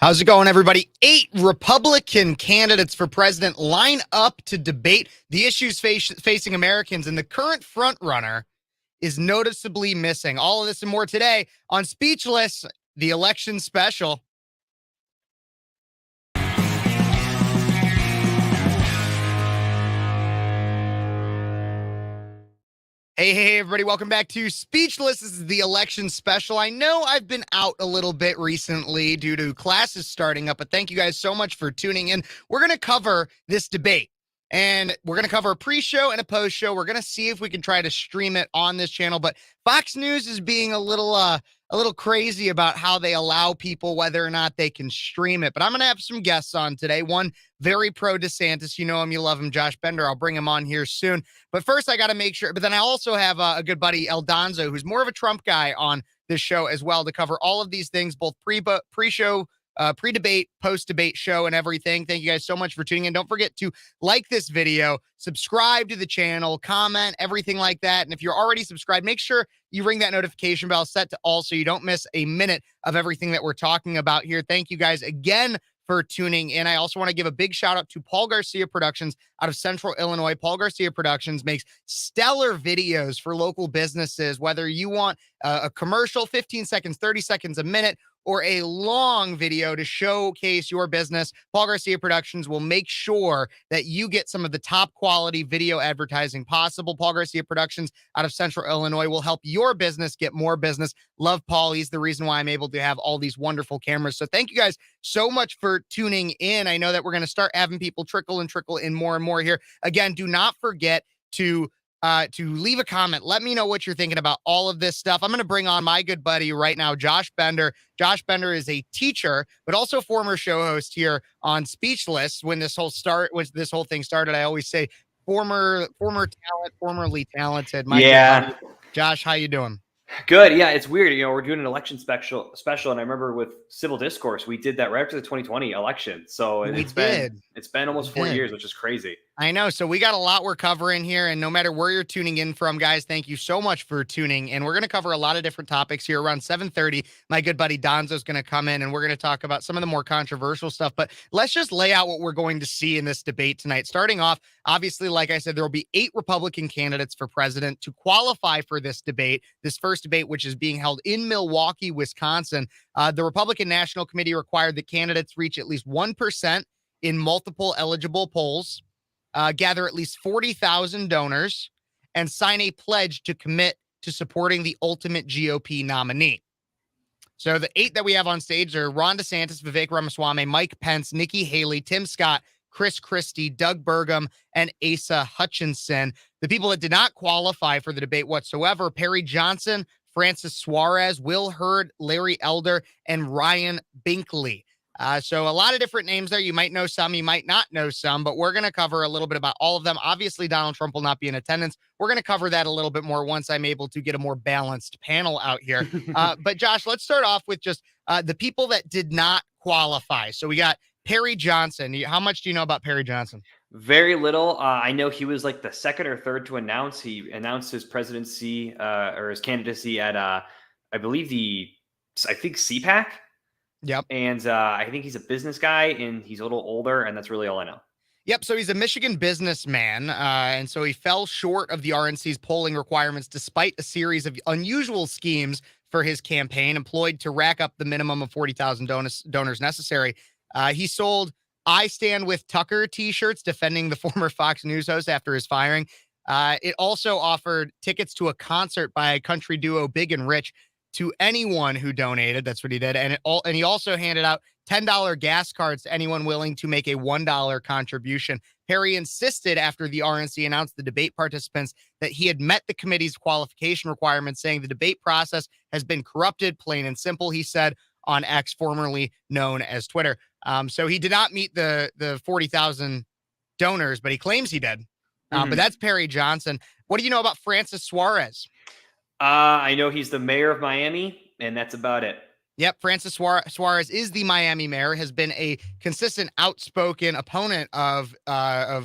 How's it going, everybody? 8 Republican candidates for president line up to debate the issues facing Americans, and the current frontrunner is noticeably missing. All of this and more today on Speechless, the election special. Hey, everybody. Welcome back to Speechless. This is the election special. I know I've been out a little bit recently due to classes starting up, but thank you guys so much for tuning in. We're going to cover this debate, and we're going to cover a pre-show and a post-show. We're going to see if we can try to stream it on this channel, but Fox News is being a little crazy about how they allow people whether or not they can stream it. But I'm going to have some guests on today. One very pro DeSantis. You know him, you love him, Josh Bender. I'll bring him on here soon. But first, I got to make sure. But then I also have a good buddy, El Donzo, who's more of a Trump guy on this show as well, to cover all of these things, both pre-show, pre-debate, post-debate show, and everything. Thank you guys so much for tuning in. Don't forget to like this video, subscribe to the channel, comment, everything like that. And if you're already subscribed, make sure you ring that notification bell set to all so you don't miss a minute of everything that we're talking about here. Thank you guys again for tuning in. I also want to give a big shout out to Paul Garcia Productions out of Central Illinois. Paul Garcia Productions makes stellar videos for local businesses, whether you want a commercial, 15 seconds, 30 seconds, a minute, or a long video to showcase your business. Paul Garcia Productions will make sure that you get some of the top quality video advertising possible. Paul Garcia Productions out of Central Illinois will help your business get more business. Love Paul. He's the reason why I'm able to have all these wonderful cameras. So thank you guys so much for tuning in. I know that we're going to start having people trickle in more and more here. Again, do not forget to leave a comment. Let me know what you're thinking about all of this stuff. I'm going to bring on my good buddy right now, Josh Bender. Josh Bender is a teacher, but also former show host here on Speechless. When this whole thing started, I always say former talent, formerly talented. My good buddy. Josh, how you doing? Good. Yeah, it's weird. You know, we're doing an election special, and I remember with Civil Discourse, we did that right after the 2020 election. So it's been almost 4 years, which is crazy. I know. So we got a lot we're covering here, and no matter where you're tuning in from, guys, thank you so much for tuning in. We're going to cover a lot of different topics here. Around 7:30, my good buddy Donzo is going to come in, and we're going to talk about some of the more controversial stuff. But let's just lay out what we're going to see in this debate tonight. Starting off, obviously, like I said, there will be 8 Republican candidates for president. To qualify for this debate, this first debate, which is being held in Milwaukee, Wisconsin, the Republican National Committee required that candidates reach at least 1% in multiple eligible polls, gather at least 40,000 donors, and sign a pledge to commit to supporting the ultimate GOP nominee. So the 8 that we have on stage are Ron DeSantis, Vivek Ramaswamy, Mike Pence, Nikki Haley, Tim Scott, Chris Christie, Doug Burgum, and Asa Hutchinson. The people that did not qualify for the debate whatsoever: Perry Johnson, Francis Suarez, Will Hurd, Larry Elder, and Ryan Binkley. So a lot of different names there. You might know some, you might not know some, but we're going to cover a little bit about all of them. Obviously, Donald Trump will not be in attendance. We're going to cover that a little bit more once I'm able to get a more balanced panel out here. But Josh, let's start off with just the people that did not qualify. So we got Perry Johnson. How much do you know about Perry Johnson? Very little. I know he was like the second or third to announce. He announced his presidency or his candidacy at, I think CPAC. Yep. And I think he's a business guy, and he's a little older, and that's really all I know. Yep. So he's a Michigan businessman. And so he fell short of the RNC's polling requirements despite a series of unusual schemes for his campaign employed to rack up the minimum of 40,000 donors necessary. He sold "I Stand with Tucker" t-shirts defending the former Fox News host after his firing. It also offered tickets to a concert by country duo Big and Rich to anyone who donated. That's what he did. And he also handed out $10 gas cards to anyone willing to make a $1 contribution. Perry insisted after the RNC announced the debate participants that he had met the committee's qualification requirements, saying the debate process has been corrupted, plain and simple, he said on X, formerly known as Twitter. So he did not meet the 40,000 donors, but he claims he did. But that's Perry Johnson. What do you know about Francis Suarez? I know he's the mayor of Miami, and that's about it. Yep, Francis Suarez is the Miami mayor, has been a consistent, outspoken opponent of Ron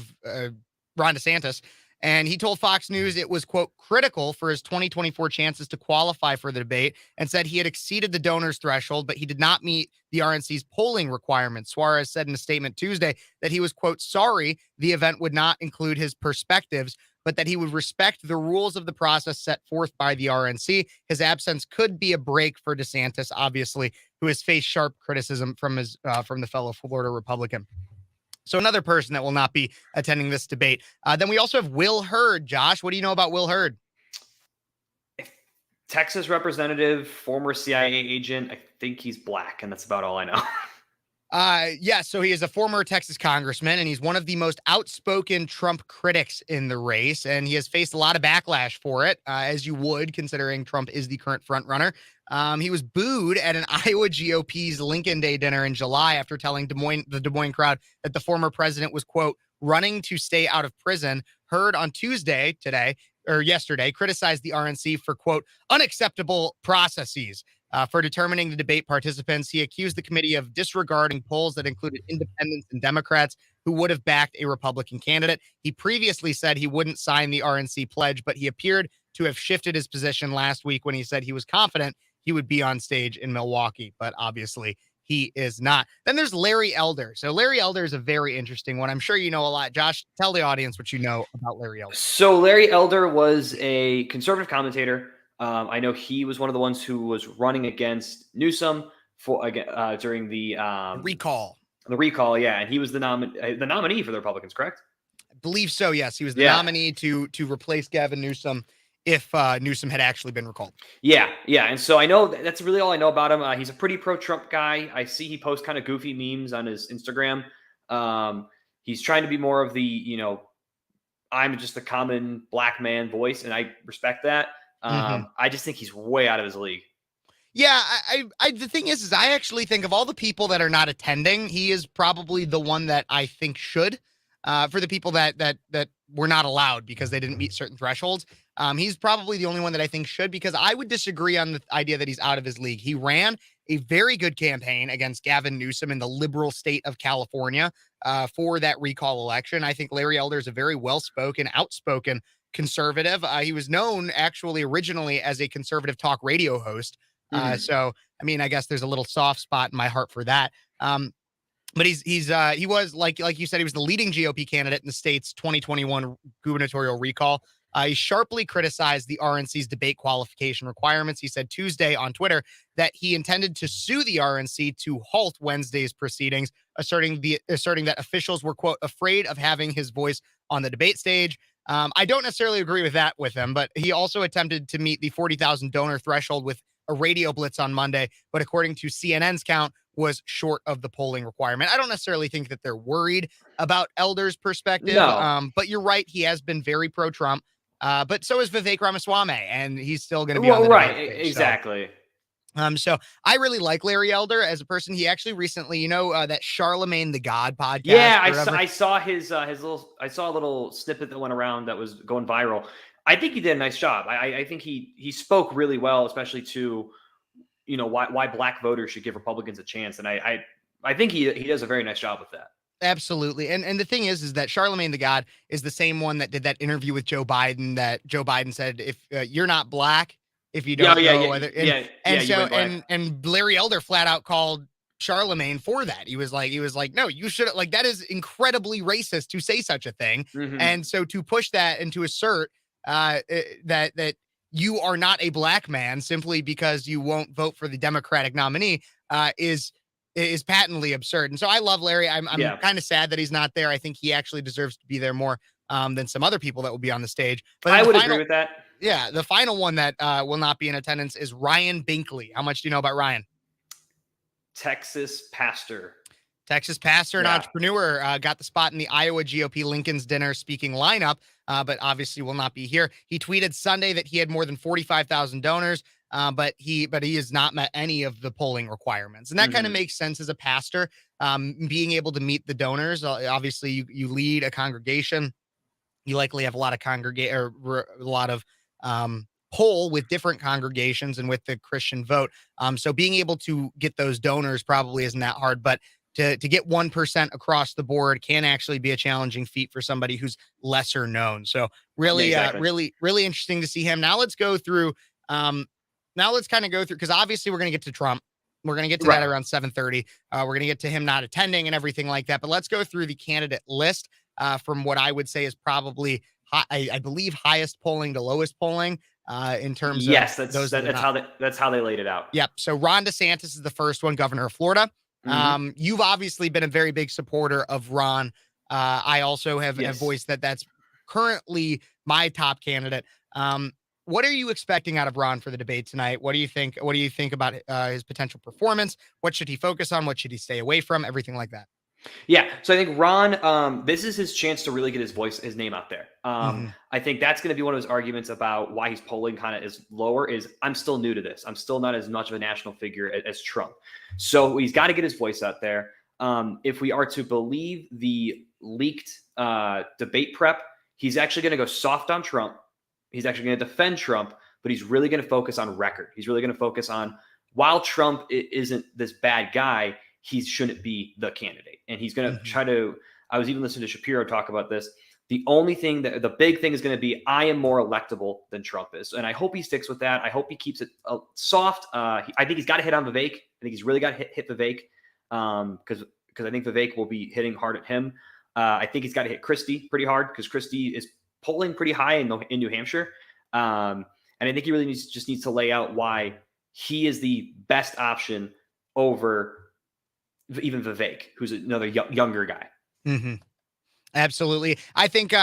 DeSantis. And he told Fox News it was, quote, critical for his 2024 chances to qualify for the debate, and said he had exceeded the donors threshold, but he did not meet the RNC's polling requirements. Suarez said in a statement Tuesday that he was, quote, sorry the event would not include his perspectives, but that he would respect the rules of the process set forth by the RNC. His absence could be a break for DeSantis, obviously, who has faced sharp criticism from the fellow Florida Republican. So another person that will not be attending this debate. Then we also have Will Hurd. Josh, what do you know about Will Hurd? Texas representative, former CIA agent. I think he's black, and that's about all I know. So he is a former Texas congressman, and he's one of the most outspoken Trump critics in the race, and he has faced a lot of backlash for it, as you would, considering Trump is the current frontrunner. He was booed at an Iowa GOP's Lincoln Day dinner in July after telling the Des Moines crowd that the former president was, quote, running to stay out of prison. Hurd on yesterday, criticized the RNC for, quote, unacceptable processes. For determining the debate participants, he accused the committee of disregarding polls that included independents and Democrats who would have backed a Republican candidate. He previously said he wouldn't sign the RNC pledge, but he appeared to have shifted his position last week when he said he was confident he would be on stage in Milwaukee, but obviously he is not. Then there's Larry Elder. So Larry Elder is a very interesting one. I'm sure you know a lot. Josh, tell the audience what you know about Larry Elder. So Larry Elder was a conservative commentator. I know he was one of the ones who was running against Newsom during the recall. The recall, yeah, and he was the nominee for the Republicans, correct? I believe so. Yes, he was the nominee to replace Gavin Newsom if Newsom had actually been recalled. Yeah, and so I know that's really all I know about him. He's a pretty pro-Trump guy. I see he posts kind of goofy memes on his Instagram. He's trying to be more of the, I'm just a common black man voice, and I respect that. I just think he's way out of his league. Yeah, the thing is I actually think of all the people that are not attending, he is probably the one that I think should. For the people that were not allowed because they didn't meet certain thresholds, he's probably the only one that I think should, because I would disagree on the idea that he's out of his league. He ran a very good campaign against Gavin Newsom in the liberal state of California for that recall election. I think Larry Elder is a very well-spoken, outspoken conservative. He was known actually originally as a conservative talk radio host. So, I mean, I guess there's a little soft spot in my heart for that. But he was like you said, he was the leading GOP candidate in the state's 2021 gubernatorial recall. He sharply criticized the RNC's debate qualification requirements. He said Tuesday on Twitter that he intended to sue the RNC to halt Wednesday's proceedings, asserting that officials were, quote, afraid of having his voice on the debate stage. I don't necessarily agree with that with him, but he also attempted to meet the 40,000 donor threshold with a radio blitz on Monday, but according to CNN's count, was short of the polling requirement. I don't necessarily think that they're worried about Elder's perspective, but you're right. He has been very pro-Trump, but so is Vivek Ramaswamy, and he's still going to be on the right. Stage, exactly. So I really like Larry Elder as a person. He actually recently, that Charlemagne the God podcast. Yeah, I saw his little. I saw a little snippet that went around that was going viral. I think he did a nice job. I think he spoke really well, especially to, why black voters should give Republicans a chance. And I think he does a very nice job with that. Absolutely. And the thing is that Charlemagne the God is the same one that did that interview with Joe Biden that Joe Biden said, if you're not black, if you don't know whether, and Larry Elder flat out called Charlemagne for that. He was like, no, you should, like, that is incredibly racist to say such a thing. And so to push that and to assert that you are not a black man simply because you won't vote for the Democratic nominee is patently absurd. And so I love Larry. I'm kind of sad that he's not there. I think he actually deserves to be there more than some other people that will be on the stage. But I would agree with that. Yeah, the final one that will not be in attendance is Ryan Binkley. How much do you know about Ryan? Texas pastor and entrepreneur, got the spot in the Iowa GOP Lincoln's dinner speaking lineup, but obviously will not be here. He tweeted Sunday that he had more than 45,000 donors, but he has not met any of the polling requirements. And that kind of makes sense as a pastor, being able to meet the donors. Obviously, you lead a congregation. You likely have a lot of poll with different congregations and with the Christian vote. So being able to get those donors probably isn't that hard, but to get 1% across the board can actually be a challenging feat for somebody who's lesser known. So Yeah, really, exactly. really interesting to see him. Now let's go through. Now let's kind of go through, because obviously we're going to get to Trump. We're going to get to that Right. around 7:30. We're going to get to him not attending and everything like that. But let's go through the candidate list from what I would say is probably, I believe, highest polling to lowest polling in terms of Yes, those that are not. that's how they laid it out. Yep. So Ron DeSantis is the first one, governor of Florida. Mhm. You've obviously been a very big supporter of Ron. I also have Yes. voiced that that's currently my top candidate. What are you expecting out of Ron for the debate tonight? What do you think? What do you think about his potential performance? What should he focus on? What should he stay away from? Everything like that. Yeah, so I think Ron, this is his chance to really get his name out there. Hmm. I think that's going to be one of his arguments about why he's polling kind of is lower. Is I'm still new to this. I'm still not as much of a national figure as Trump. So he's got to get his voice out there. If we are to believe the leaked debate prep, he's actually going to go soft on Trump. He's actually going to defend Trump, but he's really going to focus on record. He's really going to focus on, while Trump isn't this bad guy, he shouldn't be the candidate. And he's going to try to, I was even listening to Shapiro talk about this. The big thing is going to be, I am more electable than Trump is. And I hope he sticks with that. I hope he keeps it soft. I think he's got to hit on Vivek. I think he's really got to hit Vivek because I think Vivek will be hitting hard at him. I think he's got to hit Christie pretty hard because Christie is polling pretty high in New Hampshire. And I think he really just needs to lay out why he is the best option over even Vivek, who's another younger guy. Mm-hmm. Absolutely. I think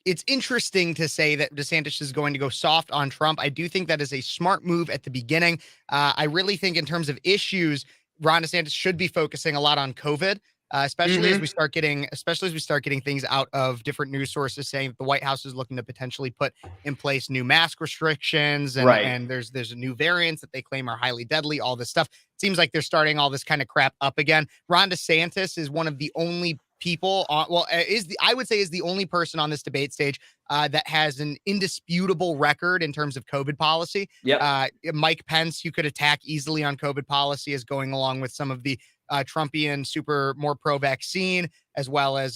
it's interesting to say that DeSantis is going to go soft on Trump. I do think that is a smart move at the beginning. I really think in terms of issues, Ron DeSantis should be focusing a lot on COVID, especially as we start getting things out of different news sources saying that the White House is looking to potentially put in place new mask restrictions, and Right. and there's a new variants that they claim are highly deadly. All this stuff. It seems like they're starting all this kind of crap up again. Ron DeSantis is one of the only people I would say is the only person on this debate stage that has an indisputable record in terms of COVID policy. Yep. Mike Pence, you could attack easily on COVID policy, as going along with some of the Trumpian more pro vaccine, as well as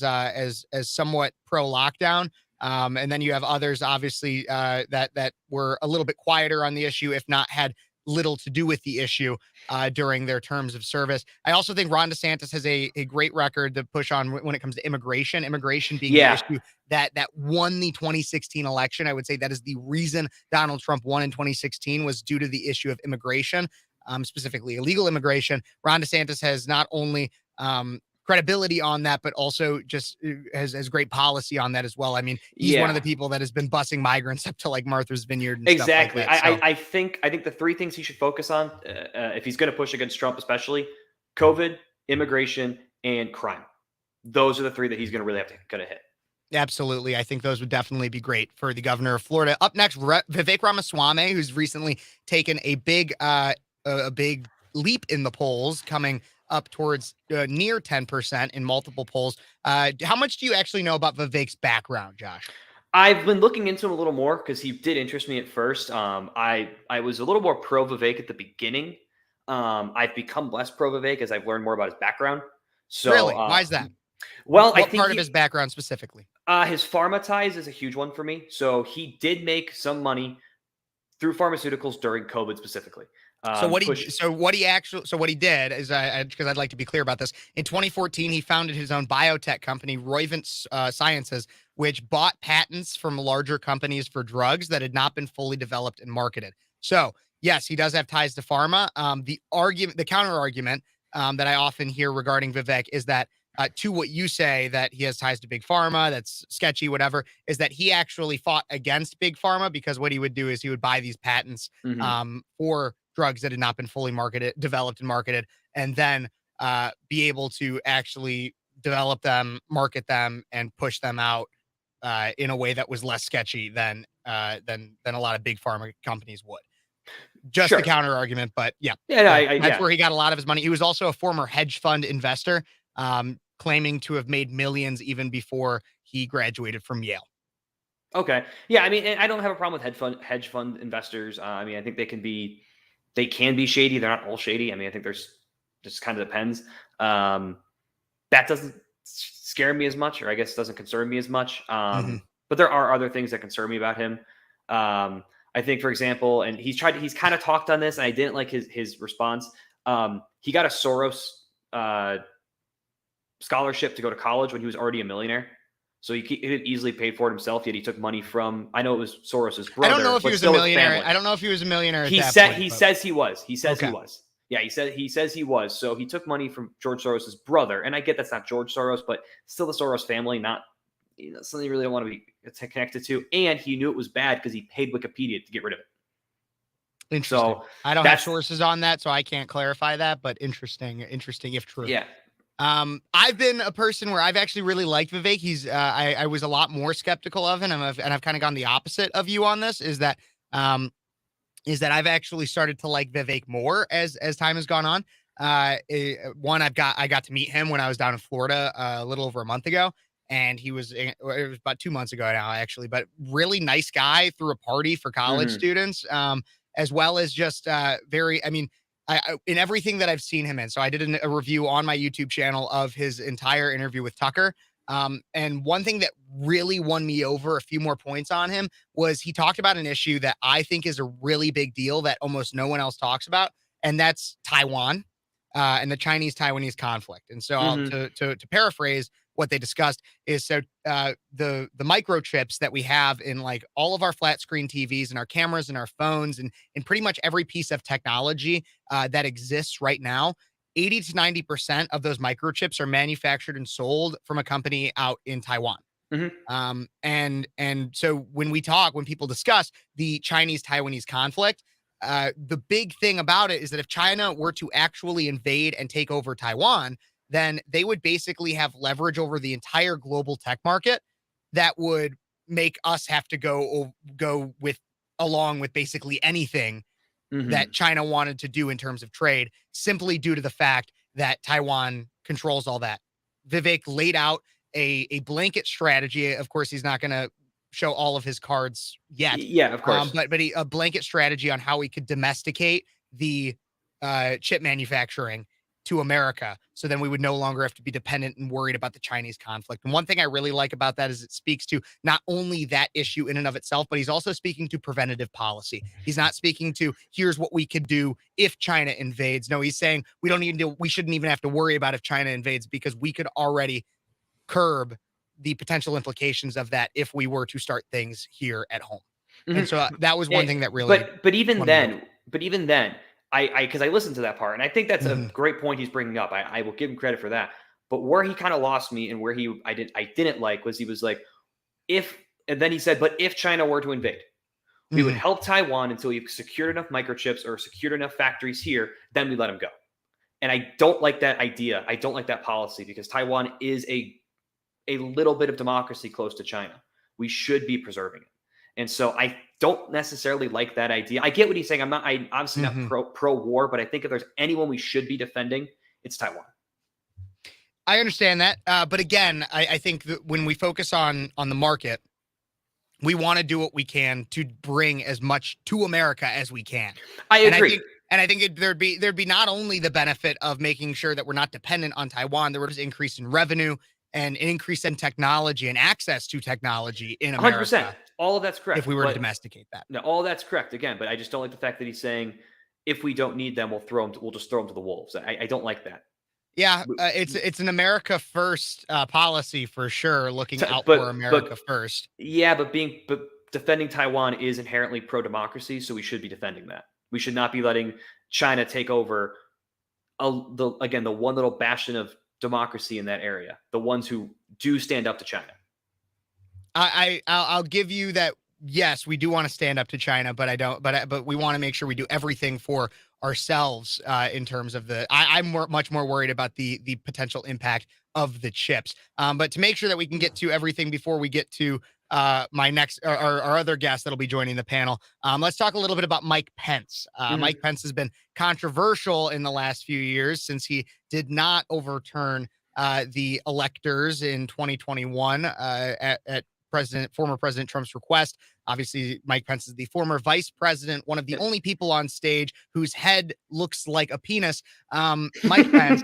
somewhat pro lockdown. And then you have others, obviously, that were a little bit quieter on the issue, if not had little to do with the issue during their terms of service. I also think Ron DeSantis has a great record to push on when it comes to immigration. Immigration being the issue that won the 2016 election. I would say that is the reason Donald Trump won in 2016 was due to the issue of immigration, specifically illegal immigration. Ron DeSantis has not only credibility on that, but also just has great policy on that as well. I mean, he's one of the people that has been busing migrants up to like Martha's Vineyard and Exactly. stuff like that. I think the three things he should focus on, if he's going to push against Trump, especially COVID, immigration, and crime. Those are the three that he's going to really have to hit. Absolutely. I think those would definitely be great for the governor of Florida. Up next, Vivek Ramaswamy, who's recently taken a big leap in the polls, coming up towards near 10% in multiple polls. How much do you actually know about Vivek's background, Josh? I've been looking into him a little more because he did interest me at first. I was a little more pro Vivek at the beginning. I've become less pro Vivek as I've learned more about his background. So, really, why is that? Well, what part of his background specifically? His pharma ties is a huge one for me. So he did make some money through pharmaceuticals during COVID specifically. So what he did is, because I'd like to be clear about this. In 2014, he founded his own biotech company, Roivant Sciences, which bought patents from larger companies for drugs that had not been fully developed and marketed. So yes, he does have ties to pharma. The counter argument that I often hear regarding Vivek is that, to what you say, that he has ties to big pharma, that's sketchy, whatever, is that he actually fought against big pharma, because what he would do is he would buy these patents for drugs that had not been fully developed and marketed, and then be able to actually develop them, market them, and push them out in a way that was less sketchy than a lot of big pharma companies would. Just the counter argument, but that's where he got a lot of his money. He was also a former hedge fund investor, claiming to have made millions even before he graduated from Yale. Okay. Yeah. I mean, I don't have a problem with hedge fund investors. I mean, I think they can be shady. They're not all shady. I mean, I think there's just kind of depends. that doesn't scare me as much, or I guess doesn't concern me as much. Mhm. But there are other things that concern me about him. I think, for example, and he's kind of talked on this, and I didn't like his response. He got a Soros scholarship to go to college when he was already a millionaire. So he could easily paid for it himself, yet he took money from, I know it was Soros's brother. I don't know if he but was a still his millionaire. family. I don't know if he was a millionaire at He that said point. he but- says he was. He says Okay. he was. Yeah, he says he was. So he took money from George Soros's brother, and I get that's not George Soros, but still the Soros family, not something you really don't want to be connected to. And he knew it was bad because he paid Wikipedia to get rid of it. Interesting. So I don't have sources on that, so I can't clarify that. But interesting if true. Yeah. I've been a person where I've actually really liked Vivek. He's I was a lot more skeptical of him, and I've kind of gone the opposite of you on this. Is that I've actually started to like Vivek more as time has gone on. One, I got to meet him when I was down in Florida a little over a month ago, and it was about 2 months ago now, actually. But really nice guy, threw a party for college students, as well as just very. I mean, in everything that I've seen him in. So I did a review on my YouTube channel of his entire interview with Tucker. And one thing that really won me over, a few more points on him, was he talked about an issue that I think is a really big deal that almost no one else talks about, and that's Taiwan and the Chinese-Taiwanese conflict. And so to paraphrase what they discussed is the microchips that we have in like all of our flat screen TVs and our cameras and our phones and in pretty much every piece of technology that exists right now, 80 to 90% of those microchips are manufactured and sold from a company out in Taiwan. And so when people discuss the Chinese-Taiwanese conflict, the big thing about it is that if China were to actually invade and take over Taiwan, then they would basically have leverage over the entire global tech market that would make us have to go along with basically anything that China wanted to do in terms of trade, simply due to the fact that Taiwan controls all that. Vivek laid out a blanket strategy. Of course, he's not going to show all of his cards yet. Yeah, of course. But a blanket strategy on how we could domesticate the chip manufacturing to America, so then we would no longer have to be dependent and worried about the Chinese conflict. And one thing I really like about that is it speaks to not only that issue in and of itself, but he's also speaking to preventative policy. He's not speaking to here's what we could do if China invades. No, he's saying we shouldn't even have to worry about if China invades, because we could already curb the potential implications of that if we were to start things here at home. And so that was one thing that really. But even then, because I listened to that part, and I think that's a great point he's bringing up. I will give him credit for that. But where he kind of lost me, and where I didn't like, was he was like, and then he said, but if China were to invade, we would help Taiwan until you've secured enough microchips or secured enough factories here, then we let them go. And I don't like that idea. I don't like that policy, because Taiwan is a little bit of democracy close to China. We should be preserving it. And so I don't necessarily like that idea. I get what he's saying. I'm obviously not pro war, but I think if there's anyone we should be defending, it's Taiwan. I understand that. But again, I think that when we focus on the market, we want to do what we can to bring as much to America as we can. I agree. And I think there'd be not only the benefit of making sure that we're not dependent on Taiwan, there was an increase in revenue and an increase in technology and access to technology in America. 100%. All of that's correct. If we were to domesticate that. No, all that's correct. Again, but I just don't like the fact that he's saying, if we don't need them, we'll just throw them to the wolves. I don't like that. Yeah, it's an America first policy for sure, looking out for America first. Yeah, but defending Taiwan is inherently pro-democracy, so we should be defending that. We should not be letting China take over the one little bastion of democracy in that area, the ones who do stand up to China. I'll give you that. Yes, we do want to stand up to China, but we want to make sure we do everything for ourselves in terms of I'm much more worried about the potential impact of the chips. But to make sure that we can get to everything before we get to my next our other guest that'll be joining the panel, let's talk a little bit about Mike Pence. Mike Pence has been controversial in the last few years since he did not overturn the electors in 2021 at former President Trump's request. Obviously, Mike Pence is the former vice president, one of the only people on stage whose head looks like a penis. Mike Pence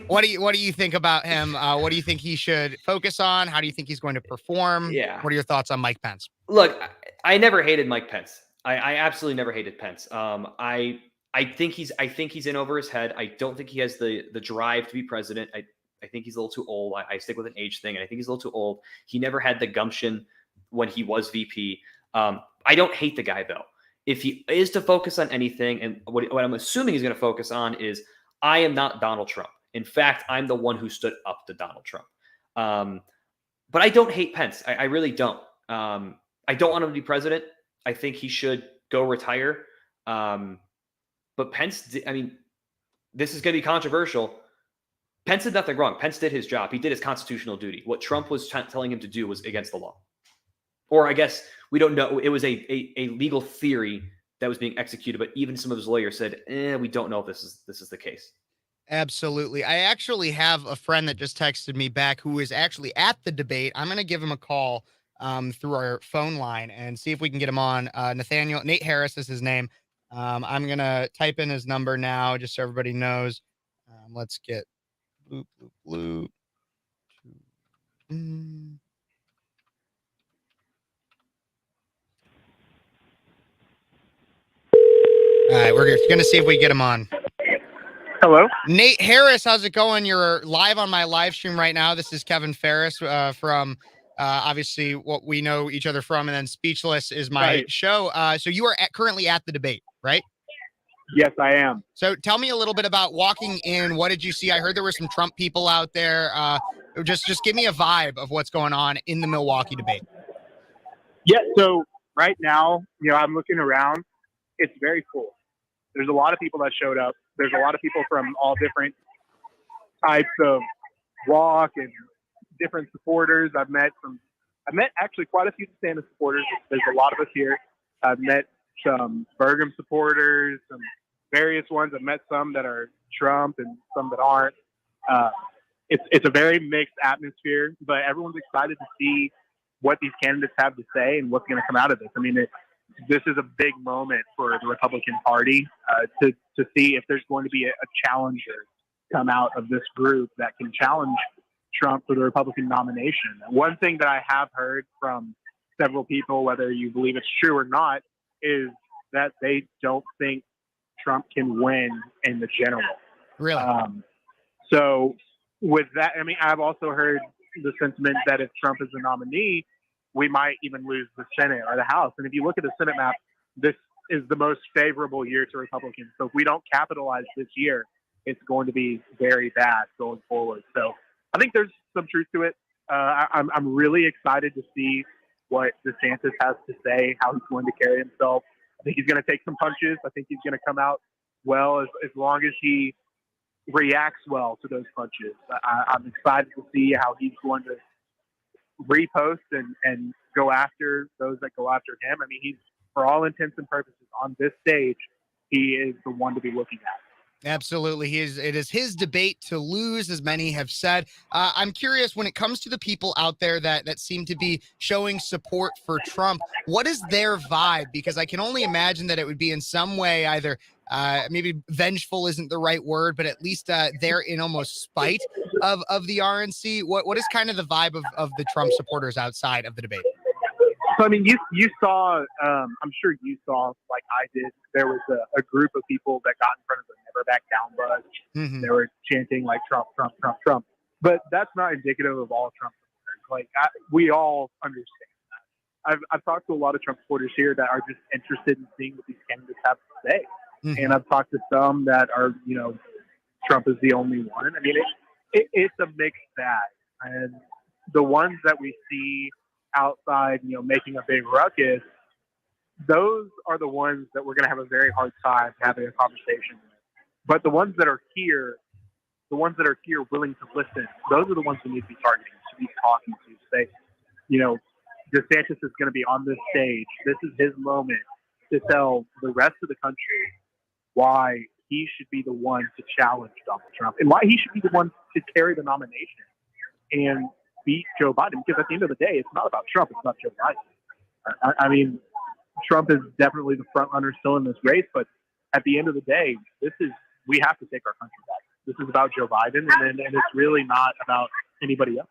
What do you think about him? What do you think he should focus on? How do you think he's going to perform? Yeah. What are your thoughts on Mike Pence? Look, I never hated Mike Pence. I absolutely never hated Pence. I think he's in over his head. I don't think he has the drive to be president. I think he's a little too old. I stick with an age thing, and I think he's a little too old. He never had the gumption when he was VP. I don't hate the guy though. If he is to focus on anything, and what I'm assuming he's going to focus on is, I am not Donald Trump. In fact, I'm the one who stood up to Donald Trump. But I don't hate Pence. I really don't. I don't want him to be president. I think he should go retire. But Pence, I mean, this is going to be controversial. Pence did nothing wrong. Pence did his job. He did his constitutional duty. What Trump was telling him to do was against the law. Or I guess we don't know. It was a legal theory that was being executed, but even some of his lawyers said, we don't know if this is the case. Absolutely. I actually have a friend that just texted me back who is actually at the debate. I'm going to give him a call through our phone line and see if we can get him on. Nate Harris is his name. I'm going to type in his number now just so everybody knows. Let's get bloop, bloop, bloop. All right, we're going to see if we get him on. Hello? Nate Harris, how's it going? You're live on my live stream right now. This is Kevin Phares from obviously what we know each other from, and then Speechless is my show. So you are currently at the debate, right? Yes, I am. So tell me a little bit about walking in. What did you see? I heard there were some Trump people out there. Just give me a vibe of what's going on in the Milwaukee debate. Yeah, so right now, I'm looking around. It's very full. There's a lot of people that showed up. There's a lot of people from all different types of walk and different supporters. I've met actually quite a few DeSantis supporters. There's a lot of us here. I've met some Burgum supporters, some various ones. I've met some that are Trump and some that aren't. It's a very mixed atmosphere, but everyone's excited to see what these candidates have to say and what's going to come out of this. I mean, this is a big moment for the Republican Party to see if there's going to be a challenger come out of this group that can challenge Trump for the Republican nomination. One thing that I have heard from several people, whether you believe it's true or not, is that they don't think Trump can win in the general. Really? So with that, I mean, I've also heard the sentiment that if Trump is the nominee, we might even lose the Senate or the House. And if you look at the Senate map, this is the most favorable year to Republicans. So if we don't capitalize this year, it's going to be very bad going forward. So I think there's some truth to it. I'm really excited to see what DeSantis has to say, how he's going to carry himself. I think he's going to take some punches. I think he's going to come out well as long as he reacts well to those punches. I'm excited to see how he's going to repost and go after those that go after him. I mean, he's, for all intents and purposes, on this stage, he is the one to be looking at. Absolutely. It is his debate to lose, as many have said. I'm curious, when it comes to the people out there that seem to be showing support for Trump, what is their vibe? Because I can only imagine that it would be in some way either maybe vengeful isn't the right word, but at least they're in almost spite of the RNC. What is kind of the vibe of the Trump supporters outside of the debate? So, I mean, you saw, I'm sure you saw, like I did, there was a group of people that got in front of the Never Back Down bus. Mm-hmm. They were chanting, like, Trump, Trump, Trump, Trump. But that's not indicative of all Trump supporters. Like, we all understand that. I've talked to a lot of Trump supporters here that are just interested in seeing what these candidates have to say. Mm-hmm. And I've talked to some that are, Trump is the only one. I mean, it's a mixed bag. And the ones that we see outside, making a big ruckus, those are the ones that we're going to have a very hard time having a conversation with. But the ones that are here willing to listen, those are the ones we need to be targeting, to be talking to say, DeSantis is going to be on this stage. This is his moment to tell the rest of the country why he should be the one to challenge Donald Trump and why he should be the one to carry the nomination and beat Joe Biden. Because at the end of the day, it's not about Trump, it's about Joe Biden. I mean, Trump is definitely the front runner still in this race, but at the end of the day, we have to take our country back. This is about Joe Biden, and it's really not about anybody else.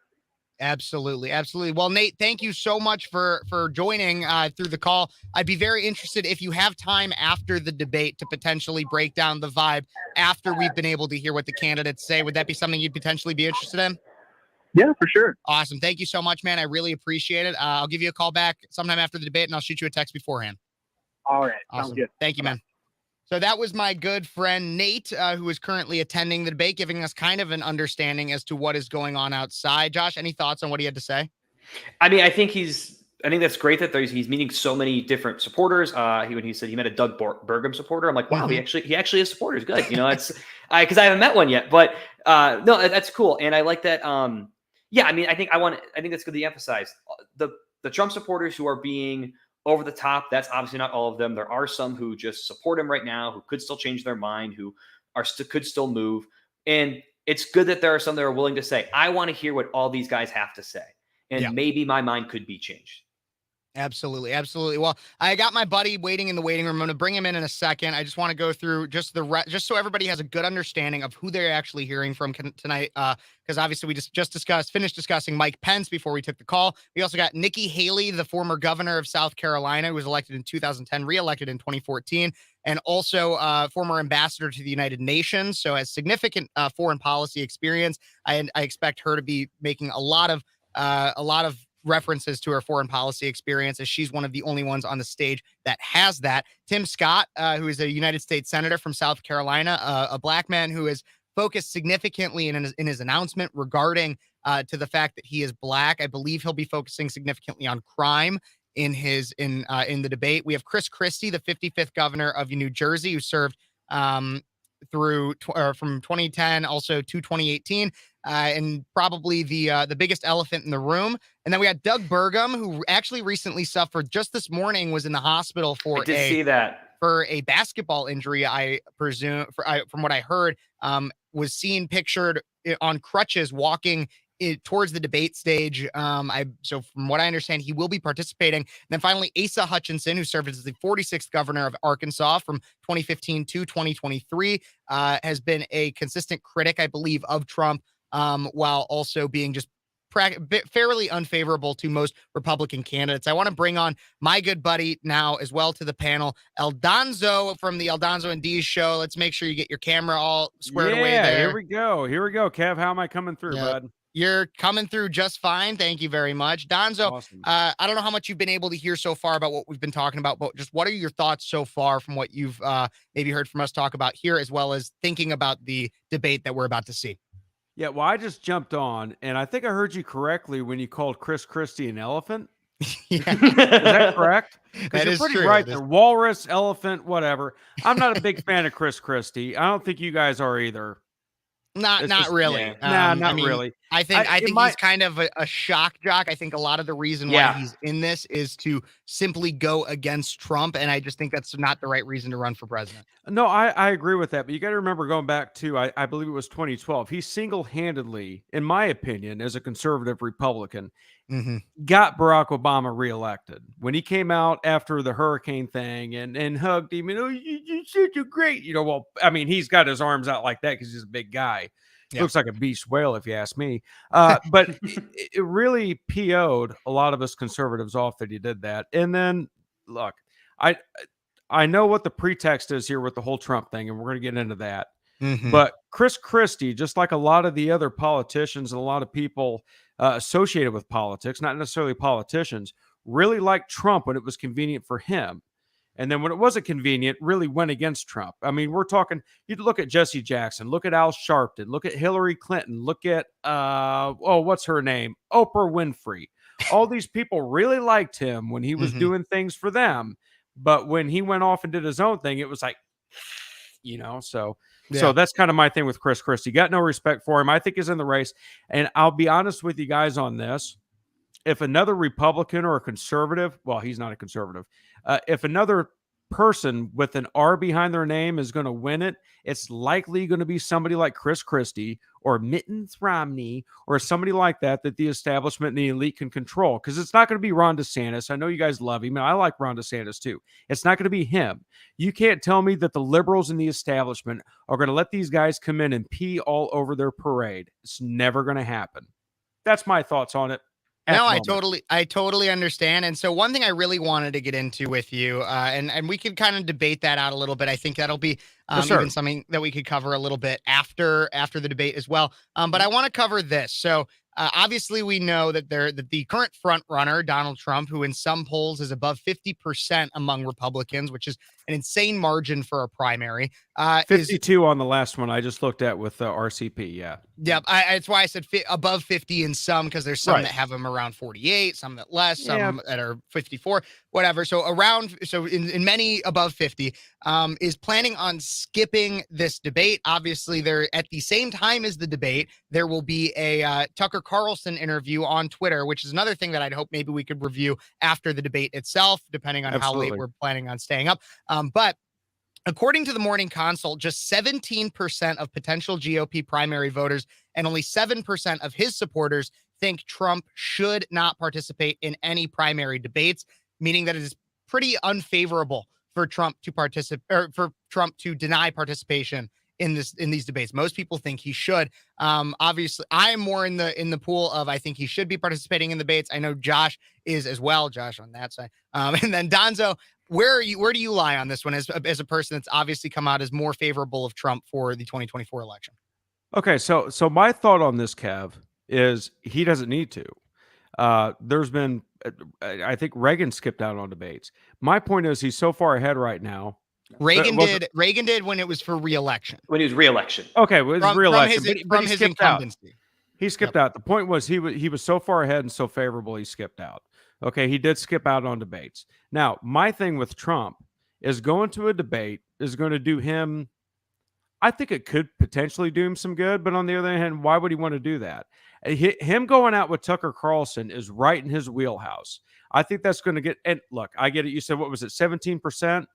Absolutely. Absolutely. Well, Nate, thank you so much for joining through the call. I'd be very interested if you have time after the debate to potentially break down the vibe after we've been able to hear what the candidates say. Would that be something you'd potentially be interested in? Yeah, for sure. Awesome. Thank you so much, man. I really appreciate it. I'll give you a call back sometime after the debate, and I'll shoot you a text beforehand. All right. Awesome. Sounds good. Thank you, man. So that was my good friend Nate, who is currently attending the debate, giving us kind of an understanding as to what is going on outside. Josh, any thoughts on what he had to say? I mean, I think that's great that he's meeting so many different supporters. When he said he met a Doug Burgum supporter, I'm like, wow, he actually has supporters. Good, it's because I haven't met one yet, but no, that's cool, and I like that. Yeah, I mean, I think that's good to emphasize the Trump supporters who are being over the top. That's obviously not all of them. There are some who just support him right now, who could still change their mind, who could still move. And it's good that there are some that are willing to say, I want to hear what all these guys have to say. And maybe my mind could be changed. Absolutely. Absolutely. Well, I got my buddy waiting in the waiting room. I'm going to bring him in a second. I just want to go through just so everybody has a good understanding of who they're actually hearing from tonight. Because obviously we just finished discussing Mike Pence before we took the call. We also got Nikki Haley, the former governor of South Carolina, who was elected in 2010, reelected in 2014, and also former ambassador to the United Nations. So has significant foreign policy experience. I expect her to be making a lot of references to her foreign policy experience, as she's one of the only ones on the stage that has that. Tim Scott, who is a United States Senator from South Carolina, a black man who is focused significantly in his announcement regarding to the fact that he is black. I believe he'll be focusing significantly on crime in the debate. We have Chris Christie, the 55th governor of New Jersey, who served from 2010 also to 2018, and probably the biggest elephant in the room. And then we had Doug Burgum, who actually recently suffered, just this morning was in the hospital for a basketball injury. I presume, from what I heard, was seen pictured on crutches walking towards the debate stage. So from what I understand, he will be participating. And then finally, Asa Hutchinson, who served as the 46th governor of Arkansas from 2015 to 2023, has been a consistent critic, I believe, of Trump, while also being just fairly unfavorable to most Republican candidates. I want to bring on my good buddy now as well to the panel, Eldonzo from the Eldonzo and Dees show. Let's make sure you get your camera all squared away there. Here we go, Kev. How am I coming through, bud? You're coming through just fine. Thank you very much. Donzo, awesome. I don't know how much you've been able to hear so far about what we've been talking about, but just what are your thoughts so far from what you've maybe heard from us talk about here, as well as thinking about the debate that we're about to see? Yeah, well, I just jumped on, and I think I heard you correctly when you called Chris Christie an elephant. Yeah. Is that correct? That you're is pretty true. right there. Walrus, elephant, whatever. I'm not a big fan of Chris Christie. I don't think you guys are either. Not really. Yeah. Not really. I think he's kind of a shock jock. I think a lot of the reason why he's in this is to simply go against Trump, and I just think that's not the right reason to run for president. No, I agree with that, but you got to remember, going back to, I believe it was 2012, he single-handedly, in my opinion, as a conservative Republican, got Barack Obama reelected. When he came out after the hurricane thing and hugged him, you're such a great, well, I mean, he's got his arms out like that because he's a big guy. Yeah. Looks like a beast whale, if you ask me. But it really PO'd a lot of us conservatives off that he did that. And then, look, I know what the pretext is here with the whole Trump thing, and we're going to get into that. But Chris Christie, just like a lot of the other politicians and a lot of people associated with politics, not necessarily politicians, really liked Trump when it was convenient for him. And then when it wasn't convenient, really went against Trump. I mean, we're talking, you'd look at Jesse Jackson, look at Al Sharpton, look at Hillary Clinton, look at, what's her name? Oprah Winfrey. All these people really liked him when he was doing things for them. But when he went off and did his own thing, it was like, so that's kind of my thing with Chris Christie. Got no respect for him. I think he's in the race. And I'll be honest with you guys on this. If another Republican or a conservative, well, he's not a conservative. If another person with an R behind their name is going to win it, it's likely going to be somebody like Chris Christie or Mittens Romney or somebody like that the establishment and the elite can control. Because it's not going to be Ron DeSantis. I know you guys love him, and I like Ron DeSantis too. It's not going to be him. You can't tell me that the liberals and the establishment are going to let these guys come in and pee all over their parade. It's never going to happen. That's my thoughts on it. No, I totally understand. And so one thing I really wanted to get into with you, and we could kind of debate that out a little bit. I think that'll be even something that we could cover a little bit after the debate as well. But I want to cover this. So obviously we know that the current front runner, Donald Trump, who in some polls is above 50% among Republicans, which is an insane margin for a primary. 52 on the last one I just looked at with RCP. Yeah. Yep. That's why I said above 50 in some, because there's some that have them around 48, some that less, some that are 54, whatever. So in many above 50, is planning on skipping this debate. Obviously, there at the same time as the debate, there will be a Tucker Carlson interview on Twitter, which is another thing that I'd hope maybe we could review after the debate itself, depending on how late we're planning on staying up. But according to the Morning Consult, just 17% of potential GOP primary voters and only 7% of his supporters think Trump should not participate in any primary debates, meaning that it is pretty unfavorable for Trump to participate, or for Trump to deny participation in these debates. Most people think he should. Obviously, I am more in the pool of I think he should be participating in the debates. I know Josh is as well. Josh on that side, and then Donzo. Where do you lie on this one as a person that's obviously come out as more favorable of Trump for the 2024 election? Okay, so my thought on this, Kev, is he doesn't need to. There's been, I think Reagan skipped out on debates. My point is he's so far ahead right now. Reagan did when it was for re-election. When he was re-election. Okay, it was re-election. From his incumbency. He skipped out. The point was he was so far ahead and so favorable he skipped out. Okay, he did skip out on debates. Now, my thing with Trump is going to a debate is going to do him, I think it could potentially do him some good, but on the other hand, why would he want to do that? Him going out with Tucker Carlson is right in his wheelhouse. I think that's going to get, and look, I get it. You said, what was it, 17%?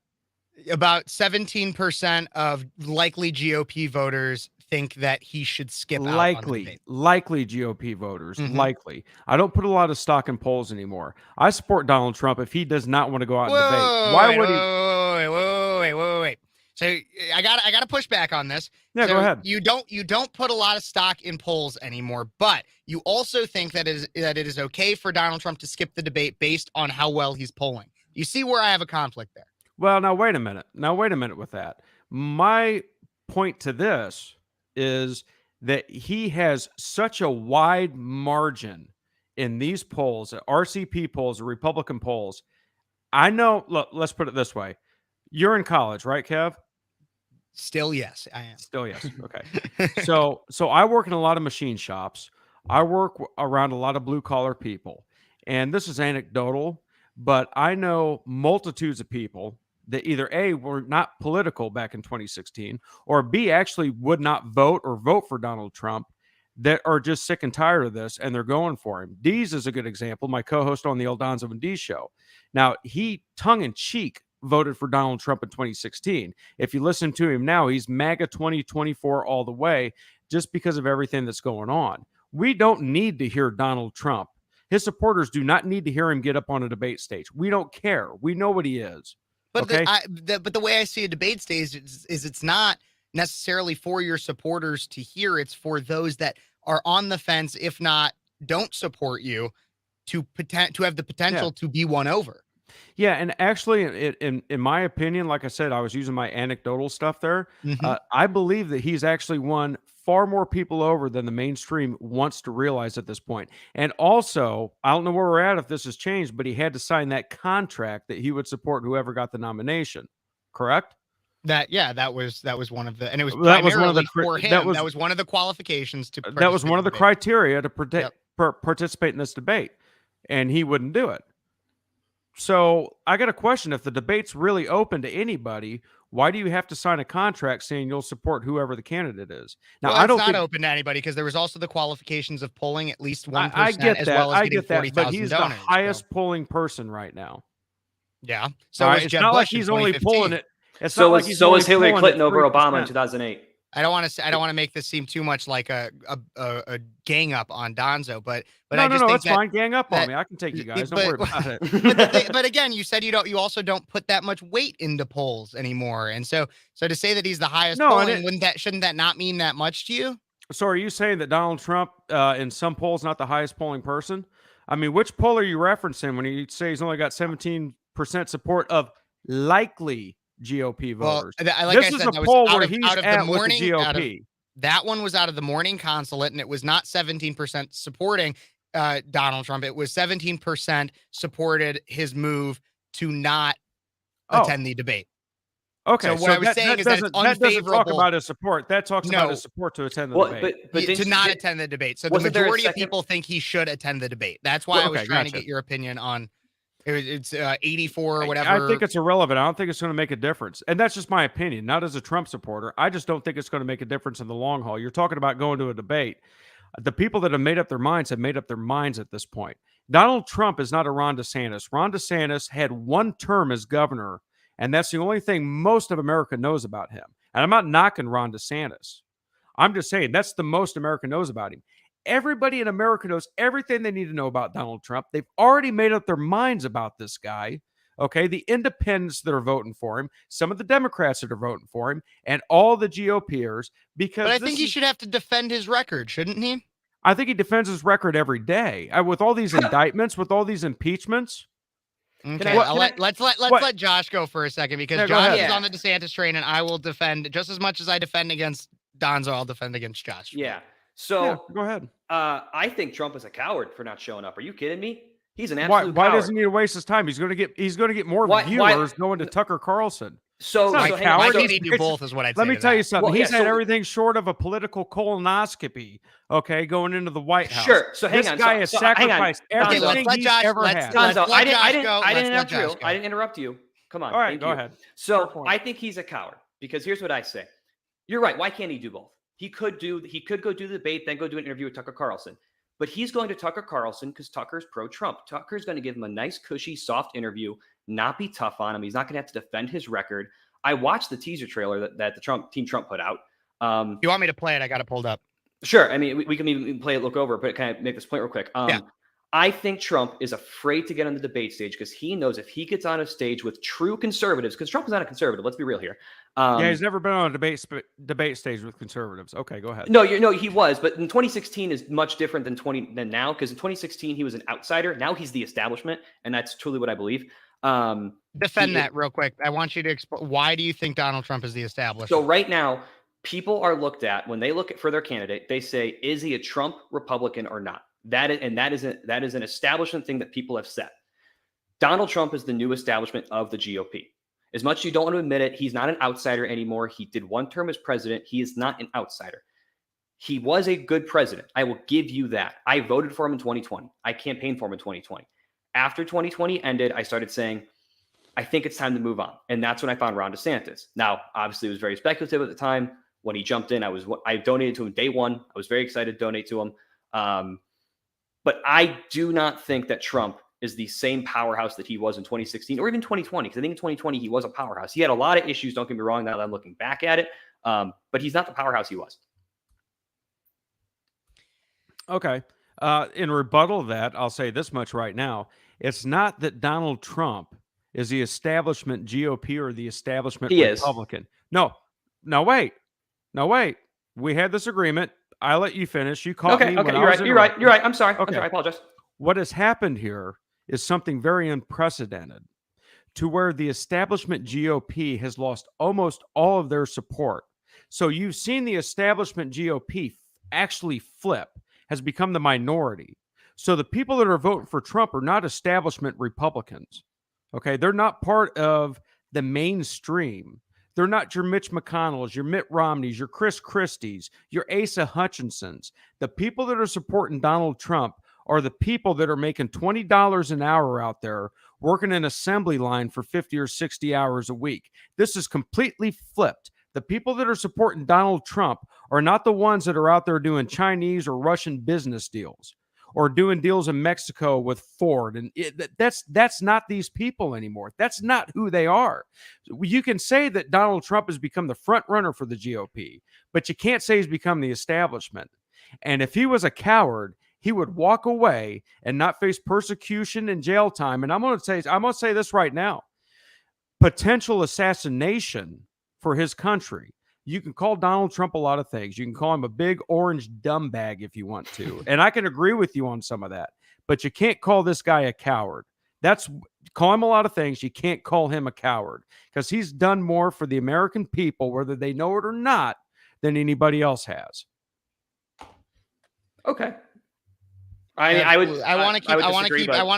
About 17% of likely GOP voters think that he should skip out on the debate. Likely GOP voters, likely. I don't put a lot of stock in polls anymore. I support Donald Trump if he does not want to go out and debate. Why would he? Wait. So I got to push back on this. Yeah, so go ahead. You don't put a lot of stock in polls anymore, but you also think that it is okay for Donald Trump to skip the debate based on how well he's polling. You see where I have a conflict there? Well, now wait a minute with that. My point to this is that he has such a wide margin in these polls, RCP polls, Republican polls. I know, look, let's put it this way. You're in college, right, Kev? Still, yes, I am. Still, yes. Okay. So I work in a lot of machine shops. I work around a lot of blue collar people. And this is anecdotal, but I know multitudes of people that either A, were not political back in 2016, or B, actually would not vote or vote for Donald Trump, that are just sick and tired of this, and they're going for him. Dees is a good example, my co-host on the Eldonzo and Dees show. Now, he, tongue-in-cheek, voted for Donald Trump in 2016. If you listen to him now, he's MAGA 2024 all the way, just because of everything that's going on. We don't need to hear Donald Trump. His supporters do not need to hear him get up on a debate stage. We don't care. We know what he is. But okay? But the way I see a debate stage is it's not necessarily for your supporters to hear. It's for those that are on the fence, if not don't support you, to have the potential to be won over. Yeah, and actually, in my opinion, like I said, I was using my anecdotal stuff there. I believe that he's actually won far more people over than the mainstream wants to realize at this point. And also, I don't know where we're at if this has changed, but he had to sign that contract that he would support whoever got the nomination. Correct? That was one of the, and it was primarily for him. That was one of the qualifications to. That was one of the criteria to participate in this debate, and he wouldn't do it. So I got a question: if the debate's really open to anybody, why do you have to sign a contract saying you'll support whoever the candidate is? Now, I don't think it's not open to anybody, because there was also the qualifications of polling at least 1%. I get that. As well as I get that, but he's he's donors, the highest polling person right now. Yeah. All So right? was It's Jeb not Bush like in he's only 2015. pulling it. It's So not like was he's so only was Hillary pulling Clinton it over Obama in 3%. 2008. I don't want to make this seem too much like a gang up on Donzo, but I just No, think it's fine. Gang up on me. I can take you guys. Don't worry but about it. but again, you said you also don't put that much weight into polls anymore, and so to say that he's the highest No, and polling, shouldn't that not mean that much to you? So are you saying that Donald Trump, in some polls, not the highest polling person? I mean, which poll are you referencing when you say he's only got 17% support of likely GOP Well, voters? like I This is said, a that was poll out where of he's the at with the morning GOP. that one was out of the morning consulate, and it was not 17% supporting Donald Trump. It was 17% supported his move to not attend the debate. Okay, So what I was saying is that it's that doesn't talk unfavorable. about his support. That talks about his support to attend the Well, debate. but To not attend the debate. So the wasn't there a majority of second- people think he should attend the debate. That's why I was okay, trying to gotcha. get your opinion on it's 84 or whatever. I think it's irrelevant. I don't think it's going to make a difference. And that's just my opinion, not as a Trump supporter. I just don't think it's going to make a difference in the long haul. You're talking about going to a debate. The people that have made up their minds have made up their minds at this point. Donald Trump is not a Ron DeSantis. Ron DeSantis had one term as governor, and that's the only thing most of America knows about him. And I'm not knocking Ron DeSantis. I'm just saying that's the most America knows about him. Everybody in America knows everything they need to know about Donald Trump. They've already made up their minds about this guy. Okay, the independents that are voting for him, some of the Democrats that are voting for him, and all the GOPers. Because But I think he should have to defend his record, shouldn't he? I think he defends his record every day with all these indictments, with all these impeachments. Okay, let's let Josh go for a second, because Josh is on the DeSantis train, and I will defend just as much as I defend against Donzo. I'll defend against Josh. Yeah. So go ahead. I think Trump is a coward for not showing up. Are you kidding me? He's an absolute Why coward. doesn't he waste his time? He's going to get more viewers going to Tucker Carlson. Why can't he do both is what I'd say. Let me tell you something. Well, He's had everything short of a political colonoscopy, okay, going into the White House. Sure. So hang this on. guy has sacrificed everything he's ever had. Gonzo, I didn't interrupt you. I didn't interrupt you. Come on. All right, go ahead. So I think he's a coward, because here's what I say. You're right. Why can't he do both? He could go do the debate, then go do an interview with Tucker Carlson. But he's going to Tucker Carlson because Tucker's pro-Trump. Tucker's going to give him a nice, cushy, soft interview, not be tough on him. He's not going to have to defend his record. I watched the teaser trailer that the Team Trump put out. You want me to play it? I got it pulled up. Sure. I mean, we can even play it, look over, but kind of make this point real quick. Yeah. I think Trump is afraid to get on the debate stage because he knows if he gets on a stage with true conservatives, because Trump is not a conservative. Let's be real here. He's never been on a debate stage with conservatives. Okay, go ahead. No, he was, but in 2016 is much different than now, because in 2016 he was an outsider. Now he's the establishment, and that's truly what I believe. Defend that real quick. I want you to explain, why do you think Donald Trump is the establishment? So right now, people are looked at when they look for their candidate. They say, is he a Trump Republican or not? That is an establishment thing that people have set. Donald Trump is the new establishment of the GOP. As much as you don't want to admit it, he's not an outsider anymore. He did one term as president. He is not an outsider. He was a good president. I will give you that. I voted for him in 2020. I campaigned for him in 2020. After 2020 ended, I started saying, I think it's time to move on. And that's when I found Ron DeSantis. Now, obviously, it was very speculative at the time. When he jumped in, I donated to him day one. I was very excited to donate to him. But I do not think that Trump is the same powerhouse that he was in 2016 or even 2020. Because I think in 2020, he was a powerhouse. He had a lot of issues, don't get me wrong, now that I'm looking back at it. But he's not the powerhouse he was. Okay. In rebuttal of that, I'll say this much right now. It's not that Donald Trump is the establishment GOP or the establishment Republican. No, wait. We had this agreement. I let you finish. You caught me. Okay, you're right. I'm sorry. Okay. I apologize. What has happened here is something very unprecedented, to where the establishment GOP has lost almost all of their support. So you've seen the establishment GOP actually flip, has become the minority. So the people that are voting for Trump are not establishment Republicans. Okay, they're not part of the mainstream. They're not your Mitch McConnells, your Mitt Romneys, your Chris Christies, your Asa Hutchinsons. The people that are supporting Donald Trump are the people that are making $20 an hour out there working an assembly line for 50 or 60 hours a week. This is completely flipped. The people that are supporting Donald Trump are not the ones that are out there doing Chinese or Russian business deals, or doing deals in Mexico with Ford. And that's not these people anymore. That's not who they are. You can say that Donald Trump has become the front runner for the GOP, but you can't say he's become the establishment. And if he was a coward, he would walk away and not face persecution and jail time. And I'm going to say this right now. Potential assassination for his country. You can call Donald Trump a lot of things. You can call him a big orange dumb bag if you want to. And I can agree with you on some of that. But you can't call this guy a coward. Call him a lot of things. You can't call him a coward because he's done more for the American people, whether they know it or not, than anybody else has. Okay. I want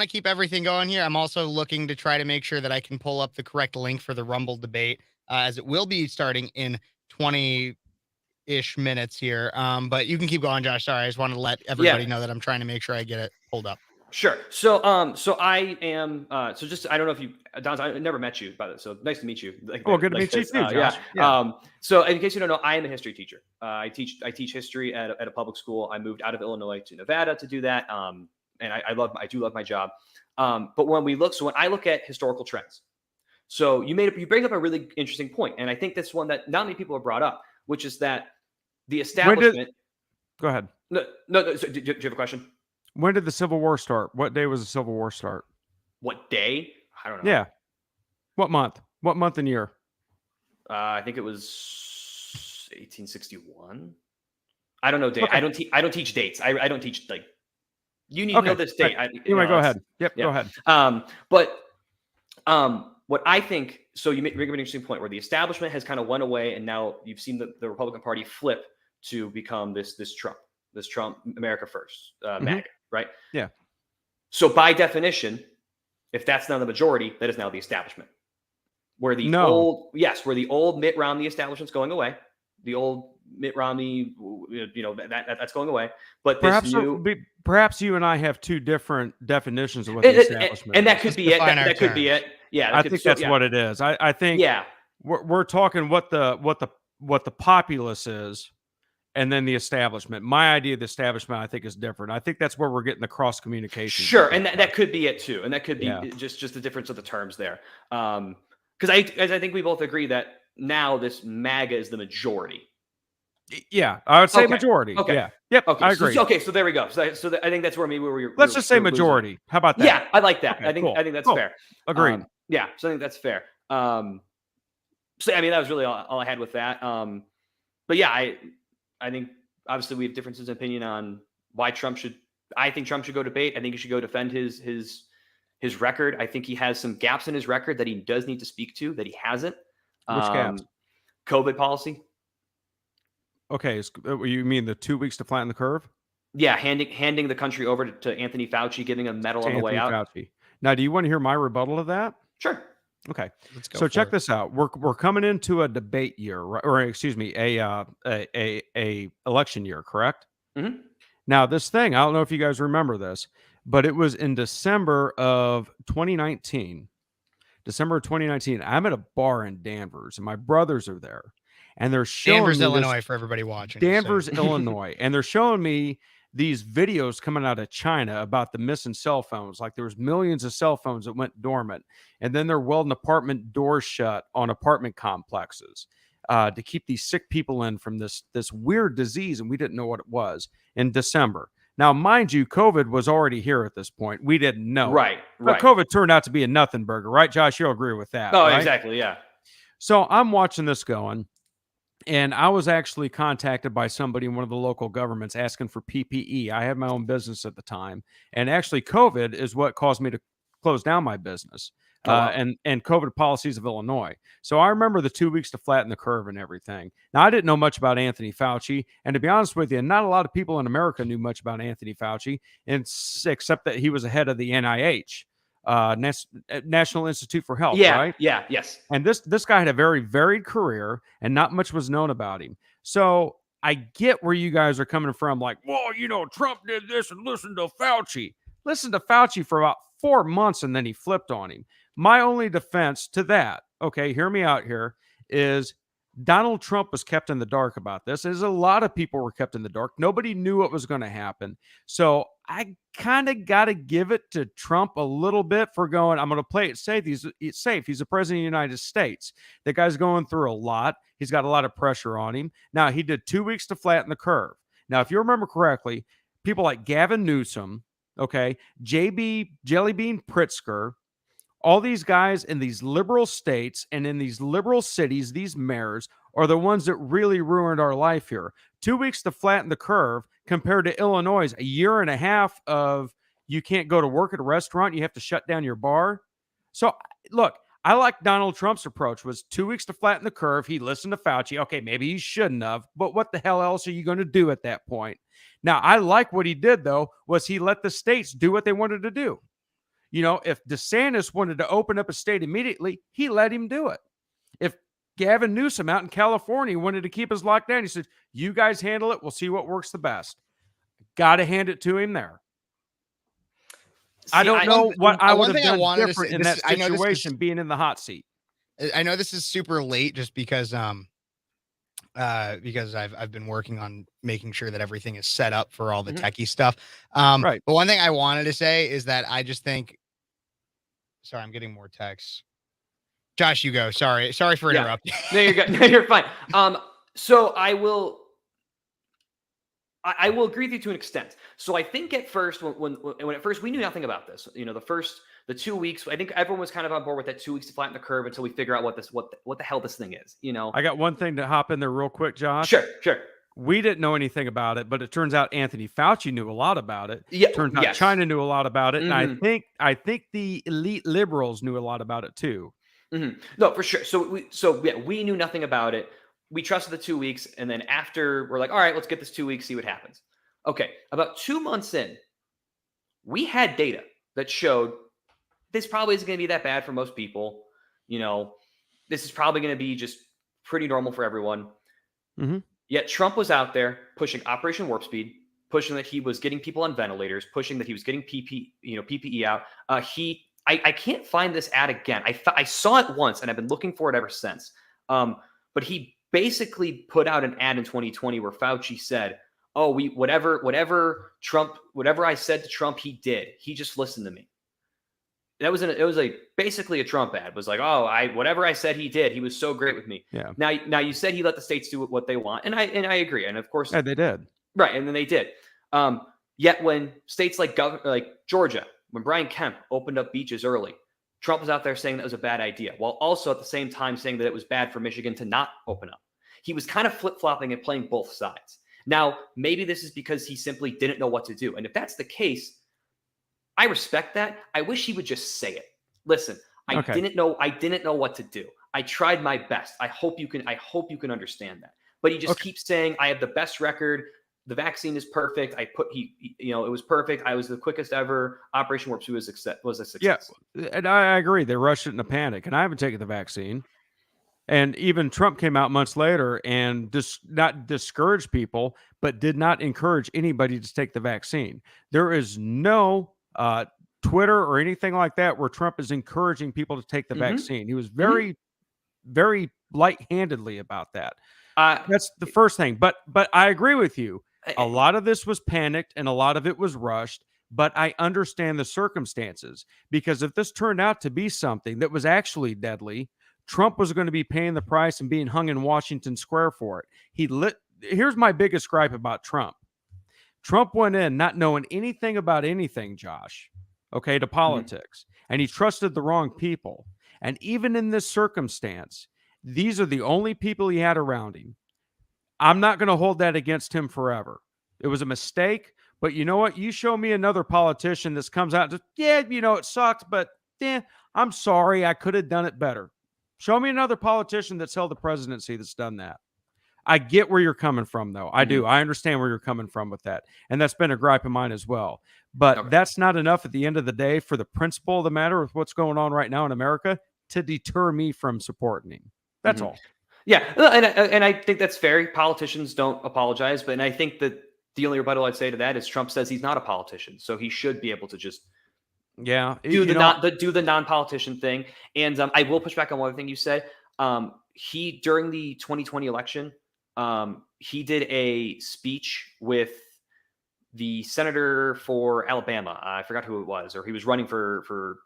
to keep everything going here. I'm also looking to try to make sure that I can pull up the correct link for the Rumble debate, as it will be starting in 20-ish minutes here. But you can keep going, Josh. Sorry, I just wanted to let everybody know that I'm trying to make sure I get it pulled up. Sure. So I am. So just I don't know if you, Don. I never met you, by the way. So nice to meet you. Good to meet you too, Josh. Yeah. So in case you don't know, I am a history teacher. I teach history at a public school. I moved out of Illinois to Nevada to do that. And I do love my job. But when I look at historical trends, so you bring up a really interesting point, and I think that's one that not many people have brought up, which is that the establishment. Go ahead. No. So, do you have a question? When did the Civil War start? What day was the Civil War start? What day? I don't know. Yeah. What month? What month and year? I think it was 1861. I don't know date. Okay. I don't teach dates. I don't teach like. You need to know this date. Anyway, go ahead. Yep, go ahead. What I think. So you bring up an interesting point where the establishment has kind of went away, and now you've seen the Republican Party flip to become this Trump America First MAGA. Right? Yeah. So by definition, if that's now the majority, that is now the establishment. Where the old Mitt Romney establishment's going away. The old Mitt Romney, that's going away. But perhaps you and I have two different definitions of what the establishment and that could be it. That could be it. Yeah. I think that's what it is. I think we're talking what the populace is. And then the establishment. My idea of the establishment, I think, is different. I think that's where we're getting the cross communication. Sure, and that could be it too, and that could be just the difference of the terms there. Because I think we both agree that now this MAGA is the majority. Yeah, I would say majority. Okay. Yeah. Yep. Okay. I agree. So there we go. So I think that's where maybe we're. Let's just say majority. Losing. How about that? Yeah, I like that. Okay, I think that's fair. Agreed. Yeah, so I think that's fair. So I mean, that was really all I had with that. But yeah, I think obviously we have differences in opinion on why I think Trump should go debate. I think he should go defend his record. I think he has some gaps in his record that he does need to speak to that he hasn't. Which gaps? COVID policy. Okay, you mean the 2 weeks to flatten the curve? Yeah, handing the country over to Anthony Fauci, giving him a medal on the way out. Fauci. Now, do you want to hear my rebuttal of that? Sure. Okay, so check this out. We're coming into a debate year, or excuse me, a election year, correct? Mm-hmm. Now, this thing, I don't know if you guys remember this, but it was in December of 2019. December of 2019. I'm at a bar in Danvers, and my brothers are there, and they're showing Danvers, Illinois, for everybody watching. Danvers, Illinois, and they're showing me these videos coming out of China about the missing cell phones. Like there was millions of cell phones that went dormant. And then they're welding apartment doors shut on apartment complexes to keep these sick people in from this weird disease. And we didn't know what it was in December. Now, mind you, COVID was already here at this point. We didn't know. Right. But COVID turned out to be a nothing burger, right, Josh? You'll agree with that. Oh, right? Exactly. Yeah. So I'm watching this going. And I was actually contacted by somebody in one of the local governments asking for PPE. I had my own business at the time. And actually, COVID is what caused me to close down my business and COVID policies of Illinois. So I remember the 2 weeks to flatten the curve and everything. Now, I didn't know much about Anthony Fauci. And to be honest with you, not a lot of people in America knew much about Anthony Fauci, except that he was the head of the NIH. National Institute for Health, right? Yeah, yes. And this guy had a very varied career, and not much was known about him. So I get where you guys are coming from, like, well, Trump did this and listen to Fauci. Listen to Fauci for about 4 months, and then he flipped on him. My only defense to that, okay, hear me out here, is Donald Trump was kept in the dark about this. As a lot of people were kept in the dark. Nobody knew what was going to happen. So I kind of got to give it to Trump a little bit for going, I'm going to play it safe. He's safe. He's the president of the United States. The guy's going through a lot. He's got a lot of pressure on him. Now, he did 2 weeks to flatten the curve. Now, if you remember correctly, people like Gavin Newsom, okay, JB Jellybean Pritzker, all these guys in these liberal states and in these liberal cities, these mayors are the ones that really ruined our life here. 2 weeks to flatten the curve compared to Illinois, a year and a half of you can't go to work at a restaurant, you have to shut down your bar. So look, I like Donald Trump's approach was 2 weeks to flatten the curve. He listened to Fauci. Okay, maybe he shouldn't have, but what the hell else are you going to do at that point? Now, I like what he did, though, was he let the states do what they wanted to do. You know, if DeSantis wanted to open up a state immediately, he let him do it. If Gavin Newsom out in California wanted to keep us locked down, he said, you guys handle it. We'll see what works the best. Got to hand it to him there. I don't know what I would have done different in that situation, being in the hot seat. I know this is super late just because I've been working on making sure that everything is set up for all the techie stuff. Right. But one thing I wanted to say is that I just think, sorry, I'm getting more texts. Josh, you go. Sorry for interrupting. No, you're good. No, you're fine. So I will agree with you to an extent. So I think at first, when at first we knew nothing about this, you know, the 2 weeks, I think everyone was kind of on board with that 2 weeks to flatten the curve until we figure out what the hell this thing is, you know? I got one thing to hop in there real quick, Josh. Sure. We didn't know anything about it, but it turns out Anthony Fauci knew a lot about it. Yeah, turns out China knew a lot about it. And I think the elite liberals knew a lot about it too. No, for sure. So we knew nothing about it. We trusted the 2 weeks. And then after we're like, all right, let's get this 2 weeks, see what happens. Okay. About 2 months in, we had data that showed this probably isn't going to be that bad for most people. You know, this is probably going to be just pretty normal for everyone. Yet Trump was out there pushing Operation Warp Speed, pushing that he was getting people on ventilators, pushing that he was getting PPE out. I can't find this ad again. I saw it once and I've been looking for it ever since. But he basically put out an ad in 2020 where Fauci said, "Oh, whatever I said to Trump, he did. He just listened to me." It was basically a Trump ad. It was like, "Oh, whatever I said, he did. He was so great with me." Yeah. Now you said he let the states do what they want, and I agree. And of course, yeah, they did. Right, and then they did. Yet when states like Georgia, when Brian Kemp opened up beaches early, Trump was out there saying that was a bad idea, while also at the same time saying that it was bad for Michigan to not open up. He was kind of flip-flopping and playing both sides. Now, maybe this is because he simply didn't know what to do. And if that's the case, I respect that. I wish he would just say it. Listen, I didn't know what to do. I tried my best. I hope you can understand that. But he just keeps saying, I have the best record. The vaccine is perfect. It was perfect. I was the quickest ever. Operation Warp Speed was a success. Yeah, and I agree. They rushed it in a panic, and I haven't taken the vaccine. And even Trump came out months later and not discouraged people, but did not encourage anybody to take the vaccine. There is no Twitter or anything like that where Trump is encouraging people to take the vaccine. He was very, very light-handedly about that. That's the first thing. But I agree with you. A lot of this was panicked and a lot of it was rushed, but I understand the circumstances, because if this turned out to be something that was actually deadly, Trump was going to be paying the price and being hung in Washington Square for it. Here's my biggest gripe about Trump. Trump went in not knowing anything about anything, Josh, to politics, and he trusted the wrong people. And even in this circumstance, these are the only people he had around him. I'm not going to hold that against him forever. It was a mistake, but you know what? You show me another politician that comes out and just, it sucked, but I'm sorry, I could have done it better. Show me another politician that's held the presidency that's done that. I get where you're coming from, though. I do. I understand where you're coming from with that. And that's been a gripe of mine as well. But that's not enough at the end of the day for the principle of the matter with what's going on right now in America to deter me from supporting him. That's all. Yeah, and I think that's fair. Politicians don't apologize, but I think that the only rebuttal I'd say to that is Trump says he's not a politician, so he should be able to just do the non-politician thing. And I will push back on one thing you said. He during the 2020 election, he did a speech with the senator for Alabama. I forgot who it was, or he was running for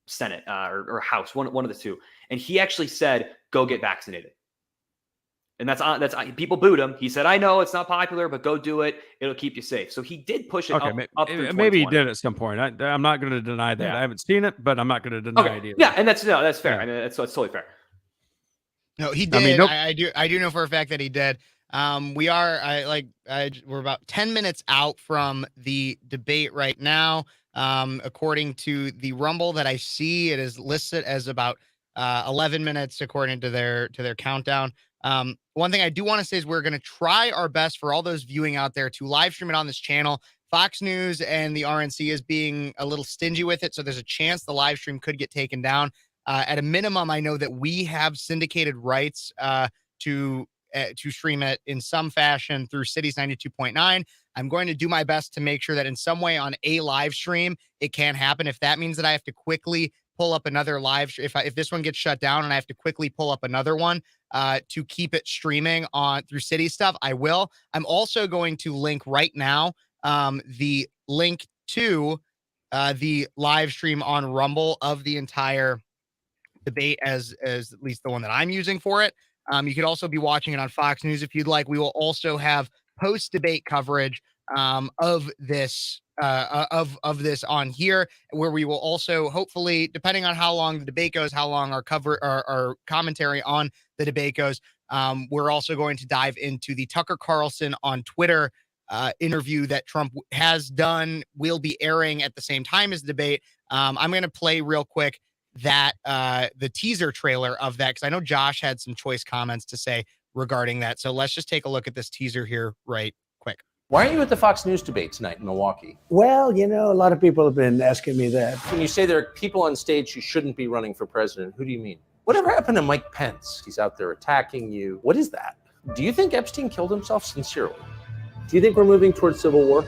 Senate or House, one of the two. And he actually said, "Go get vaccinated." And that's people booed him. He said, "I know it's not popular, but go do it. It'll keep you safe." So he did push it up through maybe he 2020. did at some point. I'm not going to deny that. Yeah. I haven't seen it, but I'm not going to deny it either. Yeah, and that's fair. Yeah. I mean, that's totally fair. No, he did. I do know for a fact that he did. We're about 10 minutes out from the debate right now. According to the Rumble that I see, it is listed as about 11 minutes according to their countdown. One thing I do want to say is we're going to try our best for all those viewing out there to live stream it on this channel. Fox News and the RNC is being a little stingy with it, so there's a chance the live stream could get taken down. At a minimum, I know that we have syndicated rights to stream it in some fashion through Cities 92.9. I'm going to do my best to make sure that in some way on a live stream it can happen. If that means that I have to quickly pull up another live, if this one gets shut down and I have to quickly pull up another one to keep it streaming on through City stuff, I will. I'm also going to link right now the link to the live stream on Rumble of the entire debate as at least the one that I'm using for it. You could also be watching it on Fox News if you'd like. We will also have post-debate coverage of this on here, where we will also hopefully, depending on how long the debate goes, how long our commentary on the debate goes, we're also going to dive into the Tucker Carlson on Twitter interview that Trump has done, will be airing at the same time as the debate. I'm going to play real quick that the teaser trailer of that, because I know Josh had some choice comments to say regarding that. So let's just take a look at this teaser here right quick. Why aren't you at the Fox News debate tonight in Milwaukee? Well, a lot of people have been asking me that. When you say there are people on stage who shouldn't be running for president, who do you mean? Whatever happened to Mike Pence? He's out there attacking you. What is that? Do you think Epstein killed himself sincerely? Do you think we're moving towards civil war?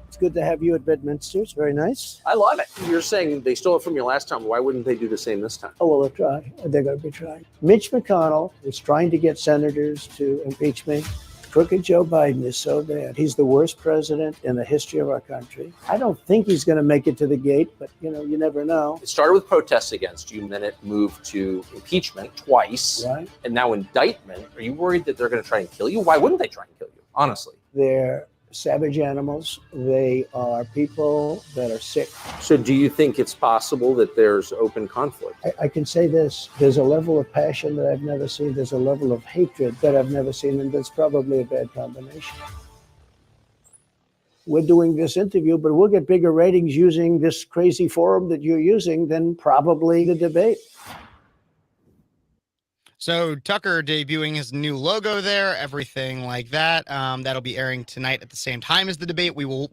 It's good to have you at Bedminster. It's very nice. I love it. You're saying they stole it from you last time. Why wouldn't they do the same this time? Oh, well, they'll try. They're going to be trying. Mitch McConnell is trying to get senators to impeach me. Crooked Joe Biden is so bad. He's the worst president in the history of our country. I don't think he's going to make it to the gate, but, you never know. It started with protests against you, and then it moved to impeachment twice, right? And now indictment. Are you worried that they're going to try and kill you? Why wouldn't they try and kill you, honestly? They're savage animals. They are people that are sick. So do you think it's possible that there's open conflict? I can say this. There's a level of passion that I've never seen. There's a level of hatred that I've never seen, and that's probably a bad combination. We're doing this interview, but we'll get bigger ratings using this crazy forum that you're using than probably the debate. So Tucker debuting his new logo there, everything like that. That'll be airing tonight at the same time as the debate. We will,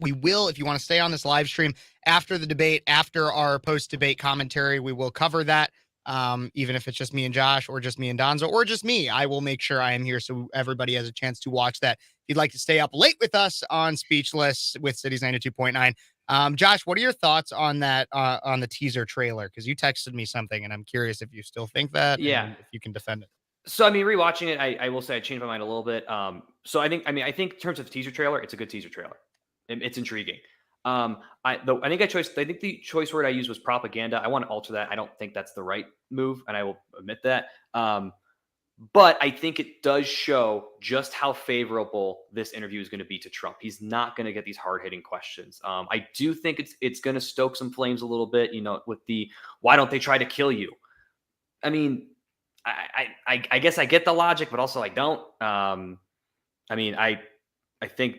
if you want to stay on this live stream after the debate, after our post-debate commentary, we will cover that. Even if it's just me and Josh, or just me and Donzo, or just me, I will make sure I am here so everybody has a chance to watch that. If you'd like to stay up late with us on Speechless with Cities 92.9. Josh, what are your thoughts on that, on the teaser trailer? Because you texted me something, and I'm curious if you still think that. Yeah. And if you can defend it. So, I mean, rewatching it, I will say I changed my mind a little bit. So I think in terms of teaser trailer, it's a good teaser trailer. It's intriguing. I think the choice word I used was propaganda. I want to alter that. I don't think that's the right move, and I will admit that. But I think it does show just how favorable this interview is going to be to Trump. He's not going to get these hard-hitting questions. I do think it's going to stoke some flames a little bit, with the why don't they try to kill you? I mean, I guess I get the logic, but also I don't. I think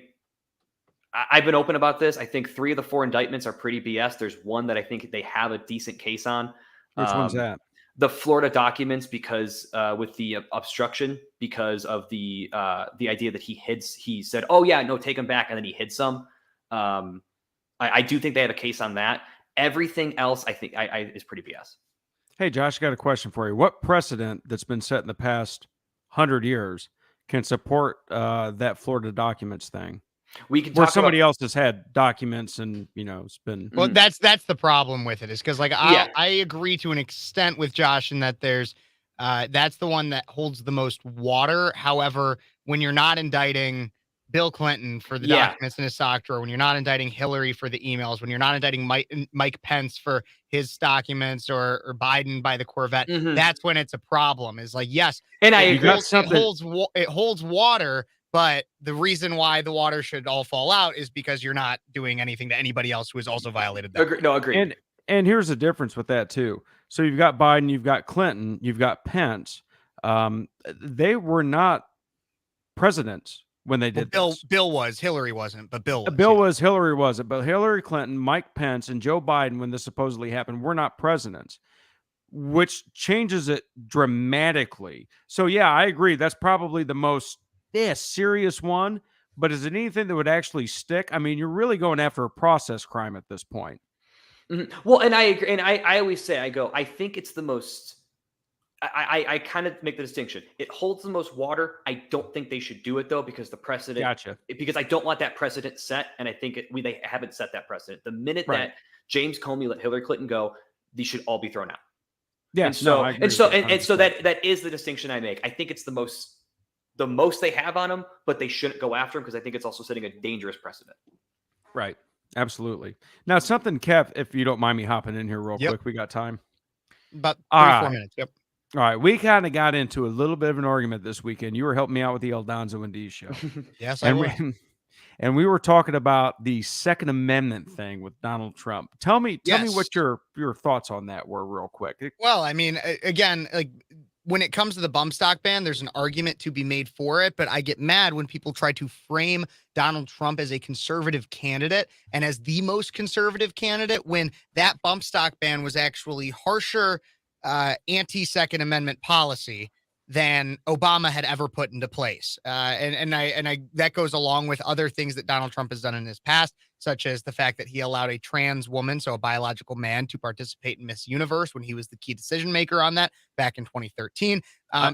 I've been open about this. I think 3 of the 4 indictments are pretty BS. There's one that I think they have a decent case on. Which one's that? The Florida documents, because with the obstruction, because of the idea that he said, "Oh yeah, no, take them back," and then he hid some. I do think they have a case on that. Everything else, I think, is pretty BS. Hey, Josh, I got a question for you. What precedent that's been set in the past 100 years can support that Florida documents thing? We can where talk somebody about, else has had documents and it's been. Well, that's the problem with it, is because I agree to an extent with Josh in that there's that's the one that holds the most water. However, when you're not indicting Bill Clinton for the Yeah. documents in his sock drawer, when you're not indicting Hillary for the emails, when you're not indicting Mike Pence for his documents or Biden by the Corvette, that's when it's a problem. Is like, yes, And I it agree. holds water, but the reason why the water should all fall out is because you're not doing anything to anybody else who has also violated that. Agree. And here's the difference with that too. So you've got Biden, you've got Clinton, you've got Pence. They were not presidents when they did this. Bill was. Hillary wasn't, but Bill was. Hillary wasn't. But Hillary Clinton, Mike Pence, and Joe Biden, when this supposedly happened, were not presidents, which changes it dramatically. So yeah, I agree. That's probably the most serious one. But is it anything that would actually stick? I mean, you're really going after a process crime at this point. Well, and I agree. And I always say, I think it's the most. I kind of make the distinction. It holds the most water. I don't think they should do it though, because the precedent. Gotcha. Because I don't want that precedent set, and I think they haven't set that precedent. The minute that James Comey let Hillary Clinton go, these should all be thrown out. Yeah. And so that is the distinction I make. I think it's the most they have on them, but they shouldn't go after them because I think it's also setting a dangerous precedent. Right. Absolutely. Now, something, Kev, if you don't mind me hopping in here real quick, we got time. About 3-4 minutes. Yep. All right. We kind of got into a little bit of an argument this weekend. You were helping me out with the Aldonzo and D show. Yes, I was. And we were talking about the Second Amendment thing with Donald Trump. Tell me what your thoughts on that were real quick. Well, I mean, again, like when it comes to the bump stock ban, there's an argument to be made for it, but I get mad when people try to frame Donald Trump as a conservative candidate and as the most conservative candidate when that bump stock ban was actually harsher anti-Second Amendment policy than Obama had ever put into place. And that goes along with other things that Donald Trump has done in his past, such as the fact that he allowed a trans woman, so a biological man, to participate in Miss Universe when he was the key decision maker on that back in 2013. I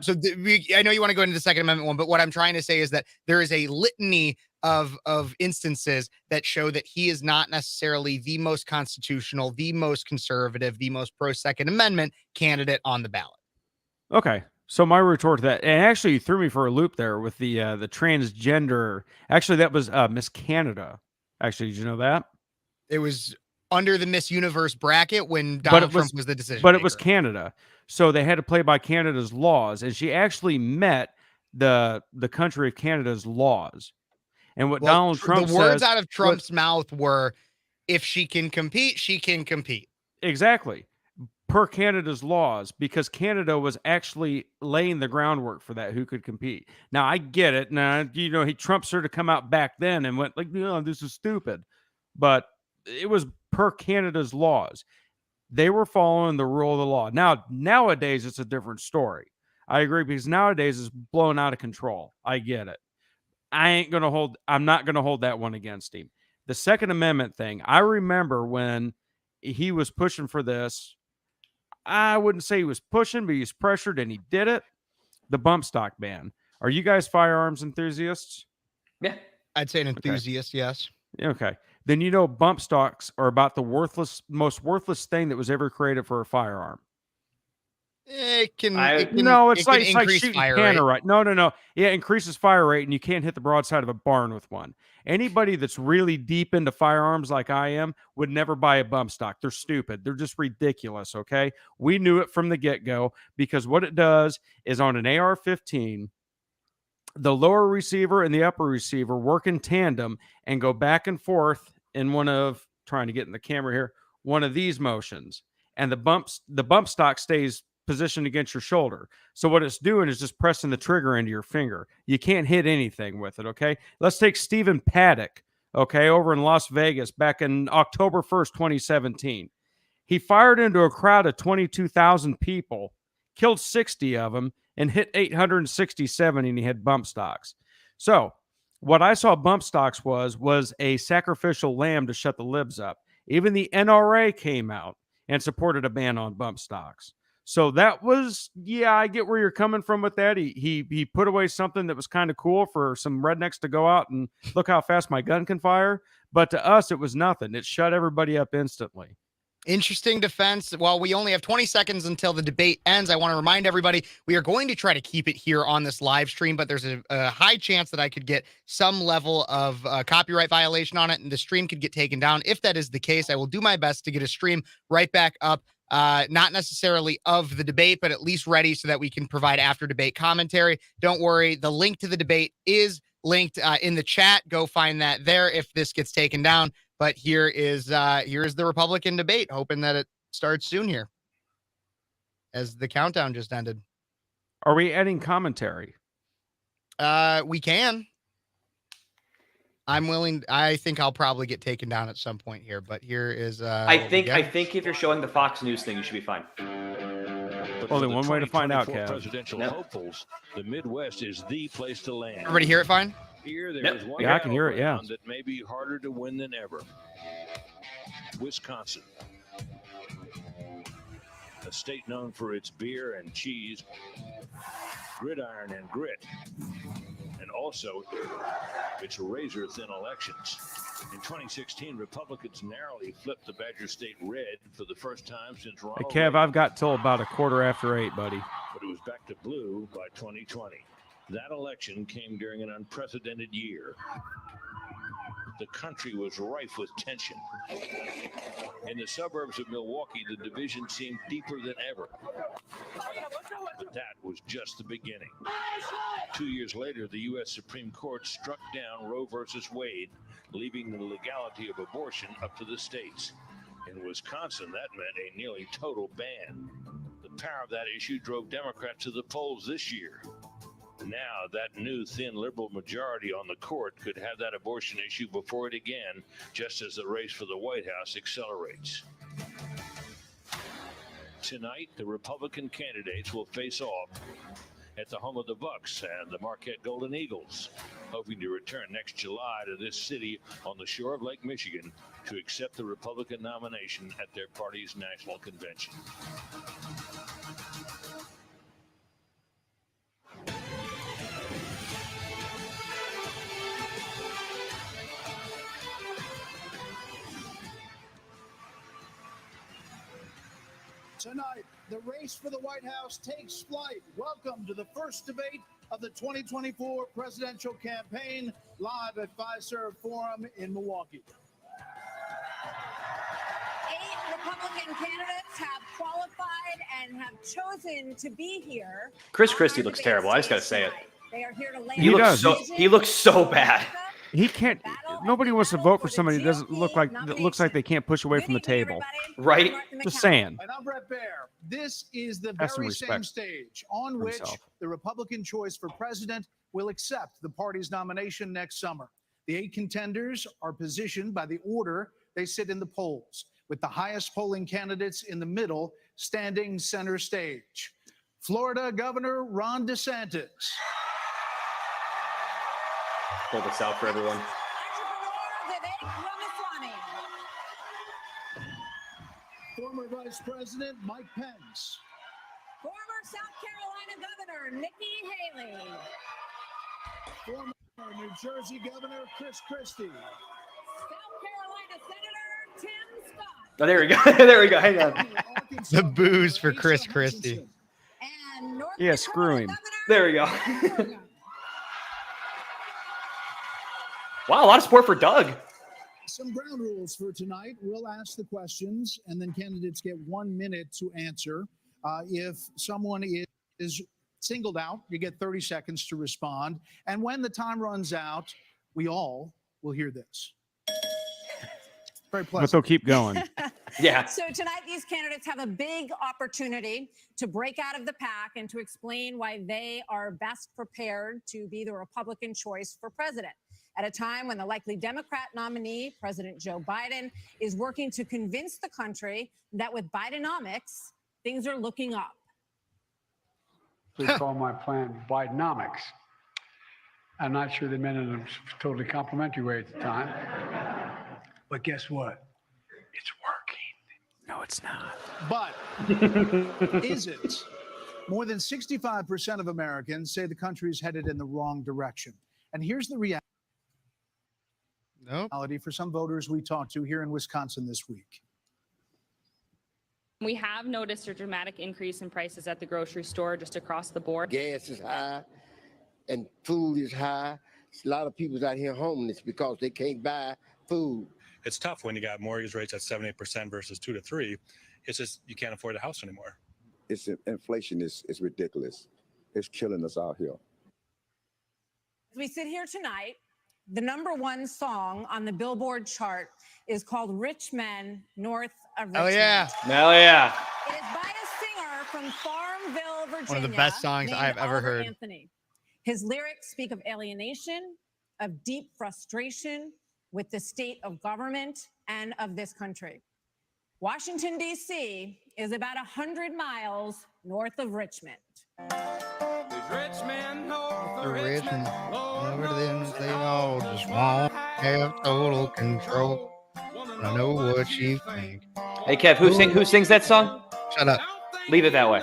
know you want to go into the Second Amendment one, but what I'm trying to say is that there is a litany of instances that show that he is not necessarily the most constitutional, the most conservative, the most pro Second Amendment candidate on the ballot. Okay. So my retort to that, and actually you threw me for a loop there with the transgender. Actually, that was Miss Canada. Actually, did you know that? It was under the Miss Universe bracket when Donald Trump was the decision maker. But it was Canada. So they had to play by Canada's laws, and she actually met the country of Canada's laws. And what Donald Trump the words out of Trump's mouth were, if she can compete, she can compete. Exactly. Per Canada's laws, because Canada was actually laying the groundwork for that, who could compete. Now, I get it. Now, Trump sort of come out back then and went like, this is stupid. But it was per Canada's laws. They were following the rule of the law. Now, nowadays, it's a different story. I agree, because nowadays it's blown out of control. I get it. I'm not going to hold that one against him. The Second Amendment thing, I remember when he was pushing for this. I wouldn't say he was pushing, but he was pressured and he did it. The bump stock ban. Are you guys firearms enthusiasts? Yeah. I'd say an enthusiast, yes. Okay. Then bump stocks are about the most worthless thing that was ever created for a firearm. It can increase shooting fire rate. Right? No. Yeah, it increases fire rate, and you can't hit the broadside of a barn with one. Anybody that's really deep into firearms like I am would never buy a bump stock. They're stupid. They're just ridiculous, okay? We knew it from the get-go, because what it does is on an AR-15, the lower receiver and the upper receiver work in tandem and go back and forth in one of these motions. And the bump stock stays positioned against your shoulder. So what it's doing is just pressing the trigger into your finger. You can't hit anything with it, okay? Let's take Stephen Paddock, okay, over in Las Vegas back in October 1st, 2017. He fired into a crowd of 22,000 people, killed 60 of them, and hit 867, and he had bump stocks. So what I saw bump stocks was a sacrificial lamb to shut the libs up. Even the NRA came out and supported a ban on bump stocks. So that was, I get where you're coming from with that. He put away something that was kind of cool for some rednecks to go out and look how fast my gun can fire. But to us, it was nothing. It shut everybody up instantly. Interesting defense. Well, we only have 20 seconds until the debate ends. I want to remind everybody we are going to try to keep it here on this live stream, but there's a high chance that I could get some level of copyright violation on it, and the stream could get taken down. If that is the case, I will do my best to get a stream right back up. Not necessarily of the debate, but at least ready so that we can provide after debate commentary. Don't worry. The link to the debate is linked in the chat. Go find that there if this gets taken down. But here is the Republican debate, hoping that it starts soon here as the countdown just ended. Are we adding commentary? We can. I'm willing. I think I'll probably get taken down at some point here, but here is. I think if you're showing the Fox News thing, you should be fine. Only one way to find out, Kev. Presidential hopefuls, the Midwest is the place to land. Everybody hear it fine? Here, there's one I can hear it. Yeah, that may be harder to win than ever. Wisconsin, a state known for its beer and cheese, gridiron and grit, and also its razor-thin elections. In 2016, Republicans narrowly flipped the Badger State red for the first time since Ronald Kev, Reagan. I've got till about 8:15, buddy. But it was back to blue by 2020. That election came during an unprecedented year. The country was rife with tension. In the suburbs of Milwaukee, the division seemed deeper than ever. But that was just the beginning. 2 years later, the U.S. Supreme Court struck down Roe versus Wade, leaving the legality of abortion up to the states. In Wisconsin, that meant a nearly total ban. The power of that issue drove Democrats to the polls this year. Now, that new thin liberal majority on the court could have that abortion issue before it again, just as the race for the White House accelerates. Tonight, the Republican candidates will face off at the home of the Bucks and the Marquette Golden Eagles, hoping to return next July to this city on the shore of Lake Michigan to accept the Republican nomination at their party's national convention. Tonight, the race for the White House takes flight. Welcome to the first debate of the 2024 presidential campaign, live at Phares Forum in Milwaukee. 8 Republican candidates have qualified and have chosen to be here. Chris Christie looks terrible. I just got to say it. They are here to lay He looks so bad. He can't. Nobody wants to vote for somebody that doesn't look like that looks like they can't push away from the table. Right? Just saying. And I'm Brett Baer. This is the Have some very same respect stage on for which himself. the Republican choice for president will accept the party's nomination next summer. The 8 contenders are positioned by the order they sit in the polls, with the highest polling candidates in the middle standing center stage. Florida Governor Ron DeSantis. Pull this out for everyone. Vivek. Former Vice President Mike Pence. Former South Carolina Governor Nikki Haley. Former New Jersey Governor Chris Christie. South Carolina Senator Tim Scott. Oh, there we go. There we go. Hang on. The booze for Chris Christie. And North Yeah, Dakota screw him. Governor There we go. Doug. Wow, a lot of support for Doug. Some ground rules for tonight. We'll ask the questions, and then candidates get 1 minute to answer. If someone is singled out, you get 30 seconds to respond. And when the time runs out, we all will hear this. Very But pleasant. they'll keep going. Yeah. So tonight, these candidates have a big opportunity to break out of the pack and to explain why they are best prepared to be the Republican choice for president. At a time when the likely Democrat nominee, President Joe Biden, is working to convince the country that with Bidenomics, things are looking up. They call my plan Bidenomics. I'm not sure they meant it in a totally complimentary way at the time. But guess what? It's working. No, it's not. But is it? More than 65% of Americans say the country is headed in the wrong direction. And here's the reality. Nope. For some voters we talked to here in Wisconsin this week. We have noticed a dramatic increase in prices at the grocery store just across the board. Gas is high and food is high. A lot of people's out here homeless because they can't buy food. It's tough when you got mortgage rates at 7-8% versus 2 to 3. It's just you can't afford a house anymore. Inflation is ridiculous. It's killing us out here. As we sit here tonight, the #1 song on the Billboard chart is called Rich Men North of Richmond. Oh, yeah. Hell yeah. It is by a singer from Farmville, Virginia. One of the best songs named I've ever Oliver heard. Anthony. His lyrics speak of alienation, of deep frustration with the state of government and of this country. Washington, D.C. is about 100 miles north of Richmond. Richmond, over them, they all just won't have total control. I know what you think. Hey, Kev, who sings that song? Shut up. Leave it that way.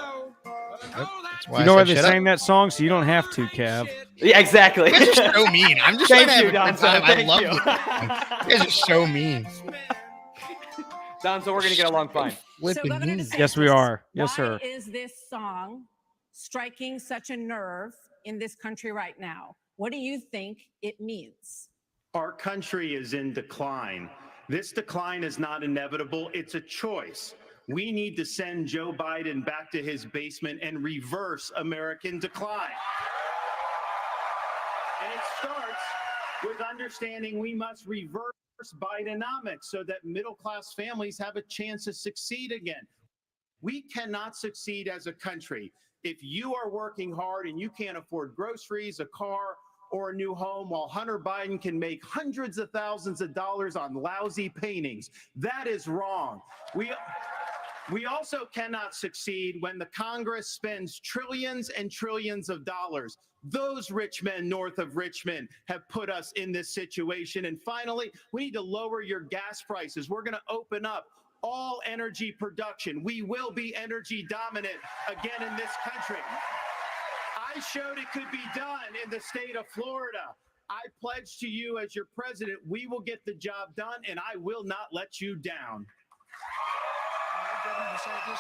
You know why they sang that song? So you don't have to, Kev. Yeah, exactly. You guys are so mean. I'm just Thank trying you, to have a good Don. time. I Thank love you. it. You guys are so mean. Don, so we're going to get along fine. So, Governor DeSantis, Yes, we are. Yes, sir. Why is this song striking such a nerve in this country right now? What do you think it means? Our country is in decline. This decline is not inevitable. It's a choice. We need to send Joe Biden back to his basement and reverse American decline. And it starts with understanding we must reverse Bidenomics so that middle-class families have a chance to succeed again. We cannot succeed as a country if you are working hard and you can't afford groceries, a car, or a new home, while Hunter Biden can make hundreds of thousands of dollars on lousy paintings. That is wrong. We also cannot succeed when the Congress spends trillions and trillions of dollars. Those rich men north of Richmond have put us in this situation. And finally, we need to lower your gas prices. We're going to open up all energy production. We will be energy dominant again in this country. I showed it could be done in the state of Florida. I pledge to you as your president, we will get the job done, and I will not let you down. Governor DeSantis,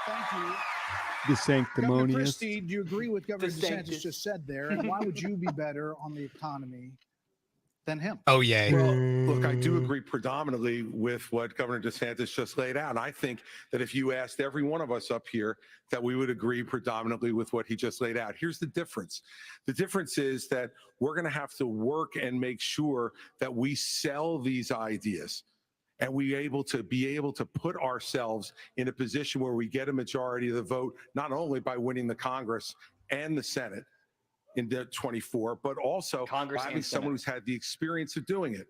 thank you. The Governor sanctimonious. Christie, do you agree with Governor DeSantis. DeSantis just said there? And why would you be better on the economy than him? Oh, yeah. Well, look, I do agree predominantly with what Governor DeSantis just laid out. I think that if you asked every one of us up here, that we would agree predominantly with what he just laid out. Here's the difference. The difference is that we're going to have to work and make sure that we sell these ideas and be able to put ourselves in a position where we get a majority of the vote, not only by winning the Congress and the Senate in the 24, but also Congress by and having someone Senate. who's had the experience of doing it.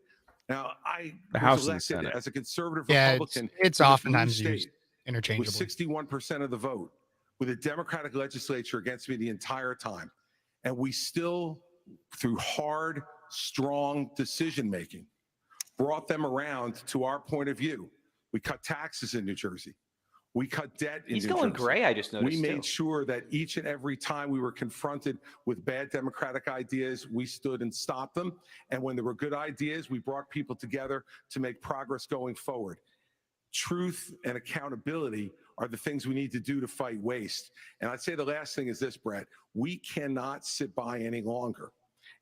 Now, I The House was and the elected Senate. as a conservative Yeah, Republican. it's in a blue oftentimes state used interchangeably. with 61% of the vote, with a Democratic legislature against me the entire time. And we still, through hard, strong decision-making, brought them around to our point of view. We cut taxes in New Jersey. We cut debt in He's New going Jersey. gray, I just noticed. We made too. sure that each and every time we were confronted with bad Democratic ideas, we stood and stopped them. And when there were good ideas, we brought people together to make progress going forward. Truth and accountability are the things we need to do to fight waste. And I'd say the last thing is this, Brett. We cannot sit by any longer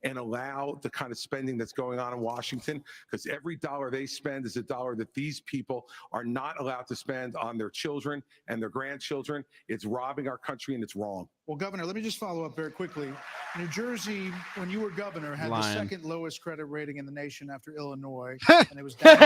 and allow the kind of spending that's going on in Washington, because every dollar they spend is a dollar that these people are not allowed to spend on their children and their grandchildren. It's robbing our country, and it's wrong. Well, Governor, let me just follow up very quickly. New Jersey, when you were governor, had the second lowest credit rating in the nation after Illinois, and it was down.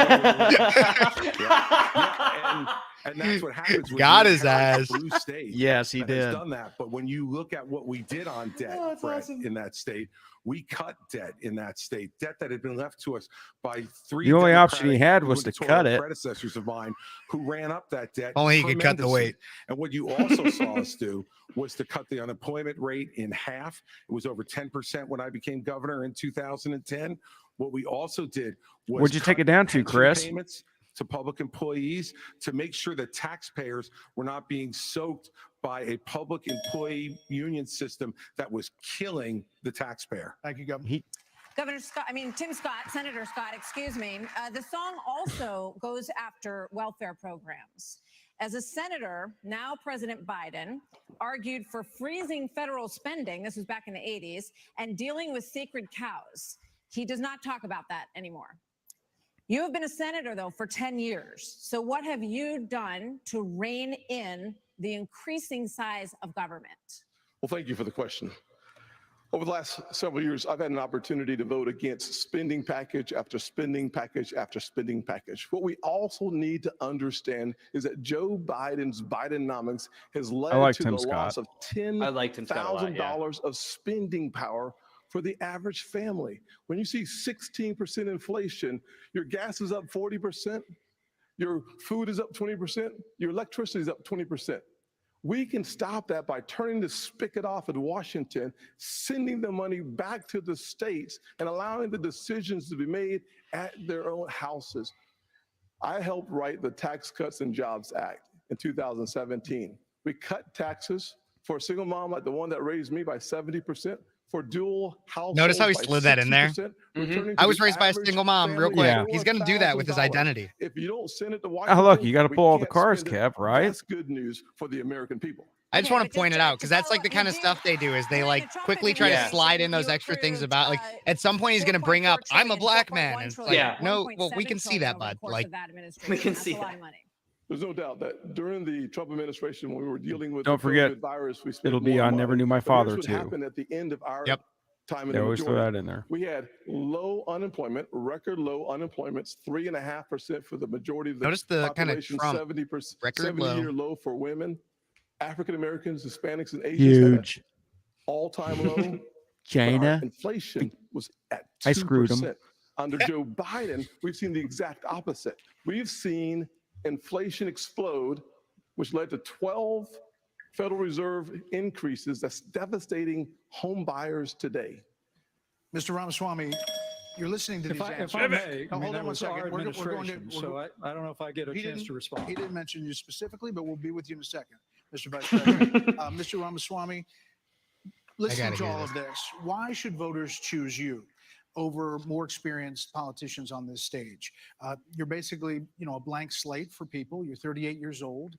And that's what happens. When Got you his have a ass. blue state Yes, he that has did. done that. But when you look at what we did on debt, Brett, in that state, we cut debt in that state, debt that had been left to us by three. The only option he Democratic had was to gubernatorial cut it. predecessors of mine who ran up that debt. Only he could cut the tremendously. weight. And what you also saw us do was to cut the unemployment rate in half. It was over 10% when I became governor in 2010. What we also did was Where'd you take it down to, pension Chris? payments to public employees to make sure that taxpayers were not being soaked by a public employee union system that was killing the taxpayer. Thank you, Governor. Tim Scott, Senator Scott, excuse me. The song also goes after welfare programs. As a senator, now President Biden argued for freezing federal spending. This was back in the 80s, and dealing with sacred cows. He does not talk about that anymore. You have been a senator, though, for 10 years. So what have you done to rein in the increasing size of government? Well, thank you for the question. Over the last several years, I've had an opportunity to vote against spending package after spending package after spending package. What we also need to understand is that Joe Biden's Bidenomics has led to the loss of $10,000 of spending power for the average family. When you see 16% inflation, your gas is up 40%, your food is up 20%, your electricity is up 20%. We can stop that by turning the spigot off in Washington, sending the money back to the states, and allowing the decisions to be made at their own houses. I helped write the Tax Cuts and Jobs Act in 2017. We cut taxes for a single mom like the one that raised me by 70%, for dual households. Notice how he slid that in there? I was raised by a single mom, real quick. Yeah. He's going to do that with his identity. If you don't send it to Washington, Oh, look, you got to we pull all the can't cars, spend it. Kev, right? That's good news for the American people. I just want to point it out because that's like the kind of stuff they do is they like quickly try to slide in those extra things about like at some point he's going to bring up I'm a black man. And it's like, no, well, we can see that, bud. Like we can see that. There's no doubt that during the Trump administration, when we were dealing with Don't the forget, COVID virus, we spent it'll be more on money. Never Knew My But Father, here's what too. happened at the end of our time in They the always throw majority. that in there. We had low unemployment, record low unemployment, 3.5% for the majority of the Notice the kind of population, Trump 70%, record low. 70-year low for women, African Americans, Hispanics, and Asians. had Huge. an all-time low. But our China. inflation was at 2%. I screwed 'em. Under Joe Biden, we've seen the exact opposite. We've seen inflation explode, which led to 12 Federal Reserve increases that's devastating home buyers today. Mr. Ramaswamy, you're listening to these answers. If I may, Now, hold that on one was our second. We're going administration, to. so I don't know if I get a He chance didn't- to respond. He didn't mention you specifically, but we'll be with you in a second, Mr. Vice President. Mr. Ramaswamy, listening gotta to hear all of this, why should voters choose you over more experienced politicians on this stage? You're basically, a blank slate for people. You're 38 years old.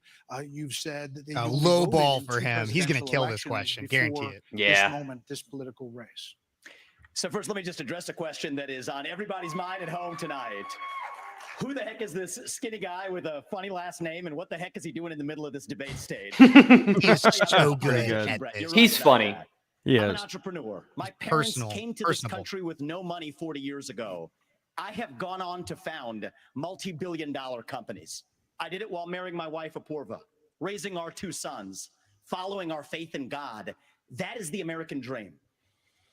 You've said that A you'll be low voting ball in for two him. He's gonna presidential kill this elections question, before guarantee it. Yeah. This moment, this political race. So first, let me just address a question that is on everybody's mind at home tonight. Who the heck is this skinny guy with a funny last name, and what the heck is he doing in the middle of this debate stage? He's so good at Brett, this. you're He's right about funny. that. He I'm an is. entrepreneur. My parents Personal, came to personable. this country with no money 40 years ago. I have gone on to found multi-billion-dollar companies. I did it while marrying my wife, Apoorva, raising our two sons, following our faith in God. That is the American dream.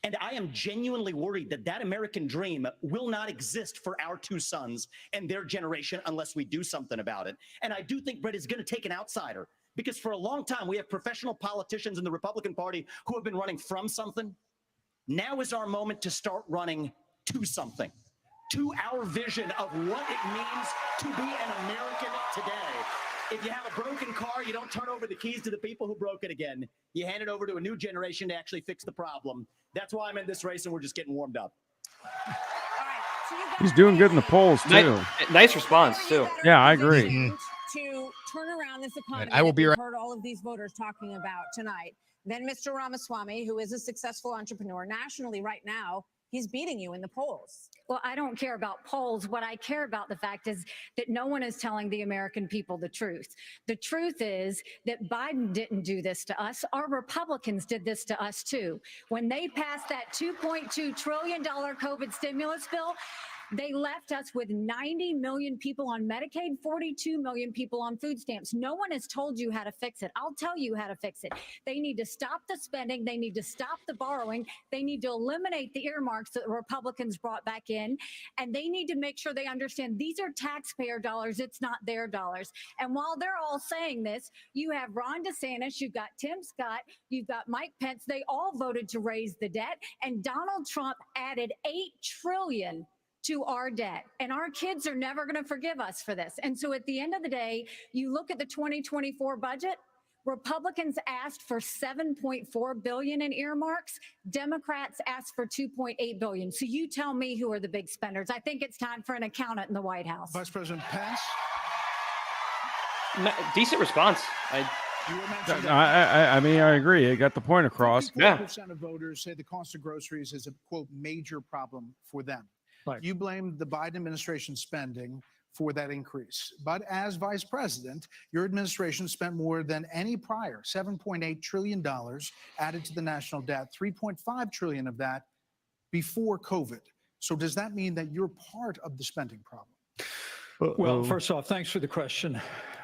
And I am genuinely worried that that American dream will not exist for our two sons and their generation unless we do something about it. And I do think Brett is going to take an outsider, because for a long time we have professional politicians in the Republican Party who have been running from something. Now is our moment to start running to something, to our vision of what it means to be an American today. If you have a broken car, you don't turn over the keys to the people who broke it again. You hand it over to a new generation to actually fix the problem. That's why I'm in this race, and we're just getting warmed up. He's doing good in the polls, too. Nice response, too. Yeah, I agree. To turn around this economy. I will be that right. we've heard all of these voters talking about tonight. Then Mr. Ramaswamy, who is a successful entrepreneur nationally right now, he's beating you in the polls. Well, I don't care about polls. What I care about the fact is that no one is telling the American people the truth. The truth is that Biden didn't do this to us. Our Republicans did this to us too. When they passed that $2.2 trillion COVID stimulus bill, they left us with 90 million people on Medicaid, 42 million people on food stamps. No one has told you how to fix it. I'll tell you how to fix it. They need to stop the spending. They need to stop the borrowing. They need to eliminate the earmarks that the Republicans brought back in. And they need to make sure they understand these are taxpayer dollars. It's not their dollars. And while they're all saying this, you have Ron DeSantis, you've got Tim Scott, you've got Mike Pence. They all voted to raise the debt. And Donald Trump added $8 trillion to our debt. And our kids are never going to forgive us for this. And so at the end of the day, you look at the 2024 budget, Republicans asked for $7.4 billion in earmarks. Democrats asked for $2.8 billion. So you tell me who are the big spenders. I think it's time for an accountant in the White House. Vice President Pence. Decent response. I mean, I agree. I got the point across. 54% of voters say the cost of groceries is a, quote, major problem for them. Right. You blame the Biden administration spending for that increase. But as vice president, your administration spent more than any prior, $7.8 trillion added to the national debt, $3.5 trillion of that before COVID. So does that mean that you're part of the spending problem? Well, first off, thanks for the question.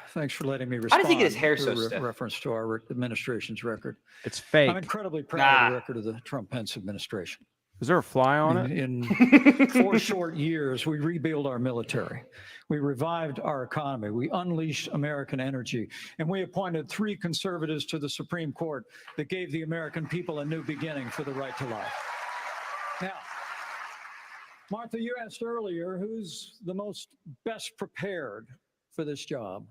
Thanks for letting me respond. How does he get his hair so stiff? Reference to our administration's record. It's fake. I'm incredibly proud of the record of the Trump-Pence administration. Is there a fly on it? In 4 short years, we rebuilt our military. We revived our economy. We unleashed American energy. And we appointed 3 conservatives to the Supreme Court that gave the American people a new beginning for the right to life. Now, Martha, you asked earlier who's the most best prepared for this job.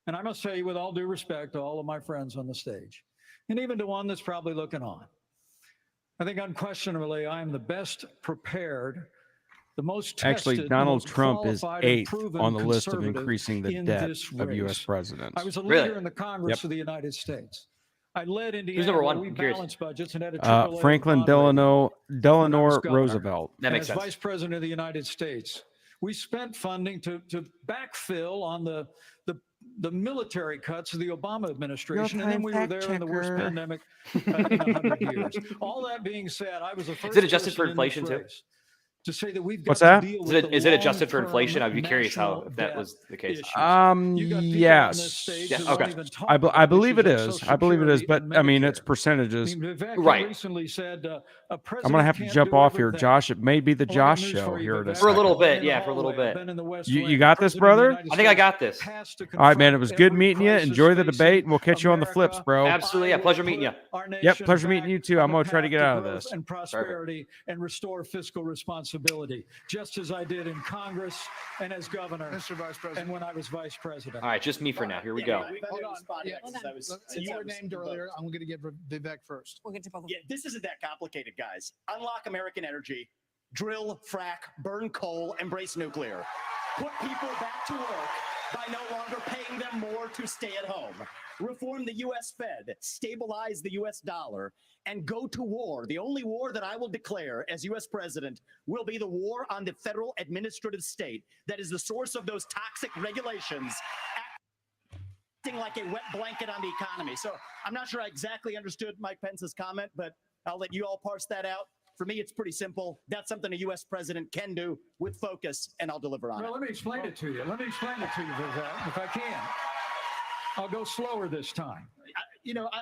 And I must say, with all due respect to all of my friends on the stage, and even to one that's probably looking on, I think unquestionably I am the best prepared, the most tested, Actually, Donald most Trump is qualified and 8th proven on the list of conservative increasing the in debt this of U.S. race. presidents. I was a Really? leader in the Congress Yep. of the United States. I led Indiana. Who's number one? We I'm curious. balanced budgets and had a AAA Franklin bond rating Delano when I was governor. Roosevelt. That makes As sense. Vice President of the United States, we spent funding to backfill on the military cuts of the Obama administration, and then we were there in the worst pandemic in 100 years. All that being said, I was the first. Is it adjusted for person in this inflation too? race to say that we've got What's to that? deal Is with it, the is it adjusted for long-term inflation? I'd be curious how national if that debt was the case. issues. You got people on this Yes. stage Yeah, who won't okay. even talk I about believe it issues like is. Social I believe it is, Security but and I mean, it's Medicare. percentages. Vivek Right. recently said a I'm president gonna have to can't jump do off here, everything. Josh. It may be the Well, I got Josh news show for you, here in a Vivek. For a little second. bit, In the yeah, for a little hallway, bit. been in the West You Wing. got this, President of the brother? United I think I States got this. has to All right, man. It confront was good every meeting you. crisis Enjoy the facing debate, and we'll catch you on the flips, America. bro. Absolutely. Yeah, pleasure meeting you. Our Yep, nation pleasure back meeting you too. on I'm a gonna try to path get out of growth this. and prosperity and restore fiscal responsibility, just as I did in Congress and as governor Mr. Vice President. and when I was vice president. All right, just me for now. Here we go. Hold on. Yeah, Hold on. you were named earlier. I'm going to give Vivek first. We'll get to both of Yeah, them. this isn't that complicated, guys. Unlock American energy, drill, frack, burn coal, embrace nuclear. Put people back to work by no longer paying them more to stay at home. Reform the U.S. Fed, stabilize the U.S. dollar, and go to war. The only war that I will declare as U.S. president will be the war on the federal administrative state that is the source of those toxic regulations acting like a wet blanket on the economy. So I'm not sure I exactly understood Mike Pence's comment, but I'll let you all parse that out. For me, it's pretty simple. That's something a U.S. president can do with focus, and I'll deliver on Well, it. let me explain it to you. Vivek, if I can. I'll go slower this time.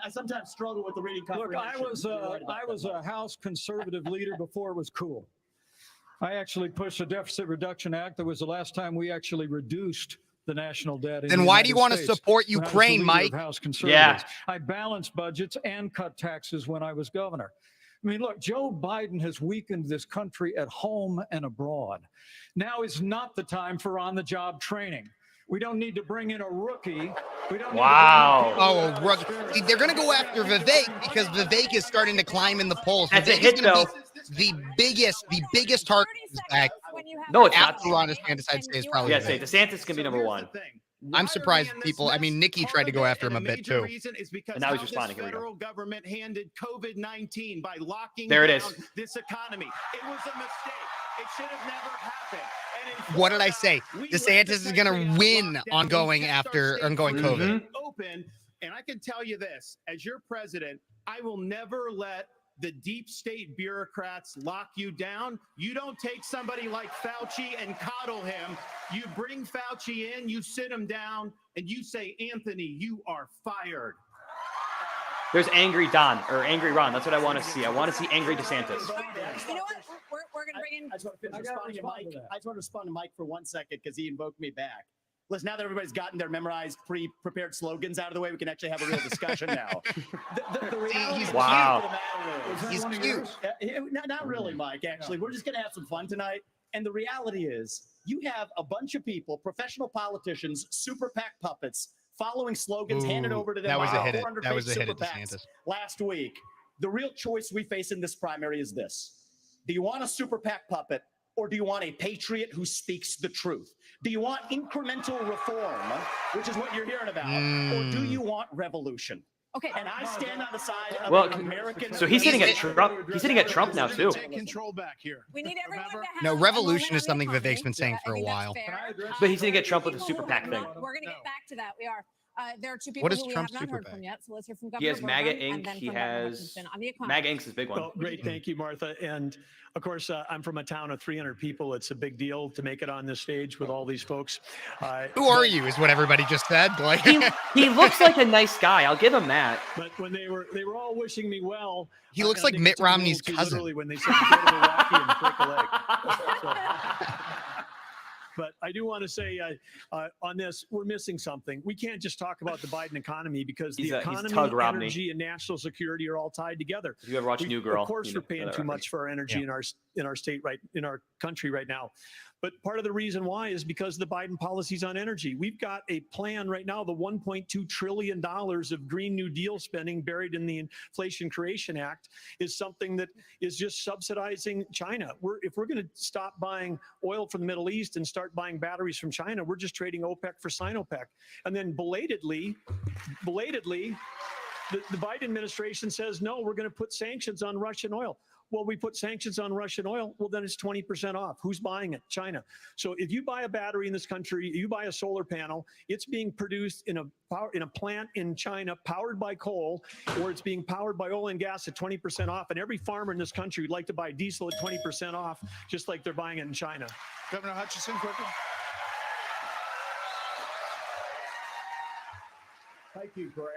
I sometimes struggle with the reading Look, comprehension. I was a House conservative leader before it was cool. I actually pushed a deficit reduction act. That was the last time we actually reduced the national debt. Then why do you want to support when I was the Ukraine, leader Mike? of House conservatives. Yeah. I balanced budgets and cut taxes when I was governor. I mean, look, Joe Biden has weakened this country at home and abroad. Now is not the time for on-the-job training. We don't need to bring in a rookie. We don't Wow. Oh, rug. See, they're going to go after Vivek because Vivek is starting to climb in the polls. That's a Vivek hit, is gonna though. be the biggest target is back. No, it's not. After Ron DeSantis, I'd say is probably Yeah, Vivek. say DeSantis can be number one. I'm surprised people. I mean, Nikki tried to go after him a bit too. Reason is because And now he's how responding. this Here we go. federal government handed COVID-19 by locking There it down is. this economy. It was a mistake. It should have never happened. And in What did I say? we DeSantis let is the going country to out win lockdown. on We going kept our after states on going free COVID. and open. And I can tell you this: as your president, I will never let the deep state bureaucrats lock you down. You don't take somebody like Fauci and coddle him. You bring Fauci in, you sit him down, and you say, Anthony, you are fired. There's angry Don or angry Ron. That's what I want to see. I want to see angry DeSantis. You know what? We're going to bring in. I just want to finish responding to Mike. I just want to respond to Mike for 1 second because he invoked me back. Listen, now that everybody's gotten their memorized, pre-prepared slogans out of the way, we can actually have a real discussion now. The reality He's of wow. the matter is, He's cute. Not really, Mike. Actually, we're just going to have some fun tonight. And the reality is, you have a bunch of people, professional politicians, super PAC puppets, following slogans handed Ooh, over to them. that was by a hit. 400 That was a super hit at PACs DeSantis. last week. The real choice we face in this primary is this. Do you want a super PAC puppet Or do you want a patriot who speaks the truth? Do you want incremental reform, which is what you're hearing about, or do you want revolution? Okay. And I stand on the side of Well, American. so he's sitting at Trump. He's sitting at Trump now too. Take control back here. We need everyone to have No, a revolution moment is on something the Vivek's been economy. saying for I a think that's while. fair. But he's gonna get There are Trump with a people super who PAC have thing. not- We're going to get back to that. We are. There are two people What is who we Trump's have not super heard PAC? from yet. So let's hear from He Governor has MAGA Burgum and Inc. then He from Governor has Hutchinson on the economy. MAGA Inc.'s his big one. Well, great. Thank you, Martha. And of course, I'm from a town of 300 people. It's a big deal to make it on this stage with all these folks. Who are you? Is what everybody just said. Like he looks like a nice guy. I'll give him that. But when they were all wishing me well. He looks and I like think Mitt it took a little Romney's too cousin. literally when they said go to Milwaukee and break a leg. So, but I do want to say on this, we're missing something. We can't just talk about the Biden economy because the economy, Tug Romney. energy, and national security are all tied together. If you ever watch New Girl, of course, you we're know paying that too reference. much for our energy in our state, in our country right now. But part of the reason why is because of the Biden policies on energy. We've got a plan right now, the $1.2 trillion of Green New Deal spending buried in the Inflation Creation Act is something that is just subsidizing China. If we're going to stop buying oil from the Middle East and start buying batteries from China, we're just trading OPEC for Sinopec. And then belatedly, the Biden administration says, no, we're going to put sanctions on Russian oil. Well, we put sanctions on Russian oil. Well, then it's 20% off. Who's buying it? China. So if you buy a battery in this country, you buy a solar panel, it's being produced in a plant in China powered by coal, or it's being powered by oil and gas at 20% off. And every farmer in this country would like to buy diesel at 20% off, just like they're buying it in China. Governor Hutchinson, quickly. Thank you, Grant.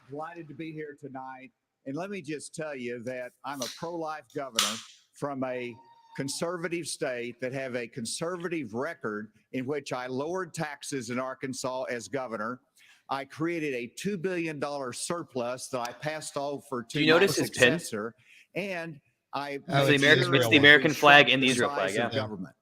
Delighted to be here tonight. And let me just tell you that I'm a pro-life governor from a conservative state that have a conservative record in which I lowered taxes in Arkansas as governor. I created a $2 billion surplus that I passed over to Do you my notice his pin? successor. And I it's the American flag and the Israel flag. size of government.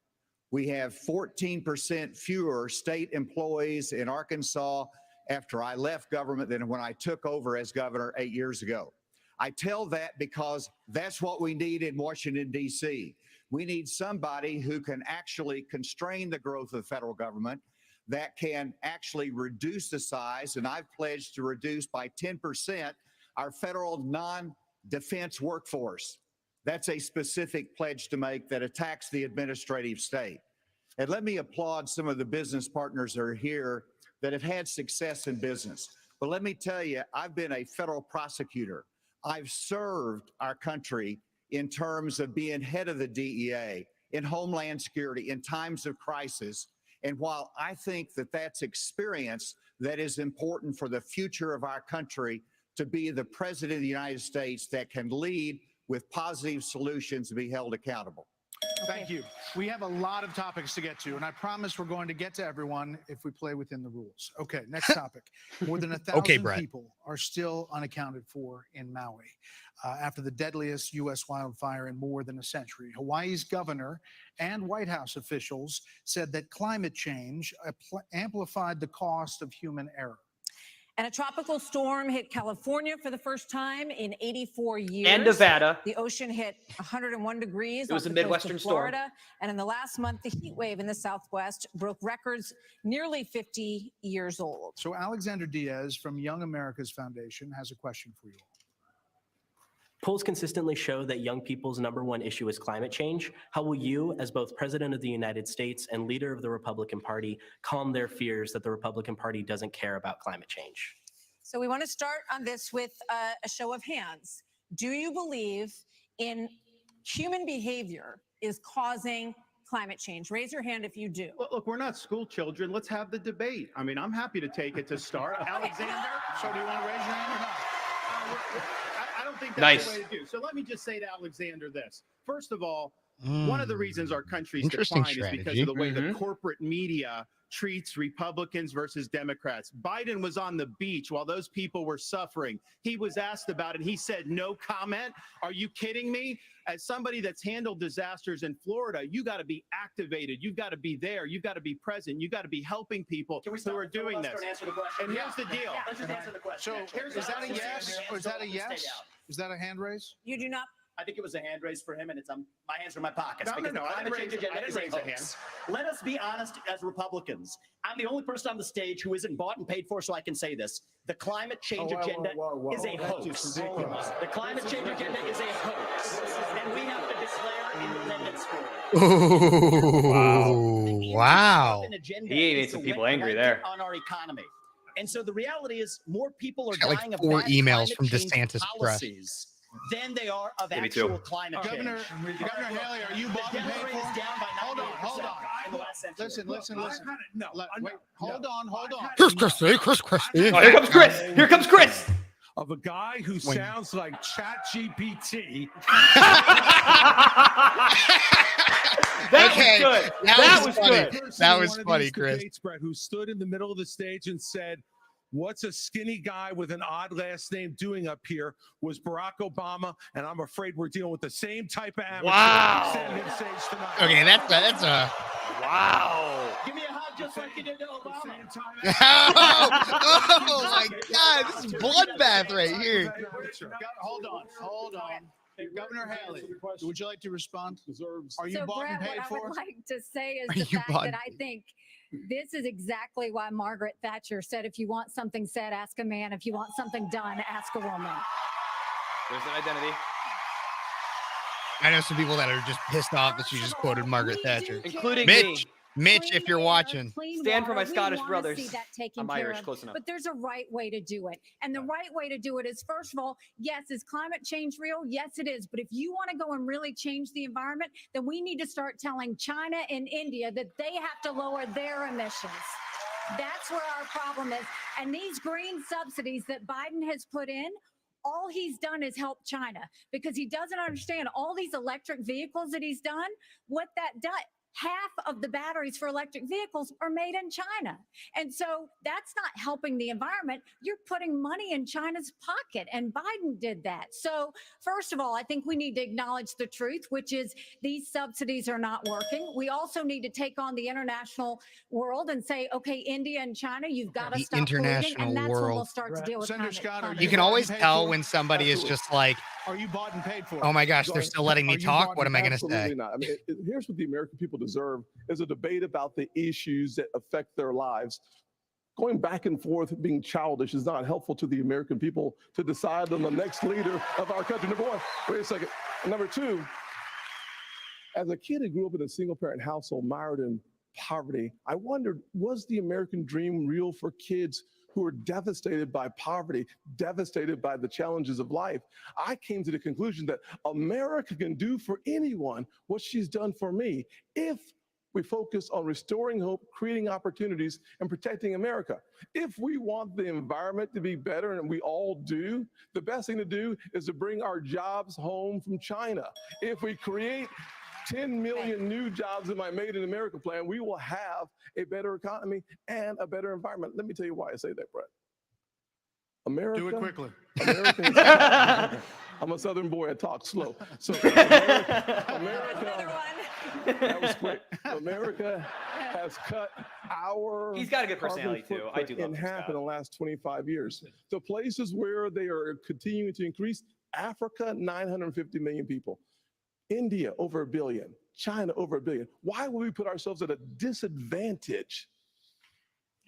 We have 14% fewer state employees in Arkansas after I left government than when I took over as governor 8 years ago. I tell that because that's what we need in Washington, D.C. We need somebody who can actually constrain the growth of the federal government, that can actually reduce the size, and I've pledged to reduce by 10% our federal non-defense workforce. That's a specific pledge to make that attacks the administrative state. And let me applaud some of the business partners that are here that have had success in business. But let me tell you, I've been a federal prosecutor. I've served our country in terms of being head of the DEA, in Homeland Security, in times of crisis. And while I think that that's experience that is important for the future of our country, to be the president of the United States that can lead with positive solutions and be held accountable. Thank you. We have a lot of topics to get to, and I promise we're going to get to everyone if we play within the rules. Okay, next topic. More than 1,000 people are still unaccounted for in Maui after the deadliest U.S. wildfire in more than a century. Hawaii's governor and White House officials said that climate change amplified the cost of human error. And a tropical storm hit California for the first time in 84 years. And Nevada. The ocean hit 101 degrees. It was off a the coast of Midwestern storm. Florida. And in the last month, the heat wave in the Southwest broke records nearly 50 years old. So Alexander Diaz from Young America's Foundation has a question for you all. Polls consistently show that young people's #1 issue is climate change. How will you, as both President of the United States and leader of the Republican Party, calm their fears that the Republican Party doesn't care about climate change? So we want to start on this with a show of hands. Do you believe in human behavior is causing climate change? Raise your hand if you do. Well, look, we're not school children. Let's have the debate. I mean, I'm happy to take it to start. Alexander, so do you want to raise your hand or not? I don't think that's Nice. the way to do. So let me just say to Alexander this. First of all, one of the reasons our country's Interesting decline is because strategy. of the way the corporate media treats Republicans versus Democrats. Biden was on the beach while those people were suffering. He was asked about it. He said, no comment. Are you kidding me? As somebody that's handled disasters in Florida, you got to be activated. You've got to be there. You've got to be present. You've got to be helping people who are doing this. And here's the deal. So is that a yes or is that a yes? Is that a hand raise? You do not I think it was a hand raise for him, and it's my hands are in my pockets. No, because no, the I climate didn't change raise- I agenda didn't is a raise a hoax. Let us be honest as Republicans. I'm the only person on the stage who isn't bought and paid for, so I can say this. The climate change agenda is a hoax. The climate change agenda is a hoax, and we have to declare independence for it. Wow. He made some people angry there. On our economy. And so the reality is more people are Got like dying 4 of bad emails climate from change DeSantis press. policies than they are of Yeah, me too. actual climate change. Governor Haley, are you bought and paid for? Hold on. in the last century. Listen. Wait, hold on. Chris Christie. Oh, here comes Chris. Here comes Chris. Of a guy who sounds like ChatGPT. That was good. That was funny. good. That was funny, Chris. Debates, Brett, who stood in the middle of the stage and said, "What's a skinny guy with an odd last name doing up here?" was Barack Obama, and I'm afraid we're dealing with the same type of amateur. Wow. standing on stage tonight. Okay, that's a wow. Give me a hug just like you did to Obama. oh my God, this is bloodbath right here. Hold on. Governor Haley, would you like to respond? Are you So bought and Brett, paid what I for? would like to say is Are the you fact bought that and I think this is exactly why Margaret Thatcher said, if you want something said, ask a man. If you want something done, ask a woman. There's an identity. I know some people that are just pissed off that she just quoted Margaret Thatcher. Including me. Mitch, if you're watching. Stand for my Scottish We wanna brothers. see that taken I'm care Irish, of, close enough. But there's a right way to do it. And the right way to do it is, first of all, yes, is climate change real? Yes, it is. But if you want to go and really change the environment, then we need to start telling China and India that they have to lower their emissions. That's where our problem is. And these green subsidies that Biden has put in, all he's done is help China, because he doesn't understand all these electric vehicles that he's done, what that does. Half of the batteries for electric vehicles are made in China. And so that's not helping the environment. You're putting money in China's pocket, and Biden did that. So first of all, I think we need to acknowledge the truth, which is these subsidies are not working. We also need to take on the international world and say, okay, India and China, you've got to The stop polluting, international and that's when we'll world. start to deal with Senator climate. Scott, are climate You can bought always and paid tell for? when somebody is just like, Are you bought and paid for? oh my gosh, they're still letting me Are you talk. bought What and- am I going to say? Absolutely not. I mean, here's what the American people deserve: is a debate about the issues that affect their lives. Going back and forth, being childish, is not helpful to the American people to decide on the next leader of our country. Number one, wait a second. Number two, as a kid who grew up in a single-parent household mired in poverty, I wondered, was the American dream real for kids who were devastated by poverty, devastated by the challenges of life? I came to the conclusion that America can do for anyone what she's done for me if we focus on restoring hope, creating opportunities, and protecting America. If we want the environment to be better, and we all do, the best thing to do is to bring our jobs home from China. If we create 10 million new jobs in my Made in America plan, we will have a better economy and a better environment. Let me tell you why I say that, Brett. America. Do it quickly. America I'm a Southern boy. I talk slow. So America that was quick. America has cut our He's got a good personality, carbon too. I do footprint love in him, half Scott. in the last 25 years. The places where they are continuing to increase: Africa, 950 million people. India, over 1 billion. China, over 1 billion. Why would we put ourselves at a disadvantage,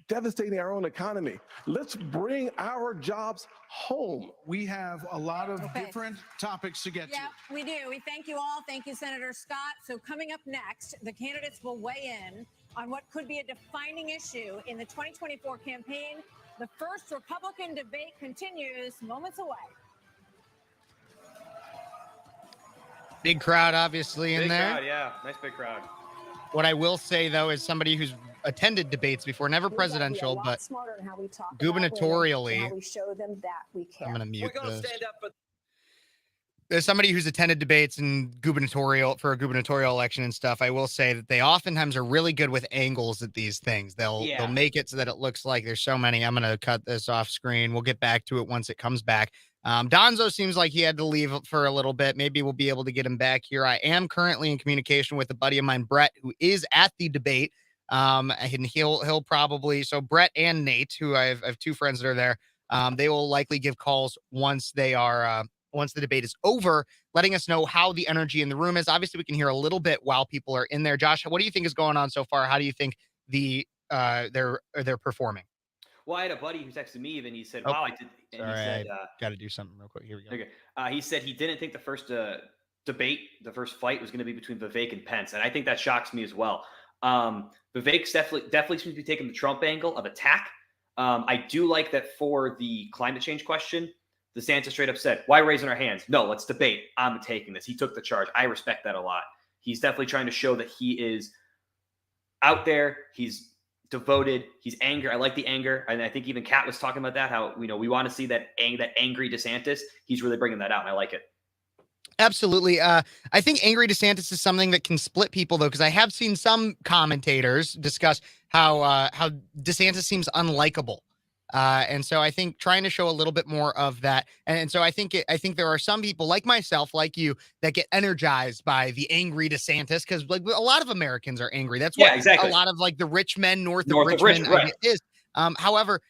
devastating our own economy? Let's bring our jobs home. We have a lot of different topics to get to. Yeah, we do. We thank you all. Thank you, Senator Scott. So coming up next, the candidates will weigh in on what could be a defining issue in the 2024 campaign. The first Republican debate continues moments away. Big crowd, obviously, in Big there. crowd, yeah. Nice big crowd. What I will say, though, is somebody who's attended debates before, never presidential, but gubernatorially. we show them that we care. I'm going to mute We're gonna this. stand up for There's somebody who's attended debates and gubernatorial for a gubernatorial election and stuff. I will say that they oftentimes are really good with angles at these things. They'll make it so that it looks like there's so many. I'm going to cut this off screen. We'll get back to it once it comes back. Donzo seems like he had to leave for a little bit. Maybe we'll be able to get him back here. I am currently in communication with a buddy of mine, Brett, who is at the debate. And he'll probably, so Brett and Nate, who I have two friends that are there, they will likely give calls once they are once the debate is over, letting us know how the energy in the room is. Obviously, we can hear a little bit while people are in there. Josh, what do you think is going on so far? How do you think they're performing? Well, I had a buddy who texted me even. He said, Oh, "Wow, I did," and sorry, he said, I got to do something real quick. Here we go. "Okay." He said he didn't think the first debate, the first fight, was going to be between Vivek and Pence, and I think that shocks me as well. Vivek's definitely seems to be taking the Trump angle of attack. I do like that for the climate change question. DeSantis straight up said, "Why raising our hands? No, let's debate. I'm taking this." He took the charge. I respect that a lot. He's definitely trying to show that he is out there. He's devoted. He's angry. I like the anger, and I think even Kat was talking about that. How we want to see that angry DeSantis. He's really bringing that out, and I like it. Absolutely. I think angry DeSantis is something that can split people, though, because I have seen some commentators discuss how DeSantis seems unlikable. And so I think trying to show a little bit more of that. And so I think there are some people like myself, like you, that get energized by the angry DeSantis, because like a lot of Americans are angry. That's what exactly. a lot of like the rich men north of Richmond Richmond right. is. However,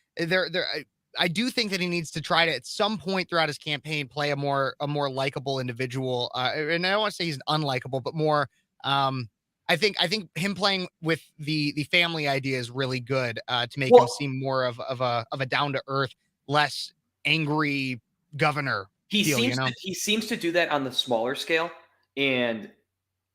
I do think that he needs to try to, at some point throughout his campaign, play a more likable individual. And I don't want to say he's unlikable, but more. I think him playing with the family idea is really good to make him seem more of a down to earth, less angry governor. He seems to do that on the smaller scale, and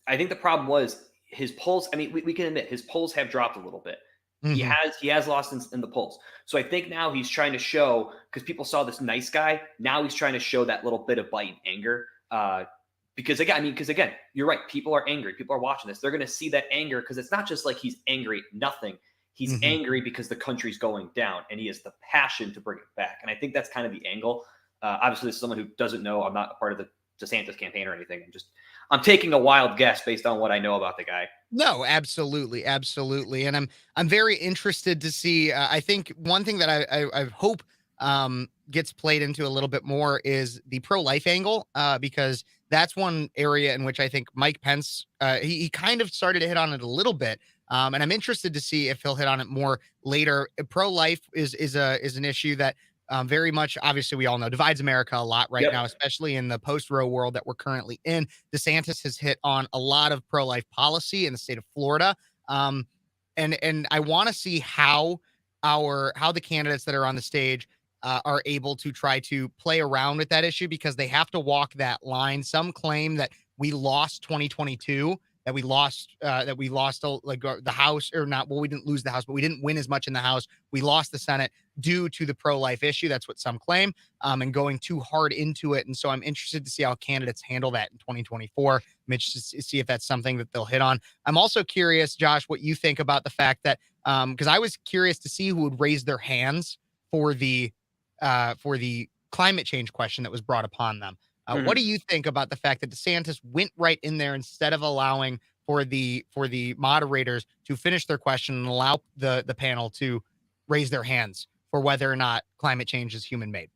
I think the problem was his polls. I mean, we can admit his polls have dropped a little bit. Mm-hmm. He has lost in the polls. So I think now he's trying to show, because people saw this nice guy. Now he's trying to show that little bit of bite and anger. Because again, you're right. People are angry. People are watching this. They're going to see that anger, because it's not just like he's angry at nothing. He's angry because the country's going down, and he has the passion to bring it back. And I think that's kind of the angle. Obviously, this is someone who doesn't know. I'm not a part of the DeSantis campaign or anything. I'm taking a wild guess based on what I know about the guy. No, absolutely, and I'm very interested to see. I think one thing that I hope gets played into a little bit more is the pro-life angle, because that's one area in which I think Mike Pence he kind of started to hit on it a little bit, and I'm interested to see if he'll hit on it more later. Pro-life is an issue that very much, obviously, we all know divides America a lot right now, especially in the post-Roe world that we're currently in. DeSantis has hit on a lot of pro-life policy in the state of Florida. And I want to see how the candidates that are on the stage are able to try to play around with that issue, because they have to walk that line. Some claim that we lost 2022, that we lost the House, or not. Well, we didn't lose the House, but we didn't win as much in the House. We lost the Senate due to the pro-life issue. That's what some claim, and going too hard into it. And so I'm interested to see how candidates handle that in 2024. Mitch, to see if that's something that they'll hit on. I'm also curious, Josh, what you think about the fact that, because I was curious to see who would raise their hands for the climate change question that was brought upon them. What do you think about the fact that DeSantis went right in there instead of allowing for the moderators to finish their question and allow the panel to raise their hands for whether or not climate change is human made?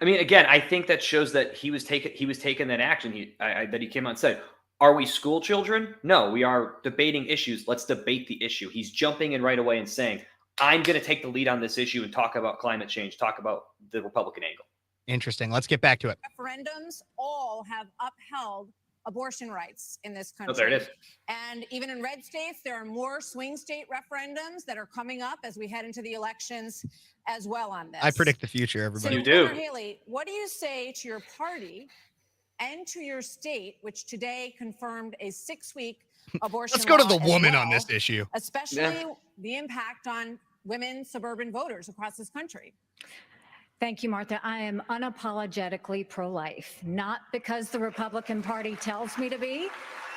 I mean, again, I think that shows that he was taking that action. That he came out and said, "Are we school children? No, we are debating issues. Let's debate the issue." He's jumping in right away and saying, "I'm going to take the lead on this issue and talk about climate change, talk about the Republican angle." Interesting. Let's get back to it. Referendums all have upheld abortion rights in this country. Oh, there it is. And even in red states, there are more swing state referendums that are coming up as we head into the elections as well on this. I predict the future, everybody. So, You do. Governor Haley, what do you say to your party and to your state, which today confirmed a 6-week abortion Let's go to the law as woman well, on this issue. especially the impact on women suburban voters across this country? Thank you, Martha. I am unapologetically pro-life, not because the Republican Party tells me to be,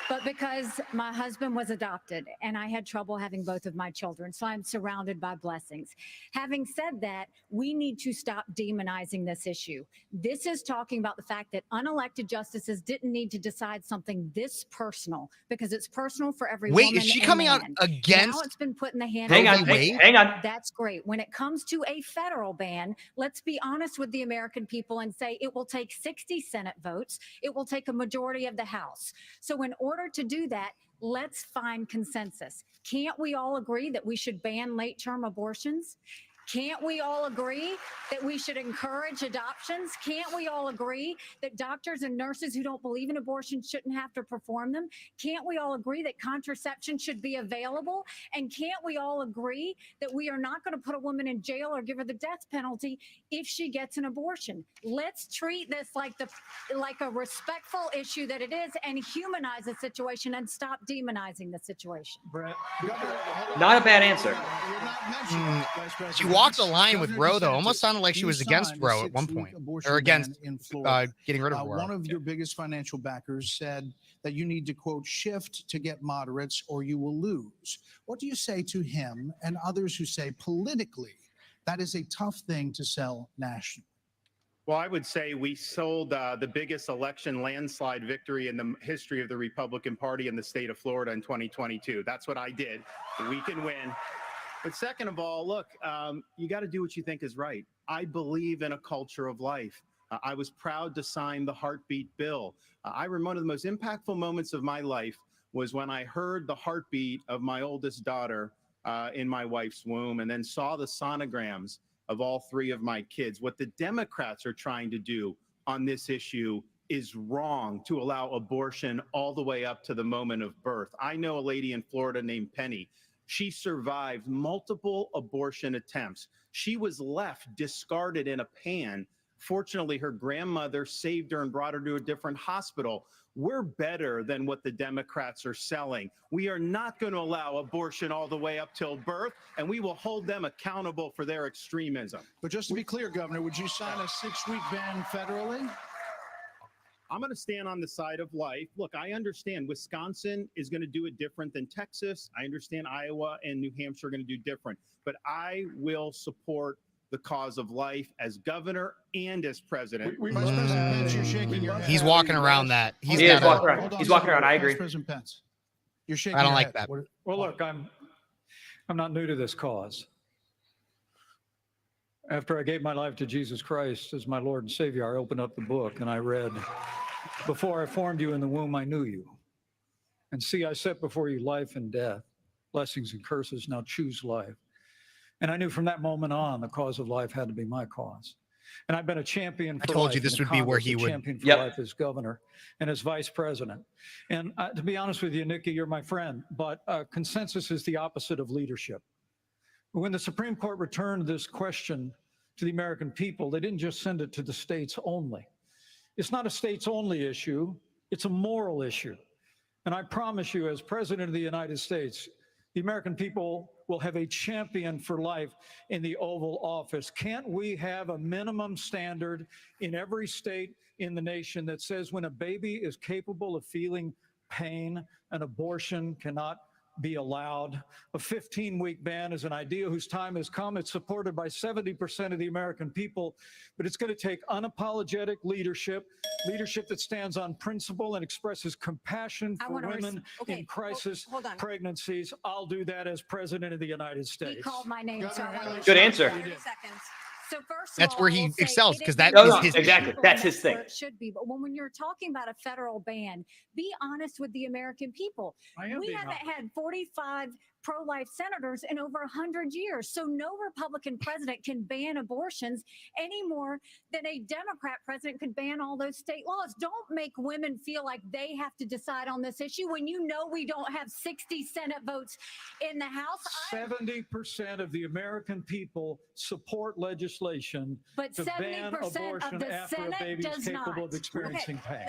but because my husband was adopted and I had trouble having both of my children. So I'm surrounded by blessings. Having said that, we need to stop demonizing this issue. This is talking about the fact that unelected justices didn't need to decide something this personal, because it's personal for every woman. Wait, is she and coming out man. against? Now it's been put in the hand Hang of on, the Wade? people. hang on. That's great. When it comes to a federal ban, let's be honest with the American people and say it will take 60 Senate votes. It will take a majority of the House. So in order to do that, let's find consensus. Can't we all agree that we should ban late-term abortions? Can't we all agree that we should encourage adoptions? Can't we all agree that doctors and nurses who don't believe in abortion shouldn't have to perform them? Can't we all agree that contraception should be available? And can't we all agree that we are not going to put a woman in jail or give her the death penalty if she gets an abortion? Let's treat this like a respectful issue that it is, and humanize the situation and stop demonizing the situation. Brett, Not a bad answer. She walked the line with Roe, though. Almost sounded like she was against Roe at one point, or against getting rid of Roe. One of your biggest financial backers said that you need to, quote, shift to get moderates or you will lose. What do you say to him and others who say politically that is a tough thing to sell nationally? Well, I would say we sold the biggest election landslide victory in the history of the Republican Party in the state of Florida in 2022. That's what I did. We can win. But second of all, look, you got to do what you think is right. I believe in a culture of life. I was proud to sign the heartbeat bill. I remember one of the most impactful moments of my life was when I heard the heartbeat of my oldest daughter in my wife's womb, and then saw the sonograms of all three of my kids. What the Democrats are trying to do on this issue is wrong, to allow abortion all the way up to the moment of birth. I know a lady in Florida named Penny. She survived multiple abortion attempts. She was left discarded in a pan. Fortunately, her grandmother saved her and brought her to a different hospital. We're better than what the Democrats are selling. We are not going to allow abortion all the way up till birth, and we will hold them accountable for their extremism. But just to be clear, Governor, would you sign a 6-week ban federally? I'm going to stand on the side of life. Look, I understand Wisconsin is going to do it different than Texas. I understand Iowa and New Hampshire are going to do different. But I will support the cause of life as governor and as president. Vice President Pence, you're shaking your head. He's walking around that. He is walking around. He's walking around. I agree. Vice President Pence, you're shaking I don't your like head. that. Well, look, I'm not new to this cause. After I gave my life to Jesus Christ as my Lord and Savior, I opened up the book and I read, "Before I formed you in the womb, I knew you. And see, I set before you life and death, blessings and curses. Now choose life." And I knew from that moment on, the cause of life had to be my cause. And I've been a champion for life. I told you this would be where he would. Champion for life as governor and as vice president. And to be honest with you, Nikki, you're my friend, but consensus is the opposite of leadership. When the Supreme Court returned this question to the American people, they didn't just send it to the states only. It's not a states only issue. It's a moral issue. And I promise you, as president of the United States, the American people will have a champion for life in the Oval Office. Can't we have a minimum standard in every state in the nation that says when a baby is capable of feeling pain, an abortion cannot be allowed? A 15-week ban is an idea whose time has come. It's supported by 70% of the American people, but it's going to take unapologetic leadership that stands on principle and expresses compassion for women in crisis pregnancies. I'll do that as president of the United States. He called my name. So Good answer. 30 seconds. So first of That's all, where I he will say excels, it because is that not is his exactly. That's his thing. where it should be. But when you're talking about a federal ban, be honest with the American people. We haven't had 45 pro-life senators in over 100 years. So no Republican president can ban abortions any more than a Democrat president could ban all those state laws. Don't make women feel like they have to decide on this issue when you know we don't have 60 Senate votes in the House. 70% of the American people support legislation But to ban 70% of abortion the after Senate a baby is does capable not. of experiencing pain.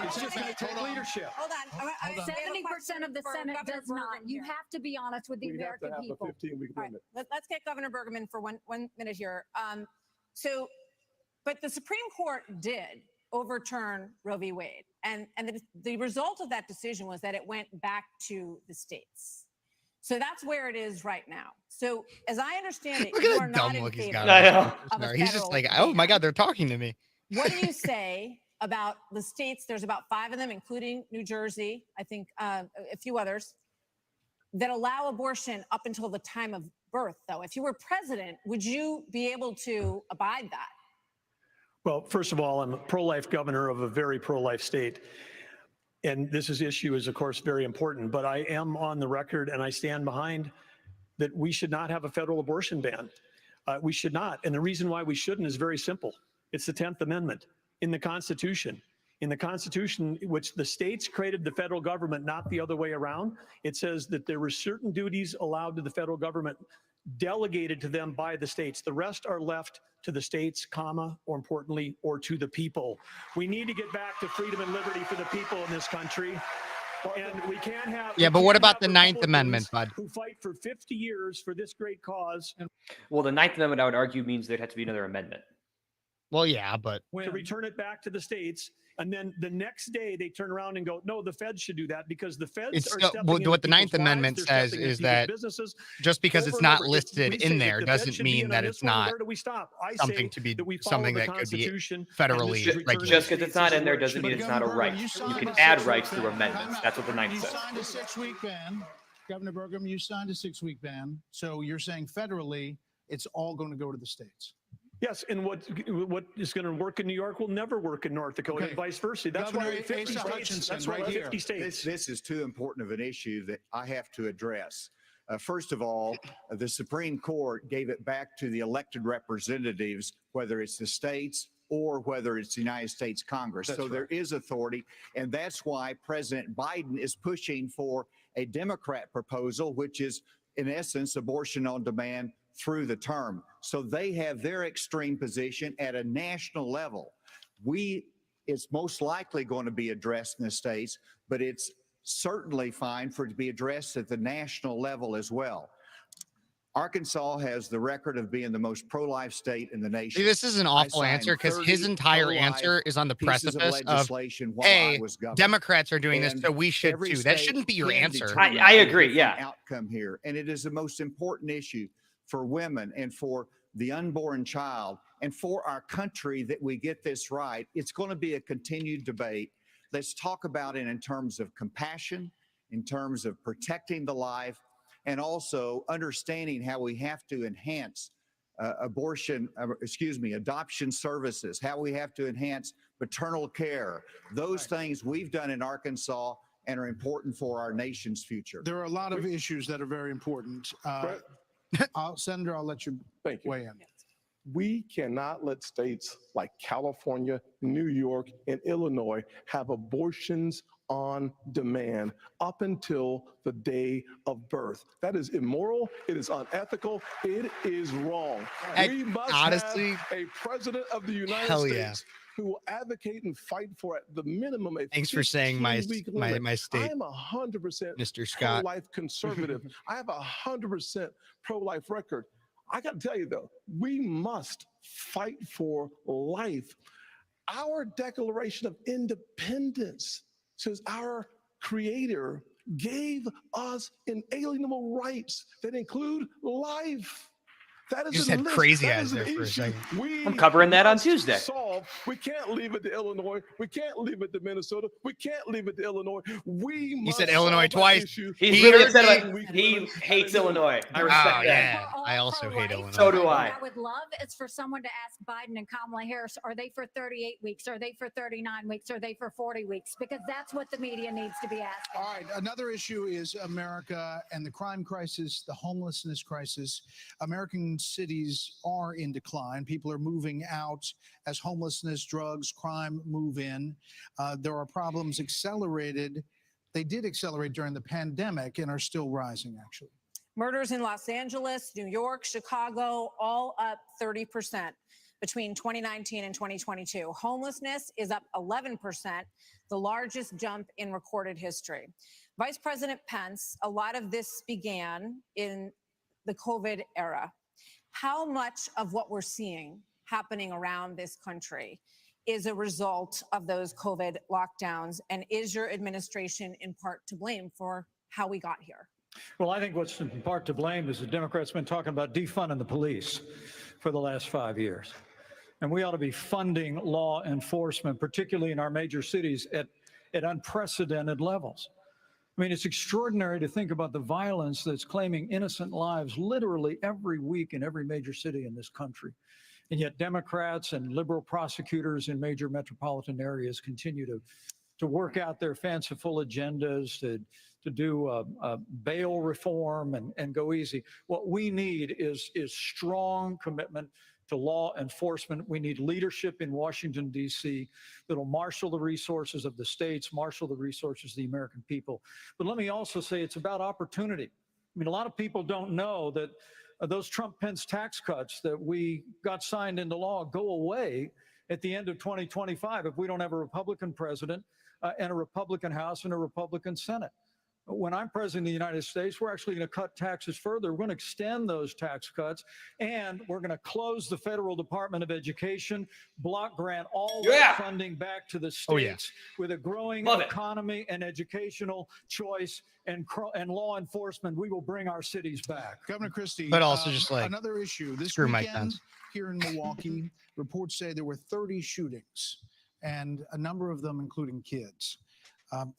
It's just going to take leadership. Hold on. 70% of the Senate does not. You have to be honest with the We have to American have a people. 15-week All right, limit. let's get Governor Bergman for one minute here. But the Supreme Court did overturn Roe v. Wade, and the result of that decision was that it went back to the states. So that's where it is right now. So as I understand it, Look you at are the not dumb in look he's favor got. of a He's just federal like, oh my ban. God, they're talking to me. What do you say about the states? There's about 5 of them, including New Jersey, I think a few others, that allow abortion up until the time of birth, though. If you were president, would you be able to abide that? Well, first of all, I'm a pro-life governor of a very pro-life state. And this issue is, of course, very important. But I am on the record, and I stand behind that we should not have a federal abortion ban. We should not. And the reason why we shouldn't is very simple. It's the 10th Amendment in the Constitution. In the Constitution, which the states created the federal government, not the other way around, it says that there were certain duties allowed to the federal government delegated to them by the states. The rest are left to the states, comma, or importantly, or to the people. We need to get back to freedom and liberty for the people in this country. And we can't have. Yeah, but what about the 9th Amendment, bud? Who fight for 50 years for this great cause. Well, the 9th Amendment, I would argue, means there'd have to be another amendment. Well, yeah, but to return it back to the states, and then the next day they turn around and go, no, the feds should do that because the feds it's are still, stepping what into the 9th people's Amendment lives, they're says stepping into is people's that businesses. just because Over it's and not over. If listed we say in that there the feds doesn't should be mean in that on it's this one, not where do we stop? I something say to be that we follow something the that could be Constitution, federally and this regulated. Just because it's not in there doesn't But mean it's not a Governor right. Burgum, You can signed add a rights 6-week through ban. amendments. That's what the 9th You says. signed a 6-week ban. Governor Burgum, you signed a 6-week ban. So you're saying federally, it's all going to go to the states. Yes, and what is going to work in New York will never work in North Dakota, and vice versa. That's Governor why 50 Asa states. Hutchinson, That's why right 50 here. states. This is too important of an issue that I have to address. First of all, the Supreme Court gave it back to the elected representatives, whether it's the states or whether it's the United States Congress. That's so right. there is authority, and that's why President Biden is pushing for a Democrat proposal, which is, in essence, abortion on demand through the term. So they have their extreme position at a national level. It's most likely going to be addressed in the states, but it's certainly fine for it to be addressed at the national level as well. Arkansas has the record of being the most pro-life state in the nation. See, this is an awful answer because his entire answer is on the precipice of Democrats are doing this, so we should too. That shouldn't be your answer. I agree. Yeah. Outcome here, and it is the most important issue for women and for the unborn child and for our country that we get this right. It's going to be a continued debate. Let's talk about it in terms of compassion, in terms of protecting the life, and also understanding how we have to enhance adoption services, how we have to enhance maternal care. Those things we've done in Arkansas and are important for our nation's future. There are a lot of issues that are very important. Senator, I'll let you weigh in. We cannot let states like California, New York, and Illinois have abortions on demand up until the day of birth. That is immoral. It is unethical. It is wrong. We must honestly, have a president of the United States who will advocate and fight for at the minimum a Thanks for saying my state, I'm 100% Mr. Scott. pro-life conservative. I have 100% pro-life record. I got to tell you, though, we must fight for life. Our Declaration of Independence says our Creator gave us inalienable rights that include life. That is You just had crazy eyes there for a second. I'm covering that on Tuesday. We can't leave it to Illinois. We can't leave it to Minnesota. We can't leave it to Illinois. He said Illinois twice. He's really upset about he hates Illinois. I respect that. Yeah, I also hate Illinois. So do I. What I would love is for someone to ask Biden and Kamala Harris, are they for 38 weeks? Are they for 39 weeks? Are they for 40 weeks? Because that's what the media needs to be asking. All right. Another issue is America and the crime crisis, the homelessness crisis. American cities are in decline. People are moving out as homelessness, drugs, crime move in. There are problems accelerated. They did accelerate during the pandemic and are still rising, actually. Murders in Los Angeles, New York, Chicago, all up 30% between 2019 and 2022. Homelessness is up 11%, the largest jump in recorded history. Vice President Pence, a lot of this began in the COVID era. How much of what we're seeing happening around this country is a result of those COVID lockdowns? And is your administration in part to blame for how we got here? Well, I think what's in part to blame is the Democrats been talking about defunding the police for the last 5 years. And we ought to be funding law enforcement, particularly in our major cities, at unprecedented levels. I mean, it's extraordinary to think about the violence that's claiming innocent lives literally every week in every major city in this country. And yet Democrats and liberal prosecutors in major metropolitan areas continue to work out their fanciful agendas, to do bail reform and go easy. What we need is strong commitment to law enforcement. We need leadership in Washington, D.C. that'll marshal the resources of the states, marshal the resources of the American people. But let me also say it's about opportunity. I mean, a lot of people don't know that those Trump-Pence tax cuts that we got signed into law go away at the end of 2025 if we don't have a Republican president and a Republican House and a Republican Senate. When I'm president of the United States, we're actually going to cut taxes further. We're going to extend those tax cuts, and we're going to close the Federal Department of Education, block grant all that funding back to the states with a growing economy and educational choice and law enforcement. We will bring our cities back. Governor Christie, But also just like another issue this screw Mike weekend Pence. here in Milwaukee, reports say there were 30 shootings, and a number of them including kids.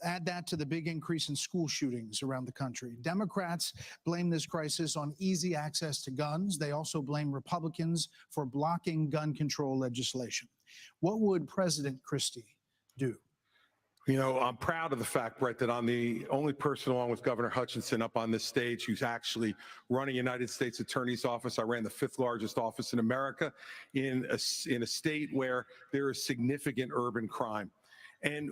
Add that to the big increase in school shootings around the country. Democrats blame this crisis on easy access to guns. They also blame Republicans for blocking gun control legislation. What would President Christie do? You know, I'm proud of the fact, Brett, that I'm the only person along with Governor Hutchinson up on this stage who's actually running United States Attorney's Office. I ran the 5th largest office in America in a state where there is significant urban crime. And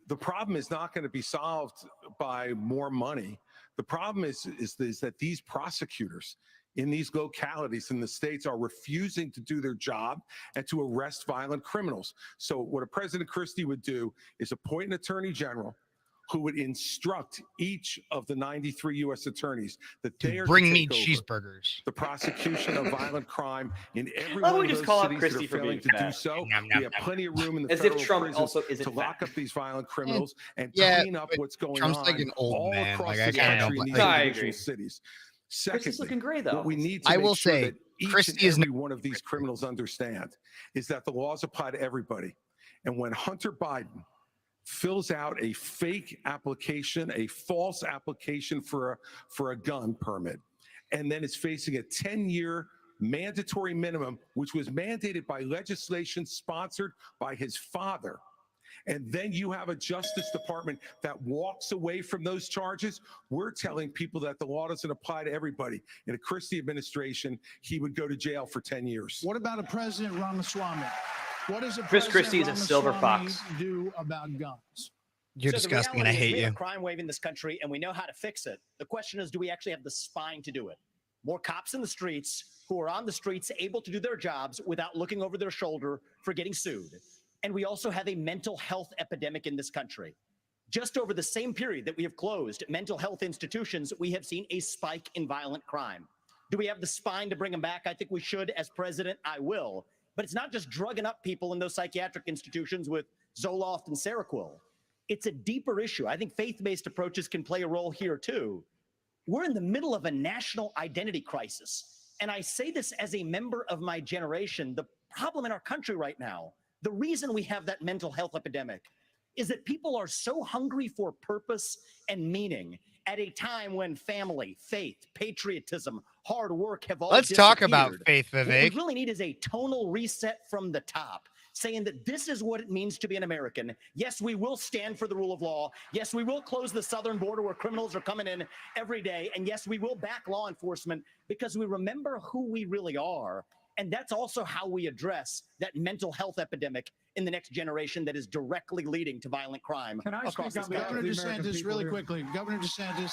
the problem is not going to be solved by more money. The problem is that these prosecutors in these localities in the states are refusing to do their job and to arrest violent criminals. So what a President Christie would do is appoint an attorney general who would instruct each of the 93 U.S. attorneys that they are Bring to me take over cheeseburgers. the prosecution of violent crime in every Why don't one we of just those call out cities Christie that for are failing being to do fat? so. Nom, nom, We have nom. plenty of room in the As if federal Trump prisons also isn't to lock fat. up these violent criminals and Yeah, clean up but what's going Trump's on like an old all man. across Like, I the kinda country don't in like- these I individual agree. cities. Christie's Secondly, looking great, though. what we need to I make will sure say, that each Christie and is every one of these criminals understand is that the laws apply to everybody. And when Hunter Biden fills out a fake application, a false application for a gun permit, and then is facing a 10-year mandatory minimum, which was mandated by legislation sponsored by his father. And then you have a Justice Department that walks away from those charges. We're telling people that the law doesn't apply to everybody. In a Christie administration, he would go to jail for 10 years. What about a President Ramaswamy? What does a Chris President Christie is a silver Ramaswamy fox. do about guns? You're So the disgusting and I reality is hate we have you. a crime wave in this country and we know how to fix it. The question is, do we actually have the spine to do it? More cops in the streets who are on the streets able to do their jobs without looking over their shoulder for getting sued. And we also have a mental health epidemic in this country. Just over the same period that we have closed mental health institutions, we have seen a spike in violent crime. Do we have the spine to bring them back? I think we should. As president, I will. But it's not just drugging up people in those psychiatric institutions with Zoloft and Seroquel. It's a deeper issue. I think faith-based approaches can play a role here too. We're in the middle of a national identity crisis. And I say this as a member of my generation. The problem in our country right now, the reason we have that mental health epidemic, is that people are so hungry for purpose and meaning at a time when family, faith, patriotism, hard work have all Let's talk about disappeared. faith, What Vivek. we really need is a tonal reset from the top, saying that this is what it means to be an American. Yes, we will stand for the rule of law. Yes, we will close the southern border where criminals are coming in every day. And yes, we will back law enforcement because we remember who we really are. And that's also how we address that mental health epidemic in the next generation that is directly leading to violent crime Can I across speak this on behalf country. of Governor the American DeSantis, people really here? quickly. Governor DeSantis.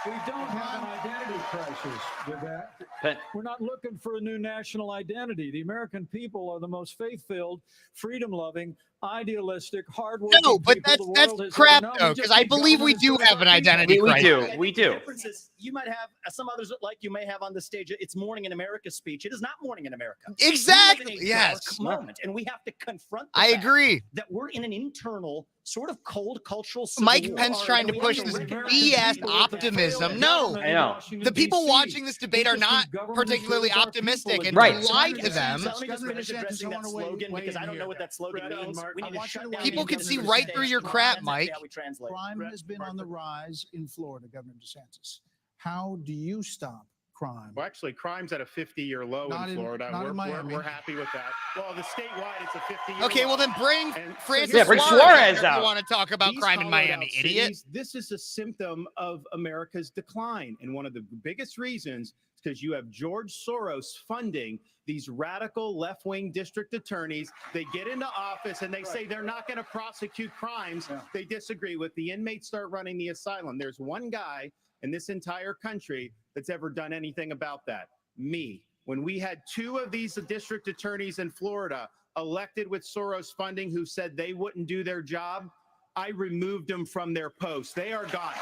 We don't have an identity crisis with that. But We're not looking for a new national identity. The American people are the most faith-filled, freedom-loving, idealistic, hardworking No, but people that's the world has crap ever known. though, We because just I need believe we government do to serve have an our people. identity we crisis. do. We do. The difference is you might have some others that like you may have on the stage. It's Morning in America speech. It is not Morning in America. Exactly. We live in a Yes. dark moment, and we have to confront. The I fact agree. that we're in an internal sort of cold cultural civil Mike war, Pence trying and to we push have to this recognize BS people optimism. No. I know. The people watching this debate are not particularly optimistic, and Right. to lie to them, So let me just finish addressing that slogan because I don't know what that slogan means. We need to shut down. people can the see government right state. through your That's crap, actually Mike. how we translate. Crime has been on the rise in Florida, Governor DeSantis. How do you stop crime. Well, actually, crime's at a 50-year low Not in Florida. not in Miami. We're happy with that. Well, the statewide, it's a 50-year Okay, low. well then bring And Francis here's bring Suarez Suarez if out. you want to talk about these crime in hollowed Miami, out idiot. cities, this is a symptom of America's decline. And one of the biggest reasons is because you have George Soros funding these radical left-wing district attorneys. They get into office and they say they're not going to prosecute crimes they disagree with. The inmates start running the asylum. There's one guy in this entire country that's ever done anything about that. Me. When we had 2 of these district attorneys in Florida elected with Soros funding who said they wouldn't do their job, I removed them from their posts. They are gone.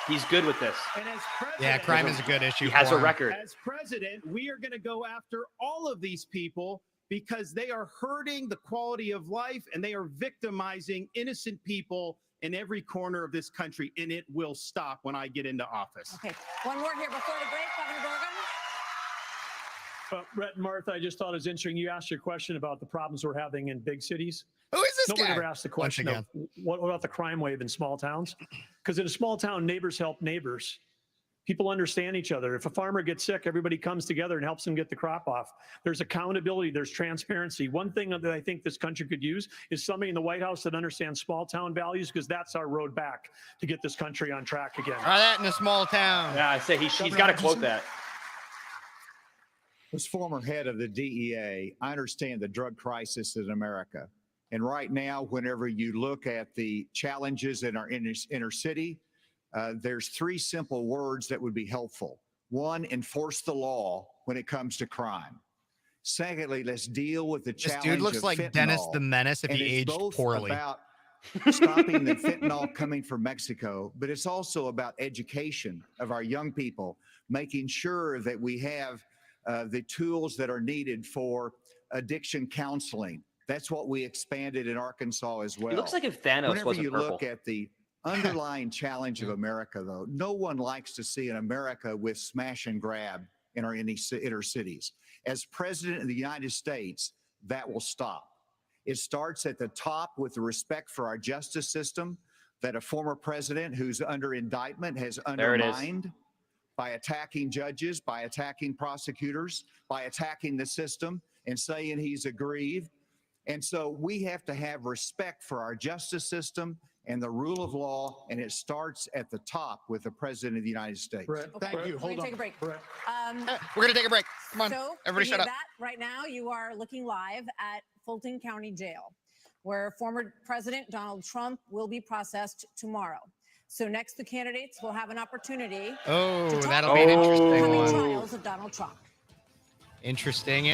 He's good with this. And as president, Yeah, crime is a good issue. He has for a him. record. As president, we are going to go after all of these people because they are hurting the quality of life and they are victimizing innocent people in every corner of this country, and it will stop when I get into office. Okay, one more here before the break, Governor Gorgon. Brett and Martha, I just thought it was interesting. You asked your question about the problems we're having in big cities. Who is this Nobody guy? ever asked the Once question of what about the crime wave in small towns? Because in a small town, neighbors help neighbors. People understand each other. If a farmer gets sick, everybody comes together and helps him get the crop off. There's accountability. There's transparency. One thing that I think this country could use is somebody in the White House that understands small town values, because that's our road back to get this country on track again. Try that in a small town. Yeah, I say he's got to quote that. As former head of the DEA, I understand the drug crisis in America. And right now, whenever you look at the challenges in our inner city, there's 3 simple words that would be helpful. 1, enforce the law when it comes to crime. Secondly, let's deal with the This challenge dude looks of like fentanyl. Dennis the Menace if And he it's aged both poorly. about stopping the fentanyl coming from Mexico, but it's also about education of our young people, making sure that we have the tools that are needed for addiction counseling. That's what we expanded in Arkansas as well. He looks like if Thanos Whenever wasn't you purple. look at the underlying challenge of America, though, no one likes to see an America with smash and grab in our inner cities. As president of the United States, that will stop. It starts at the top with the respect for our justice system that a former president who's under indictment has There it is. undermined by attacking judges, by attacking prosecutors, by attacking the system and saying he's aggrieved. And so we have to have respect for our justice system and the rule of law, and it starts at the top with the President of the United States. Thank you. We're Hold going to on. take a break. We're gonna take a break. Come on, So, everybody, speaking shut of up. that, right now, you are looking live at Fulton County Jail, where former President Donald Trump will be processed tomorrow. So next, the candidates will have an opportunity Oh, to talk that'll about be an the interesting upcoming one. trials of Donald Trump. Interesting.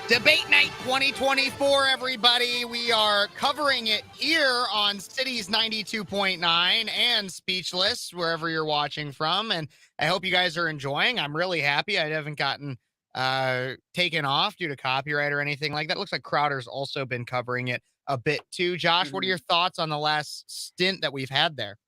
Debate Night 2024, everybody. We are covering it here on Cities 92.9 and Speechless, wherever you're watching from. And I hope you guys are enjoying. I'm really happy. I haven't gotten taken off due to copyright or anything like that. Looks like Crowder's also been covering it a bit too. Josh, what are your thoughts on the last stint that we've had there?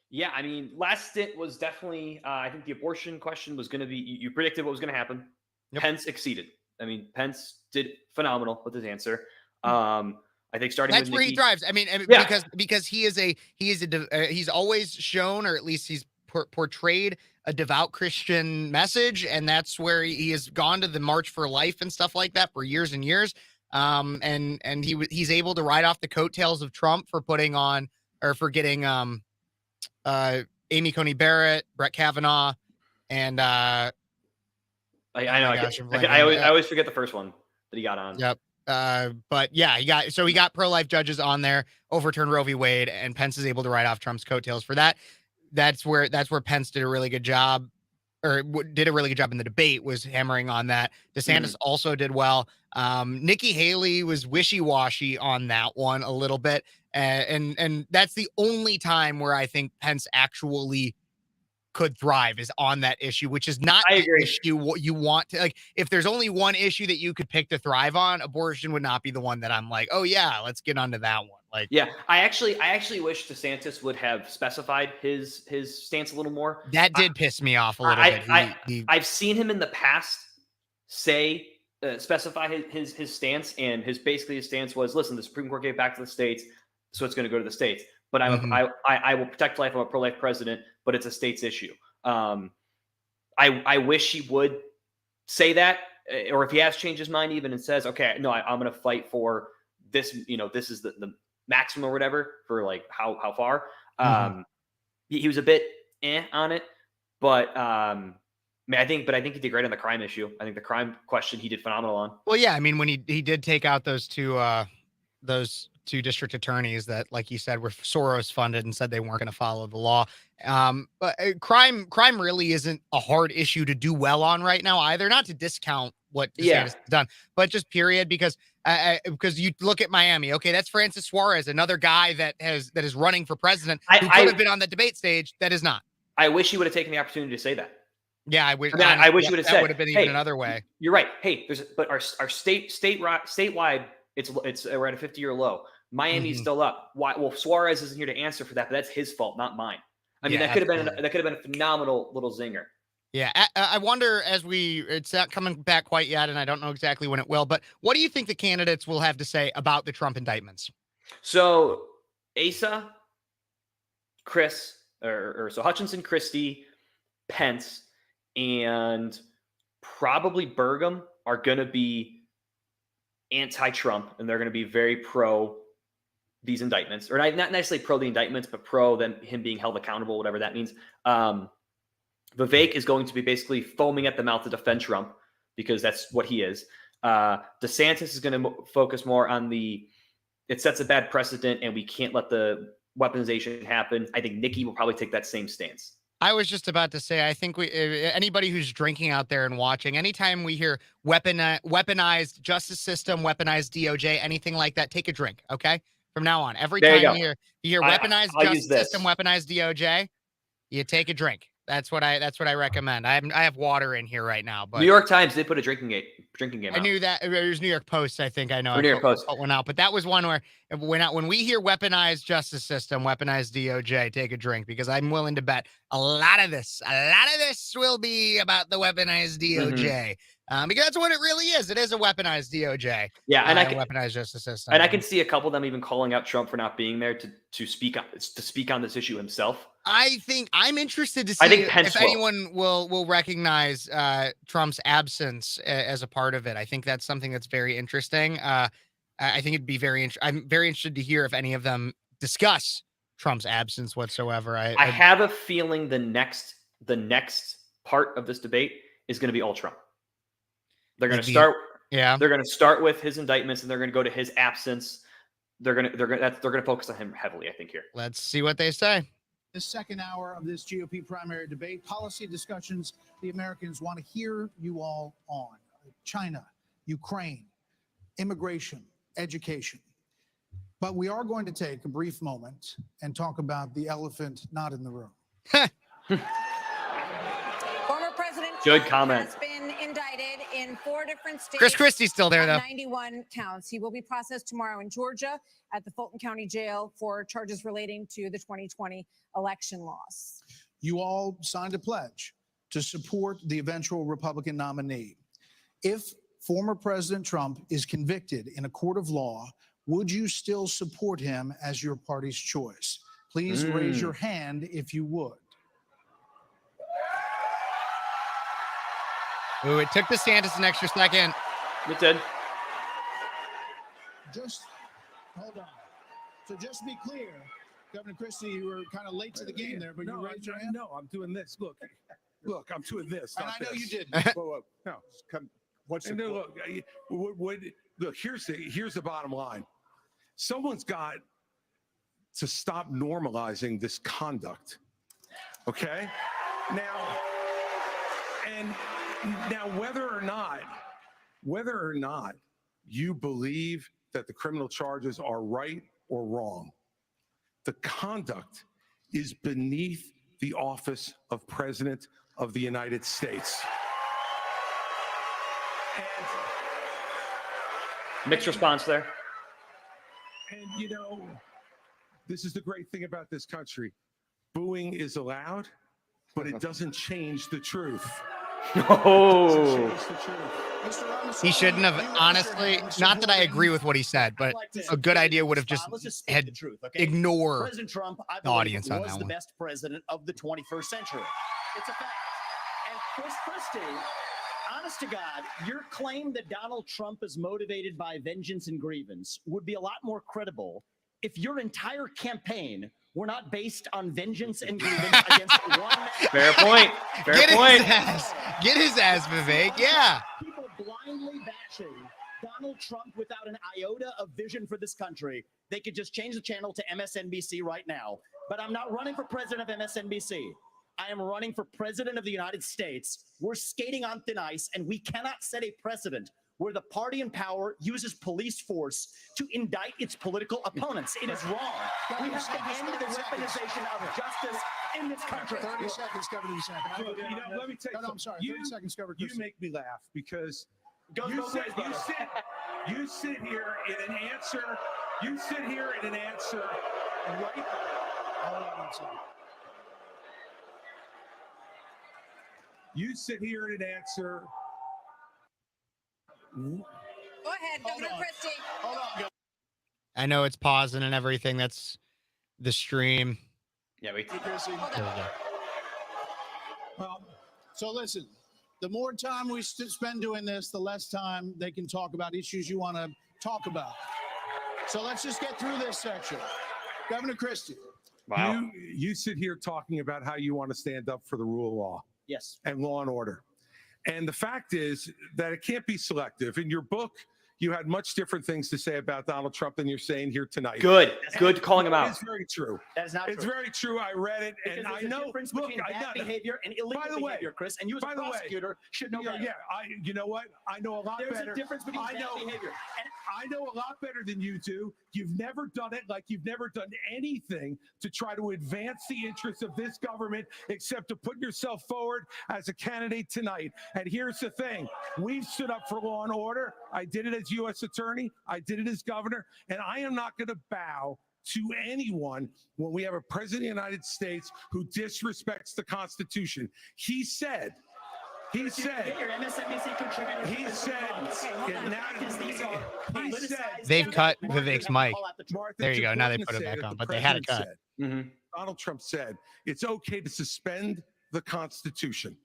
Yeah, I mean, last stint was definitely, I think the abortion question was going to be, you predicted what was going to happen. Yep. Pence exceeded. I mean, Pence did phenomenal with his answer. I think starting That's with where Nikki, he thrives. I mean, Yeah. because he's always shown, or at least he's portrayed a devout Christian message, and that's where he has gone to the March for Life and stuff like that for years and years. And he's able to ride off the coattails of Trump for putting on, or for getting Amy Coney Barrett, Brett Kavanaugh, and I know. my I, gosh, get- I'm I, blanking. I always forget the first one that he got on. Yep. But yeah, he got pro-life judges on there, overturned Roe v. Wade, and Pence is able to ride off Trump's coattails for that. That's where Pence did a really good job, or did a really good job in the debate, was hammering on that. DeSantis also did well. Nikki Haley was wishy-washy on that one a little bit. And that's the only time where I think Pence actually could thrive, is on that issue, which is not the issue what you want to, like, if there's only one issue that you could pick to thrive on, abortion would not be the one that I'm like, oh yeah, let's get onto that one. Like, Yeah, I actually wish DeSantis would have specified his stance a little more. that did piss me off a little bit. I've seen him in the past say specify his stance, and his stance was, listen, the Supreme Court gave back to the states, so it's going to go to the states. But I will protect life. I'm a pro-life president, but it's a state's issue. I wish he would say that, or if he has changed his mind even and says, okay, no, I'm going to fight for this, this is the maximum or whatever for like how far. He was a bit on it, but I think he did great on the crime issue. I think the crime question he did phenomenal on. Well, yeah, I mean, when he did take out those two district attorneys that, like you said, were Soros funded and said they weren't going to follow the law. But crime really isn't a hard issue to do well on right now either. Not to discount what DeSantis has done, but just period, because you look at Miami. Okay, that's Francis Suarez, another guy that is running for president who could have been on the debate stage. That is not. I wish he would have taken the opportunity to say that. Yeah, I wish. I wish he would have said that would have been even another way. You're right. Hey, but our statewide, we're at a 50-year low. Miami's still up. Why? Well, Suarez isn't here to answer for that, but that's his fault, not mine. I mean, that could have been a phenomenal little zinger. Yeah, I wonder it's not coming back quite yet, and I don't know exactly when it will. But what do you think the candidates will have to say about the Trump indictments? So Asa, so Hutchinson, Christie, Pence, and probably Burgum are going to be anti-Trump, and they're going to be very pro these indictments, or not necessarily pro the indictments, but pro him being held accountable, whatever that means. Vivek is going to be basically foaming at the mouth to defend Trump because that's what he is. DeSantis is going to focus more on it sets a bad precedent and we can't let the weaponization happen. I think Nikki will probably take that same stance. I was just about to say, I think anybody who's drinking out there and watching, anytime we hear weaponized justice system, weaponized DOJ, anything like that, take a drink, okay? From now on, every time you hear weaponized justice system, weaponized DOJ, you take a drink. That's what I recommend. I have water in here right now. But New York Times, they put a drinking game. I knew that. It was New York Post, I think. I know. New York Post went out, but that was one where it went out. When we hear weaponized justice system, weaponized DOJ, take a drink, because I'm willing to bet a lot of this will be about the weaponized DOJ. Because that's what it really is. It is a weaponized DOJ. Yeah, and weaponized justice system. And I can see a couple of them even calling out Trump for not being there to speak on this issue himself. I think I'm interested to see if anyone will recognize Trump's absence as a part of it. I think that's something that's very interesting. I think it'd be I'm very interested to hear if any of them discuss Trump's absence whatsoever. I have a feeling the next part of this debate is going to be all Trump. They're going to start. Yeah. They're going to start with his indictments, and they're going to go to his absence. They're going to focus on him heavily, I think, here. Let's see what they say. The second hour of this GOP primary debate, policy discussions the Americans want to hear you all on. China, Ukraine, immigration, education. But we are going to take a brief moment and talk about the elephant not in the room. Former President Good Trump comment. has been indicted in 4 different states. Chris Christie's still there, though. 91 counts. He will be processed tomorrow in Georgia at the Fulton County Jail for charges relating to the 2020 election loss. You all signed a pledge to support the eventual Republican nominee. If former President Trump is convicted in a court of law, would you still support him as your party's choice? Please raise your hand if you would. Ooh, it took DeSantis an extra second. It did. Just hold on. So just to be clear, Governor Christie, you were kind of late to the game there, but you raised your hand? No, I'm doing this. Look, I'm doing this. And I know you did. Whoa. No, what's the look, here's the bottom line. Someone's got to stop normalizing this conduct. Okay? Now, whether or not you believe that the criminal charges are right or wrong, the conduct is beneath the office of President of the United States. Mixed response there. And this is the great thing about this country. Booing is allowed, but it doesn't change the truth. Oh. He shouldn't have, honestly, not that I agree with what he said, but a good idea would have just had ignore President Trump, I the believe, audience on was that the one. best president of the 21st century. It's a fact. And Chris Christie, honest to God, your claim that Donald Trump is motivated by vengeance and grievance would be a lot more credible if your entire campaign were not based on vengeance and grievance against one man. Fair point. Fair point. Get his ass, Vivek. Yeah. People blindly bashing Donald Trump without an iota of vision for this country. They could just change the channel to MSNBC right now. But I'm not running for president of MSNBC. I am running for president of the United States. We're skating on thin ice, and we cannot set a precedent where the party in power uses police force to indict its political opponents. It is wrong. We have to end the weaponization of justice in this country. 30 seconds, Governor DeSantis. Look, let me take No, I'm sorry. 30 seconds, Governor You Christie. make me laugh because Goes you both ways, brother. sit here in an answer. You sit here in an answer right. Hold on one second. You sit here in an answer. Go ahead, Governor Christie. Hold on, I know it's pausing and everything. That's the stream. Yeah, we. Christie. There we go. Well, so listen, the more time we spend doing this, the less time they can talk about issues you want to talk about. So let's just get through this section. Governor Christie. Wow. You sit here talking about how you want to stand up for the rule of law. Yes. And law and order. And the fact is that it can't be selective. In your book, you had much different things to say about Donald Trump than you're saying here tonight. Good. Good calling him out. It's very true. That is not It's true. very true. I read it, Because and there's I a know. difference Look, between bad behavior and illegal by the way, behavior, Chris. And you as a by the way, prosecutor should know better. Yeah, you know what? I know a lot There's better. a difference between bad behavior. And I know a lot better than you do. You've never done it like you've never done anything to try to advance the interests of this government except to put yourself forward as a candidate tonight. And here's the thing. We've stood up for law and order. I did it as U.S. attorney. I did it as governor. And I am not going to bow to anyone when we have a president of the United States who disrespects the Constitution. He said, Your MSNBC contributor. he said, They've cut Vivek's mic. Martha, There you go. Now they Jablonka put it said back it, on, the but they had it president cut. said, Mm-hmm. Donald Trump said, it's okay to suspend the Constitution.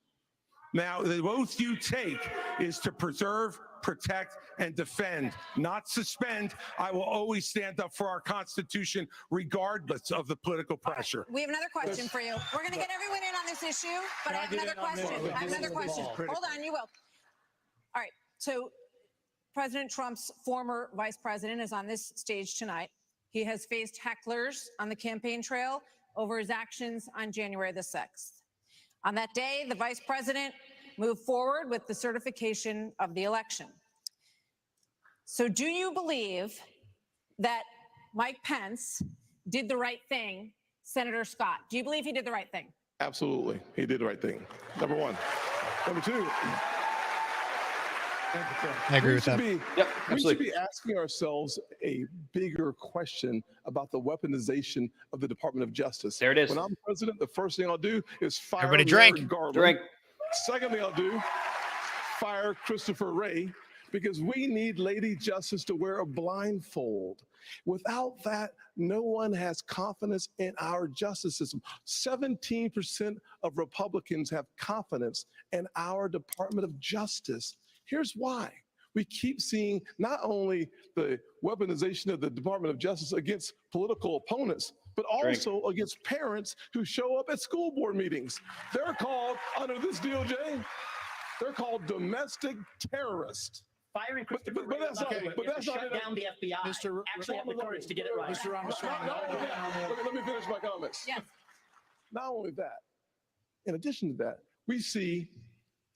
Now, the oath you take is to preserve, protect, and defend, not suspend. I will always stand up for our Constitution, regardless of the political pressure. We have another question for you. We're going to get everyone in on this issue, but I have another question. I have another question. Hold on, you will. All right. So President Trump's former vice president is on this stage tonight. He has faced hecklers on the campaign trail over his actions on January the 6th. On that day, the vice president moved forward with the certification of the election. So do you believe that Mike Pence did the right thing, Senator Scott? Do you believe he did the right thing? Absolutely. He did the right thing. Number one. Number two. I agree with that. We should be asking ourselves a bigger question about the weaponization of the Department of Justice. There it is. When I'm president, the first thing I'll do is fire Everybody Merrick drink. Garland. Drink. Second thing I'll do, fire Christopher Wray, because we need Lady Justice to wear a blindfold. Without that, no one has confidence in our justice system. 17% of Republicans have confidence in our Department of Justice. Here's why. We keep seeing not only the weaponization of the Department of Justice against political opponents, but also against parents who show up at school board meetings. They're called, under this DOJ, they're called domestic terrorists. Firing Christopher But that's not, but that's not shut down the FBI. Actually have the courage to get it right. Mr. Ramaswamy. Let me finish my comments. Yes. Not only that, in addition to that, we see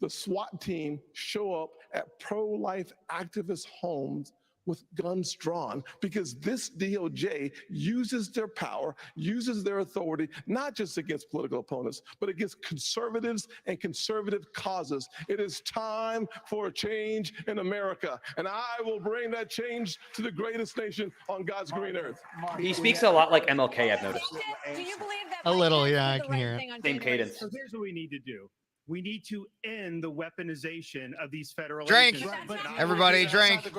the SWAT team show up at pro-life activist homes with guns drawn because this DOJ uses their power, uses their authority, not just against political opponents, but against conservatives and conservative causes. It is time for a change in America, and I will bring that change to the greatest nation on God's green earth. He speaks a lot like MLK, I've noticed. Do you believe that A Mike little, Pence yeah, did I the can right hear it. thing on Same January cadence. So here's what we need to do. We need to end the weaponization of these federal Drink. agencies. Right, everybody drink.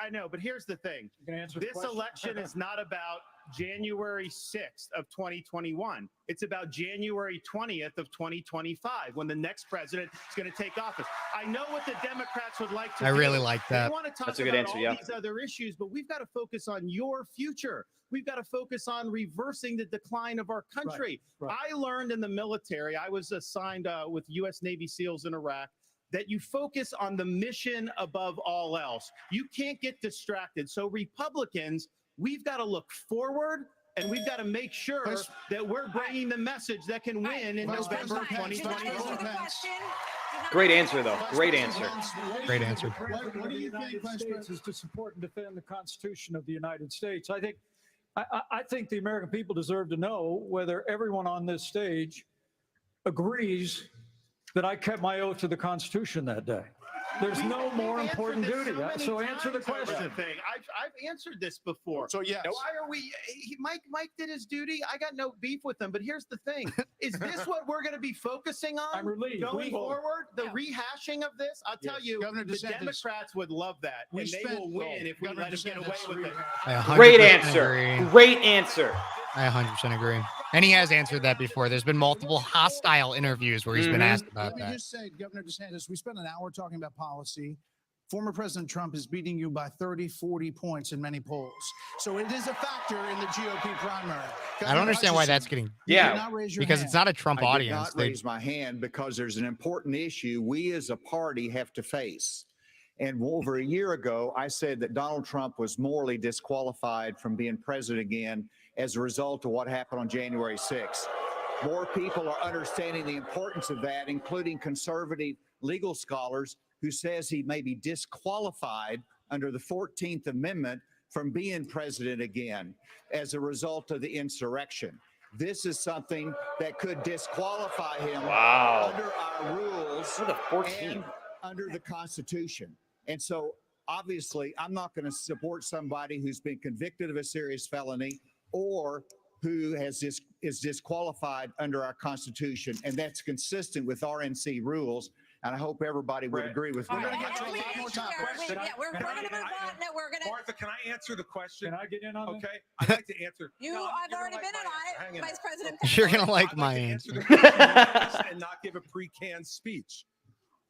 I know, but here's the thing. Answer This election is not about January 6th of 2021. It's about January 20th of 2025 when the next president is going to take office. I know what the Democrats would like to do. I really like that. They want to talk That's a good about answer, all yeah. these other issues, but we've got to focus on your future. We've got to focus on reversing the decline of our country. Right. I learned in the military, I was assigned with U.S. Navy SEALs in Iraq, that you focus on the mission above all else. You can't get distracted. So Republicans, we've got to look forward, and we've got to make sure that we're bringing the message that can win in November of 2024. Great answer, though. Great answer. Great answer. What do you think, Vice President, is to support and defend the Constitution of the United States? I think the American people deserve to know whether everyone on this stage agrees that I kept my oath to the Constitution that day. There's no more important duty. So answer the question. I've answered this before. So yes. Why are we? Mike did his duty. I got no beef with him. But here's the thing: is this what we're going to be focusing on I'm relieved. going forward? The rehashing of this. I'll tell you, Governor the DeSantis, Democrats would love that, and they will win if we Governor let them get DeSantis, away with it. I 100% Great answer. agree. Great answer. I 100% agree. And he has answered that before. There's been multiple hostile interviews where he's been asked about Let me that. just say, Governor DeSantis, we spent an hour talking about policy. Former President Trump is beating you by 30, 40 points in many polls. So it is a factor in the GOP primary. I don't understand why that's getting. Because it's not a Trump I did audience. not raise my hand because there's an important issue we as a party have to face. And over a year ago, I said that Donald Trump was morally disqualified from being president again as a result of what happened on January 6th. More people are understanding the importance of that, including conservative legal scholars who says he may be disqualified under the 14th Amendment from being president again as a result of the insurrection. This is something that could disqualify him under our rules and under the Constitution. And so, obviously, I'm not going to support somebody who's been convicted of a serious felony or who is disqualified under our Constitution. And that's consistent with RNC rules. And I hope everybody would agree with me. We're going to move on. Martha, can I answer the question? Can I get in on Okay, I'd like to answer. I've already been on it, Vice President. You're going to like my answer. And not give a pre-canned speech.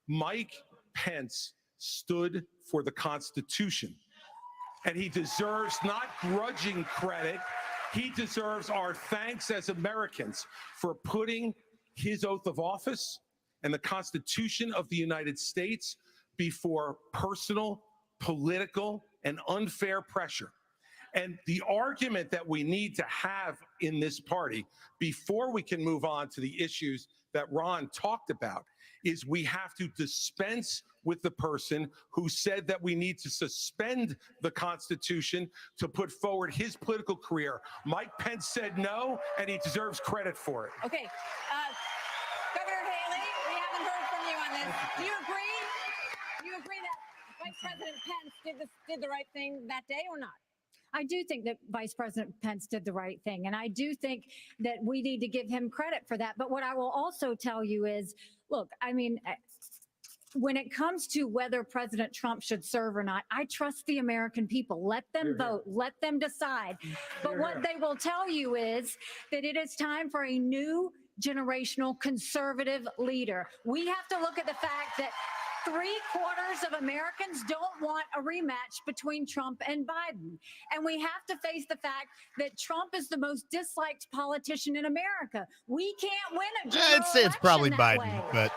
Mike Pence stood for the Constitution, and he deserves not grudging credit. He deserves our thanks as Americans for putting his oath of office and the Constitution of the United States before personal, political, and unfair pressure. And the argument that we need to have in this party before we can move on to the issues that Ron talked about is we have to dispense with the person who said that we need to suspend the Constitution to put forward his political career. Mike Pence said no, and he deserves credit for it. Okay. Governor Haley, we haven't heard from you on this. Do you agree? Do you agree that Vice President Pence did the right thing that day or not? I do think that Vice President Pence did the right thing. And I do think that we need to give him credit for that. But what I will also tell you is, look, I mean, when it comes to whether President Trump should serve or not, I trust the American people. Let them vote. Let them decide. But what they will tell you is that it is time for a new generational conservative leader. We have to look at the fact that 3/4 of Americans don't want a rematch between Trump and Biden. And we have to face the fact that Trump is the most disliked politician in America. We can't win a general I'd say it's probably election Biden, that way.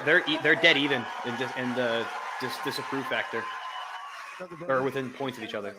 but They're dead even in the disapprove factor, or within points of each other.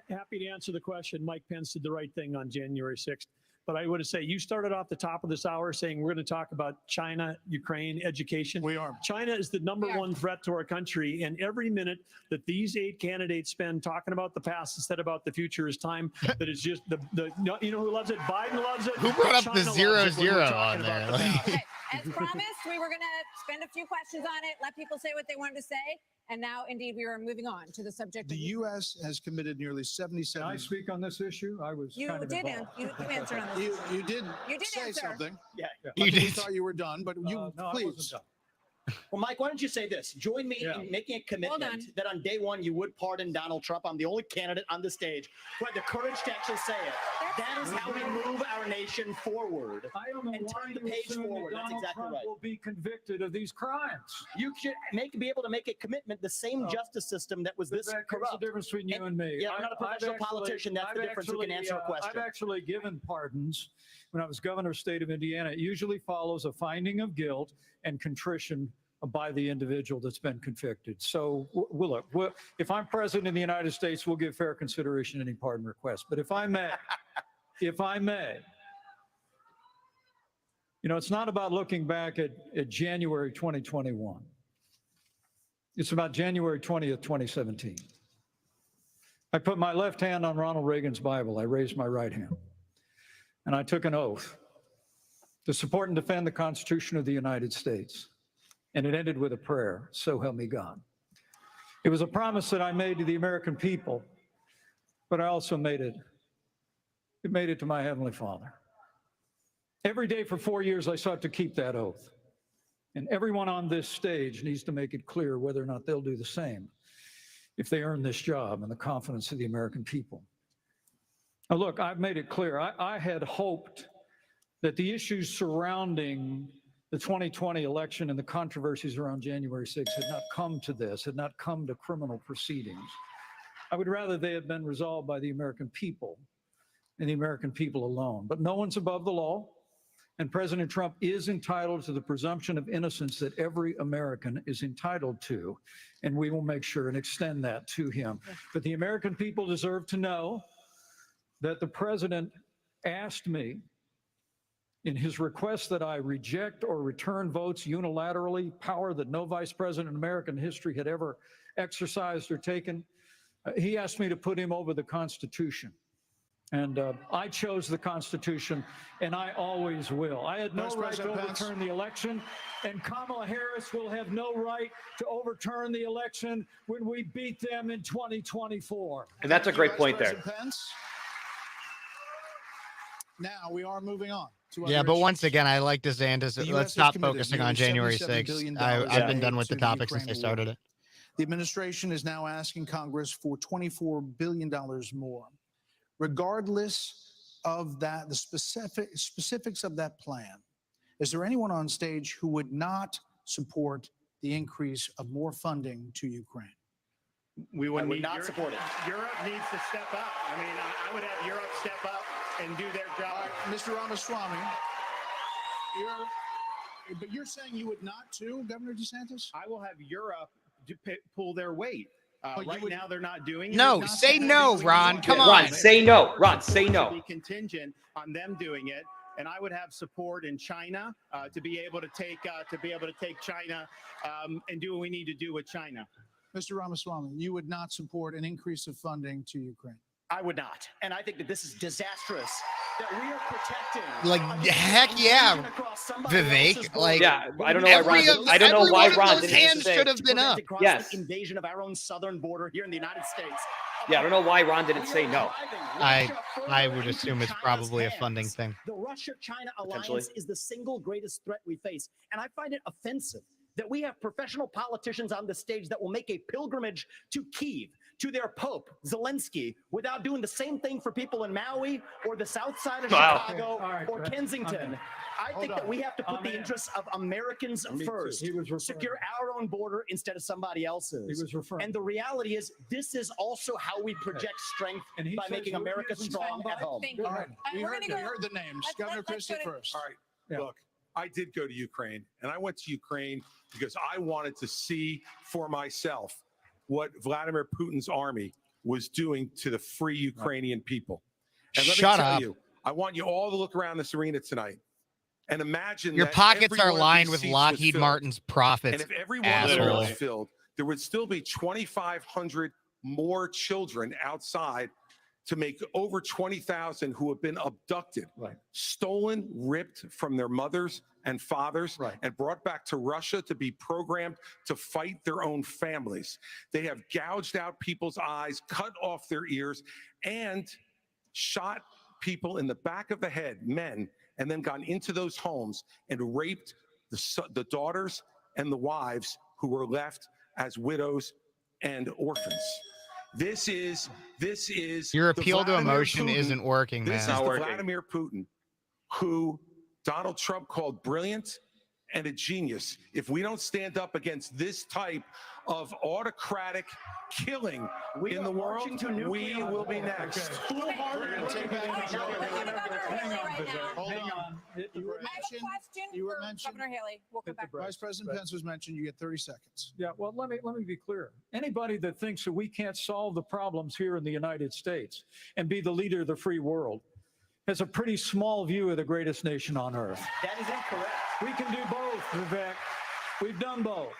Happy to answer the question. Mike Pence did the right thing on January 6th. But I would say you started off the top of this hour saying we're going to talk about China, Ukraine, education. We are. China is the number one threat to our country. And every minute that these 8 candidates spend talking about the past instead about the future is time that is just you know who loves it? Biden loves it. Who brought up the China 0-0 on there? Okay, as promised, we were going to spend a few questions on it, let people say what they wanted to say. And now, indeed, we are moving on to the subject. The U.S. has committed nearly 77. Can I speak on this issue? I was You kind of did involved. you answered on You did say answer. something. Yeah. We did. thought you were done, but you No, I please. wasn't done. Well, Mike, why don't you say this? Join me in making a commitment that on day one you would pardon Donald Trump. I'm the only candidate on the stage who had the courage to actually say it. That is how we move our nation forward I don't know and why turn the you page assume that forward. That's Donald exactly Trump right. will be convicted of these crimes. You should be able to make a commitment. The same justice system that was this Vivek, here's corrupt. the difference between you and me. Yeah, I'm not a professional politician. That's the difference. Who can answer a question? I've actually given pardons when I was governor of the state of Indiana. It usually follows a finding of guilt and contrition by the individual that's been convicted. So, if I'm president of the United States, we'll give fair consideration to any pardon request. But if I may, it's not about looking back at January 2021. It's about January 20th, 2017. I put my left hand on Ronald Reagan's Bible. I raised my right hand. And I took an oath to support and defend the Constitution of the United States. And it ended with a prayer, so help me God. It was a promise that I made to the American people, but I also made it to my Heavenly Father. Every day for 4 years, I sought to keep that oath. And everyone on this stage needs to make it clear whether or not they'll do the same if they earn this job and the confidence of the American people. Now, look, I've made it clear. I had hoped that the issues surrounding the 2020 election and the controversies around January 6th had not come to this, had not come to criminal proceedings. I would rather they had been resolved by the American people and the American people alone. But no one's above the law, and President Trump is entitled to the presumption of innocence that every American is entitled to, and we will make sure and extend that to him. But the American people deserve to know that the president asked me in his request that I reject or return votes unilaterally, power that no vice president in American history had ever exercised or taken. He asked me to put him over the Constitution. And I chose the Constitution, and I always will. I had no right to overturn the election, and Kamala Harris will have no right to overturn the election when we beat them in 2024. And that's a great point there. Now we are moving on. Yeah, but once again, I like DeSantis. Let's stop focusing on January 6th. I've been done with the topic since I started it. The administration is now asking Congress for $24 billion more. Regardless of that, the specifics of that plan, is there anyone on stage who would not support the increase of more funding to Ukraine? We would not support it. Europe needs to step up. I mean, I would have Europe step up and do their job. Mr. Ramaswamy, but you're saying you would not too, Governor DeSantis? I will have Europe pull their weight. Right now, they're not doing it. No, say no, Ron. Come on. Ron, say no. Ron, say no. Be contingent on them doing it, and I would have support in China to be able to take China and do what we need to do with China. Mr. Ramaswamy, you would not support an increase of funding to Ukraine? I would not. And I think that this is disastrous that we are protecting. Like, heck yeah, Vivek. Like, yeah, I don't know why Ron didn't hands say. should have been up. Yes. The invasion of our own southern border here in the United States. Yeah, I don't know why Ron didn't say no. I would assume it's probably a funding thing. The Russia-China alliance is the single greatest threat we face. And I find it offensive that we have professional politicians on the stage that will make a pilgrimage to Kyiv, to their Pope, Zelensky, without doing the same thing for people in Maui or the south side of Chicago or Kensington. I think that we have to put the interests of Americans first. Secure our own border instead of somebody else's. And the reality is, this is also how we project strength by making America strong at home. All right, we heard the names. Governor Christie first. All right, look, I did go to Ukraine, and I went to Ukraine because I wanted to see for myself what Vladimir Putin's army was doing to the free Ukrainian people. And let me tell you, I want you all to look around this arena tonight and imagine your that pockets are every one of lined these with seats Lockheed was filled. Martin's profits. And if every one of them was filled, there would still be 2,500 more children outside to make over 20,000 who have been abducted, stolen, ripped from their mothers and fathers, and brought back to Russia to be programmed to fight their own families. They have gouged out people's eyes, cut off their ears, and shot people in the back of the head, men, and then gone into those homes and raped the daughters and the wives who were left as widows and orphans. This is Your the appeal to Vladimir emotion Putin- isn't working, This man. is the Vladimir Putin who Donald Trump called brilliant and a genius. If we don't stand up against this type of autocratic killing in the world, we will be next. Hold on. You were mentioned. Governor Haley. We'll come back. Vice President Pence was mentioned. You get 30 seconds. Yeah, well, let me be clear. Anybody that thinks that we can't solve the problems here in the United States and be the leader of the free world has a pretty small view of the greatest nation on earth. That is incorrect. We can do both, Vivek. We've done both.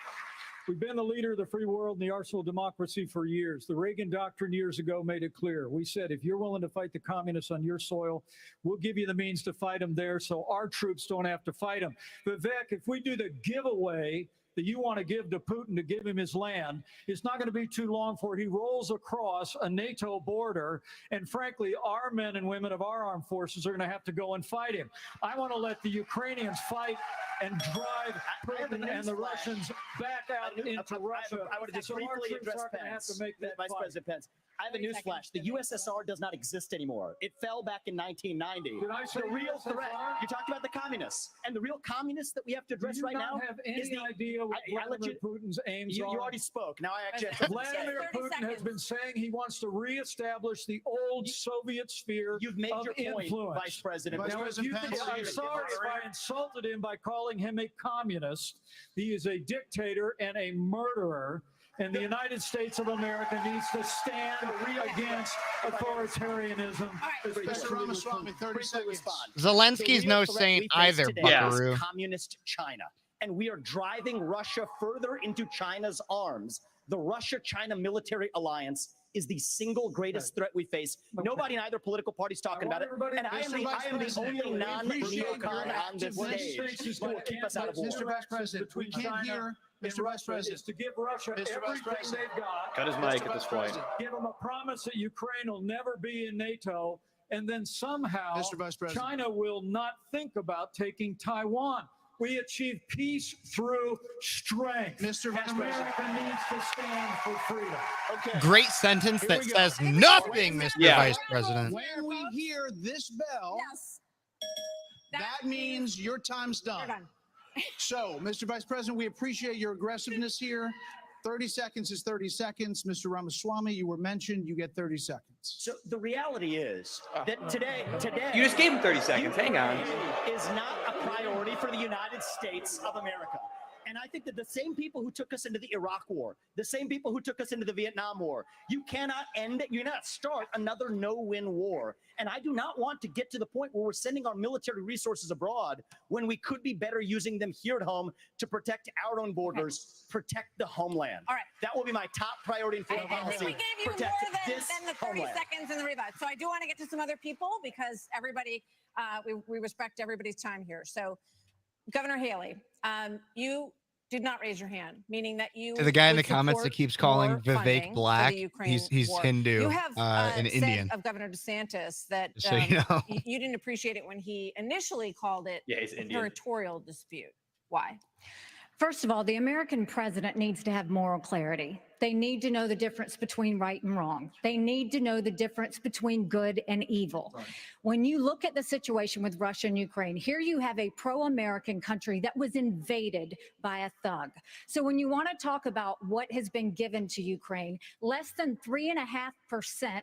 We've been the leader of the free world and the arsenal of democracy for years. The Reagan Doctrine years ago made it clear. We said, if you're willing to fight the communists on your soil, we'll give you the means to fight them there so our troops don't have to fight them. Vivek, if we do the giveaway that you want to give to Putin to give him his land, it's not going to be too long before he rolls across a NATO border. And frankly, our men and women of our armed forces are going to have to go and fight him. I want to let the Ukrainians fight and drive Putin and the Russians back out into Russia. I want to just So our briefly troops address aren't going to have Pence. to make that Vice fight. President Pence. I have a newsflash. The USSR does not exist anymore. It fell back in 1990. Did I say The real USSR? threat. You talked about the communists. And the real communists that we have to address Do you right not now have any is the idea what Vladimir Putin's aims you are? already spoke. Now I actually have something to say. Vladimir 30 Putin has been saying he wants to reestablish the old Soviet sphere You've made of your point, influence. Vice President. Vice Now, if President you Pence, think I'm sorry if I insulted him by calling him a communist. He is a dictator and a murderer. And the United States of America needs to stand against authoritarianism. Mr. Ramaswamy, 30 seconds. Zelensky's no saint either, Buckaroo. Communist China. And we are driving Russia further into China's arms. The Russia-China military alliance is the single greatest threat we face. Nobody in either political party is talking about it. And I am the only non-neocon on this stage who will keep us out of war. Mr. Vice President, we can't hear. Mr. Vice President, is to give Russia everything they've got. Cut his mic at this point. Give them a promise that Ukraine will never be in NATO, and then somehow Mr. Vice President. China will not think about taking Taiwan. We achieve peace through strength. Mr. Vice America needs to stand for freedom. Okay. Great sentence that says nothing, Mr. Vice President. When we hear this bell, Yes. that means your time's done. We're done. So, Mr. Vice President, we appreciate your aggressiveness here. 30 seconds is 30 seconds. Mr. Ramaswamy, you were mentioned. You get 30 seconds. So the reality is that today, You just gave him 30 seconds. Hang on. is not a priority for the United States of America. And I think that the same people who took us into the Iraq War, the same people who took us into the Vietnam War, you cannot start another no-win war. And I do not want to get to the point where we're sending our military resources abroad when we could be better using them here at home to protect our own borders, protect the homeland. All right. That will be my top priority in foreign I think policy. we gave you protect more this than the 30 homeland. seconds in the rebut. So I do want to get to some other people because everybody, we respect everybody's time here. So Governor Haley, you did not raise your hand, meaning that you. To the guy in the would comments that support keeps calling more Vivek funding for black, the Ukraine he's war. Hindu, You have an said Indian. of Governor DeSantis that So you know. you didn't appreciate it when he initially called it Yeah, he's a Indian. territorial dispute. Why? First of all, the American president needs to have moral clarity. They need to know the difference between right and wrong. They need to know the difference between good and evil. Right. When you look at the situation with Russia and Ukraine, here you have a pro-American country that was invaded by a thug. So when you want to talk about what has been given to Ukraine, less than 3.5%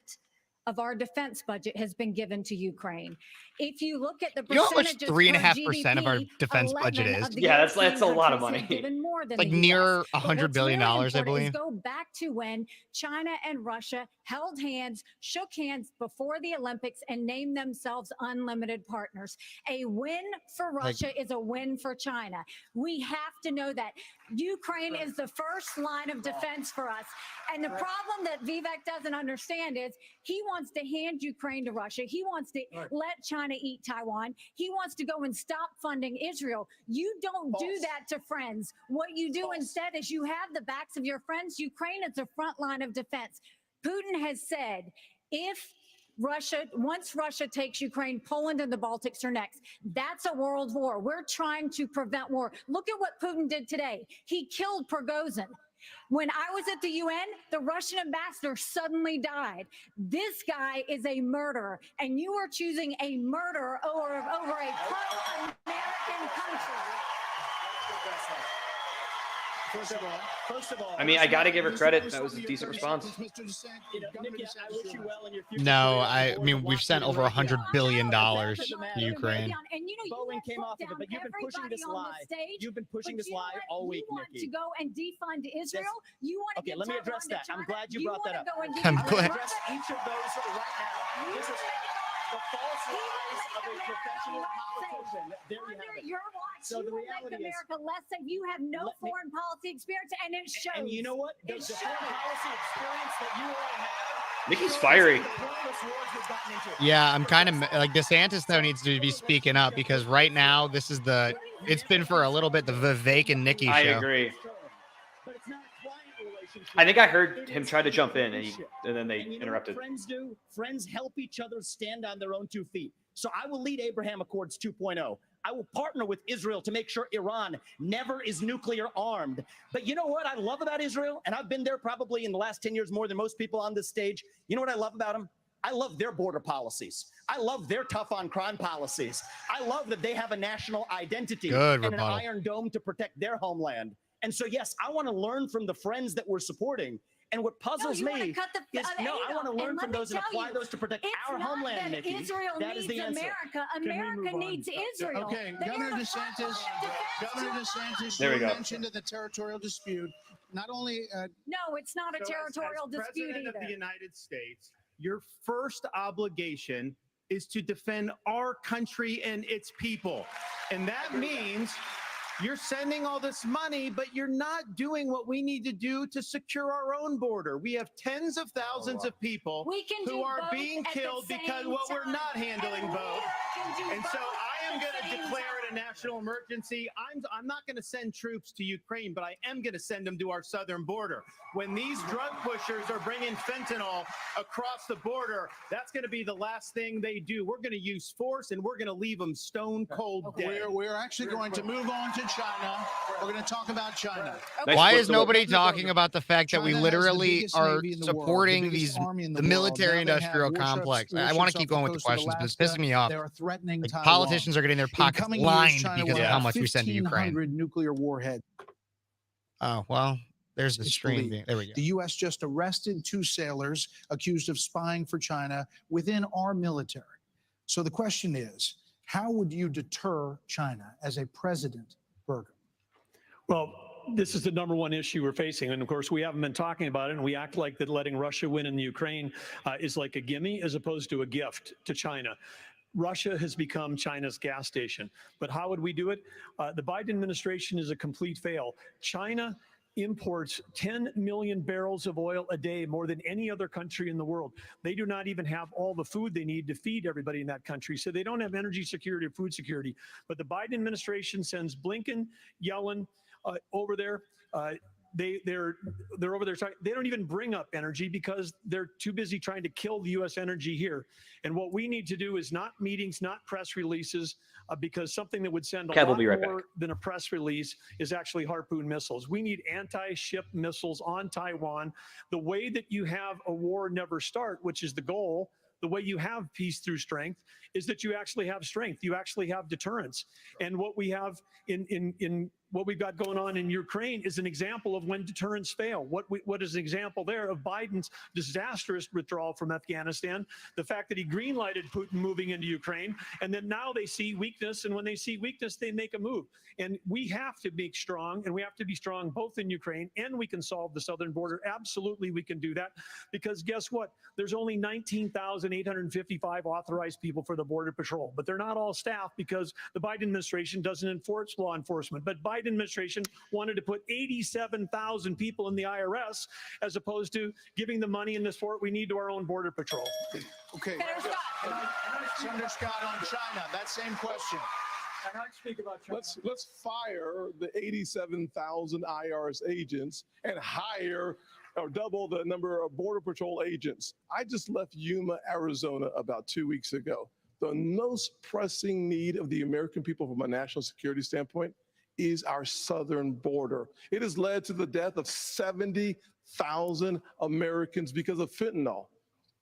of our defense budget has been given to Ukraine. If you look at the You know how much percentages 3.5% of our GDP, defense budget 11 is? of the Yeah, that's European a lot of countries have money. given more than Like the near US. But $100 what's billion, really I important is believe. go back to when China and Russia held hands, shook hands before the Olympics, and named themselves unlimited partners. A win for Russia is a win for China. We have to know that. Ukraine is the first line of defense for us. And the problem that Vivek doesn't understand is he wants to hand Ukraine to Russia. He wants to let China eat Taiwan. He wants to go and stop funding Israel. You don't do that to friends. What you do instead is you have the backs of your friends. Ukraine is the front line of defense. Putin has said, if once Russia takes Ukraine, Poland and the Baltics are next. That's a world war. We're trying to prevent war. Look at what Putin did today. He killed Prigozhin. When I was at the UN, the Russian ambassador suddenly died. This guy is a murderer, and you are choosing a murderer over a pro-American country. First of all, I mean, I got to give her credit. That was a decent response. No, I mean, we've sent over $100 billion to Ukraine. And you know, Boeing came off of it, but you've been pushing this lie. You've been pushing this lie all week, You want Nikki. to go and defund Israel? You want to Okay, let me address that. I'm glad you brought that up. I'm I'm going glad. to address each of those right now. This is the false lies of a professional politician. There you have it. Your watch, So the you will reality make is, America less safe. You have no foreign policy experience, and it shows. and you know what? The It foreign shows. policy experience that you all have. Nikki's fiery. The pointless wars we've gotten into. Yeah, I'm kind of like DeSantis though needs to be speaking up because right now it's been for a little bit the Vivek and Nikki show. I agree. I think I heard him try to jump in, and then they And you know interrupted. What friends do? Friends help each other stand on their own 2 feet. So I will lead Abraham Accords 2.0. I will partner with Israel to make sure Iran never is nuclear armed. But you know what I love about Israel? And I've been there probably in the last 10 years more than most people on this stage. You know what I love about them? I love their border policies. I love their tough on crime policies. I love that they have a national identity Good and rebuttal. an iron dome to protect their homeland. And so, yes, I want to learn from the friends that we're supporting. And what puzzles you wanna me cut the is, aid I want to off. learn And from let me those and tell apply you, those to protect it's our not homeland, that Nikki. Israel That is needs the answer. America. America needs Israel. Okay, They Governor are the DeSantis, Governor DeSantis, There we you go. mentioned the territorial dispute. Not only No, it's not a So as territorial dispute President of either. the United States, your first obligation is to defend our country and its people. And that means you're sending all this money, but you're not doing what we need to do to secure our own border. We have tens of thousands of people We can who do are both being at the killed because same we're time. not handling And we both. can do And so both I am at going the to same declare time. it a national emergency. I'm not going to send troops to Ukraine, but I am going to send them to our southern border. When these drug pushers are bringing fentanyl across the border, that's going to be the last thing they do. We're going to use force, and we're going to leave them stone cold dead. we're actually going to move on to China. We're going to talk about China. Nice Why flip is to nobody it. talking about the fact that we China has the literally biggest are navy in the world, supporting the biggest these army in the the world. Now military they have industrial warships- complex? I warships want to off keep the going with the coast of questions, but it's Alaska. pissing me off. They are threatening Like, Taiwan. politicians are getting their In pockets coming years, lined China because will of have how much we send to Ukraine. 1,500 nuclear warheads. Oh, well, there's the It's stream. believed. There we go. The U.S. just arrested 2 sailors accused of spying for China within our military. So the question is, how would you deter China as a president, Berger? Well, this is the number one issue we're facing. And of course, we haven't been talking about it. And we act like that letting Russia win in the Ukraine is like a gimme as opposed to a gift to China. Russia has become China's gas station. But how would we do it? The Biden administration is a complete fail. China imports 10 million barrels of oil a day, more than any other country in the world. They do not even have all the food they need to feed everybody in that country. So they don't have energy security or food security. But the Biden administration sends Blinken, Yellen over there. They're over there. They don't even bring up energy because they're too busy trying to kill the U.S. energy here. And what we need to do is not meetings, not press releases, because something that would send a Kev will lot be right more back. than a press release is actually Harpoon missiles. We need anti-ship missiles on Taiwan. The way that you have a war never start, which is the goal, the way you have peace through strength is that you actually have strength. You actually have deterrence. And what we have in what we've got going on in Ukraine is an example of when deterrence fail. What is an example there of Biden's disastrous withdrawal from Afghanistan, the fact that he greenlighted Putin moving into Ukraine, and then now they see weakness, and when they see weakness, they make a move. And we have to be strong, and we have to be strong both in Ukraine, and we can solve the southern border. Absolutely, we can do that, because guess what? There's only 19,855 authorized people for the Border Patrol, but they're not all staff because the Biden administration doesn't enforce law enforcement. But Biden administration wanted to put 87,000 people in the IRS as opposed to giving the money in this fort we need to our own Border Patrol. Okay. Senator Scott on China, that same question. And I speak about China. Let's fire the 87,000 IRS agents and hire or double the number of Border Patrol agents. I just left Yuma, Arizona about 2 weeks ago. The most pressing need of the American people from a national security standpoint is our southern border. It has led to the death of 70,000 Americans because of fentanyl,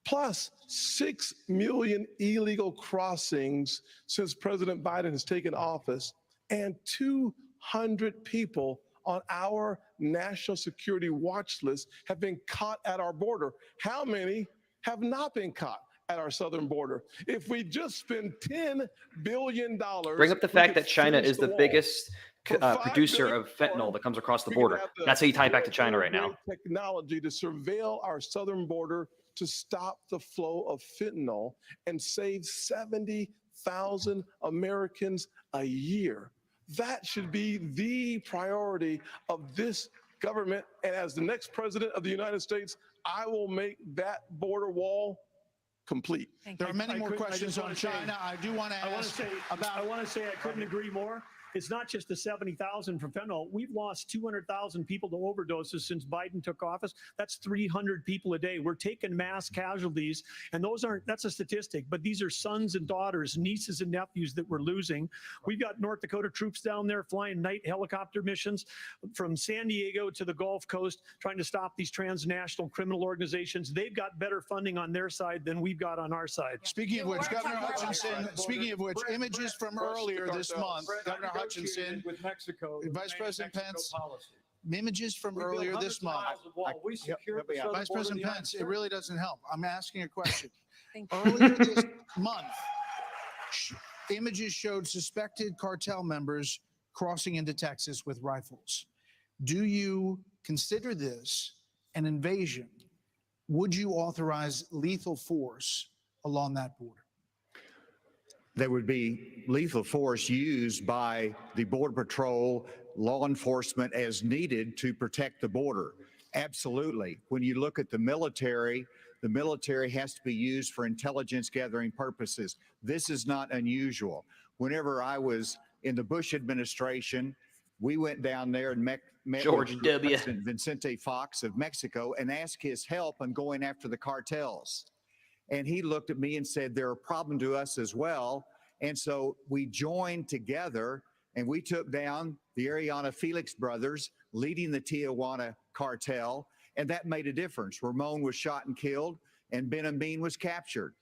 plus 6 million illegal crossings since President Biden has taken office, and 200 people on our national security watch list have been caught at our border. How many have not been caught at our southern border? If we just spend $10 billion. Bring up the fact that China is the biggest producer of fentanyl that comes across the border. That's how you tie it back to China right now. Technology to surveil our southern border to stop the flow of fentanyl and save 70,000 Americans a year. That should be the priority of this government. And as the next president of the United States, I will make that border wall complete. There are many more questions on China. I do want to ask about. I want to say I couldn't agree more. It's not just the 70,000 from fentanyl. We've lost 200,000 people to overdoses since Biden took office. That's 300 people a day. We're taking mass casualties, and that's a statistic, but these are sons and daughters, nieces and nephews that we're losing. We've got North Dakota troops down there flying night helicopter missions from San Diego to the Gulf Coast, trying to stop these transnational criminal organizations. They've got better funding on their side than we've got on our side. Speaking of which, Governor Hutchinson, images from earlier this month, Governor Hutchinson with Mexico, Vice President Pence, images from earlier this month. Vice President Pence, it really doesn't help. I'm asking a question. Earlier this month, images showed suspected cartel members crossing into Texas with rifles. Do you consider this an invasion? Would you authorize lethal force along that border? There would be lethal force used by the Border Patrol, law enforcement as needed to protect the border. Absolutely. When you look at the military has to be used for intelligence gathering purposes. This is not unusual. Whenever I was in the Bush administration, we went down there and met George with W. President Vicente Fox of Mexico and asked his help in going after the cartels. And he looked at me and said, they're a problem to us as well. And so we joined together and we took down the Ariana Felix brothers leading the Tijuana cartel. And that made a difference. Ramon was shot and killed and Ben Amin was captured.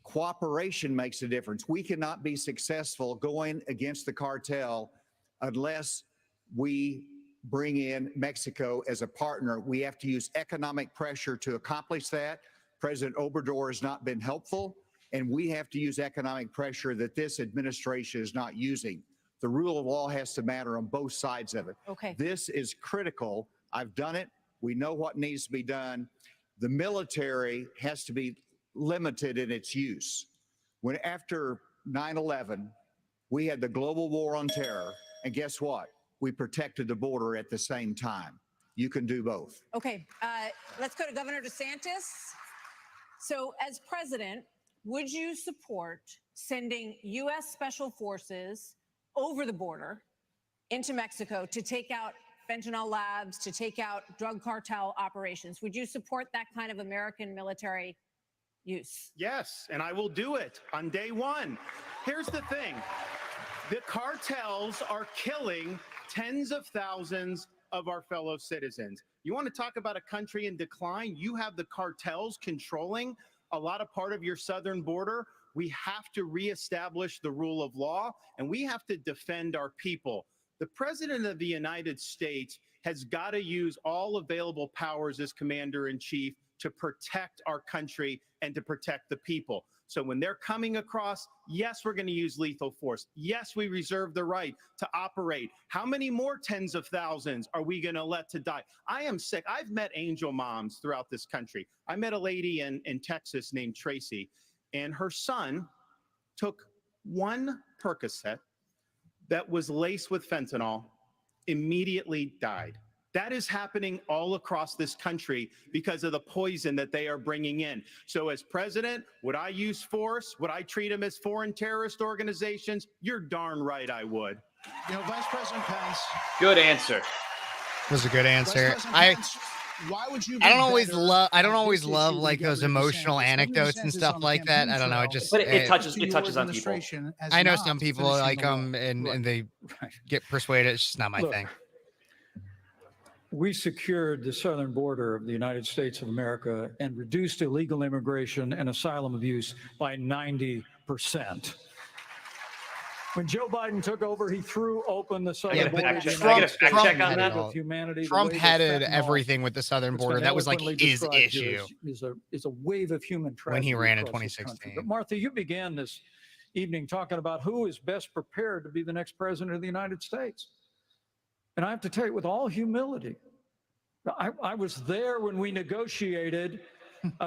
Cooperation makes a difference. We cannot be successful going against the cartel unless we bring in Mexico as a partner. We have to use economic pressure to accomplish that. President Obrador has not been helpful, and we have to use economic pressure that this administration is not using. The rule of law has to matter on both sides of it. Okay. This is critical. I've done it. We know what needs to be done. The military has to be limited in its use. When after 9/11, we had the global war on terror, and guess what? We protected the border at the same time. You can do both. Okay, let's go to Governor DeSantis. So as president, would you support sending U.S. Special Forces over the border into Mexico to take out fentanyl labs, to take out drug cartel operations? Would you support that kind of American military use? Yes, and I will do it on day one. Here's the thing. The cartels are killing tens of thousands of our fellow citizens. You want to talk about a country in decline? You have the cartels controlling a lot of part of your southern border. We have to reestablish the rule of law, and we have to defend our people. The President of the United States has got to use all available powers as commander-in-chief to protect our country and to protect the people. So when they're coming across, yes, we're going to use lethal force. Yes, we reserve the right to operate. How many more tens of thousands are we going to let to die? I am sick. I've met angel moms throughout this country. I met a lady in Texas named Tracy, and her son took one Percocet that was laced with fentanyl, immediately died. That is happening all across this country because of the poison that they are bringing in. So as president, would I use force? Would I treat them as foreign terrorist organizations? You're darn right I would. You know, Vice President Pence. Good answer. That was a good answer. Why would you? I don't always love. I don't at always this love issue like than those Governor emotional DeSantis? Governor anecdotes and DeSantis stuff on the like that. campaign I don't know. It trail just But it it- touches to it your touches on people. administration as I know not some people finishing like the wall. them and Right. they Right. get persuaded. It's just not my Look, thing. We secured the southern border of the United States of America and reduced illegal immigration and asylum abuse by 90%. When Joe Biden took over, he threw open the southern Yeah, border but of the Trump, United States Trump in the headed name of all. humanity. the Trump wave of headed fentanyl everything with the southern that's border. been That was like eloquently his described here issue is a wave of human when he tragedy ran in across this country. 2016. But Martha, you began this evening talking about who is best prepared to be the next president of the United States. And I have to tell you, with all humility, I was there when we negotiated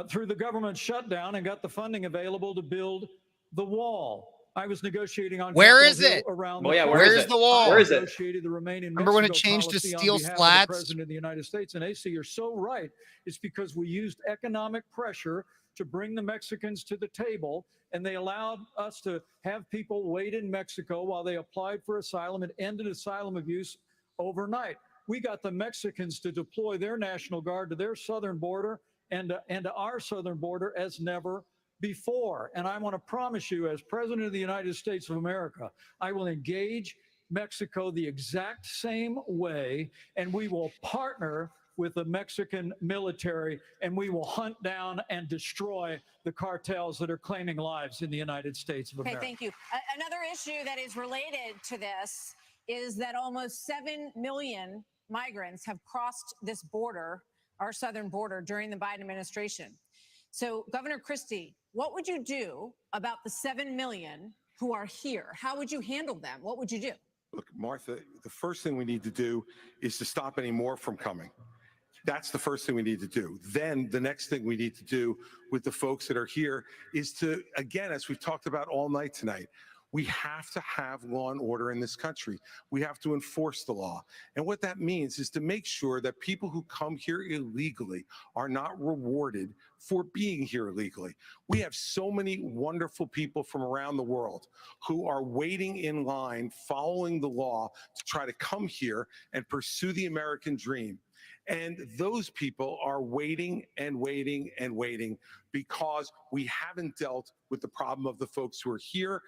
through the government shutdown and got the funding available to build the wall. I was negotiating on Where Capitol is Hill it? around Well, yeah, the where Where's is it? the wall? Where is it? negotiated the Remain in Remember when it Mexico changed to policy on steel behalf of the slats? President of the United States. And AC, you're so right. It's because we used economic pressure to bring the Mexicans to the table, and they allowed us to have people wait in Mexico while they applied for asylum and ended asylum abuse overnight. We got the Mexicans to deploy their National Guard to their southern border and to our southern border as never before. And I want to promise you, as President of the United States of America, I will engage Mexico the exact same way, and we will partner with the Mexican military, and we will hunt down and destroy the cartels that are claiming lives in the United States of Okay, America. thank you. Another issue that is related to this is that almost 7 million migrants have crossed this border, our southern border, during the Biden administration. So, Governor Christie, what would you do about the 7 million who are here? How would you handle them? What would you do? Look, Martha, the first thing we need to do is to stop any more from coming. That's the first thing we need to do. Then the next thing we need to do with the folks that are here is to, again, as we've talked about all night tonight, we have to have law and order in this country. We have to enforce the law. And what that means is to make sure that people who come here illegally are not rewarded for being here illegally. We have so many wonderful people from around the world who are waiting in line, following the law to try to come here and pursue the American dream. And those people are waiting and waiting and waiting because we haven't dealt with the problem of the folks who are here.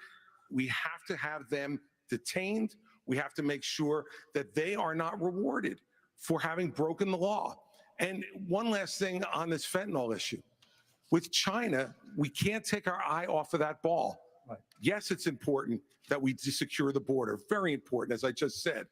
We have to have them detained. We have to make sure that they are not rewarded for having broken the law. And one last thing on this fentanyl issue. With China, we can't take our eye off of that ball. Right. Yes, it's important that we secure the border. Very important, as I just said.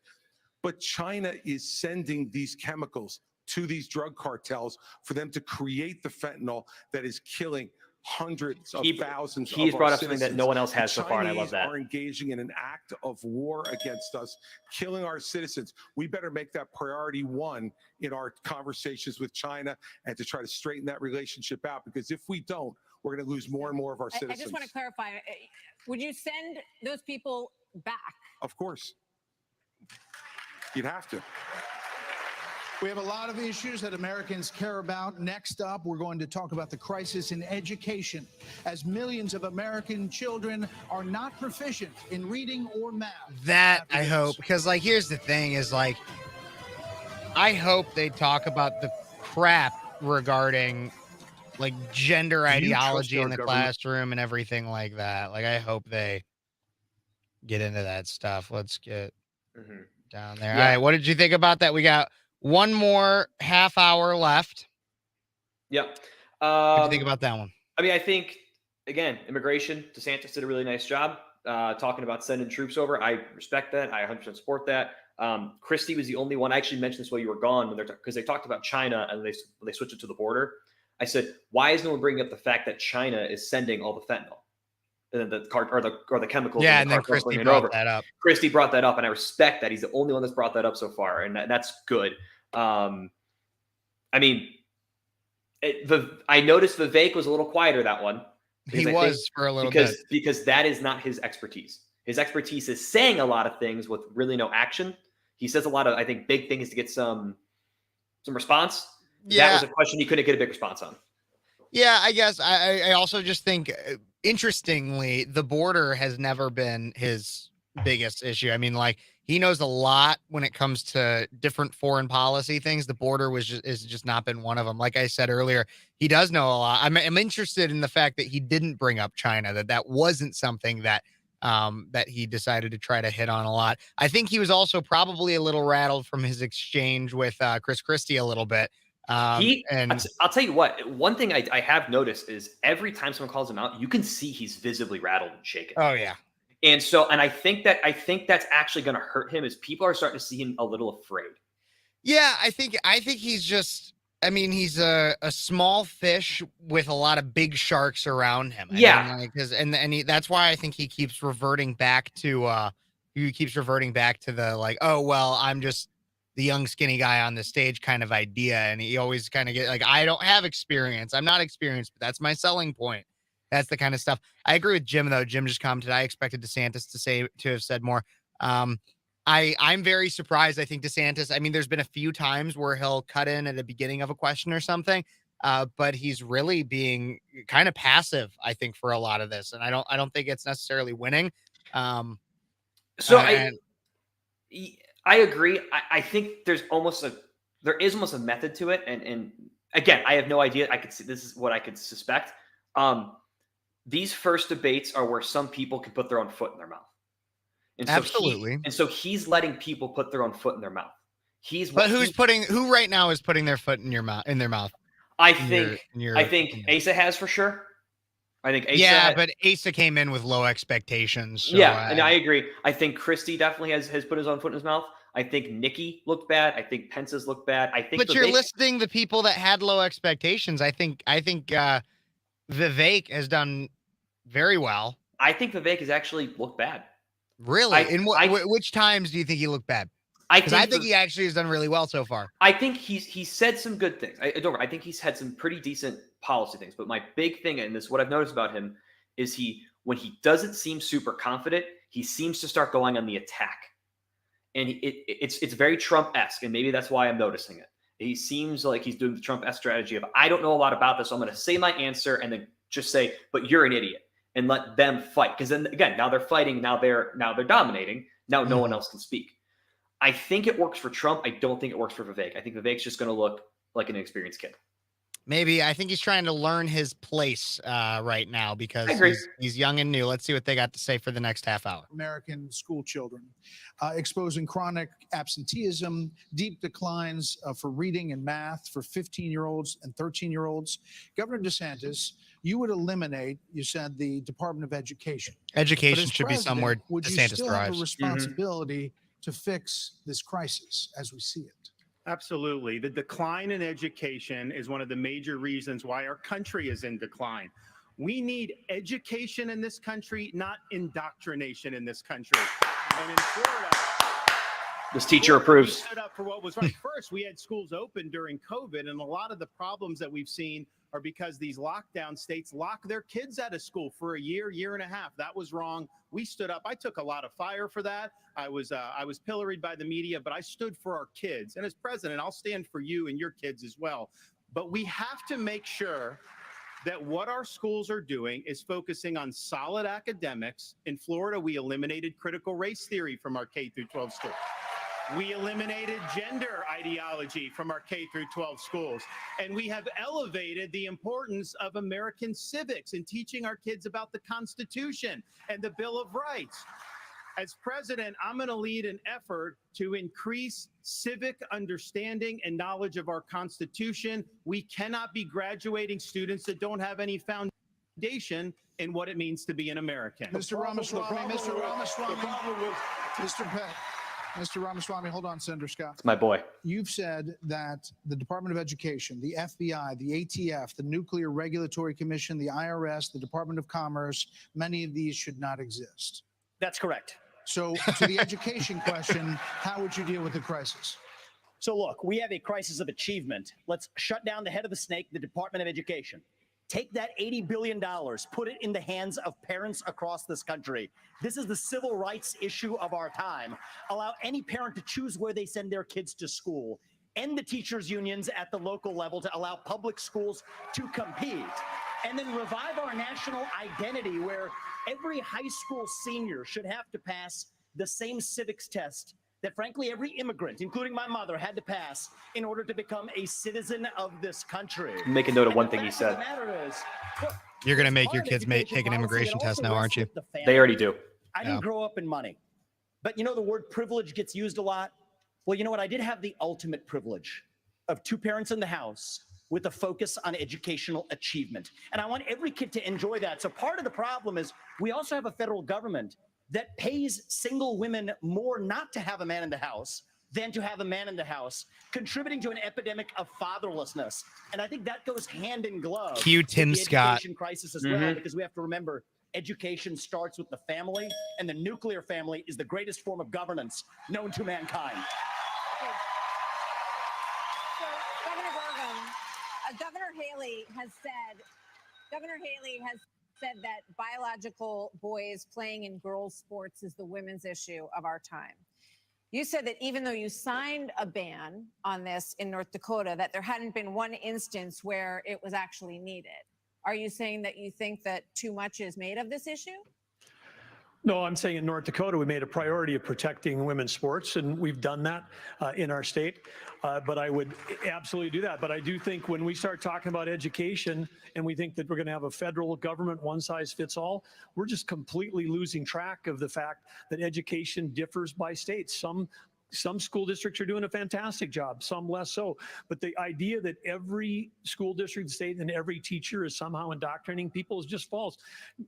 But China is sending these chemicals to these drug cartels for them to create the fentanyl that is killing hundreds of thousands of He's brought our up something that citizens. no one else has The so far, and I love Chinese that. are engaging in an act of war against us, killing our citizens. We better make that priority one in our conversations with China and to try to straighten that relationship out, because if we don't, we're going to lose more and more of our I citizens. just want to clarify, would you send those people back? Of course. You'd have to. We have a lot of issues that Americans care about. Next up, we're going to talk about the crisis in education, as millions of American children are not proficient in reading or math. That I hope, because like here's the thing is like I hope they talk about the crap regarding like gender Do you trust ideology our in the government? classroom and everything like that. Like I hope they get into that stuff. Let's get down there. Yeah. All right, what did you think about that? We got one more half hour left. Yep. What do you think about that one? I mean, I think, again, immigration, DeSantis did a really nice job talking about sending troops over. I respect that. I 100% support that. Christie was the only one. I actually mentioned this while you were gone because they talked about China and they switched it to the border. I said, why is no one bringing up the fact that China is sending all the fentanyl? And then the chemicals. Yeah, the and then cartels Christie bringing it brought over. that up. Christie brought that up, and I respect that. He's the only one that's brought that up so far, and that's good. I mean, I noticed Vivek was a little quieter that one. He was for a little bit. Because that is not his expertise. His expertise is saying a lot of things with really no action. He says a lot of, I think, big things to get some response. Yeah. That was a question he couldn't get a big response on. Yeah, I guess I also just think, interestingly, the border has never been his biggest issue. I mean, like he knows a lot when it comes to different foreign policy things. The border is just not been one of them. Like I said earlier, he does know a lot. I'm interested in the fact that he didn't bring up China, that wasn't something that that he decided to try to hit on a lot. I think he was also probably a little rattled from his exchange with Chris Christie a little bit. I'll tell you what, one thing I have noticed is every time someone calls him out, you can see he's visibly rattled and shaken. Oh yeah. And I think that's actually going to hurt him, as people are starting to see him a little afraid. Yeah, I think he's just, I mean, he's a small fish with a lot of big sharks around him. Yeah. I mean, that's why I think he keeps reverting back to the like, oh well, I'm just the young skinny guy on the stage kind of idea, and he always kind of get like, I don't have experience, I'm not experienced, but that's my selling point. That's the kind of stuff. I agree with Jim though. Jim just commented, I expected DeSantis to have said more. I'm very surprised. I think DeSantis, I mean, there's been a few times where he'll cut in at the beginning of a question or something, but he's really being kind of passive, I think, for a lot of this. And I don't think it's necessarily winning. I agree. I think there is almost a method to it. And again, I have no idea. I could see, this is what I could suspect. These first debates are where some people can put their own foot in their mouth. And so absolutely. So he's letting people put their own foot in their mouth. Who right now is putting their foot in their mouth? I think Asa has for sure. I think Asa but Asa came in with low expectations. So and I agree. I think Christie definitely has put his own foot in his mouth. I think Nikki looked bad. I think Pence has looked bad. I think, but you're listing the people that had low expectations. I think Vivek has done very well. I think Vivek has actually looked bad. Really? Which times do you think he looked bad? I think he actually has done really well so far. I think he's said some good things. I think he's had some pretty decent policy things. But my big thing, and this is what I've noticed about him, is when he doesn't seem super confident, he seems to start going on the attack. And it's very Trump-esque, and maybe that's why I'm noticing it. He seems like he's doing the Trump-esque strategy of, I don't know a lot about this, so I'm going to say my answer and then just say, but you're an idiot, and let them fight. Because then again, now they're fighting, now they're dominating. Now no one else can speak. I think it works for Trump. I don't think it works for Vivek. I think Vivek's just going to look like an inexperienced kid. Maybe. I think he's trying to learn his place right now because he's young and new. Let's see what they got to say for the next half hour. American school children, exposing chronic absenteeism, deep declines for reading and math for 15-year-olds and 13-year-olds. Governor DeSantis, you would eliminate, you said, the Department of Education. Education should be somewhere would DeSantis you still thrives. have a responsibility to fix this crisis as we see it? Absolutely. The decline in education is one of the major reasons why our country is in decline. We need education in this country, not indoctrination in this country. And in Florida, this teacher approves. We stood up for what was right. First, we had schools open during COVID, and a lot of the problems that we've seen are because these lockdown states lock their kids out of school for a year and a half. That was wrong. We stood up. I took a lot of fire for that. I was pilloried by the media, but I stood for our kids. And as president, I'll stand for you and your kids as well. But we have to make sure that what our schools are doing is focusing on solid academics. In Florida, we eliminated critical race theory from our K through 12 schools. We eliminated gender ideology from our K through 12 schools. And we have elevated the importance of American civics and teaching our kids about the Constitution and the Bill of Rights. As president, I'm going to lead an effort to increase civic understanding and knowledge of our Constitution. We cannot be graduating students that don't have any foundation in what it means to be an American. Mr. Ramaswamy, hold on, Senator Scott. It's my boy. You've said that the Department of Education, the FBI, the ATF, the Nuclear Regulatory Commission, the IRS, the Department of Commerce, many of these should not exist. That's correct. So to the education question, how would you deal with the crisis? So look, we have a crisis of achievement. Let's shut down the head of the snake, the Department of Education. Take that $80 billion, put it in the hands of parents across this country. This is the civil rights issue of our time. Allow any parent to choose where they send their kids to school. End the teachers' unions at the local level to allow public schools to compete. And then revive our national identity where every high school senior should have to pass the same civics test that, frankly, every immigrant, including my mother, had to pass in order to become a citizen of this country. Make a note of And one the thing he fact of said. the matter is, look, You're going to it's make your hard kids education take an policy immigration that test also now, rests aren't you? with the family. They already do. I didn't grow up in money, but you know the word privilege gets used a lot. Well, you know what? I did have the ultimate privilege of 2 parents in the house with a focus on educational achievement. And I want every kid to enjoy that. So part of the problem is we also have a federal government that pays single women more not to have a man in the house than to have a man in the house, contributing to an epidemic of fatherlessness. And I think that goes hand in glove Cue with Tim the Scott. education crisis as well, because we have to remember education starts with the family, and the nuclear family is the greatest form of governance known to mankind. So, Governor Burgum, Governor Haley has said that biological boys playing in girls' sports is the women's issue of our time. You said that even though you signed a ban on this in North Dakota, that there hadn't been one instance where it was actually needed. Are you saying that you think that too much is made of this issue? No, I'm saying in North Dakota, we made a priority of protecting women's sports, and we've done that in our state. But I would absolutely do that. But I do think when we start talking about education and we think that we're going to have a federal government one size fits all, we're just completely losing track of the fact that education differs by states. Some school districts are doing a fantastic job, some less so. But the idea that every school district in the state and every teacher is somehow indoctrinating people is just false.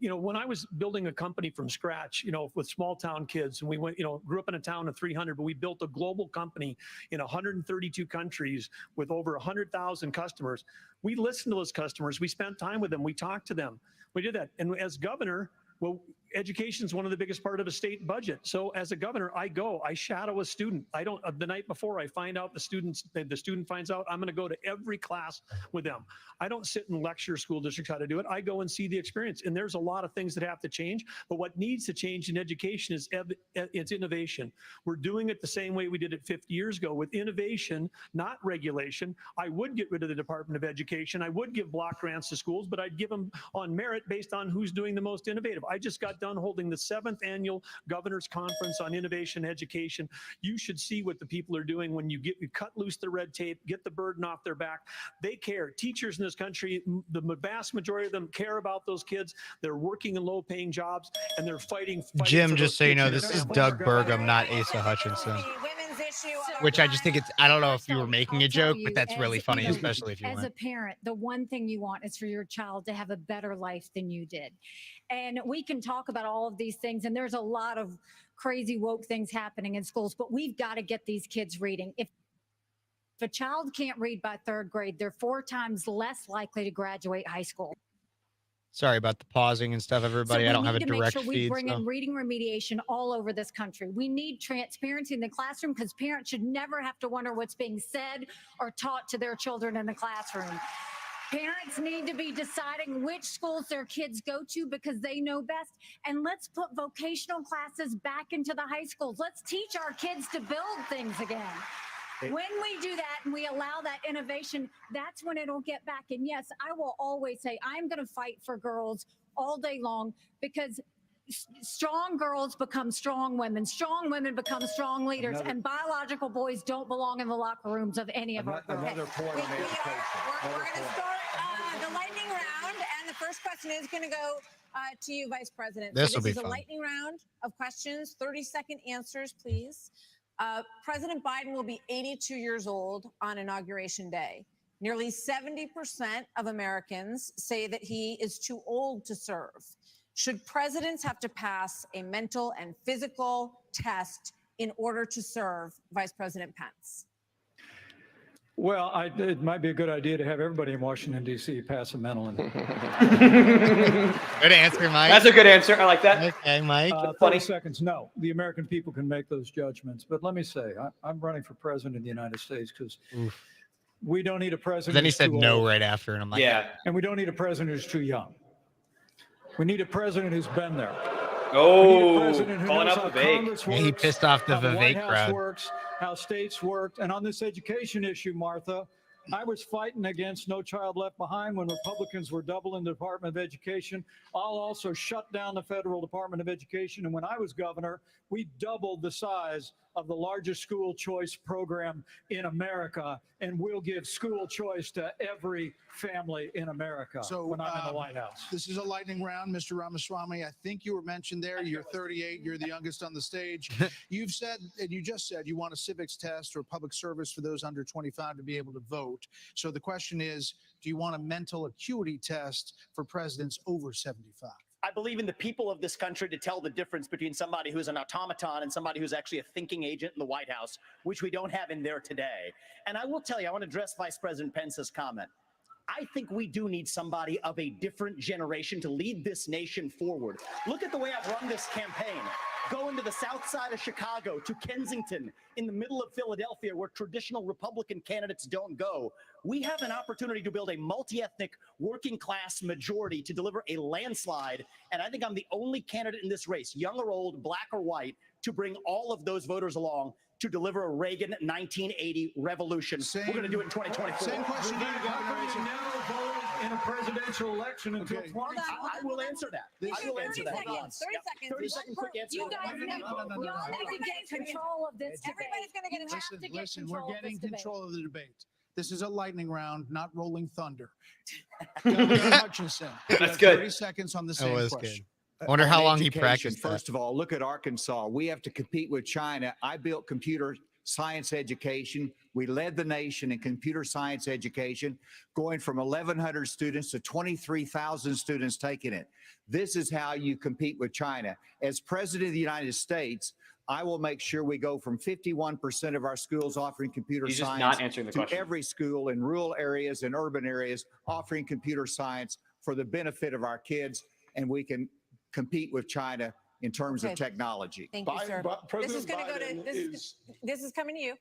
You know, when I was building a company from scratch, you know, with small town kids, and we went, you know, grew up in a town of 300, but we built a global company in 132 countries with over 100,000 customers. We listened to those customers. We spent time with them. We talked to them. We did that. And as governor, well, education is one of the biggest part of a state budget. So as a governor, I shadow a student. The night before I find out the student finds out, I'm going to go to every class with them. I don't sit and lecture school districts how to do it. I go and see the experience. And there's a lot of things that have to change. But what needs to change in education is it's innovation. We're doing it the same way we did it 50 years ago with innovation, not regulation. I would get rid of the Department of Education. I would give block grants to schools, but I'd give them on merit based on who's doing the most innovative. I just got done holding the 7th annual Governor's Conference on Innovation Education. You should see what the people are doing when you cut loose the red tape, get the burden off their back. They care. Teachers in this country, the vast majority of them care about those kids. They're working in low-paying jobs, and they're fighting Jim, just so you know, this is Doug Burgum, not Asa Hutchinson. Which I just think I don't know if you were making a joke, but that's really funny, especially if you as weren't. a parent, the one thing you want is for your child to have a better life than you did. And we can talk about all of these things, and there's a lot of crazy woke things happening in schools, but we've got to get these kids reading. If a child can't read by 3rd grade, they're 4 times less likely to graduate high school. Sorry about the pausing and stuff, everybody. I don't have a direct make sure feed. We bring in reading remediation all over this country. We need transparency in the classroom because parents should never have to wonder what's being said or taught to their children in the classroom. Parents need to be deciding which schools their kids go to because they know best. And let's put vocational classes back into the high schools. Let's teach our kids to build things again. When we do that and we allow that innovation, that's when it'll get back. And yes, I will always say I'm going to fight for girls all day long because strong girls become strong women become strong leaders, and biological boys don't belong in the locker rooms of any of our girls. We're going to start the lightning round, and the first question is going to go to you, Vice President. This will be is fun. A lightning round of questions, 30-second answers, please. President Biden will be 82 years old on Inauguration Day. Nearly 70% of Americans say that he is too old to serve. Should presidents have to pass a mental and physical test in order to serve, Vice President Pence? Well, it might be a good idea to have everybody in Washington, D.C. pass a mental. Good answer, Mike. That's a good answer. I like that. Okay, Mike. 30 seconds. No, the American people can make those judgments. But let me say, I'm running for president of the United States because we don't need a president. Then he said no old. right after, and I'm like, yeah. And we don't need a president who's too young. We need a president who's been there. Oh, calling out Vivek. Yeah, he pissed off the how the White Vivek House crowd. works, how states work. And on this education issue, Martha, I was fighting against No Child Left Behind when Republicans were doubling the Department of Education. I'll also shut down the federal Department of Education. And when I was governor, we doubled the size of the largest school choice program in America, and we'll give school choice to every family in America when I'm in the White House. This is a lightning round, Mr. Ramaswamy. I think you were mentioned there. You're 38. You're the youngest on the stage. You've said, and you just said, you want a civics test or public service for those under 25 to be able to vote. So the question is, do you want a mental acuity test for presidents over 75? I believe in the people of this country to tell the difference between somebody who's an automaton and somebody who's actually a thinking agent in the White House, which we don't have in there today. And I will tell you, I want to address Vice President Pence's comment. I think we do need somebody of a different generation to lead this nation forward. Look at the way I've run this campaign. Going to the south side of Chicago, to Kensington, in the middle of Philadelphia, where traditional Republican candidates don't go. We have an opportunity to build a multi-ethnic working class majority to deliver a landslide. And I think I'm the only candidate in this race, young or old, black or white, to bring all of those voters along to deliver a Reagan 1980 revolution. We're going to do it in 2024. Same question to you, Governor. In a presidential election until 20. I will answer that. I will answer that. 30 seconds. 30 second quick answer. You guys have to get control of this debate. Everybody's going to get a chance. Listen, we're getting control of the debate. This is a lightning round, not rolling thunder. Governor Hutchinson, That's good. 30 seconds on the same question. I wonder how long he Education, practiced that. First of all, look at Arkansas. We have to compete with China. I built computer science education. We led the nation in computer science education, going from 1,100 students to 23,000 students taking it. This is how you compete with China. As President of the United States, I will make sure we go from 51% of our schools offering computer He's just science not answering the to question. every school in rural areas and urban areas offering computer science for the benefit of our kids, and we can compete with China in terms of technology. Thank you, sir. This is going to go to this is coming to you.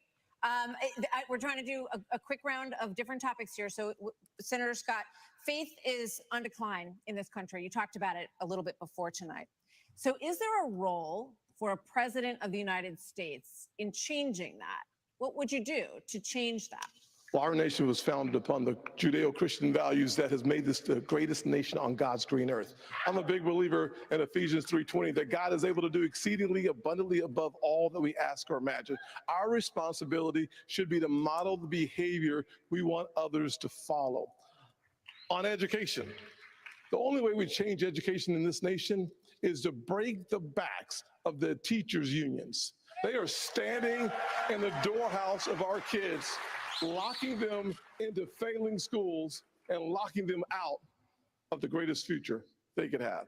We're trying to do a quick round of different topics here. So, Senator Scott, faith is on decline in this country. You talked about it a little bit before tonight. So, is there a role for a president of the United States in changing that? What would you do to change that? Well, our nation was founded upon the Judeo-Christian values that has made this the greatest nation on God's green earth. I'm a big believer in Ephesians 3:20 that God is able to do exceedingly abundantly above all that we ask or imagine. Our responsibility should be to model the behavior we want others to follow. On education, the only way we change education in this nation is to break the backs of the teachers' unions. They are standing in the doorhouse of our kids, locking them into failing schools and locking them out of the greatest future they could have.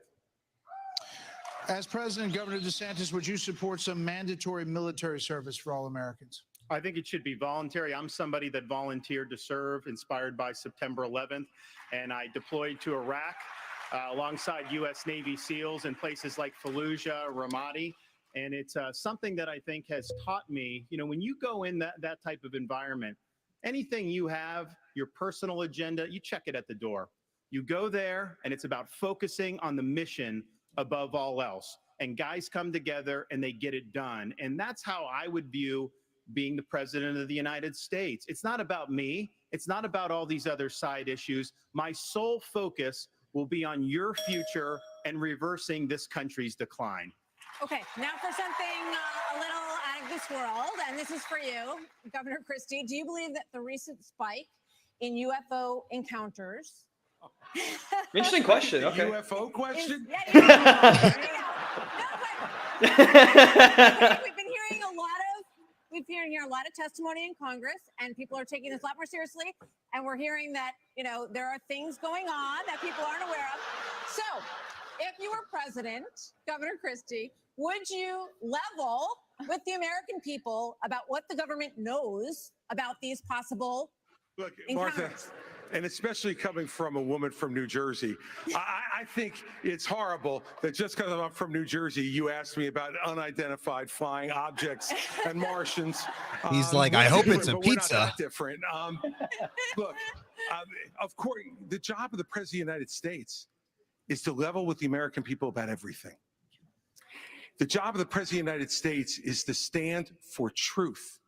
As President, Governor DeSantis, would you support some mandatory military service for all Americans? I think it should be voluntary. I'm somebody that volunteered to serve, inspired by September 11th, and I deployed to Iraq alongside U.S. Navy SEALs in places like Fallujah, Ramadi. And it's something that I think has taught me, you know, when you go in that type of environment, anything you have, your personal agenda, you check it at the door. You go there, and it's about focusing on the mission above all else. And guys come together, and they get it done. And that's how I would view being the president of the United States. It's not about me. It's not about all these other side issues. My sole focus will be on your future and reversing this country's decline. Okay, now for something a little out of this world, and this is for you, Governor Christie. Do you believe that the recent spike in UFO encounters? Interesting question. Okay. UFO question? We've been hearing a lot of testimony in Congress, and people are taking this a lot more seriously. And we're hearing that, you know, there are things going on that people aren't aware of. So, if you were president, Governor Christie, would you level with the American people about what the government knows about these possible encounters? Martha, and especially coming from a woman from New Jersey, I think it's horrible that just because I'm from New Jersey, you asked me about unidentified flying objects and Martians. He's like, I hope it's a but we're not pizza. that different. Look, of course, the job of the President of the United States is to level with the American people about everything. The job of the President of the United States is to stand for truth.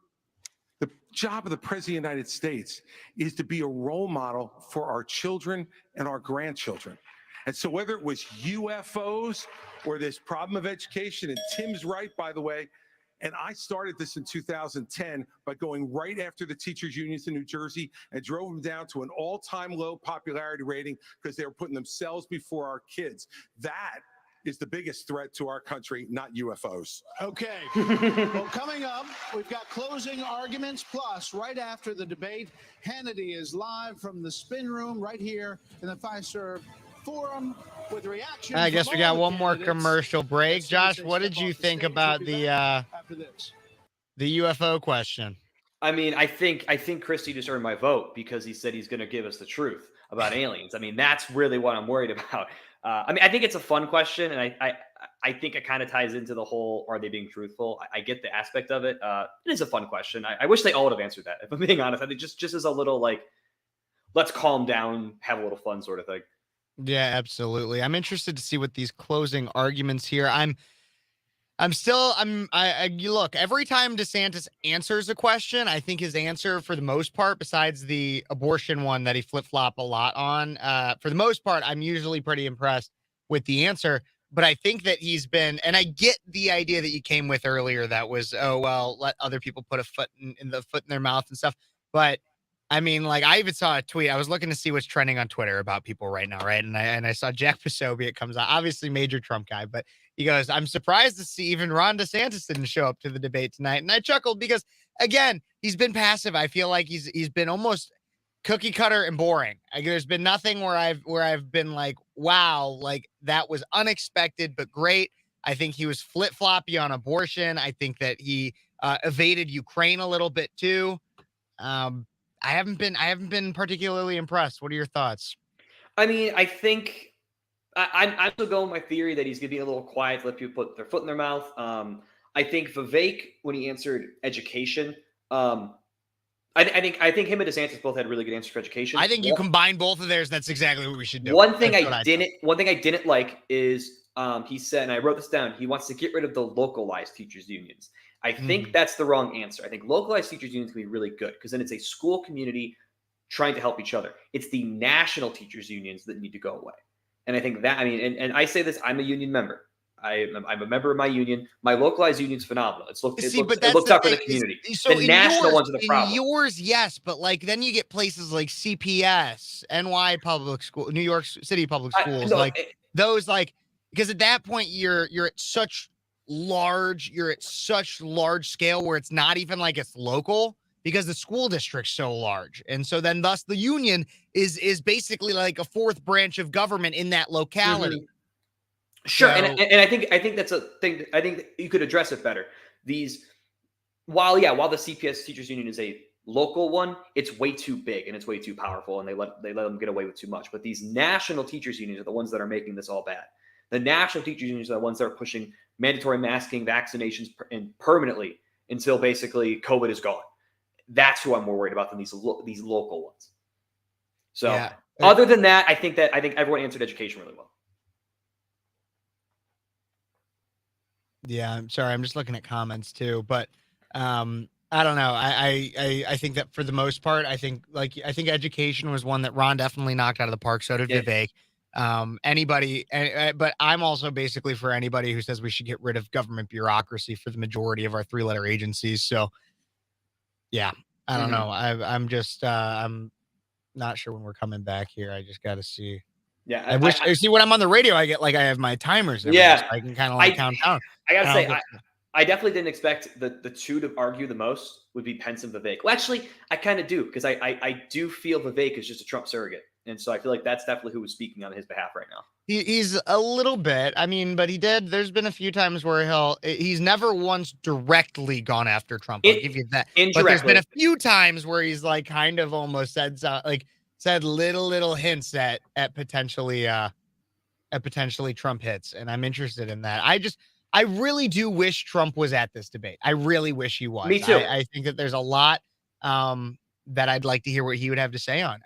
The job of the President of the United States is to be a role model for our children and our grandchildren. And so whether it was UFOs or this problem of education, and Tim's right, by the way, and I started this in 2010 by going right after the teachers' unions in New Jersey and drove them down to an all-time low popularity rating because they were putting themselves before our kids. That is the biggest threat to our country, not UFOs. Okay. Well, coming up, we've got closing arguments. Plus, right after the debate, Hannity is live from the spin room right here in the Fiserv Forum with reactions. I guess we got one more candidates. commercial break. As soon as Josh, they what step did you off the think stage, about we'll be the back after this. UFO question? I mean, I think Christie just earned my vote because he said he's going to give us the truth about aliens. I mean, that's really what I'm worried about. I mean, I think it's a fun question, and I think it kind of ties into the whole, are they being truthful? I get the aspect of it. It is a fun question. I wish they all would have answered that, if I'm being honest. I think just as a little, like, let's calm down, have a little fun sort of thing. Yeah, absolutely. I'm interested to see what these closing arguments here. You look, every time DeSantis answers a question, I think his answer for the most part, besides the abortion one that he flip-flop a lot on, for the most part, I'm usually pretty impressed with the answer. But I think that he's been, and I get the idea that you came with earlier that was, oh, well, let other people put a foot in their mouth and stuff. But I mean, like, I even saw a tweet. I was looking to see what's trending on Twitter about people right now, right? And I saw Jack Posobiec comes out, obviously major Trump guy, but he goes, I'm surprised to see even Ron DeSantis didn't show up to the debate tonight. And I chuckled because, again, he's been passive. I feel like he's been almost cookie cutter and boring. Like, there's been nothing where I've been like, wow, like that was unexpected but great. I think he was flip-floppy on abortion. I think that he evaded Ukraine a little bit too. I haven't been particularly impressed. What are your thoughts? I mean, I think I'm still going with my theory that he's going to be a little quiet, to let people put their foot in their mouth. I think Vivek, when he answered education, I think him and DeSantis both had really good answers for education. I think you combine both of theirs. That's exactly what we should do. One thing I didn't like is he said, and I wrote this down, he wants to get rid of the localized teachers unions. I think that's the wrong answer. I think localized teachers unions can be really good because then it's a school community trying to help each other. It's the national teachers unions that need to go away. And I think that, I mean, and I say this, I'm a union member. I'm a member of my union. My localized union is phenomenal. It looks out for the community. The national ones are the problem. Yours, yes, but like then you get places like CPS, NY Public School, New York City Public Schools, those, because at that point you're at such large scale where it's not even like it's local because the school district's so large, and so then thus the union is basically like a fourth branch of government in that locality. Mm-hmm. Sure, so, and I think that's a thing. I think you could address it better. While the CPS teachers union is a local one, it's way too big and it's way too powerful, and they let them get away with too much. But these national teachers unions are the ones that are making this all bad. The national teachers unions are the ones that are pushing mandatory masking, vaccinations, and permanently until basically COVID is gone. That's who I'm more worried about than these local ones. So, other than that, I think everyone answered education really well. Yeah, I'm sorry. I'm just looking at comments too, but I don't know. I think that for the most part, I think education was one that Ron definitely knocked out of the park. So did Vivek. But I'm also basically for anybody who says we should get rid of government bureaucracy for the majority of our 3-letter agencies. So yeah, I don't know. I'm not sure when we're coming back here. I just got to see. Yeah, I see when I'm on the radio, I have my timers. Yeah, so I can kind of count down. I gotta say, I definitely didn't expect the two to argue the most would be Pence and Vivek. Well, actually, I kind of do because I do feel Vivek is just a Trump surrogate, and so I feel like that's definitely who was speaking on his behalf right now. He's a little bit. I mean, but he did. There's been a few times where he's never once directly gone after Trump. I'll give you that. But there's been a few times where he's like kind of almost said little hints at potentially Trump hits, and I'm interested in that. I really do wish Trump was at this debate. I really wish he was. Me too. I think that there's a lot that I'd like to hear what he would have to say on.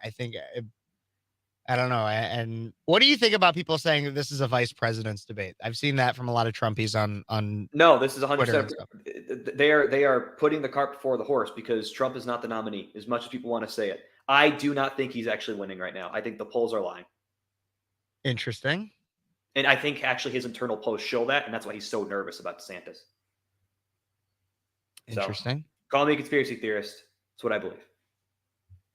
I don't know. And what do you think about people saying that this is a vice president's debate? I've seen that from a lot of Trumpies on No, this is 100%. they are putting the cart before the horse because Trump is not the nominee, as much as people want to say it. I do not think he's actually winning right now. I think the polls are lying. Interesting. And I think actually his internal polls show that, and that's why he's so nervous about DeSantis. Interesting. So, call me a conspiracy theorist. That's what I believe.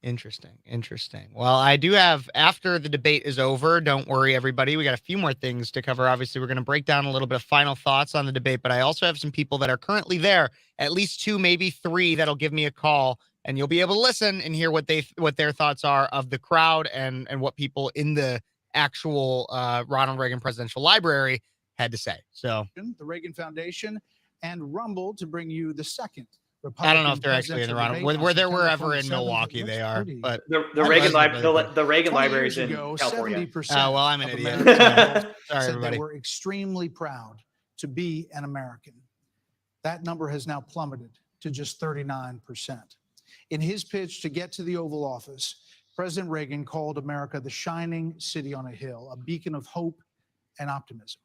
Interesting. Well, I do have, after the debate is over, don't worry, everybody. We got a few more things to cover. Obviously, we're going to break down a little bit of final thoughts on the debate, but I also have some people that are currently there, at least 2, maybe 3, that'll give me a call, and you'll be able to listen and hear what their thoughts are of the crowd and what people in the actual Ronald Reagan Presidential Library had to say. So the Reagan Foundation and Rumble to bring you the second I don't know if they're actually in the Ronald, where they're wherever in Milwaukee they are, but the Reagan Library is in California. Oh, well, I'm an idiot. Sorry, everybody. They were extremely proud to be an American. That number has now plummeted to just 39%. In his pitch to get to the Oval Office, President Reagan called America the shining city on a hill, a beacon of hope and optimism.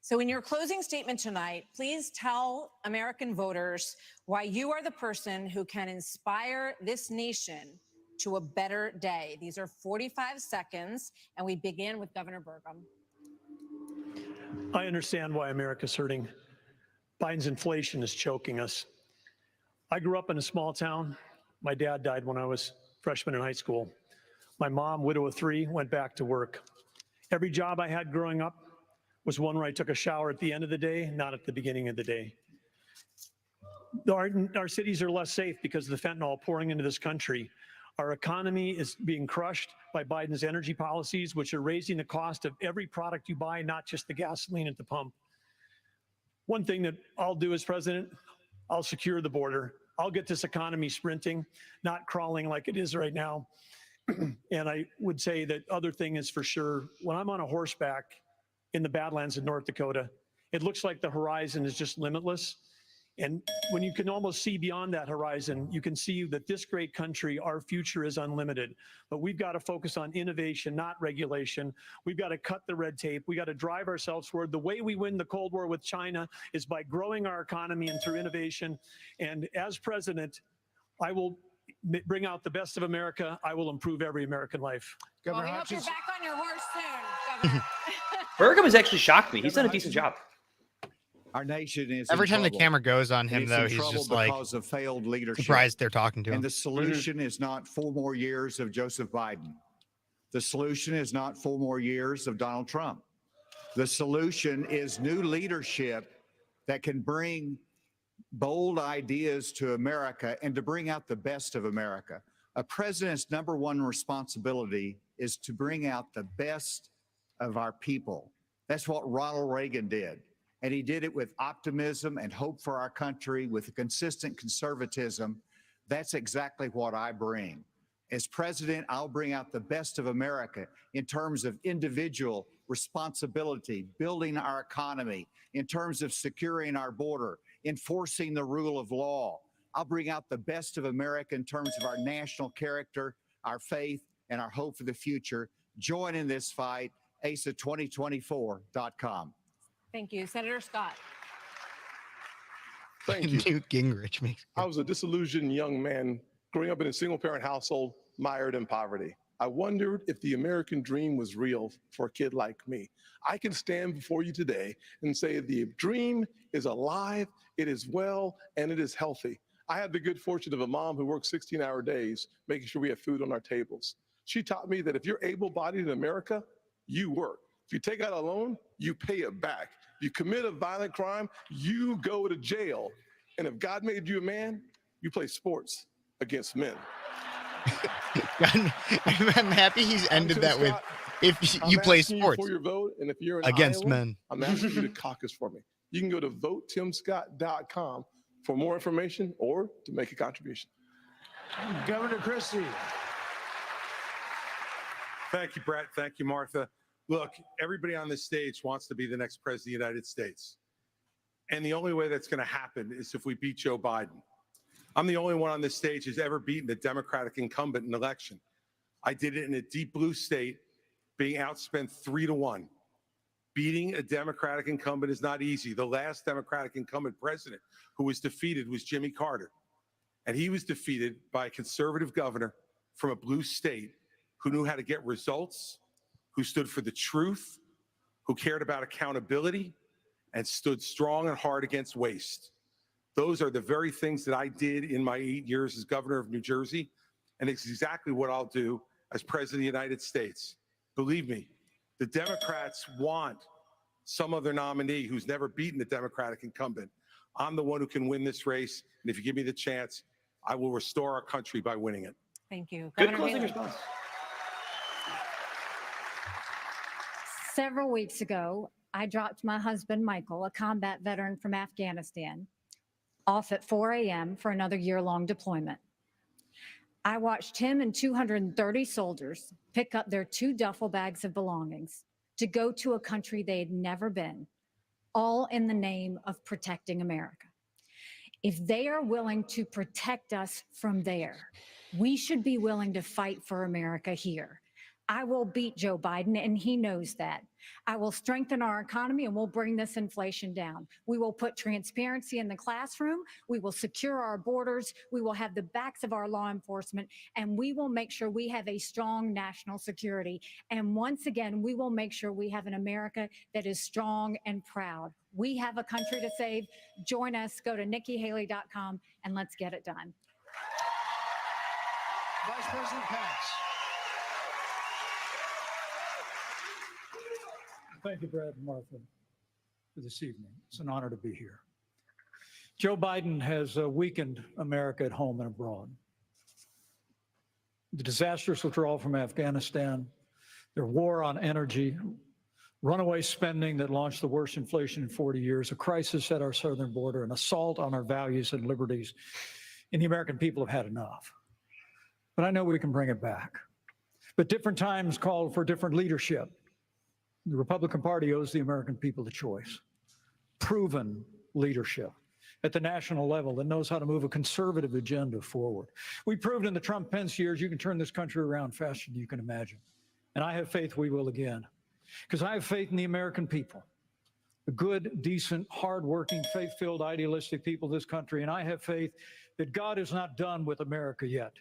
So in your closing statement tonight, please tell American voters why you are the person who can inspire this nation to a better day. These are 45 seconds, and we begin with Governor Burgum. I understand why America's hurting. Biden's inflation is choking us. I grew up in a small town. My dad died when I was a freshman in high school. My mom, widow of 3, went back to work. Every job I had growing up was one where I took a shower at the end of the day, not at the beginning of the day. Our cities are less safe because of the fentanyl pouring into this country. Our economy is being crushed by Biden's energy policies, which are raising the cost of every product you buy, not just the gasoline at the pump. One thing that I'll do as president, I'll secure the border. I'll get this economy sprinting, not crawling like it is right now. And I would say that other thing is for sure, when I'm on a horseback in the Badlands of North Dakota, it looks like the horizon is just limitless. And when you can almost see beyond that horizon, you can see that this great country, our future is unlimited. But we've got to focus on innovation, not regulation. We've got to cut the red tape. We got to drive ourselves forward. The way we win the Cold War with China is by growing our economy and through innovation. And as president, I will bring out the best of America. I will improve every American life. Well, we hope you're back on your horse soon, Governor. Burgum has actually shocked me. He's done a decent job. Our nation is Every in time the trouble. camera goes on him, It's though, in he's trouble just like because of failed leadership. surprised they're talking to him. And the solution is not 4 more years of Joseph Biden. The solution is not 4 more years of Donald Trump. The solution is new leadership that can bring bold ideas to America and to bring out the best of America. A president's #1 responsibility is to bring out the best of our people. That's what Ronald Reagan did. And he did it with optimism and hope for our country, with consistent conservatism. That's exactly what I bring. As president, I'll bring out the best of America in terms of individual responsibility, building our economy, in terms of securing our border, enforcing the rule of law. I'll bring out the best of America in terms of our national character, our faith, and our hope for the future. Join in this fight, ASA2024.com. Thank you. Senator Scott. Thank you. Newt Gingrich makes. I was a disillusioned young man growing up in a single-parent household, mired in poverty. I wondered if the American dream was real for a kid like me. I can stand before you today and say the dream is alive, it is well, and it is healthy. I had the good fortune of a mom who worked 16-hour days, making sure we had food on our tables. She taught me that if you're able-bodied in America, you work. If you take out a loan, you pay it back. You commit a violent crime, you go to jail. And if God made you a man, you play sports against men. I'm happy he's ended that with, if you play sports. For your vote, and if you're in against Iowa, men. I'm asking you to caucus for me. You can go to votetimscott.com for more information or to make a contribution. Governor Christie. Thank you, Brett. Thank you, Martha. Look, everybody on this stage wants to be the next president of the United States. And the only way that's going to happen is if we beat Joe Biden. I'm the only one on this stage who's ever beaten a Democratic incumbent in an election. I did it in a deep blue state, being outspent 3-1. Beating a Democratic incumbent is not easy. The last Democratic incumbent president who was defeated was Jimmy Carter. And he was defeated by a conservative governor from a blue state who knew how to get results, who stood for the truth, who cared about accountability, and stood strong and hard against waste. Those are the very things that I did in my 8 years as governor of New Jersey, and it's exactly what I'll do as president of the United States. Believe me, the Democrats want some other nominee who's never beaten the Democratic incumbent. I'm the one who can win this race, and if you give me the chance, I will restore our country by winning it. Thank you. Good Governor closing Bailey. response. Several weeks ago, I dropped my husband, Michael, a combat veteran from Afghanistan, off at 4 a.m. for another year-long deployment. I watched him and 230 soldiers pick up their 2 duffel bags of belongings to go to a country they had never been, all in the name of protecting America. If they are willing to protect us from there, we should be willing to fight for America here. I will beat Joe Biden, and he knows that. I will strengthen our economy, and we'll bring this inflation down. We will put transparency in the classroom. We will secure our borders. We will have the backs of our law enforcement, and we will make sure we have a strong national security. And once again, we will make sure we have an America that is strong and proud. We have a country to save. Join us. Go to NikkiHaley.com, and let's get it done. Vice President Pence. Thank you, Brad and Martha, for this evening. It's an honor to be here. Joe Biden has weakened America at home and abroad. The disastrous withdrawal from Afghanistan, their war on energy, runaway spending that launched the worst inflation in 40 years, a crisis at our southern border, an assault on our values and liberties, and the American people have had enough. But I know we can bring it back. But different times call for different leadership. The Republican Party owes the American people a choice. Proven leadership at the national level that knows how to move a conservative agenda forward. We proved in the Trump-Pence years you can turn this country around faster than you can imagine. And I have faith we will again. Because I have faith in the American people. The good, decent, hardworking, faith-filled, idealistic people of this country. And I have faith that God is not done with America yet.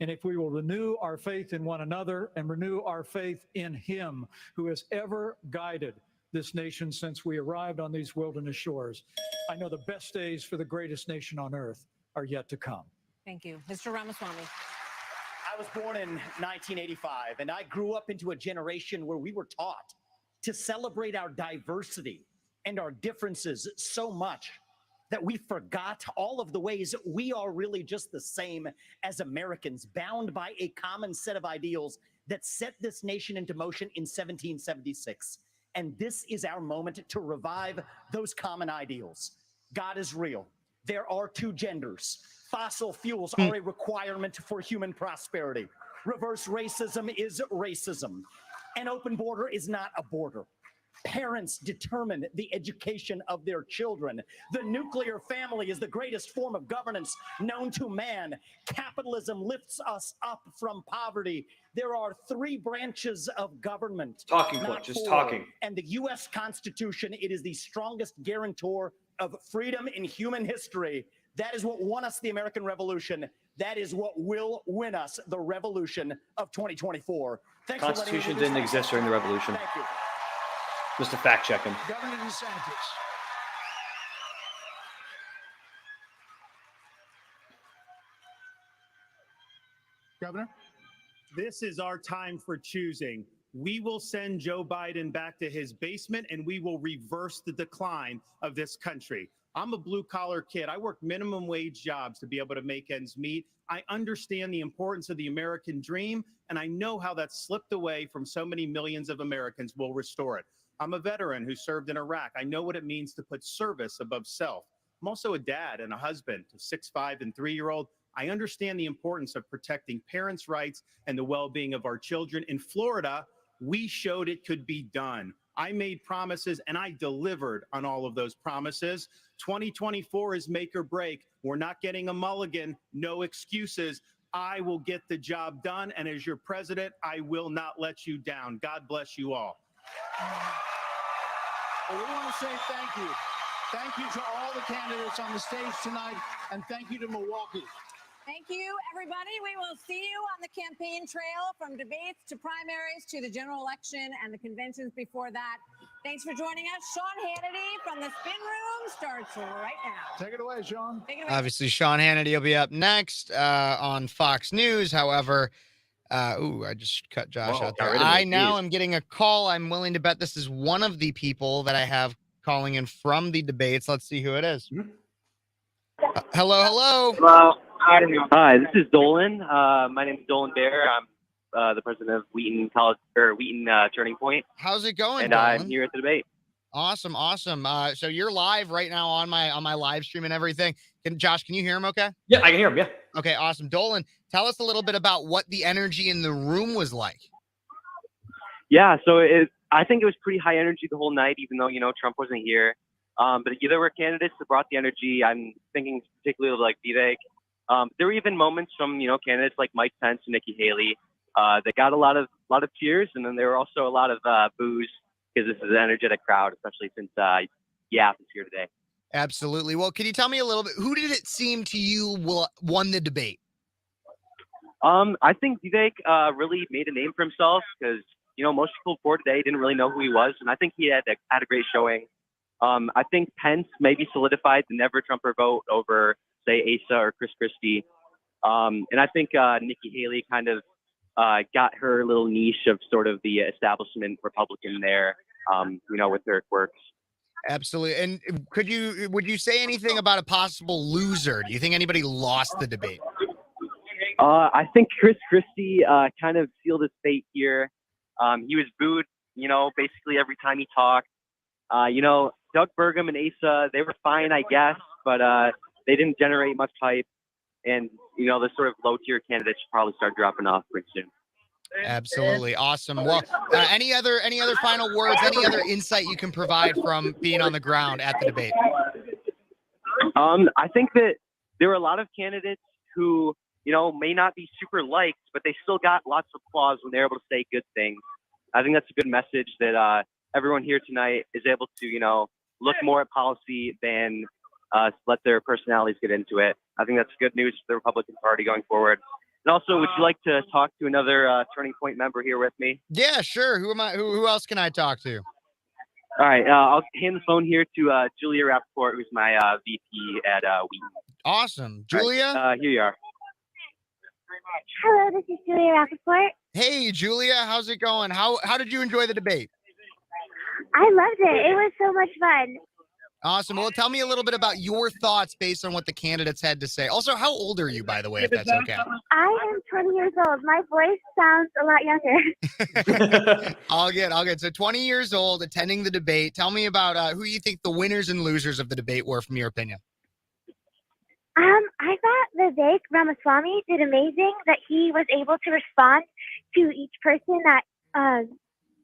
And if we will renew our faith in one another and renew our faith in Him who has ever guided this nation since we arrived on these wilderness shores, I know the best days for the greatest nation on earth are yet to come. Thank you. Mr. Ramaswamy. I was born in 1985, and I grew up into a generation where we were taught to celebrate our diversity and our differences so much that we forgot all of the ways we are really just the same as Americans, bound by a common set of ideals that set this nation into motion in 1776. And this is our moment to revive those common ideals. God is real. There are 2 genders. Fossil fuels are a requirement for human prosperity. Reverse racism is racism. An open border is not a border. Parents determine the education of their children. The nuclear family is the greatest form of governance known to man. Capitalism lifts us up from poverty. There are 3 branches of government. Talking point, not just 4. talking. And the U.S. Constitution, it is the strongest guarantor of freedom in human history. That is what won us the American Revolution. That is what will win us the revolution of 2024. Thanks Constitution didn't exist during the revolution. Thank you. Just to fact check him. Governor DeSantis. Governor? This is our time for choosing. We will send Joe Biden back to his basement, and we will reverse the decline of this country. I'm a blue-collar kid. I work minimum wage jobs to be able to make ends meet. I understand the importance of the American dream, and I know how that's slipped away from so many millions of Americans. We'll restore it. I'm a veteran who served in Iraq. I know what it means to put service above self. I'm also a dad and a husband to 6'5" and 3-year-old. I understand the importance of protecting parents' rights and the well-being of our children. In Florida, we showed it could be done. I made promises and I delivered on all of those promises. 2024 is make or break. We're not getting a mulligan, no excuses. I will get the job done. And as your president, I will not let you down. God bless you all. Well, we want to say thank you. Thank you to all the candidates on the stage tonight, and thank you to Milwaukee. Thank you, everybody. We will see you on the campaign trail, from debates to primaries to the general election and the conventions before that. Thanks for joining us. Sean Hannity from the Spin Room starts right now. Take it away, Sean. Take it away. Obviously, Sean Hannity will be up next on Fox News. However, I just cut Josh out there. I now am getting a call. I'm willing to bet this is one of the people that I have calling in from the debates. Let's see who it is. Hello, hello. Hello. Hi, this is Dolan. My name is Dolan Bear. I'm the president of Wheaton College or Wheaton Turning Point. How's it going, And Dolan? I'm here at the debate. Awesome, awesome. So you're live right now on my live stream and everything. Josh, can you hear him okay? Yeah, I can hear him. Yeah. Okay, awesome. Dolan, tell us a little bit about what the energy in the room was like. Yeah, so I think it was pretty high energy the whole night, even though, Trump wasn't here. But there were candidates that brought the energy. I'm thinking particularly of like Vivek. There were even moments from, candidates like Mike Pence and Nikki Haley that got a lot of cheers. And then there were also a lot of boos, because this is an energetic crowd, especially since Yap is here today. Absolutely. Well, can you tell me a little bit, who did it seem to you won the debate? I think Vivek really made a name for himself because, most people before today didn't really know who he was. And I think he had a great showing. I think Pence maybe solidified the never Trumper vote over, say, Asa or Chris Christie. And I think Nikki Haley kind of got her little niche of sort of the establishment Republican there, with her quirks. Absolutely. And would you say anything about a possible loser? Do you think anybody lost the debate? I think Chris Christie kind of sealed his fate here. He was booed, basically every time he talked. Doug Burgum and Asa, they were fine, I guess, but they didn't generate much hype. And, the sort of low-tier candidates should probably start dropping off pretty soon. Absolutely. Awesome. Well, any other final words, any other insight you can provide from being on the ground at the debate? I think that there were a lot of candidates who, may not be super liked, but they still got lots of applause when they're able to say good things. I think that's a good message that everyone here tonight is able to, look more at policy than let their personalities get into it. I think that's good news for the Republican Party going forward. And also, would you like to talk to another Turning Point member here with me? Yeah, sure. Who am I? Who else can I talk to? All right. I'll hand the phone here to Julia Rappaport, who's my VP at Wheaton. Awesome. Julia? Right, here you are. Hello, this is Julia Rappaport. Hey, Julia. How's it going? How did you enjoy the debate? I loved it. It was so much fun. Awesome. Well, tell me a little bit about your thoughts based on what the candidates had to say. Also, how old are you, by the way, if that's okay? I am 20 years old. My voice sounds a lot younger. All good. So 20 years old, attending the debate. Tell me about who you think the winners and losers of the debate were, from your opinion. I thought Vivek Ramaswamy did amazing, that he was able to respond to each person that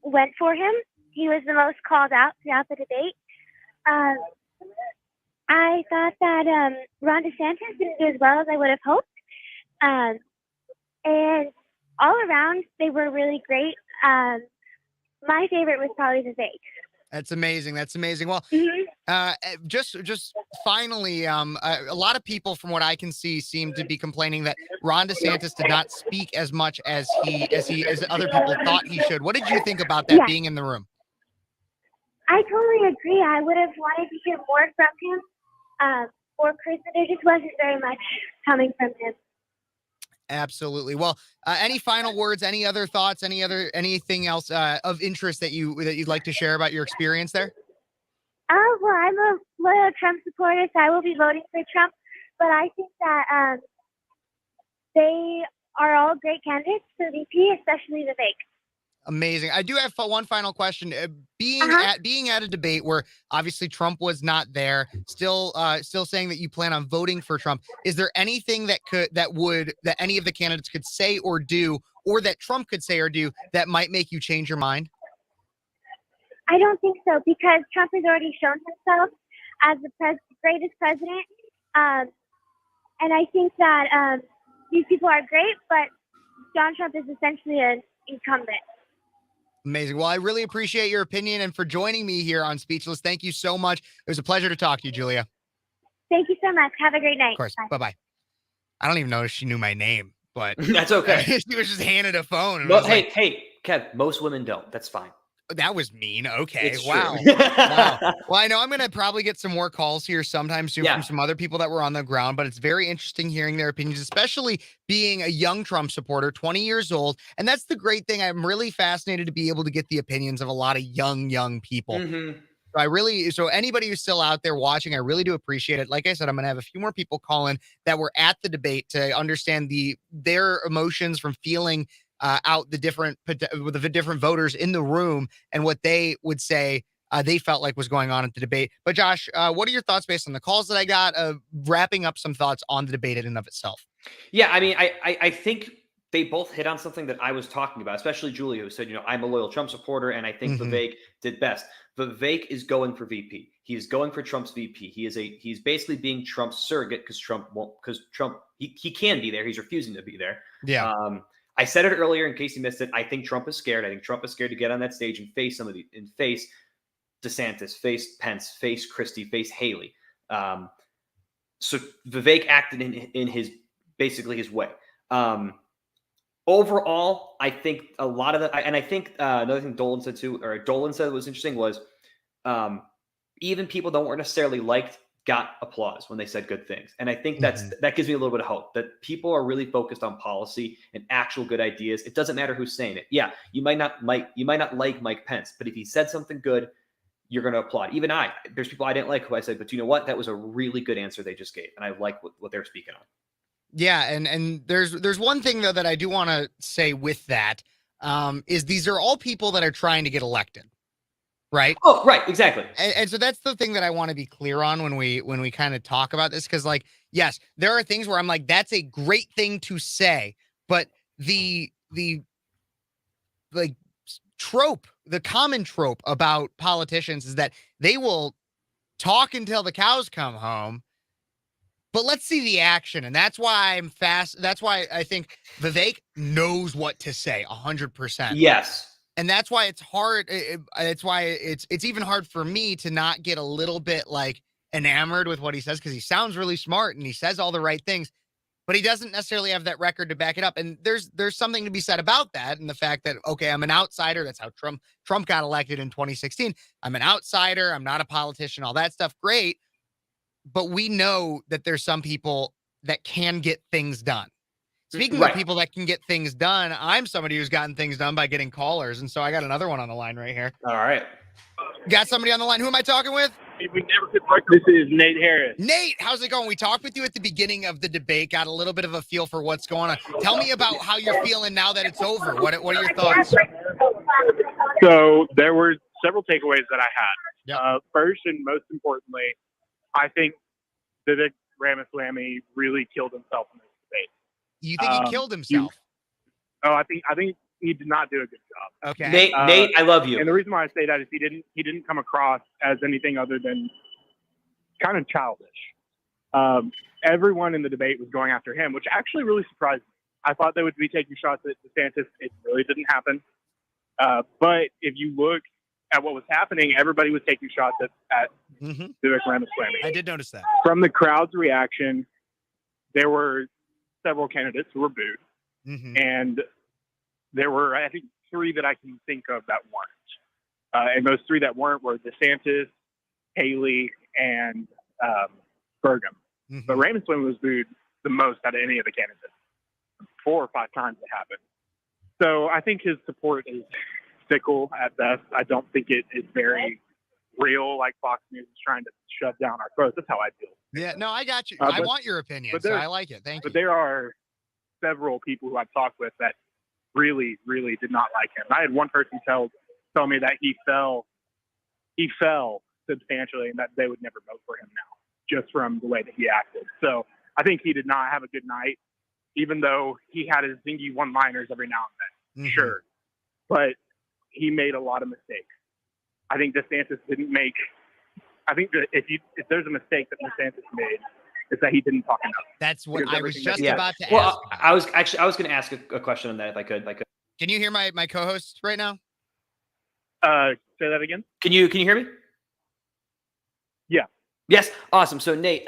went for him. He was the most called out throughout the debate. I thought that Ron DeSantis didn't do as well as I would have hoped. And all around, they were really great. My favorite was probably Vivek. That's amazing. Well, just finally, a lot of people, from what I can see, seem to be complaining that Ron DeSantis did not speak as much as other people thought he should. What did you think about that, being in the room? I totally agree. I would have wanted to hear more from him. Or Chris, there just wasn't very much coming from him. Absolutely. Well, any final words, any other thoughts, anything else of interest that you'd like to share about your experience there? Well, I'm a loyal Trump supporter, so I will be voting for Trump. But I think that they are all great candidates for VP, especially Vivek. Amazing. I do have one final question. Being at a debate where obviously Trump was not there, still saying that you plan on voting for Trump, is there anything that any of the candidates could say or do, or that Trump could say or do, that might make you change your mind? I don't think so, because Trump has already shown himself as the greatest president. And I think that these people are great, but Donald Trump is essentially an incumbent. Amazing. Well, I really appreciate your opinion and for joining me here on Speechless. Thank you so much. It was a pleasure to talk to you, Julia. Thank you so much. Have a great night. Of course. Bye. Bye-bye. I don't even know if she knew my name, but That's okay. she was just handed a phone. And Well, was hey, like, hey, Kev, most women don't. That's fine. that was mean. Okay. It's Wow. true. Wow. Well, I know I'm going to probably get some more calls here sometime soon Yeah. from some other people that were on the ground, but it's very interesting hearing their opinions, especially being a young Trump supporter, 20 years old. And that's the great thing. I'm really fascinated to be able to get the opinions of a lot of young people. Mhm. So anybody who's still out there watching, I really do appreciate it. Like I said, I'm going to have a few more people call in that were at the debate to understand their emotions from feeling out the different voters in the room and what they would say they felt like was going on at the debate. But Josh, what are your thoughts based on the calls that I got? Wrapping up some thoughts on the debate in and of itself. Yeah, I mean, I think they both hit on something that I was talking about, especially Julia, who said, I'm a loyal Trump supporter, and I think Vivek did best. Vivek is going for VP. He is going for Trump's VP. He's basically being Trump's surrogate because Trump he can be there. He's refusing to be there. Yeah. I said it earlier in case you missed it. I think Trump is scared. I think Trump is scared to get on that stage and face face DeSantis, face Pence, face Christie, face Haley. So Vivek acted in his basically his way. Overall, I think a lot of and I think another thing Dolan said was interesting was even people that weren't necessarily liked got applause when they said good things. And I think that gives me a little bit of hope that people are really focused on policy and actual good ideas. It doesn't matter who's saying it. Yeah, you might not like Mike Pence, but if he said something good, you're going to applaud. Even there's people I didn't like who I said, but you know what? That was a really good answer they just gave. And I like what they're speaking on. Yeah, and there's one thing though that I do want to say with that is these are all people that are trying to get elected, right? Oh, right, exactly. And so that's the thing that I want to be clear on when we kind of talk about this, because like, yes, there are things where I'm like, that's a great thing to say, but the like trope, the common trope about politicians is that they will talk until the cows come home. But let's see the action. And that's why that's why I think Vivek knows what to say 100%. Yes. And that's why it's hard. It's why it's even hard for me to not get a little bit like enamored with what he says, because he sounds really smart and he says all the right things, but he doesn't necessarily have that record to back it up. And there's something to be said about that. And the fact that, okay, I'm an outsider. That's how Trump got elected in 2016. I'm an outsider. I'm not a politician, all that stuff. Great. But we know that there's some people that can get things done. Speaking of people that can get things done, I'm somebody who's gotten things done by getting callers. And so I got another one on the line right here. All right. Got somebody on the line. Who am I talking with? We never could break. This is Nate Harris. Nate, how's it going? We talked with you at the beginning of the debate, got a little bit of a feel for what's going on. Tell me about how you're feeling now that it's over. What are your thoughts? So there were several takeaways that I had. Yep. First and most importantly, I think Vivek Ramaswamy really killed himself in this debate. You think he killed himself? I think he did not do a good job. Okay. Nate, I love you. And the reason why I say that is he didn't come across as anything other than kind of childish. Everyone in the debate was going after him, which actually really surprised me. I thought they would be taking shots at DeSantis. It really didn't happen. But if you look at what was happening, everybody was taking shots at Vivek Ramaswamy. I did notice that. From the crowd's reaction, there were several candidates who were booed. And there were, I think, 3 that I can think of that weren't. And those 3 that weren't were DeSantis, Haley, and Burgum. But Ramaswamy was booed the most out of any of the candidates. 4 or 5 times it happened. So I think his support is fickle at best. I don't think it is very real, like Fox News is trying to shut down our throats. That's how I feel. Yeah, no, I got you. I want your opinion, so I like it. Thank you. But there are several people who I've talked with that really, really did not like him. I had one person tell me that he fell substantially and that they would never vote for him now, just from the way that he acted. So I think he did not have a good night, even though he had his zingy one-liners every now and then. Sure. But he made a lot of mistakes. I think DeSantis didn't make. I think that if there's a mistake that DeSantis made, it's that he didn't talk enough. That's what I was just about to ask. Well, I was going to ask a question on that if I could. Can you hear my co-host right now? Say that again. Can you hear me? Yeah. Yes. Awesome. So Nate,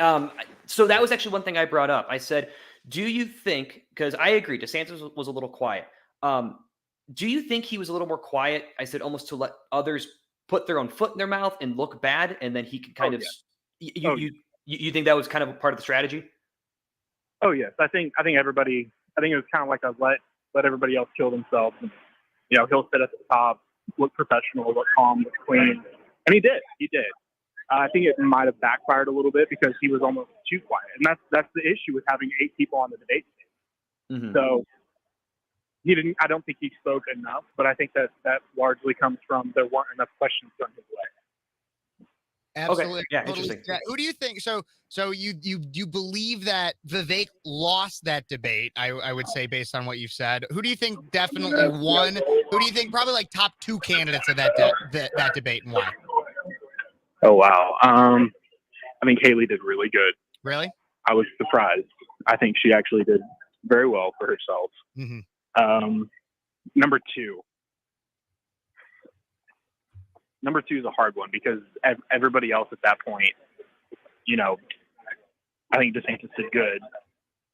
so that was actually one thing I brought up. I said, do you think, because I agree, DeSantis was a little quiet. Do you think he was a little more quiet? I said almost to let others put their own foot in their mouth and look bad, and then he could kind of. Yeah. You think that was kind of a part of the strategy? Oh yes, I think everybody. I think it was kind of like a let everybody else kill themselves. And, he'll sit at the top, look professional, look calm, look clean, and he did. He did. I think it might have backfired a little bit because he was almost too quiet, and that's the issue with having 8 people on the debate team. Mm-hmm. So he didn't. I don't think he spoke enough, but I think that largely comes from there weren't enough questions thrown his way. Absolutely. Okay. Yeah, Totally. interesting. Who do you think? So you believe that Vivek lost that debate? I would say based on what you've said. Who do you think definitely won? Who do you think probably like top 2 candidates of that debate, and why? Oh wow. I think Haley did really good. Really? I was surprised. I think she actually did very well for herself. Mm-hmm. Number two is a hard one because everybody else at that point, I think DeSantis did good,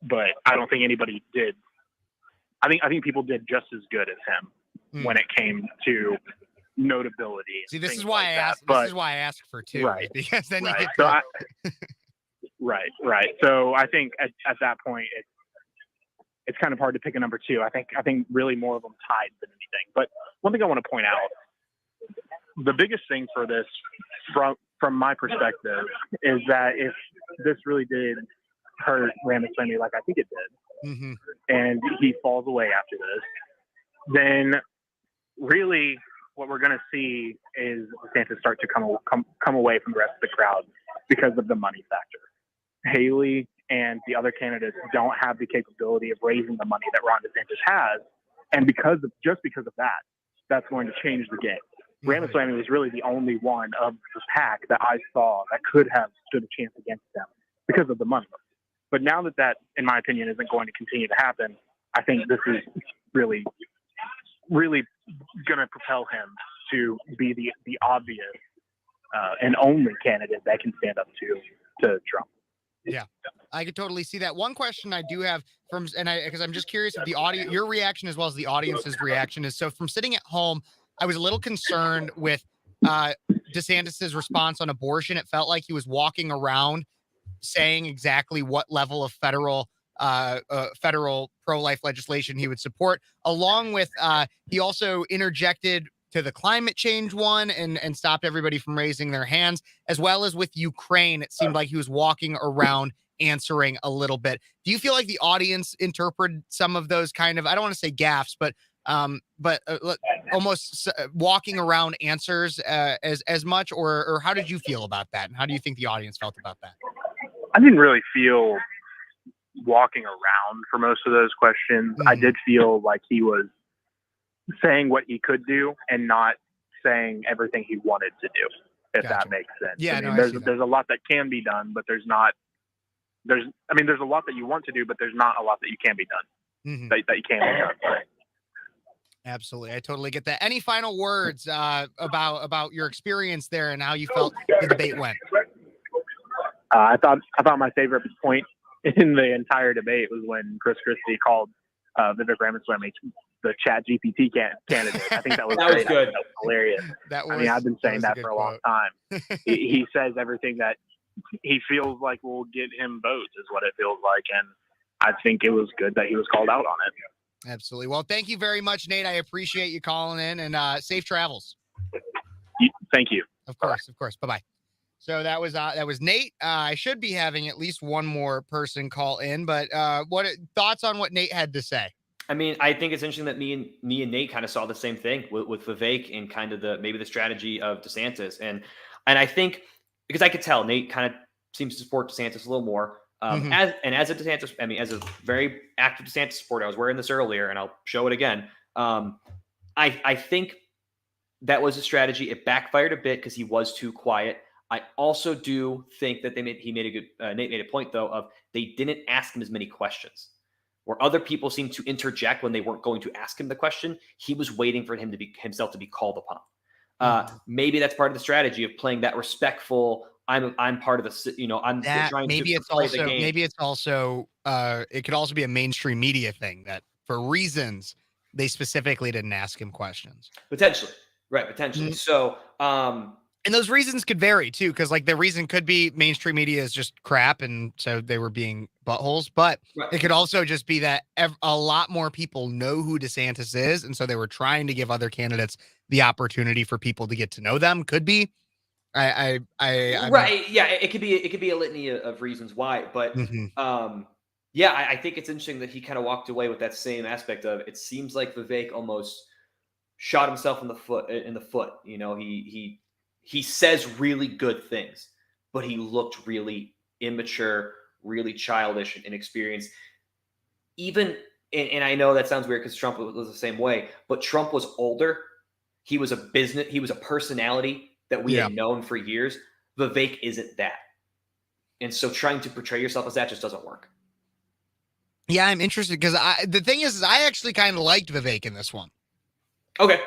but I don't think anybody did. I think people did just as good as him when it came to notability. See, this is why I asked. This is why I asked for 2, right? Because then right. you So get right. So I think at that point it's kind of hard to pick a number 2. I think really more of them tied than anything. But one thing I want to point out, the biggest thing for this from my perspective is that if this really did hurt Ramaswamy like I think it did, mm-hmm. and he falls away after this, then really what we're going to see is DeSantis start to come away from the rest of the crowd because of the money factor. Haley and the other candidates don't have the capability of raising the money that Ron DeSantis has, and because of that, that's going to change the game. Ramaswamy was really the only one of the pack that I saw that could have stood a chance against them because of the money. But now that, in my opinion, isn't going to continue to happen, I think this is really, really going to propel him to be the obvious and only candidate that can stand up to Trump. Yeah, I could totally see that. One question I do have because I'm just curious if the audience, your reaction as well as the audience's reaction is, so from sitting at home, I was a little concerned with DeSantis's response on abortion. It felt like he was walking around saying exactly what level of federal pro-life legislation he would support, along with he also interjected to the climate change one and stopped everybody from raising their hands, as well as with Ukraine. It seemed like he was walking around answering a little bit. Do you feel like the audience interpreted some of those kind of, I don't want to say gaffes, but almost walking around answers as much, or how did you feel about that? And how do you think the audience felt about that? I didn't really feel walking around for most of those questions. Mm-hmm. I did feel like he was saying what he could do and not saying everything he wanted to do, if that makes sense. Yeah, I mean, there's a lot that can be done, but there's a lot that you want to do, but there's not a lot that you can be done. Mm-hmm. That you can be done. Right? Absolutely. I totally get that. Any final words about your experience there and how you felt the debate went? I thought my favorite point in the entire debate was when Chris Christie called Vivek Ramaswamy the Chat GPT candidate. I think that was that was good. That was hilarious. I mean, I've been saying that for a long time. He says everything that he feels like will get him votes is what it feels like, and I think it was good that he was called out on it. Absolutely. Well, thank you very much, Nate. I appreciate you calling in, and safe travels. Thank you. Of course. Bye-bye. So that was Nate. I should be having at least one more person call in, but what thoughts on what Nate had to say? I mean, I think it's interesting that me and Nate kind of saw the same thing with Vivek and kind of maybe the strategy of DeSantis, and I think because I could tell Nate kind of seems to support DeSantis a little more. As a DeSantis, I mean, as a very active DeSantis supporter, I was wearing this earlier, and I'll show it again. I think that was a strategy. It backfired a bit because he was too quiet. I also do think that Nate made a point though of they didn't ask him as many questions. Where other people seemed to interject when they weren't going to ask him the question, he was waiting for himself to be called upon. Maybe that's part of the strategy of playing that respectful. I'm part of the, I'm That trying maybe to it's play the also game. it could also be a mainstream media thing that for reasons they specifically didn't ask him questions. Potentially. Right. Potentially. So, and those reasons could vary too, because like the reason could be mainstream media is just crap, and so they were being buttholes. But it could also just be that a lot more people know who DeSantis is, and so they were trying to give other candidates the opportunity for people to get to know them. Could be. I'm right. Yeah. It could be a litany of reasons why, but yeah, I think it's interesting that he kind of walked away with that same aspect of it seems like Vivek almost shot himself in the foot. He says really good things, but he looked really immature, really childish and inexperienced. Even, and I know that sounds weird because Trump was the same way, but Trump was older. He was a personality that we had known for years. Vivek isn't that. And so trying to portray yourself as that just doesn't work. Yeah, I'm interested because the thing is I actually kind of liked Vivek in this one. Okay.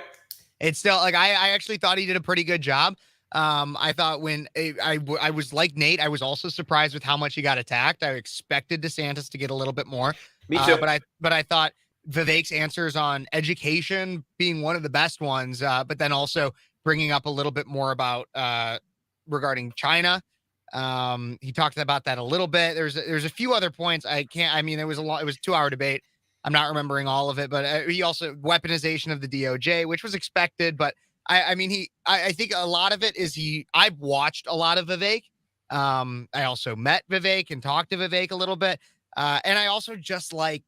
It's still like I actually thought he did a pretty good job. I thought when I was like Nate, I was also surprised with how much he got attacked. I expected DeSantis to get a little bit more. Me too. But I thought Vivek's answers on education being one of the best ones, but then also bringing up a little bit more about regarding China. He talked about that a little bit. There's a few other points. It was a 2-hour debate. I'm not remembering all of it, but he also weaponization of the DOJ, which was expected. But I think a lot of it is I've watched a lot of Vivek. I also met Vivek and talked to Vivek a little bit. And I also just like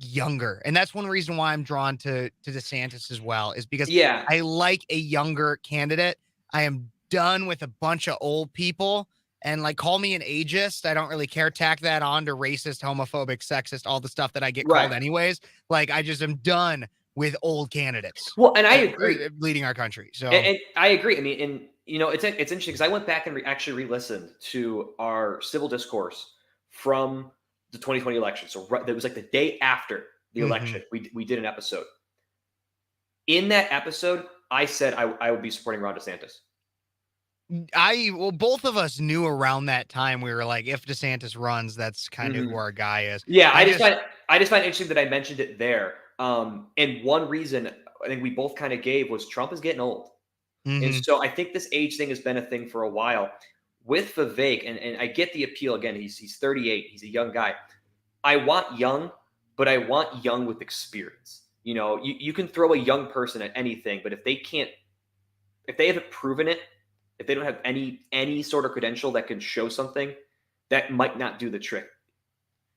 younger. And that's one reason why I'm drawn to DeSantis as well, is because I like a younger candidate. I am done with a bunch of old people. And like, call me an ageist. I don't really care. Tack that on to racist, homophobic, sexist, all the stuff that I get called anyways. Like, I just am done with old candidates. Well, and I agree. Leading our country. So and I agree. I mean, and it's interesting because I went back and actually re-listened to our civil discourse from the 2020 election. So it was like the day after the election. We did an episode. In that episode, I said I would be supporting Ron DeSantis. Both of us knew around that time. We were like, if DeSantis runs, that's kind of who our guy is. Yeah, I just find it interesting that I mentioned it there. And one reason I think we both kind of gave was Trump is getting old. And so I think this age thing has been a thing for a while. With Vivek, and I get the appeal again. He's 38. He's a young guy. I want young, but I want young with experience. You can throw a young person at anything, but if they haven't proven it, if they don't have any sort of credential that can show something, that might not do the trick.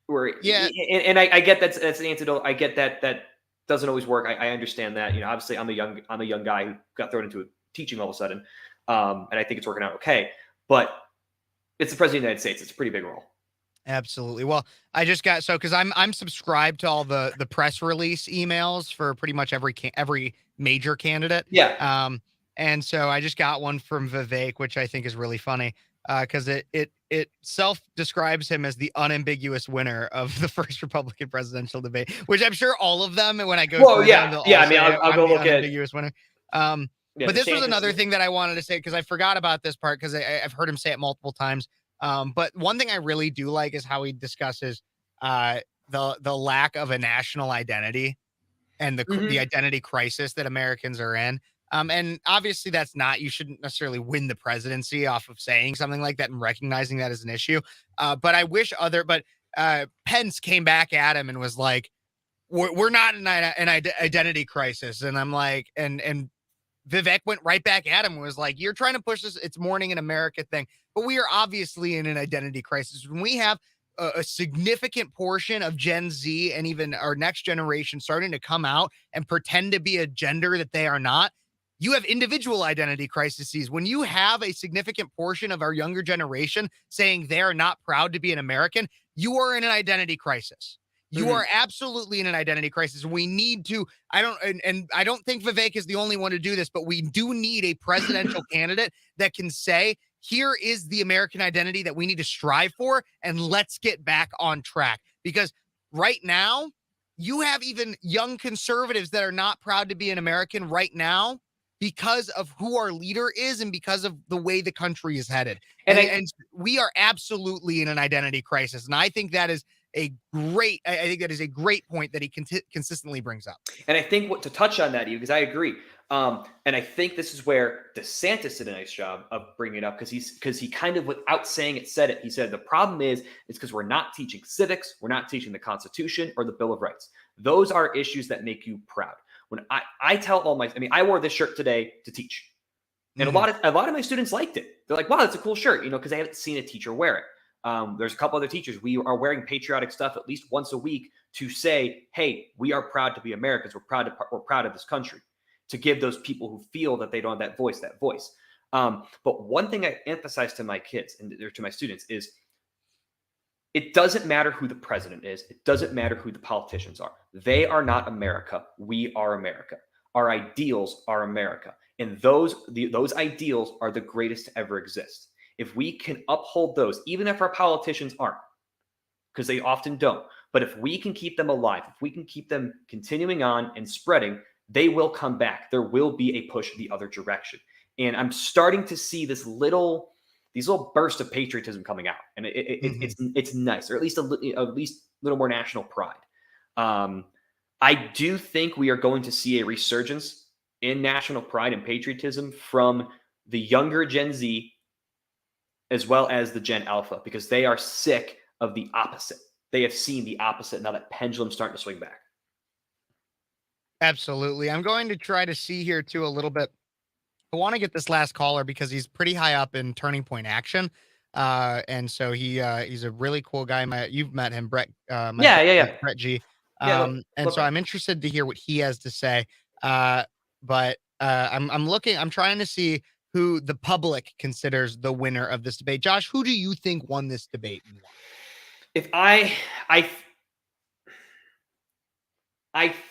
And I get that's an antidote. I get that doesn't always work. I understand that. Obviously I'm a young guy who got thrown into teaching all of a sudden, and I think it's working out okay. But it's the president of the United States. It's a pretty big role. Absolutely. Well, I just got because I'm subscribed to all the press release emails for pretty much every major candidate. Yeah. And so I just got one from Vivek, which I think is really funny because it self-describes him as the unambiguous winner of the first Republican presidential debate, which I'm sure all of them, when I go through them, they'll all say I'll go look at unambiguous winner. But this was another thing that I wanted to say because I forgot about this part because I've heard him say it multiple times. But one thing I really do like is how he discusses the lack of a national identity and the identity crisis that Americans are in. And obviously you shouldn't necessarily win the presidency off of saying something like that and recognizing that as an issue. But I wish Pence came back at him and was like, we're not in an identity crisis. And I'm like, and Vivek went right back at him and was like, you're trying to push this, it's morning in America thing, but we are obviously in an identity crisis. When we have a significant portion of Gen Z and even our next generation starting to come out and pretend to be a gender that they are not, you have individual identity crises. When you have a significant portion of our younger generation saying they are not proud to be an American, you are in an identity crisis. You are absolutely in an identity crisis. We need to, I don't think Vivek is the only one to do this, but we do need a presidential candidate that can say, here is the American identity that we need to strive for, and let's get back on track. Because right now, you have even young conservatives that are not proud to be an American right now because of who our leader is and because of the way the country is headed. And And we are absolutely in an identity crisis. And I think that is I think that is a great point that he consistently brings up. And I think to touch on that, because I agree. And I think this is where DeSantis did a nice job of bringing it up, because he kind of, without saying it, said it. He said the problem is it's because we're not teaching civics, we're not teaching the Constitution or the Bill of Rights. Those are issues that make you proud. When I tell all my, I wore this shirt today to teach, and a lot of my students liked it. They're like, "Wow, that's a cool shirt," because I haven't seen a teacher wear it. There's a couple other teachers. We are wearing patriotic stuff at least once a week to say, "Hey, we are proud to be Americans. We're proud of this country." To give those people who feel that they don't have that voice. But one thing I emphasize to my kids and to my students is, it doesn't matter who the president is. It doesn't matter who the politicians are. They are not America. We are America. Our ideals are America. And those ideals are the greatest to ever exist. If we can uphold those, even if our politicians aren't, because they often don't, but if we can keep them alive, if we can keep them continuing on and spreading, they will come back. There will be a push the other direction. And I'm starting to see these little bursts of patriotism coming out. And it's nice, or at least a little more national pride. I do think we are going to see a resurgence in national pride and patriotism from the younger Gen Z as well as the Gen Alpha, because they are sick of the opposite. They have seen the opposite. Now that pendulum's starting to swing back. Absolutely. I'm going to try to see here too a little bit. I want to get this last caller because he's pretty high up in Turning Point Action. And so he's a really cool guy. You've met him, Brett. Brett G. And so I'm interested to hear what he has to say. But I'm trying to see who the public considers the winner of this debate. Josh, who do you think won this debate? If I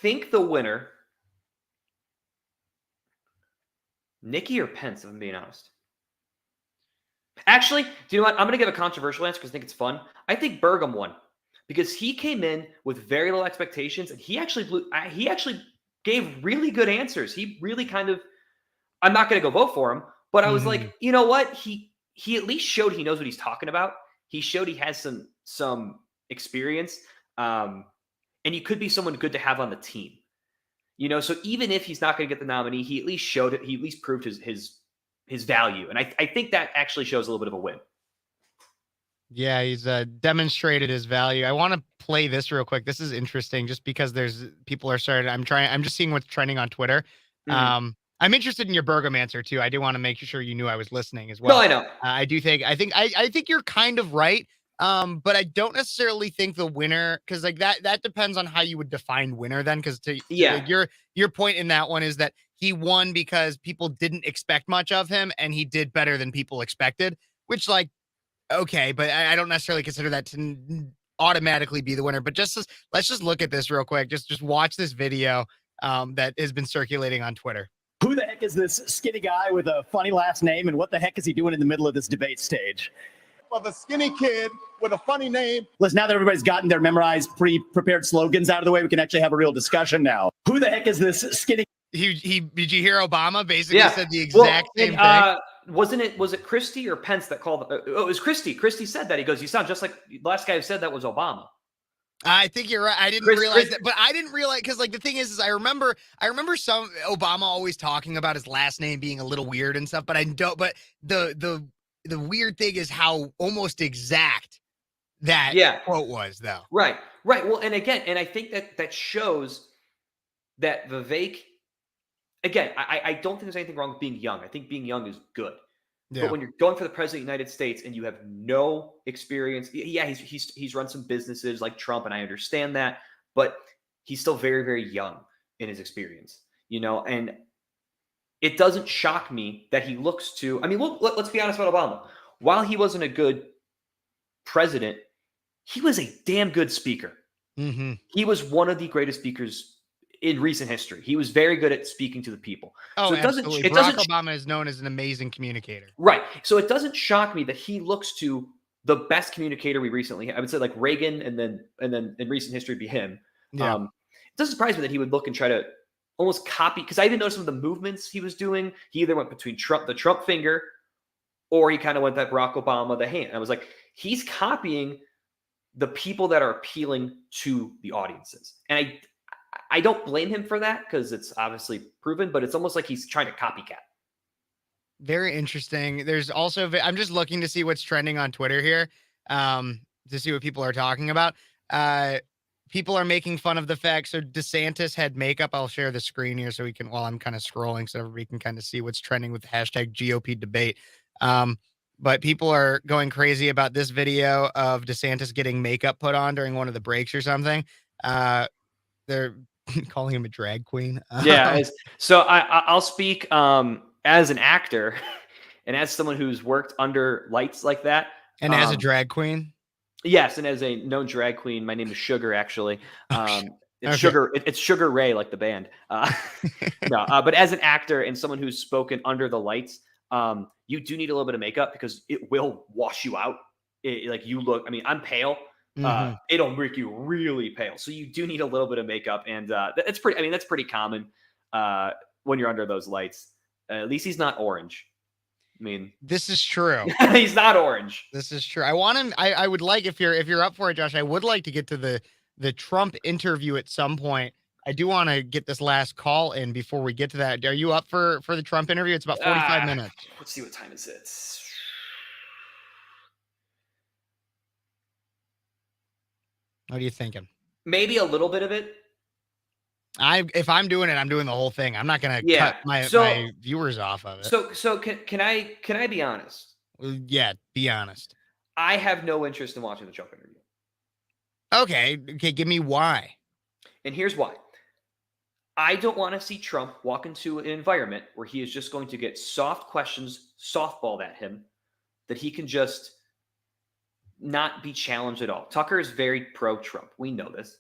think the winner, Nikki or Pence, if I'm being honest. Actually, do you know what? I'm going to give a controversial answer because I think it's fun. I think Burgum won because he came in with very low expectations, and he actually gave really good answers. He really I'm not going to go vote for him, but I was like, you know what? He at least showed he knows what he's talking about. He showed he has some experience. And he could be someone good to have on the team, So even if he's not going to get the nominee, he at least showed it. He at least proved his value, and I think that actually shows a little bit of a win. Yeah, he's demonstrated his value. I want to play this real quick. This is interesting, just because people are starting. I'm just seeing what's trending on Twitter. I'm interested in your Burgum answer too. I do want to make sure you knew I was listening as well. No, I know. I think you're kind of right. But I don't necessarily think the winner, because that depends on how you would define winner then. Because your point in that one is that he won because people didn't expect much of him and he did better than people expected, which okay, but I don't necessarily consider that to automatically be the winner. But let's just look at this real quick. Just watch this video that has been circulating on Twitter. Who the heck is this skinny guy with a funny last name, and what the heck is he doing in the middle of this debate stage? Of a skinny kid with a funny name. Listen, now that everybody's gotten their memorized, pre-prepared slogans out of the way, we can actually have a real discussion now. Who the heck is this skinny? Did you hear Obama basically said the exact same thing? Was it Christie or Pence that called? It was Christie. Christie said that. He goes, "You sound just like the last guy who said that was Obama." I think you're right. I didn't realize that, but I didn't realize, because the thing is I remember some Obama always talking about his last name being a little weird and stuff, but I don't. But the weird thing is how almost exact that quote was, though. Right. Well, and I think that shows that Vivek. Again, I don't think there's anything wrong with being young. I think being young is good. Yeah. But when you're going for the president of the United States and you have no experience, he's run some businesses like Trump, and I understand that, but he's still very, very young in his experience, and it doesn't shock me that he looks to, let's be honest about Obama. While he wasn't a good president, he was a damn good speaker. He was one of the greatest speakers in recent history. He was very good at speaking to the people. Oh, so absolutely. Barack Obama is known as an amazing communicator. Right. So it doesn't shock me that he looks to the best communicator we recently had. I would say like Reagan, and then in recent history be him. Yeah. It doesn't surprise me that he would look and try to almost copy, because I even noticed some of the movements he was doing. He either went between the Trump finger, or he kind of went that Barack Obama, the hand. I was like, he's copying the people that are appealing to the audiences. And I don't blame him for that, because it's obviously proven, but it's almost like he's trying to copycat. Very interesting. There's also, I'm just looking to see what's trending on Twitter here, to see what people are talking about. People are making fun of the fact, so DeSantis had makeup. I'll share the screen here so we can, while I'm kind of scrolling, so everybody can kind of see what's trending with the hashtag GOP debate. But people are going crazy about this video of DeSantis getting makeup put on during one of the breaks or something. They're calling him a drag queen. Yeah. So I'll speak as an actor and as someone who's worked under lights like that. And as a drag queen? Yes, and as a known drag queen, my name is Sugar, actually. It's Okay. Sugar. It's Sugar Ray, like the band. No, but as an actor and someone who's spoken under the lights, you do need a little bit of makeup because it will wash you out. Like you look. I mean, I'm pale. It'll make you really pale. So you do need a little bit of makeup, and it's pretty. I mean, that's pretty common when you're under those lights. At least he's not orange. I mean, this is true. He's not orange. This is true. I want him. I would like, if you're up for it, Josh, I would like to get to the Trump interview at some point. I do want to get this last call in before we get to that. Are you up for the Trump interview? It's about 45 minutes. Let's see, what time is it? What are you thinking? Maybe a little bit of it. If I'm doing it, I'm doing the whole thing. I'm not gonna cut my viewers off of it. So can I be honest? Yeah, be honest. I have no interest in watching the Trump interview. Okay, give me why. And here's why. I don't want to see Trump walk into an environment where he is just going to get soft questions softballed at him that he can just not be challenged at all. Tucker is very pro-Trump. We know this.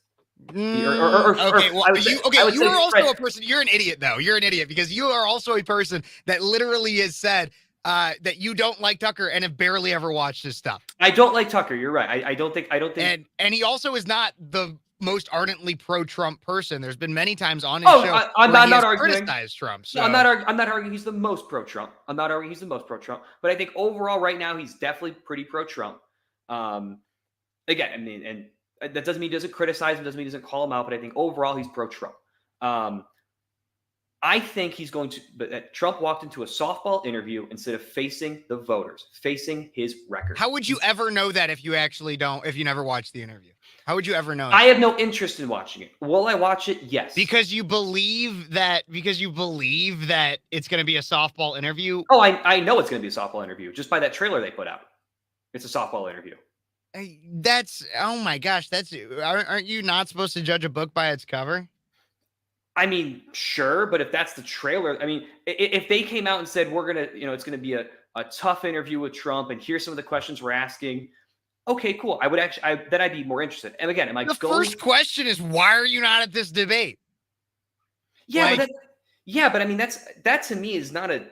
You are also a person. You're an idiot, though. You're an idiot because you are also a person that literally has said that you don't like Tucker and have barely ever watched his stuff. I don't like Tucker. You're right. I don't think. And he also is not the most ardently pro-Trump person. There's been many times on his show I'm where he not has arguing. criticized Trump. So. No, I'm not arguing he's the most pro-Trump. I'm not arguing he's the most pro-Trump. But I think overall, right now, he's definitely pretty pro-Trump. Again, I mean, and that doesn't mean he doesn't criticize him, doesn't mean he doesn't call him out, but I think overall he's pro-Trump. I think he's going to, but Trump walked into a softball interview instead of facing the voters, facing his record. How would you ever know that if you never watched the interview? How would you ever know that? I have no interest in watching it. Will I watch it? Yes. Because you believe that it's going to be a softball interview. Oh, I know it's going to be a softball interview just by that trailer they put out. It's a softball interview. Oh my gosh, aren't you not supposed to judge a book by its cover? I mean, sure, but if that's the trailer, I mean, if they came out and said we're gonna, it's gonna be a tough interview with Trump, and here's some of the questions we're asking. Okay, cool. Then I'd be more interested. And again, the first question is, why are you not at this debate? Yeah, but I mean, that to me is not a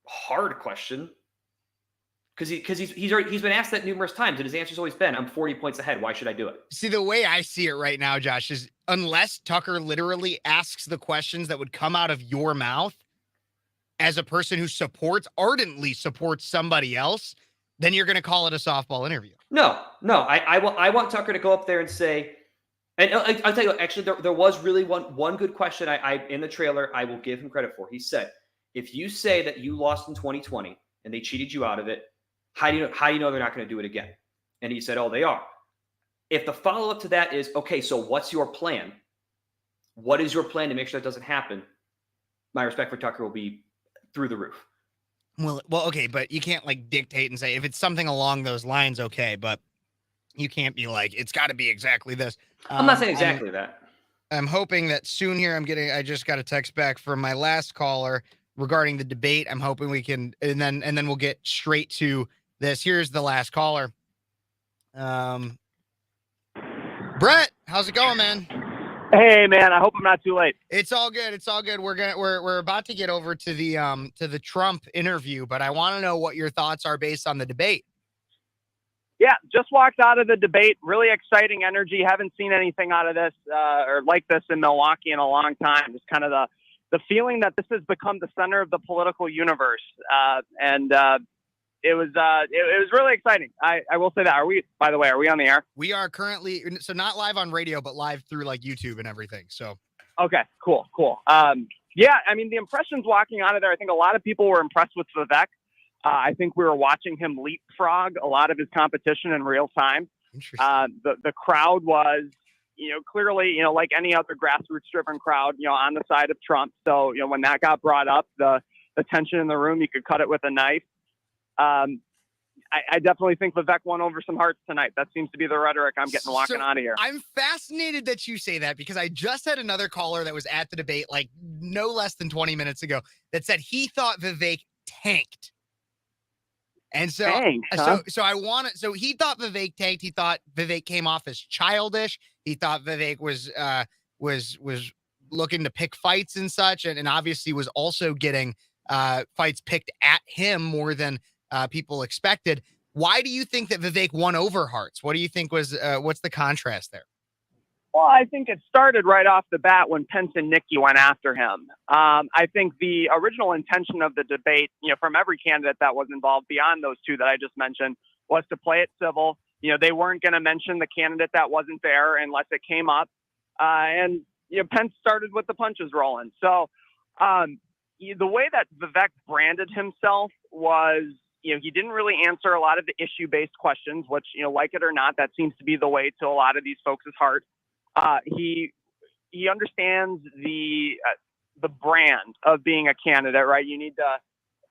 hard question. Because he's been asked that numerous times, and his answer's always been, "I'm 40 points ahead. Why should I do it?" See, the way I see it right now, Josh, is unless Tucker literally asks the questions that would come out of your mouth as a person who ardently supports somebody else, then you're going to call it a softball interview. No. I want Tucker to go up there and say, and I'll tell you, actually, there was really one good question I in the trailer I will give him credit for. He said, "If you say that you lost in 2020 and they cheated you out of it, how do you know they're not going to do it again?" And he said, "Oh, they are." If the follow-up to that is, "Okay, so what's your plan? What is your plan to make sure that doesn't happen?" My respect for Tucker will be through the roof. Well, okay, but you can't dictate and say if it's something along those lines, okay, but you can't be like, it's got to be exactly this. I'm not saying exactly that. I'm hoping that soon here I just got a text back from my last caller regarding the debate. I'm hoping we can, and then we'll get straight to this. Here's the last caller. Brett, how's it going, man? Hey, man, I hope I'm not too late. It's all good. It's all good. We're about to get over to the Trump interview, but I want to know what your thoughts are based on the debate. Yeah, just walked out of the debate. Really exciting energy. Haven't seen anything out of this or like this in Milwaukee in a long time. Just kind of the feeling that this has become the center of the political universe. It was really exciting. I will say that. By the way, are we on the air? We are currently, so not live on radio, but live through like YouTube and everything. So. Okay, cool. Yeah, I mean, the impressions walking out of there, I think a lot of people were impressed with Vivek. I think we were watching him leapfrog a lot of his competition in real time. Interesting. The crowd was, clearly, like any other grassroots-driven crowd, on the side of Trump. So, when that got brought up, the tension in the room, you could cut it with a knife. I definitely think Vivek won over some hearts tonight. That seems to be the rhetoric I'm getting walking out of here. I'm fascinated that you say that because I just had another caller that was at the debate like no less than 20 minutes ago that said he thought Vivek tanked. And so, so he thought Vivek tanked. He thought Vivek came off as childish. He thought Vivek was looking to pick fights and such, and obviously was also getting fights picked at him more than people expected. Why do you think that Vivek won over Hartz? What do you think was what's the contrast there? Well, I think it started right off the bat when Pence and Nikki went after him. I think the original intention of the debate, from every candidate that was involved beyond those two that I just mentioned, was to play it civil. They weren't going to mention the candidate that wasn't there unless it came up. And Pence started with the punches rolling. So the way that Vivek branded himself was, he didn't really answer a lot of the issue-based questions, which, like it or not, that seems to be the way to a lot of these folks' heart. He understands the brand of being a candidate, right? You need to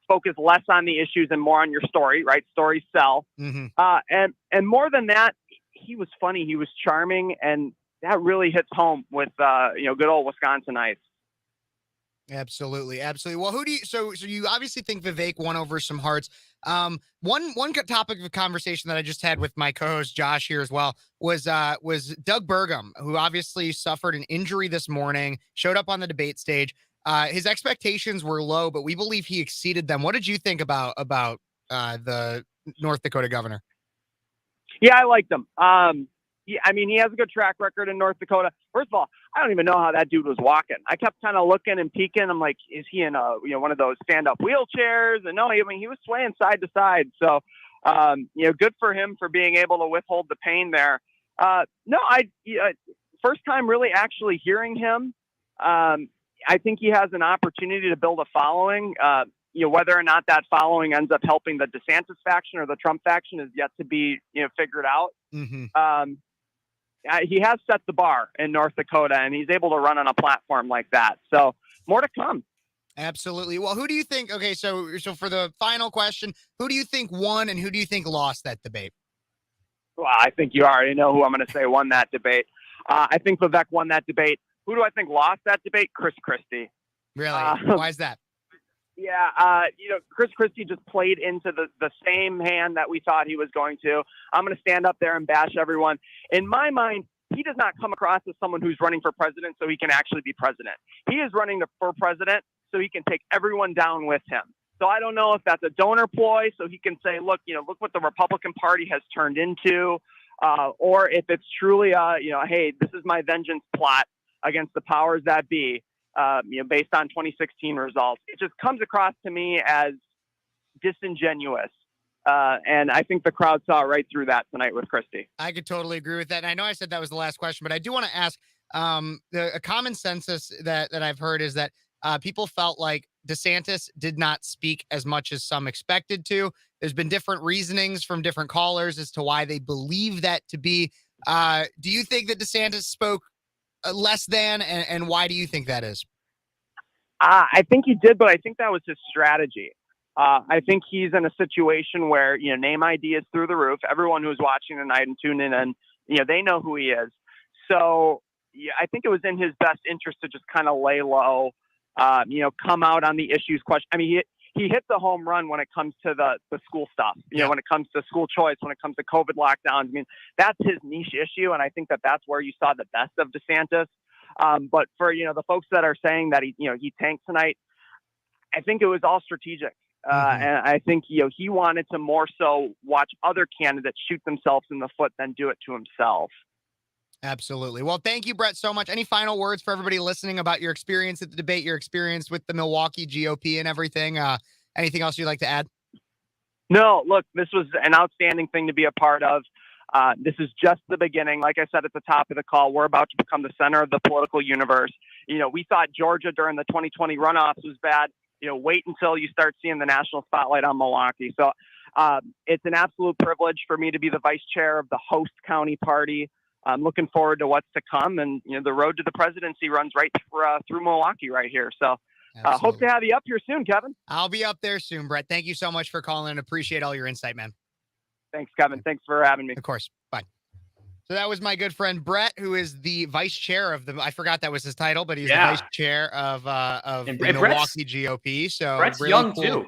focus less on the issues and more on your story, right? Stories sell. Mm-hmm. And more than that, he was funny. He was charming, and that really hits home with good old Wisconsinites. Absolutely. Well, who do you? So you obviously think Vivek won over some hearts. One topic of conversation that I just had with my co-host Josh here as well was Doug Burgum, who obviously suffered an injury this morning, showed up on the debate stage. His expectations were low, but we believe he exceeded them. What did you think about the North Dakota governor? Yeah, I liked him. Yeah, I mean, he has a good track record in North Dakota. First of all, I don't even know how that dude was walking. I kept kind of looking and peeking. I'm like, is he in one of those stand-up wheelchairs? And no, he was swaying side to side. So, good for him for being able to withhold the pain there. First time really actually hearing him. I think he has an opportunity to build a following. Whether or not that following ends up helping the DeSantis faction or the Trump faction is yet to be figured out. Mm-hmm. He has set the bar in North Dakota, and he's able to run on a platform like that. So more to come. Absolutely. Well, who do you think? Okay, so for the final question, who do you think won and who do you think lost that debate? Well, I think you already know who I'm going to say won that debate. I think Vivek won that debate. Who do I think lost that debate? Chris Christie. Really? Why is that? Yeah, Chris Christie just played into the same hand that we thought he was going to. I'm going to stand up there and bash everyone. In my mind, he does not come across as someone who's running for president so he can actually be president. He is running for president so he can take everyone down with him. So I don't know if that's a donor ploy so he can say, look what the Republican Party has turned into, or if it's truly, hey, this is my vengeance plot against the powers that be. Based on 2016 results, it just comes across to me as disingenuous. And I think the crowd saw right through that tonight with Christie. I could totally agree with that. And I know I said that was the last question, but I do want to ask, a common census that I've heard is that people felt like DeSantis did not speak as much as some expected to. There's been different reasonings from different callers as to why they believe that to be. Do you think that DeSantis spoke less than, and why do you think that is? I think he did, but I think that was his strategy. I think he's in a situation where, name ID is through the roof. Everyone who's watching tonight and tuning in, they know who he is. So I think it was in his best interest to just kind of lay low, come out on the issues question. I mean, he hit the home run when it comes to the school stuff, when it comes to school choice, when it comes to COVID lockdowns. I mean, that's his niche issue. And I think that that's where you saw the best of DeSantis. But for, the folks that are saying that he tanked tonight, I think it was all strategic. And I think, he wanted to more so watch other candidates shoot themselves in the foot than do it to himself. Absolutely. Well, thank you, Brett, so much. Any final words for everybody listening about your experience at the debate, your experience with the Milwaukee GOP and everything? Anything else you'd like to add? No, look, this was an outstanding thing to be a part of. This is just the beginning. Like I said at the top of the call, we're about to become the center of the political universe. We thought Georgia during the 2020 runoffs was bad. Wait until you start seeing the national spotlight on Milwaukee. So it's an absolute privilege for me to be the vice chair of the host county party. I'm looking forward to what's to come. And, the road to the presidency runs right through Milwaukee right here. So hope to have you up here soon, Kevin. I'll be up there soon, Brett. Thank you so much for calling and appreciate all your insight, man. Thanks, Kevin. Thanks for having me. Of course. Bye. So that was my good friend Brett, who is the vice chair of I forgot that was his title, but he's the vice chair of the Milwaukee GOP. So Brett's really young cool. too.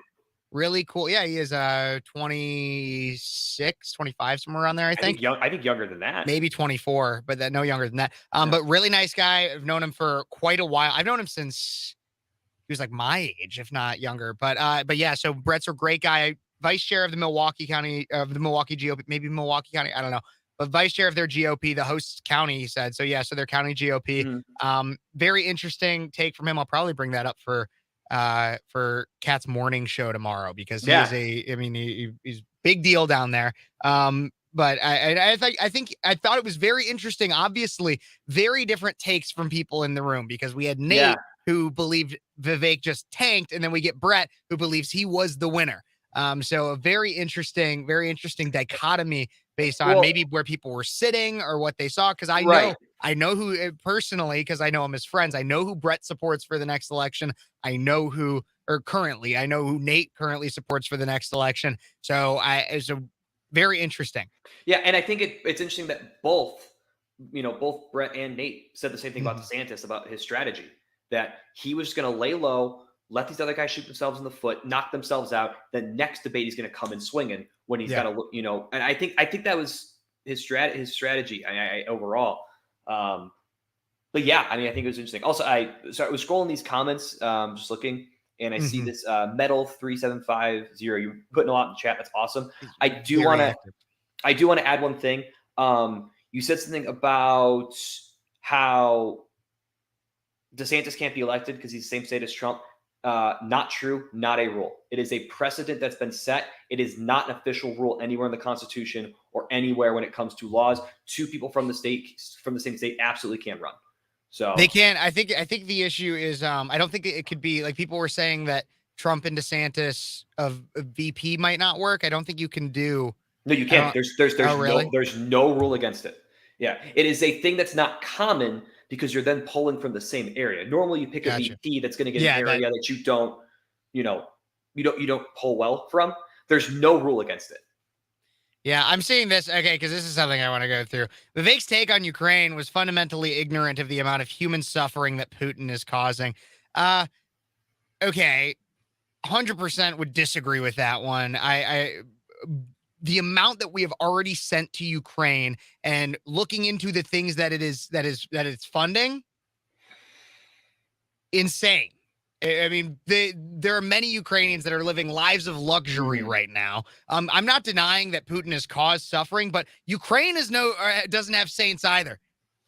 Really cool. Yeah, he is 26, 25, somewhere around there, I think. I think younger than that. Maybe 24, but no younger than that. But really nice guy. I've known him for quite a while. I've known him since he was like my age, if not younger. But yeah, so Brett's a great guy. Vice chair of the Milwaukee GOP, maybe Milwaukee County, I don't know. But vice chair of their GOP, the host county, he said. So yeah, so their county GOP. Very interesting take from him. I'll probably bring that up for Kat's morning show tomorrow, because he is he's big deal down there. But I thought it was very interesting. Obviously, very different takes from people in the room, because we had Nate who believed Vivek just tanked, and then we get Brett who believes he was the winner. So a very interesting dichotomy based on maybe where people were sitting or what they saw. Cause I know who personally, cause I know him as friends. I know who Brett supports for the next election. I know who Nate currently supports for the next election. So it's a very interesting. Yeah. And I think it's interesting that both Brett and Nate said the same thing about DeSantis, about his strategy, that he was going to lay low, let these other guys shoot themselves in the foot, knock themselves out. The next debate, he's going to come in swinging when he's got to look, and I think that was his strategy overall. But yeah, I think it was interesting. Also, I was scrolling these comments, just looking, and I see this Metal 3750. You're putting a lot in the chat. That's awesome. I do want to add one thing. You said something about how DeSantis can't be elected because he's the same state as Trump. Not true. Not a rule. It is a precedent that's been set. It is not an official rule anywhere in the Constitution or anywhere when it comes to laws. Two people from the same state absolutely can't run. So they can. I think the issue is I don't think it could be like people were saying that Trump and DeSantis of VP might not work. I don't think you can do. No, you can't. There's no rule against it. Yeah, it is a thing that's not common, because you're then polling from the same area. Normally you pick a VP that's going to get an area that you don't poll well from. There's no rule against it. Yeah, I'm seeing this. Okay, because this is something I want to go through. Vivek's take on Ukraine was fundamentally ignorant of the amount of human suffering that Putin is causing. Okay, 100% would disagree with that one. The amount that we have already sent to Ukraine and looking into the things that it's funding, insane. I mean, there are many Ukrainians that are living lives of luxury right now. I'm not denying that Putin has caused suffering, but Ukraine doesn't have saints either.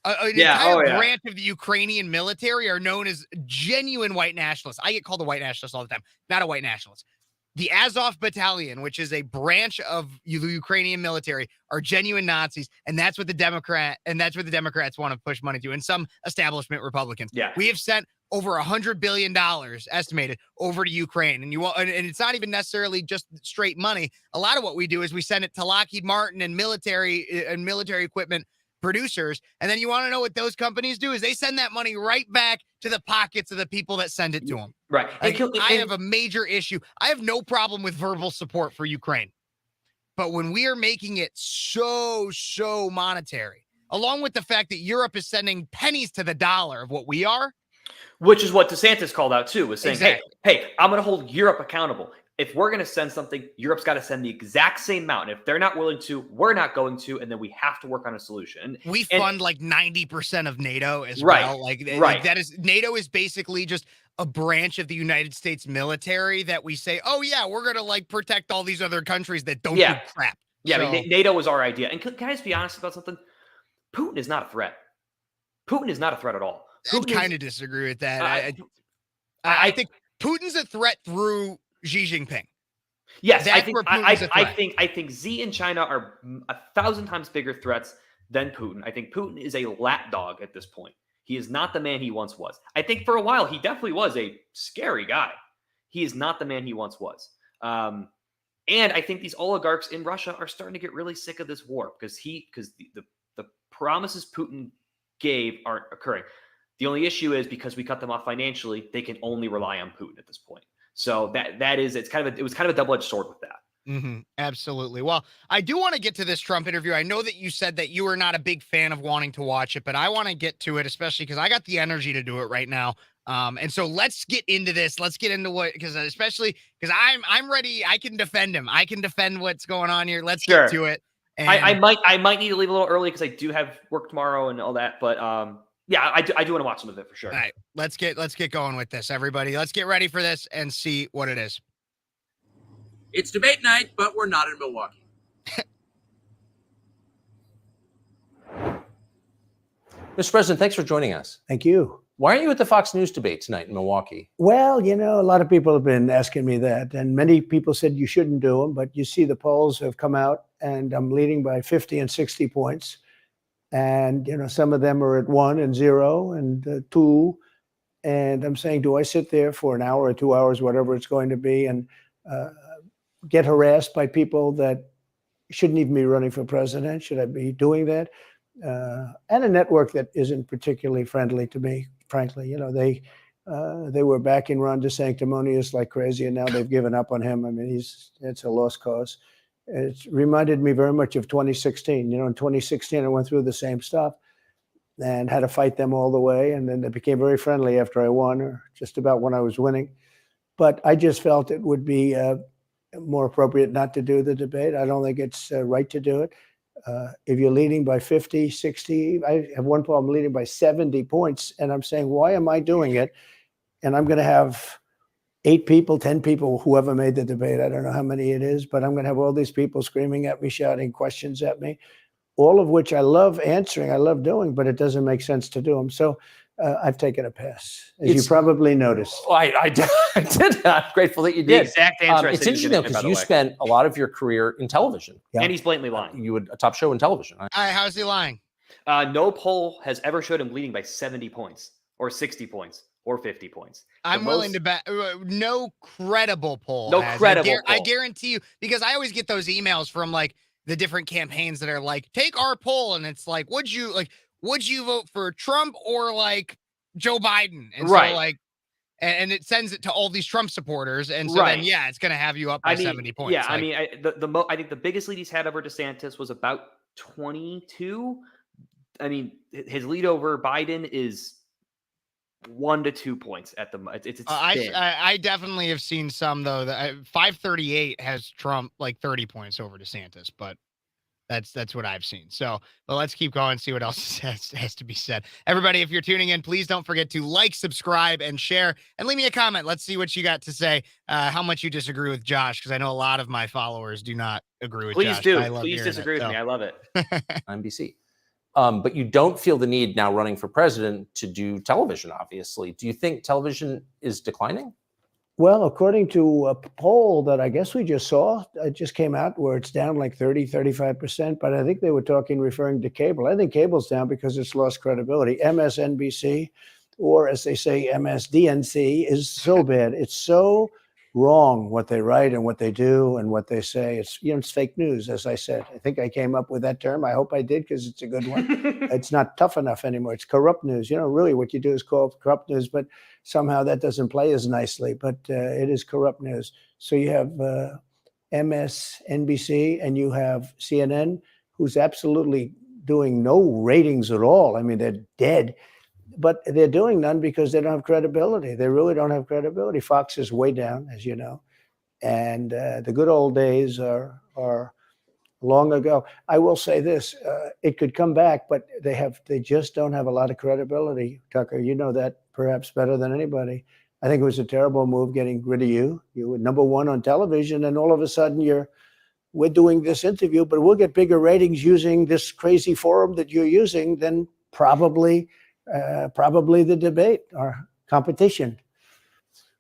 An entire branch of the Ukrainian military are known as genuine white nationalists. I get called a white nationalist all the time. Not a white nationalist. The Azov Battalion, which is a branch of the Ukrainian military, are genuine Nazis, and that's what the Democrats want to push money to, and some establishment Republicans. Yeah, we have sent over $100 billion estimated over to Ukraine, and it's not even necessarily just straight money. A lot of what we do is we send it to Lockheed Martin and military equipment producers, and then you want to know what those companies do is they send that money right back to the pockets of the people that send it to them. Right. I have a major issue. I have no problem with verbal support for Ukraine, but when we are making it so monetary, along with the fact that Europe is sending pennies to the dollar of what we are, which is what DeSantis called out too, was saying, hey, I'm going to hold Europe accountable. If we're going to send something, Europe's got to send the exact same amount. And if they're not willing to, we're not going to, and then we have to work on a solution. We fund like 90% of NATO as well. Like that is NATO is basically just a branch of the United States military that we say, oh yeah, we're going to like protect all these other countries that don't do crap. Yeah, So, I mean, NATO was our idea. And can I just be honest about something? Putin is not a threat. Putin is not a threat at all. I kind of disagree with that. I think Putin's a threat through Xi Jinping. Yes, That's I think where Putin's a threat. I think Xi and China are 1,000 times bigger threats than Putin. I think Putin is a lapdog at this point. He is not the man he once was. I think for a while he definitely was a scary guy. He is not the man he once was. And I think these oligarchs in Russia are starting to get really sick of this war because the promises Putin gave aren't occurring. The only issue is because we cut them off financially, they can only rely on Putin at this point. So it was kind of a double-edged sword with that. Absolutely. Well, I do want to get to this Trump interview. I know that you said that you were not a big fan of wanting to watch it, but I want to get to it, especially because I got the energy to do it right now. And so let's get into this. Let's get into what, because I'm ready. I can defend him. I can defend what's going on here. Let's get to it. And I might need to leave a little early because I do have work tomorrow and all that. But yeah, I do want to watch some of it for sure. All right, let's get going with this, everybody. Let's get ready for this and see what it is. It's debate night, but we're not in Milwaukee. Mr. President, thanks for joining us. Thank you. Why aren't you at the Fox News debate tonight in Milwaukee? Well, you know, a lot of people have been asking me that, and many people said you shouldn't do them, but you see the polls have come out, and I'm leading by 50 and 60 points. And, you know, some of them are at 1 and 0 and 2. And I'm saying, do I sit there for an hour or 2 hours, whatever it's going to be, and get harassed by people that shouldn't even be running for president? Should I be doing that? And a network that isn't particularly friendly to me, frankly. You know, they were backing Ron DeSanctimonious like crazy, and now they've given up on him. I mean, it's a lost cause. It reminded me very much of 2016. You know, in 2016, I went through the same stuff and had to fight them all the way. And then they became very friendly after I won, or just about when I was winning. But I just felt it would be more appropriate not to do the debate. I don't think it's right to do it. If you're leading by 50, 60, I have one poll, I'm leading by 70 points. And I'm saying, why am I doing it? And I'm going to have 8 people, 10 people, whoever made the debate. I don't know how many it is, but I'm going to have all these people screaming at me, shouting questions at me, all of which I love answering, I love doing, but it doesn't make sense to do them. So I've taken a pass, as you probably noticed. Well, I did. I'm grateful that you did. The exact answer. It's interesting, though, because you spent a lot of your career in television. Yeah. And he's blatantly lying. You had a top show in television. All right, how's he lying? No poll has ever showed him leading by 70 points or 60 points or 50 points. I'm willing to bet no credible poll. No credible poll. I guarantee you, because I always get those emails from like the different campaigns that are like, take our poll. And it's like, would you vote for Trump or like Joe Biden? And right. So like, and it sends it to all these Trump supporters. And so then, yeah, it's going to have you up by 70 points. Yeah. Like, I think the biggest lead he's had over DeSantis was about 22. I mean, his lead over Biden is 1 to 2 points at the it's I definitely have seen some though that 538 has Trump like 30 points over DeSantis, but that's what I've seen. So, but let's keep going, see what else has to be said. Everybody, if you're tuning in, please don't forget to like, subscribe, and share, and leave me a comment. Let's see what you got to say. How much you disagree with Josh, because I know a lot of my followers do not agree with Josh. Please disagree with me. I love it. NBC. But you don't feel the need now running for president to do television, obviously. Do you think television is declining? Well, according to a poll that I guess we just saw, it just came out where it's down like 30, 35%. But I think they were referring to cable. I think cable's down because it's lost credibility. MSNBC, or as they say, MSDNC, is so bad. It's so wrong what they write and what they do and what they say. It's, you know, it's fake news, as I said. I think I came up with that term. I hope I did, because it's a good one. It's not tough enough anymore. It's corrupt news. You know, really what you do is call it corrupt news, but somehow that doesn't play as nicely, but it is corrupt news. So you have MSNBC and you have CNN, who's absolutely doing no ratings at all. I mean, they're dead. But they're doing none because they don't have credibility. They really don't have credibility. Fox is way down, as you know. And the good old days are long ago. I will say this, it could come back, but they just don't have a lot of credibility, Tucker. You know that perhaps better than anybody. I think it was a terrible move getting rid of you. You were number one on television, and all of a sudden we're doing this interview, but we'll get bigger ratings using this crazy forum that you're using than probably the debate or competition.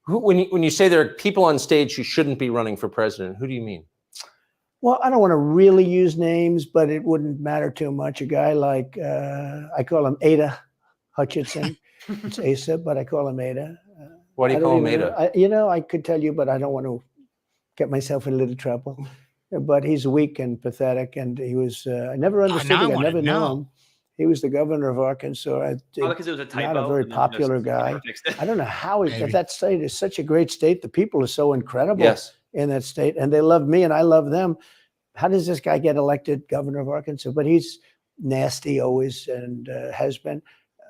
When you say there are people on stage who shouldn't be running for president, who do you mean? Well, I don't want to really use names, but it wouldn't matter too much. A guy like, I call him Ada Hutchinson. It's Asa, but I call him Ada. Why do you call him Ada? I could tell you, but I don't want to get myself in a little trouble. But he's weak and pathetic, and he was, I never understood him. I never knew him. He was the governor of Arkansas. Because it was a typo. Not a very popular guy. I don't know how that state is such a great state. The people are so incredible in that state, and they love me and I love them. How does this guy get elected governor of Arkansas? But he's nasty always, and has been.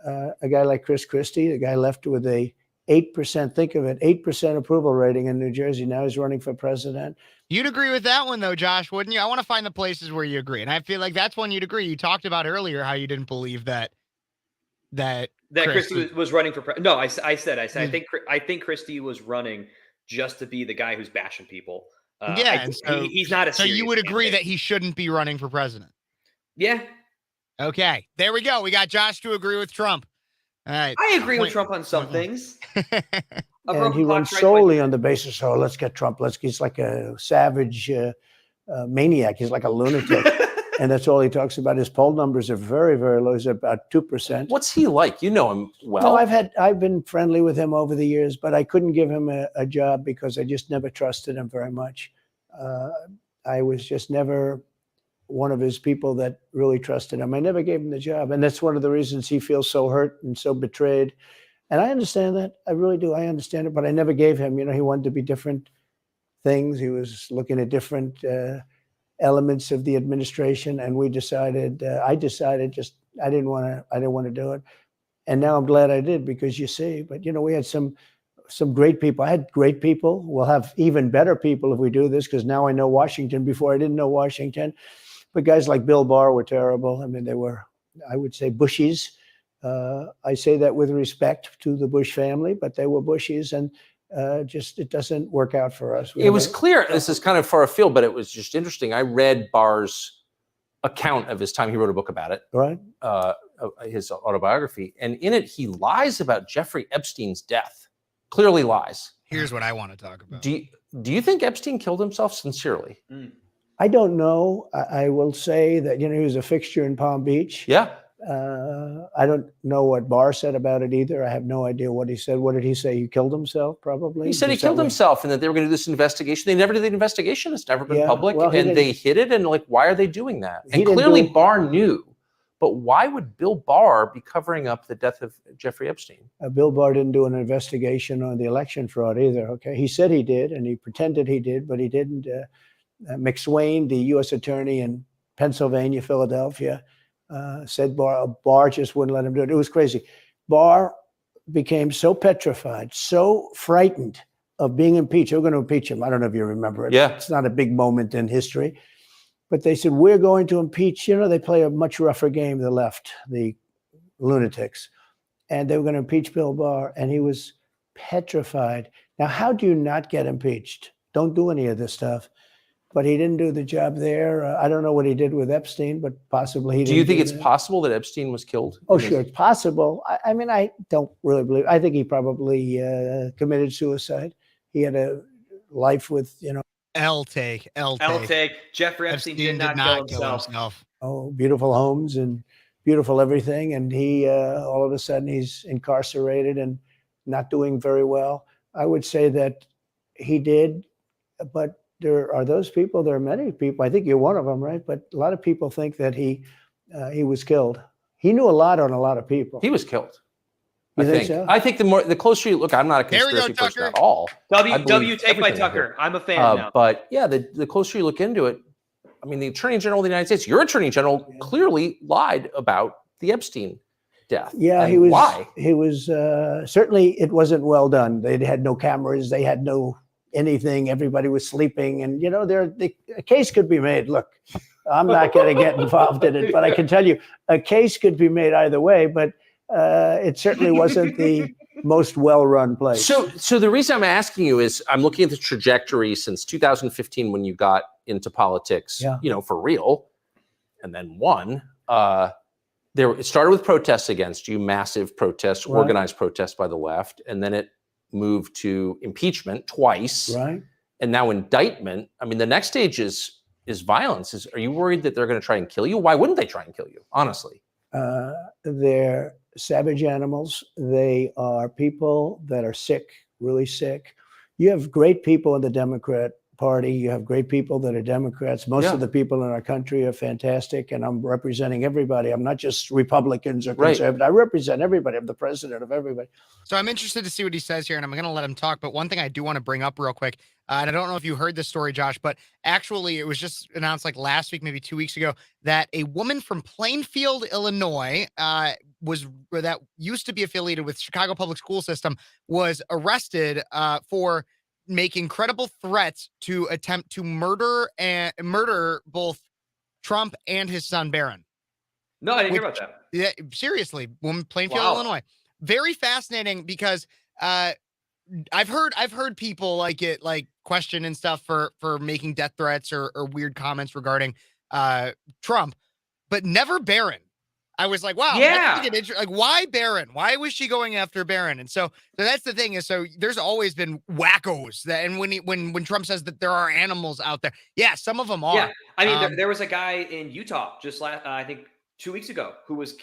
A guy like Chris Christie, the guy left with a 8%, think of it, 8% approval rating in New Jersey. Now he's running for president. You'd agree with that one, though, Josh, wouldn't you? I want to find the places where you agree. And I feel like that's one you'd agree. You talked about earlier how you didn't believe that Christie was running for president. No, I said, I think Christie was running just to be the guy who's bashing people. And so he's not a So you would agree that he shouldn't be running for president? Yeah. Okay. There we go. We got Josh to agree with Trump. All right. I agree with Trump on some things. And he runs solely on the basis, oh, let's get Trump. He's like a savage maniac. He's like a lunatic. And that's all he talks about. His poll numbers are very, very low. He's about 2%. What's he like? You know him well. No, I've been friendly with him over the years, but I couldn't give him a job because I just never trusted him very much. I was just never one of his people that really trusted him. I never gave him the job. And that's one of the reasons he feels so hurt and so betrayed. And I understand that. I really do. I understand it. But I never gave him, he wanted to be different things. He was looking at different elements of the administration. And I decided I didn't want to do it. And now I'm glad I did, because you see, but we had some great people. I had great people. We'll have even better people if we do this, because now I know Washington. Before I didn't know Washington. But guys like Bill Barr were terrible. I mean, they were, I would say, Bushies. I say that with respect to the Bush family, but they were Bushies, and it doesn't work out for us. It was clear, this is kind of far afield, but it was just interesting. I read Barr's account of his time. He wrote a book about it, right? His autobiography. And in it, he lies about Jeffrey Epstein's death. Clearly lies. Here's what I want to talk about. Do you think Epstein killed himself sincerely? I don't know. I will say that, he was a fixture in Palm Beach. Yeah. I don't know what Barr said about it either. I have no idea what he said. What did he say? He killed himself, probably? He said he killed himself and that they were going to do this investigation. They never did the investigation. It's never been public. And they hid it. And why are they doing that? And clearly Barr knew. But why would Bill Barr be covering up the death of Jeffrey Epstein? Bill Barr didn't do an investigation on the election fraud either. Okay, he said he did, and he pretended he did, but he didn't. McSwain, the U.S. attorney in Pennsylvania, Philadelphia, said Barr just wouldn't let him do it. It was crazy. Barr became so petrified, so frightened of being impeached. They were going to impeach him. I don't know if you remember it. Yeah. It's not a big moment in history. But they said, we're going to impeach. They play a much rougher game, the left, the lunatics. And they were going to impeach Bill Barr. And he was petrified. Now, how do you not get impeached? Don't do any of this stuff. But he didn't do the job there. I don't know what he did with Epstein, but possibly he didn't. Do you think it's possible that Epstein was killed? Oh, sure, it's possible. I mean, I don't really believe. I think he probably committed suicide. He had a life with, L take. Jeffrey Epstein did not kill himself. Oh, beautiful homes and beautiful everything. And he, all of a sudden, he's incarcerated and not doing very well. I would say that he did, but there are those people. There are many people. I think you're one of them, right? But a lot of people think that he was killed. He knew a lot on a lot of people. He was killed. You think so? I think the closer you look, I'm not a conspiracy person at all. W take by Tucker. I'm a fan now. But yeah, the closer you look into it, I mean, the Attorney General of the United States, your Attorney General, clearly lied about the Epstein death. Yeah, and he was. Why? He was certainly. It wasn't well done. They had no cameras. They had no anything. Everybody was sleeping, and a case could be made. Look, I'm not going to get involved in it, but I can tell you a case could be made either way. But it certainly wasn't the most well-run place. So the reason I'm asking you is I'm looking at the trajectory since 2015 when you got into politics, for real, and then won. It started with protests against you, massive protests, organized protests by the left, and then it moved to impeachment twice, and now indictment. I mean, the next stage is violence. Are you worried that they're going to try and kill you? Why wouldn't they try and kill you? Honestly, they're savage animals. They are people that are sick, really sick. You have great people in the Democrat Party. You have great people that are Democrats. Most of the people in our country are fantastic, and I'm representing everybody. I'm not just Republicans or conservative. I represent everybody. I'm the president of everybody. So I'm interested to see what he says here, and I'm going to let him talk. But one thing I do want to bring up real quick, and I don't know if you heard this story, Josh, but actually it was just announced like last week, maybe 2 weeks ago, that a woman from Plainfield, Illinois, that used to be affiliated with Chicago Public School System, was arrested for making credible threats to attempt to murder both Trump and his son Barron. No, I didn't hear about that. Yeah, seriously, woman, Plainfield, Illinois. Very fascinating because I've heard people like question and stuff for making death threats or weird comments regarding Trump, but never Barron. I was like, wow, like why Barron? Why was she going after Barron? And so that's the thing is, so there's always been wackos that, and when Trump says that there are animals out there, some of them are. Yeah, I mean, there was a guy in Utah just I think 2 weeks ago who was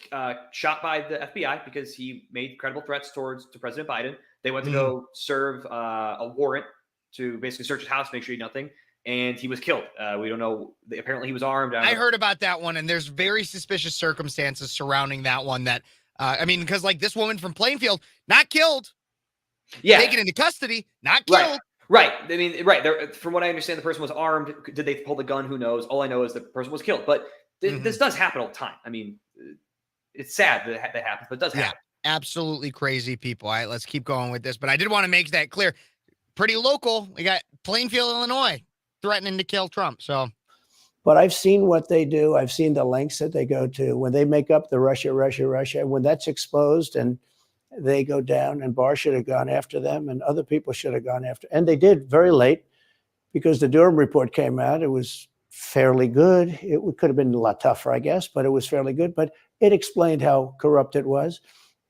shot by the FBI because he made credible threats to President Biden. They went to go serve a warrant to basically search his house, make sure he did nothing. And he was killed. We don't know. Apparently, he was armed. I heard about that one, and there's very suspicious circumstances surrounding that one. That I mean, because like this woman from Plainfield, not killed, taken into custody, not killed. Right. I mean, right. From what I understand, the person was armed. Did they pull the gun? Who knows? All I know is the person was killed. But this does happen all the time. I mean, it's sad that happens, but it does happen. Absolutely crazy people. All right, let's keep going with this. But I did want to make that clear. Pretty local. We got Plainfield, Illinois, threatening to kill Trump. So, but I've seen what they do. I've seen the lengths that they go to when they make up the Russia. When that's exposed and they go down, and Barr should have gone after them, and other people should have gone after, and they did very late because the Durham report came out. It was fairly good. It could have been a lot tougher, I guess, but it was fairly good. But it explained how corrupt it was.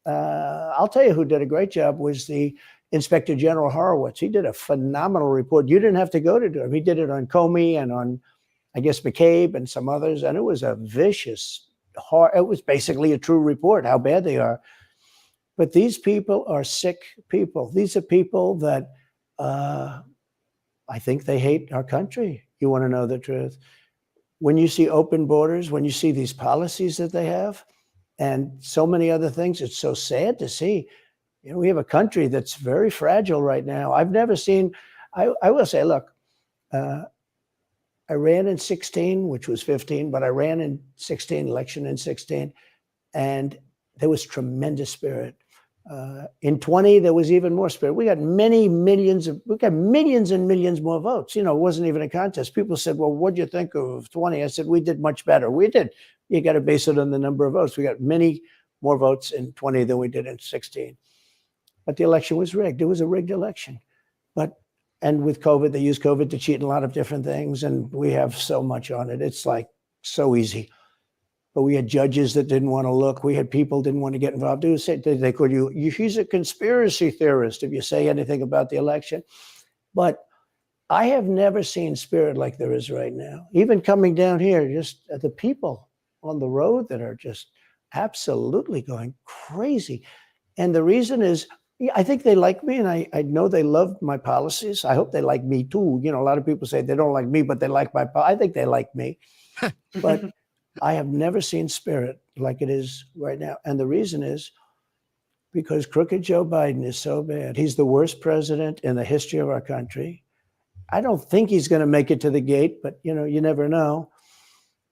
I'll tell you who did a great job was the Inspector General Horowitz. He did a phenomenal report. You didn't have to go to Durham. He did it on Comey and on, I guess, McCabe and some others. And it was a vicious, it was basically a true report, how bad they are. But these people are sick people. These are people that I think they hate our country. You want to know the truth. When you see open borders, when you see these policies that they have, and so many other things, it's so sad to see. You know, we have a country that's very fragile right now. I've never seen, I will say, look, I ran in 16, which was 15, but I ran in 16, election in 16, and there was tremendous spirit. In 20, there was even more spirit. We got millions and millions more votes. You know, it wasn't even a contest. People said, well, what'd you think of 20? I said, we did much better. We did. You got to base it on the number of votes. We got many more votes in 20 than we did in 16. But the election was rigged. It was a rigged election. And with COVID, they used COVID to cheat in a lot of different things. And we have so much on it. It's like so easy. But we had judges that didn't want to look. We had people didn't want to get involved. They called you, he's a conspiracy theorist if you say anything about the election. But I have never seen spirit like there is right now. Even coming down here, just the people on the road that are just absolutely going crazy. And the reason is, I think they like me, and I know they love my policies. I hope they like me too. You know, a lot of people say they don't like me, but they like my policies. I think they like me. But I have never seen spirit like it is right now. And the reason is because crooked Joe Biden is so bad. He's the worst president in the history of our country. I don't think he's going to make it to the gate, but, you know, you never know.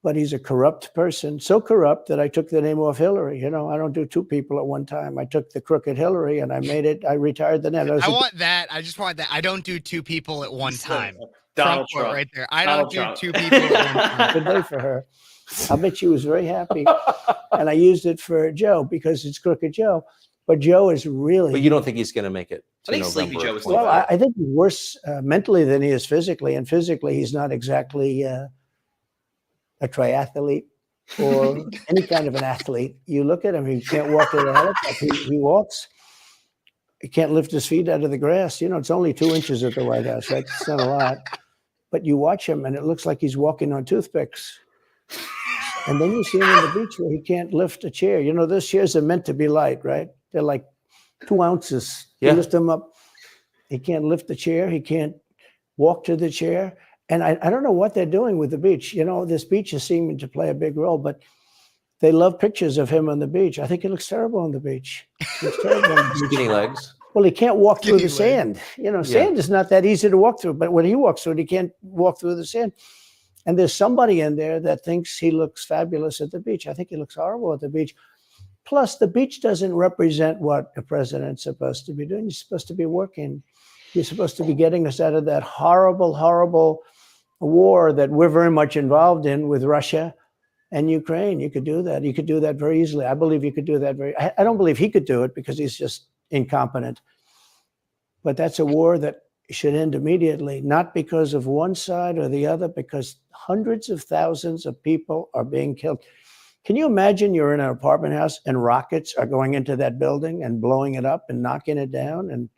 But he's a corrupt person, so corrupt that I took the name off Hillary. You know, I don't do two people at one time. I took the crooked Hillary and I retired the name. I want that. I just want that. I don't do two people at one time. Donald Trump right there. I don't do two people at one time. Good day for her. I bet she was very happy. And I used it for Joe because it's crooked Joe. But Joe is really. But you don't think he's going to make it? I think Sleepy Joe is. Well, I think he's worse mentally than he is physically, and physically he's not exactly a triathlete or any kind of an athlete. You look at him; he can't walk to the helicopter. He walks. He can't lift his feet out of the grass. You know, it's only 2 inches at the White House, right? It's not a lot. But you watch him, and it looks like he's walking on toothpicks. And then you see him on the beach where he can't lift a chair. You know, those chairs are meant to be light, right? They're like 2 ounces. You lift him up. He can't lift the chair. He can't walk to the chair. And I don't know what they're doing with the beach. You know, this beach is seeming to play a big role, but they love pictures of him on the beach. I think he looks terrible on the beach. He looks terrible on the beach. Skinny legs. Well, he can't walk through the sand. You know, sand is not that easy to walk through, but when he walks through it, he can't walk through the sand. And there's somebody in there that thinks he looks fabulous at the beach. I think he looks horrible at the beach. Plus, the beach doesn't represent what a president's supposed to be doing. You're supposed to be working. You're supposed to be getting us out of that horrible, horrible war that we're very much involved in with Russia and Ukraine. You could do that. You could do that very easily. I believe you could do that I don't believe he could do it because he's just incompetent. But that's a war that should end immediately, not because of one side or the other, because hundreds of thousands of people are being killed. Can you imagine you're in an apartment house and rockets are going into that building and blowing it up and knocking it down? And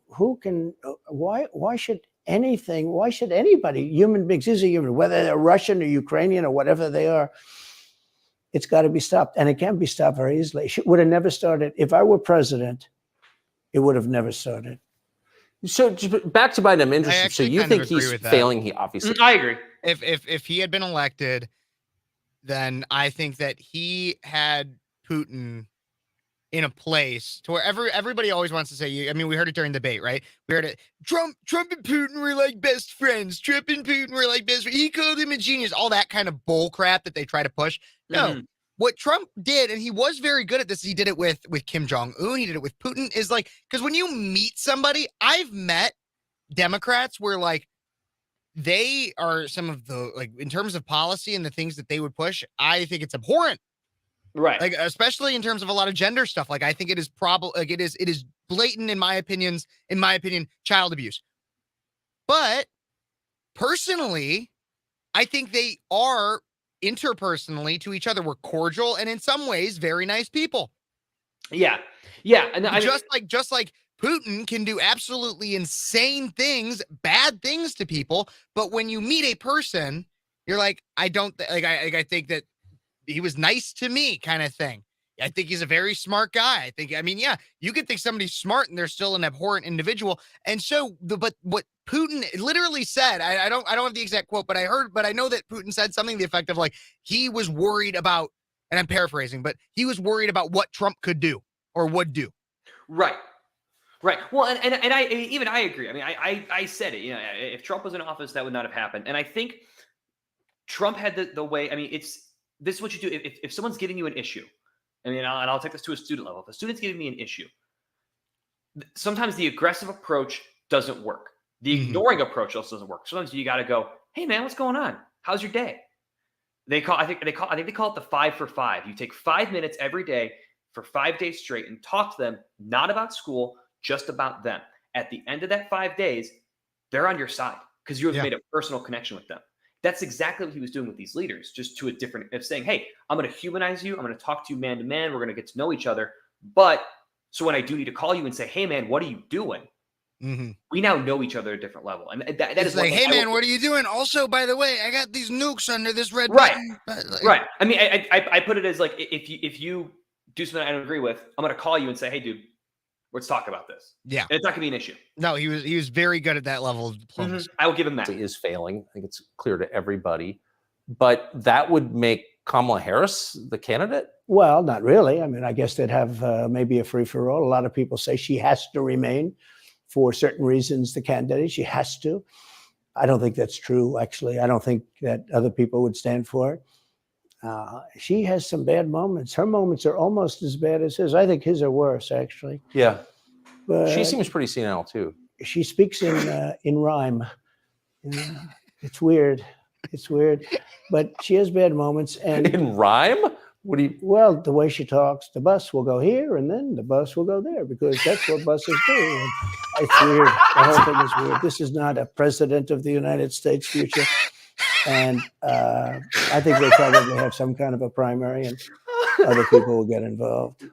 why should anybody, human beings, these are human, whether they're Russian or Ukrainian or whatever they are, it's got to be stopped. And it can be stopped very easily. It would have never started. If I were president, it would have never started. So back to Biden, I'm interested. So you think he's failing? He obviously. I agree. If he had been elected, then I think that he had Putin in a place to where everybody always wants to say. I mean, we heard it during the debate, right? We heard it. Trump and Putin were like best friends. Trump and Putin were like best friends. He called him a genius. All that kind of bull crap that they try to push. No. What Trump did, and he was very good at this, he did it with Kim Jong-un, he did it with Putin, is like, because when you meet somebody, I've met Democrats where, like, they are some of the, like, in terms of policy and the things that they would push, I think it's abhorrent. Right. Like, especially in terms of a lot of gender stuff. Like, I think it is it is blatant, in my opinion, child abuse. But personally, I think they are interpersonally to each other, we're cordial and in some ways very nice people. And just like Putin can do absolutely insane things, bad things to people, but when you meet a person, you're like, I think that he was nice to me, kind of thing. I think he's a very smart guy. You could think somebody's smart and they're still an abhorrent individual. And so, but what Putin literally said, I don't have the exact quote, but I know that Putin said something to the effect of, like, he was worried about, and I'm paraphrasing, but he was worried about what Trump could do or would do. Right. Well, and I agree. I mean, I said it, you know, if Trump was in office, that would not have happened. And I think Trump had the way, I mean, this is what you do. If someone's giving you an issue, I mean, and I'll take this to a student level. If a student's giving me an issue, sometimes the aggressive approach doesn't work. The ignoring approach also doesn't work. Sometimes you got to go, hey man, what's going on? How's your day? I think they call it the 5 for 5. You take 5 minutes every day for 5 days straight and talk to them, not about school, just about them. At the end of that 5 days, they're on your side because you have made a personal connection with them. That's exactly what he was doing with these leaders, just to a different, of saying, hey, I'm going to humanize you. I'm going to talk to you man to man. We're going to get to know each other. But so when I do need to call you and say, hey man, what are you doing? We now know each other at a different level. And that is like, hey man, what are you doing? Also, by the way, I got these nukes under this red button. Like, right. I mean, I put it as like, if you do something I don't agree with, I'm going to call you and say, hey dude, let's talk about this. Yeah. And it's not gonna be an issue. No, he was very good at that level of diplomacy. I will give him that. He is failing. I think it's clear to everybody. But that would make Kamala Harris the candidate? Well, not really. I mean, I guess they'd have maybe a free-for-all. A lot of people say she has to remain for certain reasons, the candidate. She has to. I don't think that's true, actually. I don't think that other people would stand for it. She has some bad moments. Her moments are almost as bad as his. I think his are worse, actually. Yeah. But she seems pretty senile, too. She speaks in rhyme. It's weird. It's weird. But she has bad moments. And in rhyme? What do you? Well, the way she talks, the bus will go here and then the bus will go there because that's what buses do. And it's weird. The whole thing is weird. This is not a president of the United States future. And I think they probably have some kind of a primary and other people will get involved.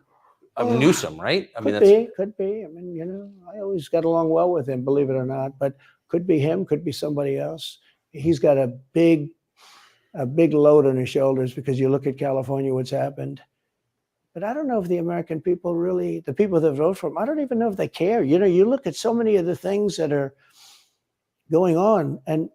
Newsom, right? I mean, Could be. I mean, I always got along well with him, believe it or not, but could be him, could be somebody else. He's got a big load on his shoulders because you look at California, what's happened. But I don't know if the American people really, the people that vote for him, I don't even know if they care. You look at so many of the things that are going on and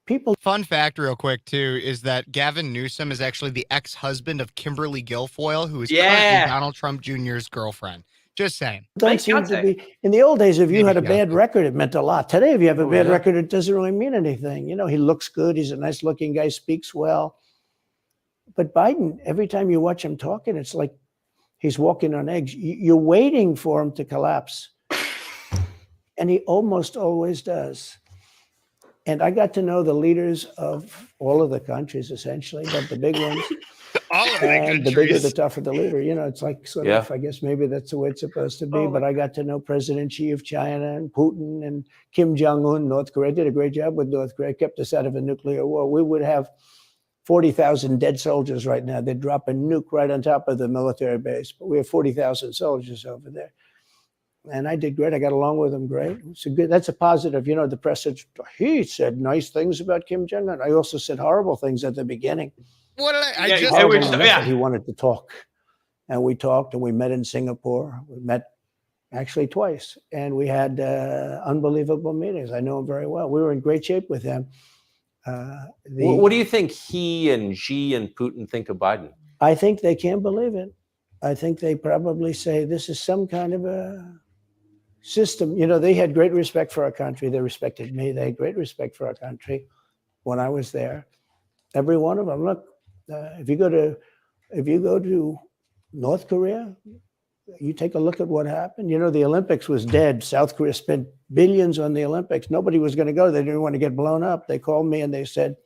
people. Fun fact real quick too, is that Gavin Newsom is actually the ex-husband of Kimberly Guilfoyle, who is currently Donald Trump Jr.'s girlfriend. Just saying. Don't seem to be. In the old days, if you had a bad record, it meant a lot. Today, if you have a bad record, it doesn't really mean anything. He looks good. He's a nice looking guy, speaks well. But Biden, every time you watch him talking, it's like he's walking on eggs. You're waiting for him to collapse. And he almost always does. And I got to know the leaders of all of the countries, essentially, but the big ones. And the bigger, the tougher the leader. It's like sort of, I guess maybe that's the way it's supposed to be. But I got to know President Xi of China and Putin and Kim Jong-un, North Korea. Did a great job with North Korea, kept us out of a nuclear war. We would have 40,000 dead soldiers right now. They'd drop a nuke right on top of the military base. But we have 40,000 soldiers over there. And I did great. I got along with him great. That's a positive. The press said, he said nice things about Kim Jong-un. I also said horrible things at the beginning. What did He wanted to talk. And we talked and we met in Singapore. We met actually twice. And we had unbelievable meetings. I know him very well. We were in great shape with him. What do you think he and Xi and Putin think of Biden? I think they can't believe it. I think they probably say this is some kind of a system. They had great respect for our country. They respected me. They had great respect for our country when I was there. Every one of them. Look, if you go to North Korea, you take a look at what happened. The Olympics was dead. South Korea spent billions on the Olympics. Nobody was going to go. They didn't want to get blown up. They called me and they said,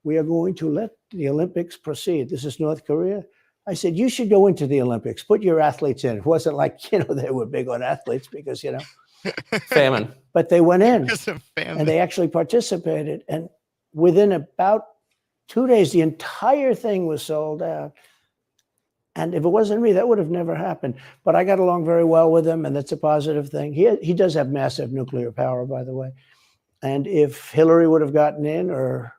we are going to let the Olympics proceed. This is North Korea. I said, you should go into the Olympics. Put your athletes in. It wasn't like, they were big on athletes because, famine. But they went in and they actually participated. And within about 2 days, the entire thing was sold out. And if it wasn't me, that would have never happened. But I got along very well with him, and that's a positive thing. He does have massive nuclear power, by the way. And if Hillary would have gotten in, or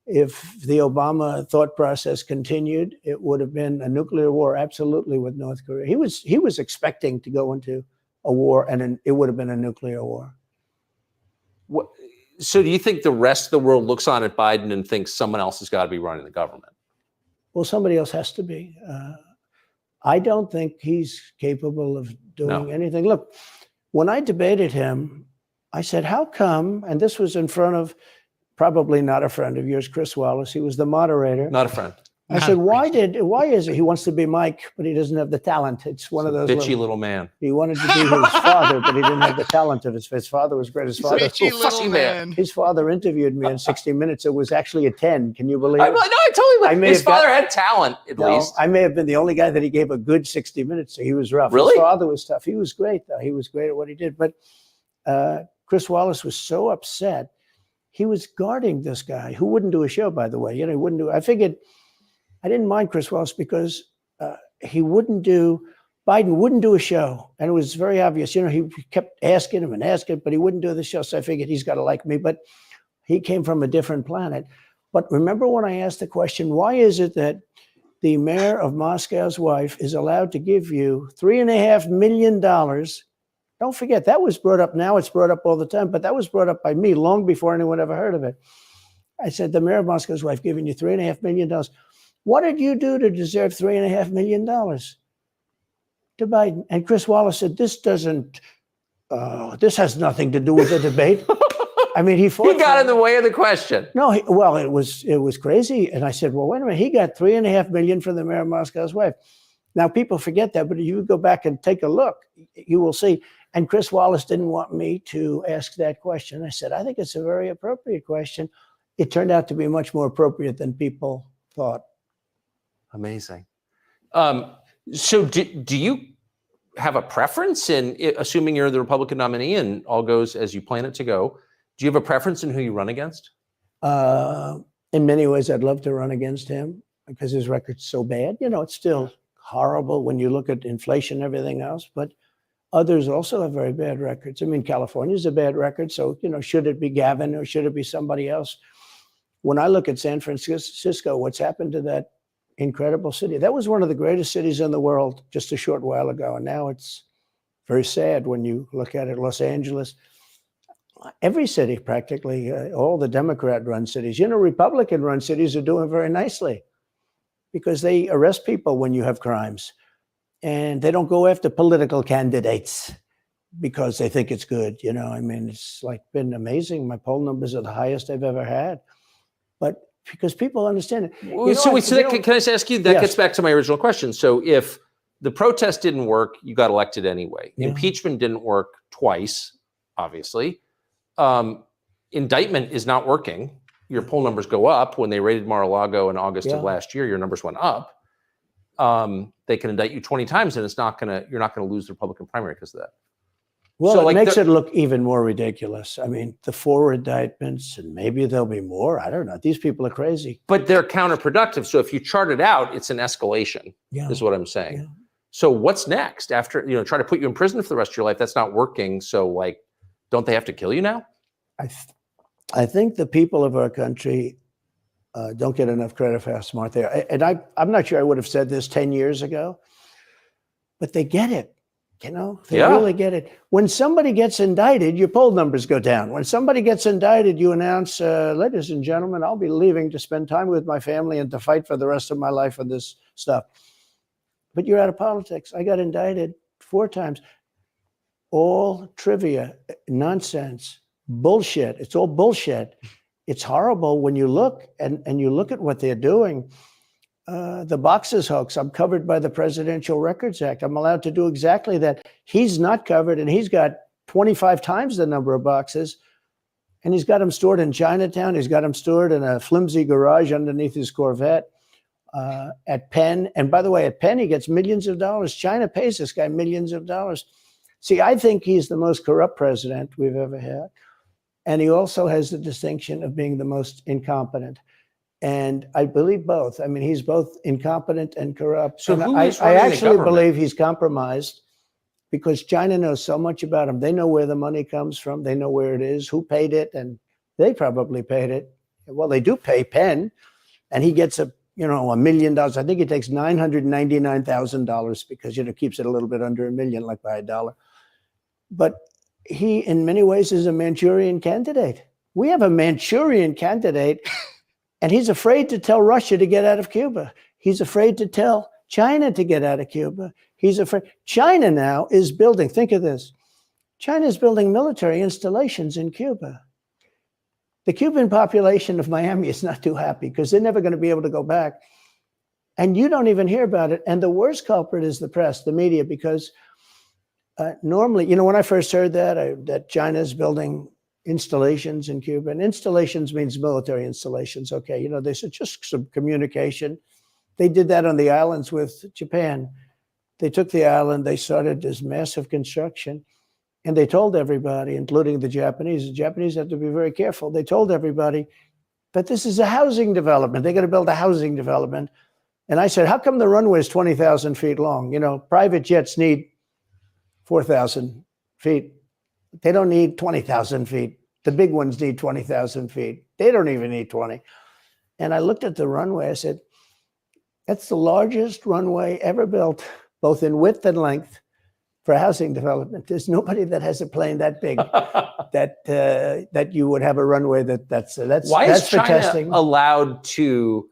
if the Obama thought process continued, it would have been a nuclear war, absolutely, with North Korea. He was expecting to go into a war, and it would have been a nuclear war. So do you think the rest of the world looks on at Biden and thinks someone else has got to be running the government? Well, somebody else has to be. I don't think he's capable of doing anything. Look, when I debated him, I said, how come, and this was in front of probably not a friend of yours, Chris Wallace. He was the moderator. Not a friend. I said, why is it? He wants to be Mike, but he doesn't have the talent. It's one of those bitchy little man. He wanted to be his father, but he didn't have the talent of his father was great. His father, bitchy little man. His father interviewed me in 60 Minutes. It was actually a 10. Can you believe it? No, I totally. His father had talent, at least. I may have been the only guy that he gave a good 60 Minutes to. He was rough. Really? His father was tough. He was great, though. He was great at what he did. But Chris Wallace was so upset. He was guarding this guy who wouldn't do a show, by the way. He wouldn't do. I figured I didn't mind Chris Wallace because Biden wouldn't do a show. And it was very obvious. He kept asking him and asking, but he wouldn't do the show. So I figured he's got to like me. But he came from a different planet. But remember when I asked the question, why is it that the mayor of Moscow's wife is allowed to give you $3.5 million? Don't forget, that was brought up. Now it's brought up all the time, but that was brought up by me long before anyone ever heard of it. I said, the mayor of Moscow's wife giving you $3.5 million. What did you do to deserve $3.5 million? To Biden. And Chris Wallace said, this has nothing to do with the debate. I mean, he got in the way of the question. No, it was crazy. And I said, well, wait a minute. He got $3.5 million from the mayor of Moscow's wife. Now, people forget that, but if you go back and take a look, you will see. And Chris Wallace didn't want me to ask that question. I said, I think it's a very appropriate question. It turned out to be much more appropriate than people thought. Amazing. So do you have a preference in, assuming you're the Republican nominee and all goes as you plan it to go, do you have a preference in who you run against? In many ways, I'd love to run against him because his record's so bad. You know, it's still horrible when you look at inflation and everything else, but others also have very bad records. I mean, California's a bad record. So, you know, should it be Gavin or should it be somebody else? When I look at San Francisco, what's happened to that incredible city? That was one of the greatest cities in the world just a short while ago. And now it's very sad when you look at it. Los Angeles, every city practically, all the Democrat-run cities, you know, Republican-run cities are doing very nicely because they arrest people when you have crimes. And they don't go after political candidates because they think it's good. You know, I mean, it's like been amazing. My poll numbers are the highest I've ever had. But because people understand it. Can I just ask you, that gets back to my original question. So if the protest didn't work, you got elected anyway. Yeah. Impeachment didn't work twice, obviously. Indictment is not working. Your poll numbers go up. When they raided Mar-a-Lago in August of last year, your numbers went up. They can indict you 20 times and you're not gonna lose the Republican primary because of that. Well, so it makes it look even more ridiculous. I mean, the 4 indictments, and maybe there'll be more. I don't know. These people are crazy. But they're counterproductive. So if you chart it out, it's an escalation, is what I'm saying. Yeah. So what's next after, you know, try to put you in prison for the rest of your life? That's not working. So like, don't they have to kill you now? I think the people of our country don't get enough credit for how smart they are. And I'm not sure I would have said this 10 years ago, but they get it. You know, they really get it. When somebody gets indicted, your poll numbers go down. When somebody gets indicted, you announce, ladies and gentlemen, I'll be leaving to spend time with my family and to fight for the rest of my life for this stuff. But you're out of politics. I got indicted 4 times. All trivia, nonsense, bullshit. It's all bullshit. It's horrible when you look and you look at what they're doing. The boxes hoax, I'm covered by the Presidential Records Act. I'm allowed to do exactly that. He's not covered, and he's got 25 times the number of boxes, and he's got them stored in Chinatown. He's got them stored in a flimsy garage underneath his Corvette at Penn. And by the way, at Penn, he gets millions of dollars. China pays this guy millions of dollars. See, I think he's the most corrupt president we've ever had. And he also has the distinction of being the most incompetent. And I believe both. I mean, he's both incompetent and corrupt. So and I actually believe he's compromised because China knows so much about him. They know where the money comes from. They know where it is, who paid it, and they probably paid it. Well, they do pay Penn, and he gets $1 million. I think he takes $999,000 because, keeps it a little bit under $1 million, like by $1. But he, in many ways, is a Manchurian candidate. We have a Manchurian candidate. And he's afraid to tell Russia to get out of Cuba. He's afraid to tell China to get out of Cuba. He's afraid. China now is building, think of this. China is building military installations in Cuba. The Cuban population of Miami is not too happy because they're never going to be able to go back. And you don't even hear about it. And the worst culprit is the press, the media, because normally, when I first heard that China is building installations in Cuba, and installations means military installations. Okay, they said just some communication. They did that on the islands with Japan. They took the island, they started this massive construction, and they told everybody, including the Japanese have to be very careful. They told everybody that this is a housing development. They're going to build a housing development. And I said, how come the runway is 20,000 feet long? Private jets need 4,000 feet. They don't need 20,000 feet. The big ones need 20,000 feet. They don't even need 20. And I looked at the runway. I said, that's the largest runway ever built, both in width and length, for housing development. There's nobody that has a plane that big that you would have a runway that's Why is for China testing. Allowed to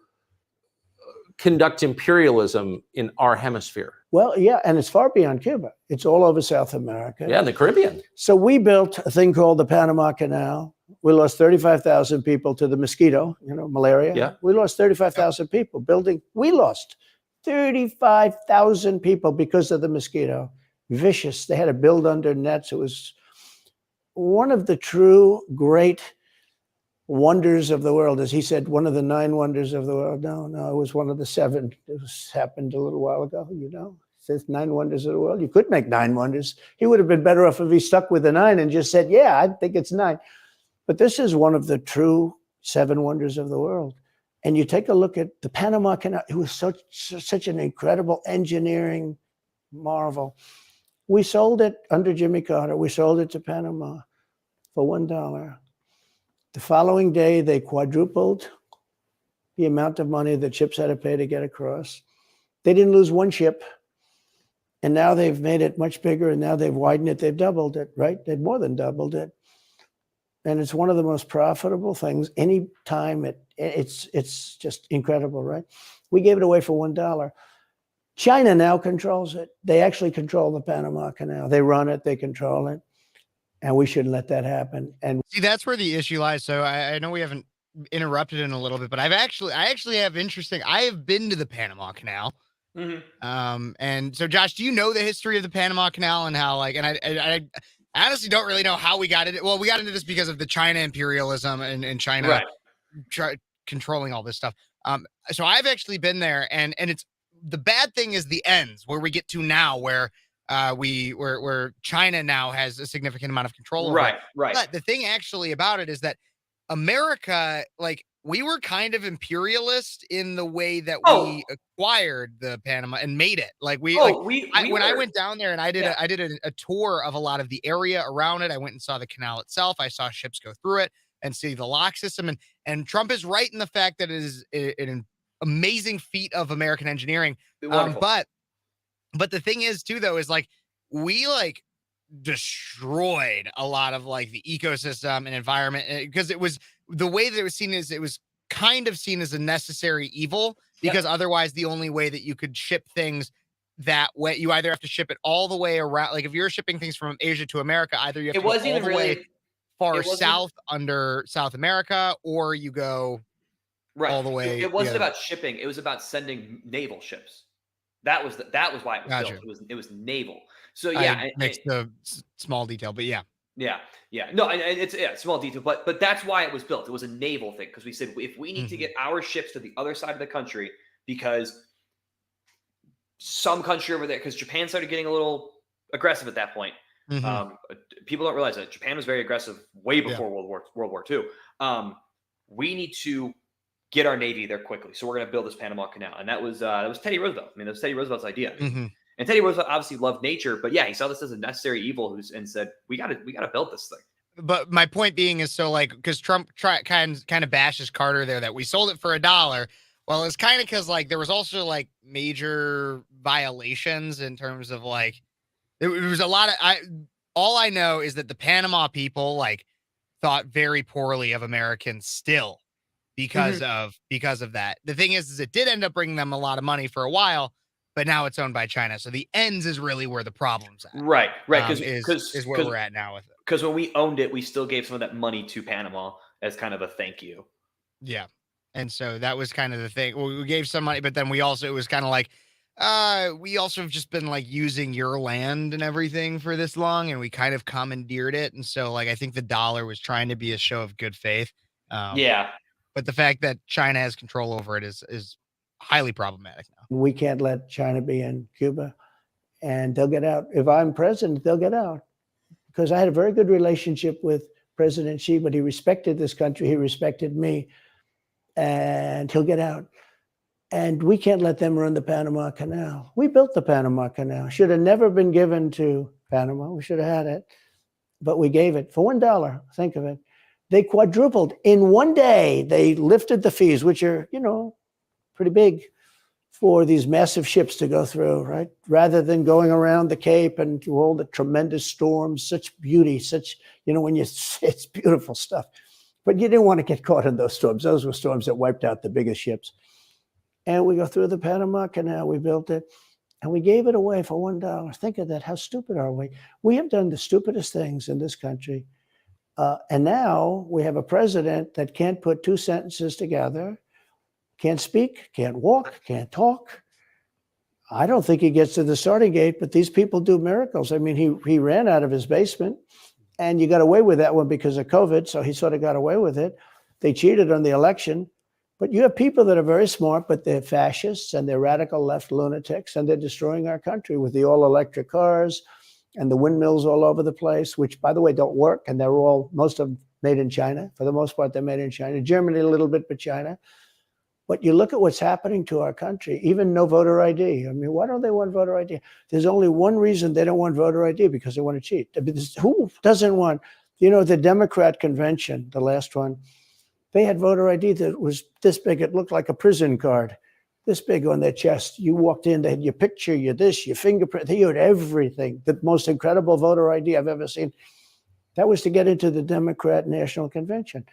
conduct imperialism in our hemisphere? Well, yeah, and it's far beyond Cuba. It's all over South America. Yeah, in the Caribbean. So we built a thing called the Panama Canal. We lost 35,000 people to the mosquito, malaria. Yeah. We lost 35,000 people building. We lost 35,000 people because of the mosquito. Vicious. They had to build under nets. It was one of the true great wonders of the world. As he said, one of the 9 wonders of the world. No, it was one of the 7. It happened a little while ago, you know. It says 9 wonders of the world. You could make 9 wonders. He would have been better off if he stuck with the 9 and just said, yeah, I think it's 9. But this is one of the true 7 wonders of the world. And you take a look at the Panama Canal. It was such an incredible engineering marvel. We sold it under Jimmy Carter. We sold it to Panama for $1. The following day, they quadrupled the amount of money that ships had to pay to get across. They didn't lose one ship. And now they've made it much bigger, and now they've widened it. They've doubled it, right? They've more than doubled it. And it's one of the most profitable things. Any time it's just incredible, right? We gave it away for $1. China now controls it. They actually control the Panama Canal. They run it, they control it. And we shouldn't let that happen. And see, that's where the issue lies. So I know we haven't interrupted in a little bit, but I actually have interesting. I have been to the Panama Canal. Mm-hmm. And so Josh, do you know the history of the Panama Canal and how like, and I honestly don't really know how we got it. Well, we got into this because of the China imperialism and China controlling all this stuff. So I've actually been there, and it's the bad thing is the ends where we get to now, where where China now has a significant amount of control over it. Right. But the thing actually about it is that America, like, we were kind of imperialist in the way that we acquired the Panama and made it. Like when I went down there and I did a tour of a lot of the area around it. I went and saw the canal itself. I saw ships go through it and see the lock system. And Trump is right in the fact that it is an amazing feat of American engineering. But the thing is too, though, is like we like destroyed a lot of like the ecosystem and environment because it was the way that it was seen is it was kind of seen as a necessary evil because otherwise the only way that you could ship things that way, you either have to ship it all the way around. Like if you're shipping things from Asia to America, either you have to go all the way far south under South America, or you go all the way. It wasn't about shipping. It was about sending naval ships. That was why it was built. It was naval. So I mixed the small detail, but yeah. No, it's small detail, but that's why it was built. It was a naval thing because we said if we need to get our ships to the other side of the country because some country over there, because Japan started getting a little aggressive at that point. People don't realize that Japan was very aggressive way before World War II. We need to get our Navy there quickly, so we're going to build this Panama Canal, and that was Teddy Roosevelt. I mean, that was Teddy Roosevelt's idea. And Teddy Roosevelt obviously loved nature, but yeah, he saw this as a necessary evil and said, we got to build this thing. But my point being is, so like, because Trump kind of bashes Carter there that we sold it for $1. Well, it's kind of because like there was also like major violations in terms of like there was a lot of all I know is that the Panama people like thought very poorly of Americans still because of that. The thing is it did end up bringing them a lot of money for a while. But now it's owned by China. So the ends is really where the problem's at. Right. Because is where we're at now with it. Because when we owned it, we still gave some of that money to Panama as kind of a thank you. Yeah. And so that was kind of the thing. Well, we gave some money, but then it was kind of like, we also have just been like using your land and everything for this long, and we kind of commandeered it. And so like, I think the dollar was trying to be a show of good faith. But the fact that China has control over it is highly problematic now. We can't let China be in Cuba, and they'll get out. If I'm president, they'll get out, because I had a very good relationship with President Xi, but he respected this country. He respected me, and he'll get out. And we can't let them run the Panama Canal. We built the Panama Canal. Should have never been given to Panama. We should have had it, but we gave it for $1. Think of it. They quadrupled in one day. They lifted the fees, which are, pretty big for these massive ships to go through, right? Rather than going around the Cape and to all the tremendous storms, such beauty, it's beautiful stuff. But you didn't want to get caught in those storms. Those were storms that wiped out the biggest ships. And we go through the Panama Canal, we built it, and we gave it away for $1. Think of that. How stupid are we? We have done the stupidest things in this country. And now we have a president that can't put two sentences together, can't speak, can't walk, can't talk. I don't think he gets to the starting gate, but these people do miracles. I mean, he ran out of his basement, and you got away with that one because of COVID, so he sort of got away with it. they cheated on the election. But you have people that are very smart, but they're fascists and they're radical left lunatics, and they're destroying our country with the all-electric cars and the windmills all over the place, which, by the way, don't work. And they're all, most of them made in China. For the most part, they're made in China. Germany a little bit, but China. But you look at what's happening to our country, even no voter ID. I mean, why don't they want voter ID? There's only one reason they don't want voter ID, because they want to cheat. Who doesn't want, the Democrat convention, the last one, they had voter ID that was this big. It looked like a prison card, this big on their chest. You walked in, they had your picture, your this, your fingerprint. They had everything. The most incredible voter ID I've ever seen. That was to get into the Democrat National Convention.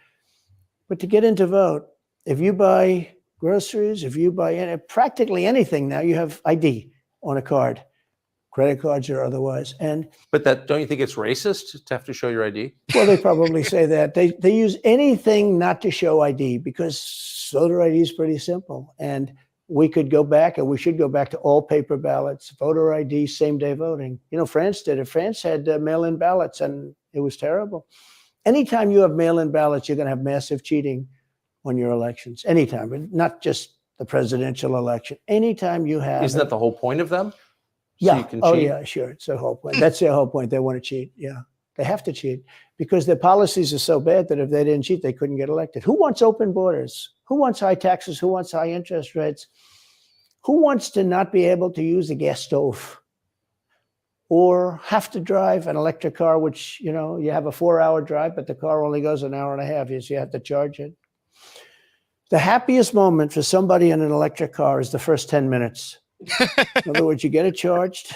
But to get in to vote, if you buy groceries, if you buy practically anything now, you have ID on a card, credit cards or otherwise. But don't you think it's racist to have to show your ID? Well, they probably say that. They use anything not to show ID, because voter ID is pretty simple. And we could go back, and we should go back to all paper ballots, voter ID, same-day voting. France did it. France had mail-in ballots, and it was terrible. Anytime you have mail-in ballots, you're going to have massive cheating on your elections. Anytime, but not just the presidential election. Anytime you have... Isn't that the whole point of them? Yeah. So you can Oh, cheat? yeah, sure. It's their whole point. That's their whole point. They want to cheat. Yeah. They have to cheat because their policies are so bad that if they didn't cheat, they couldn't get elected. Who wants open borders? Who wants high taxes? Who wants high interest rates? Who wants to not be able to use a gas stove or have to drive an electric car, which, you have a 4-hour drive, but the car only goes an hour and a half. So you have to charge it. The happiest moment for somebody in an electric car is the first 10 minutes. In other words, you get it charged,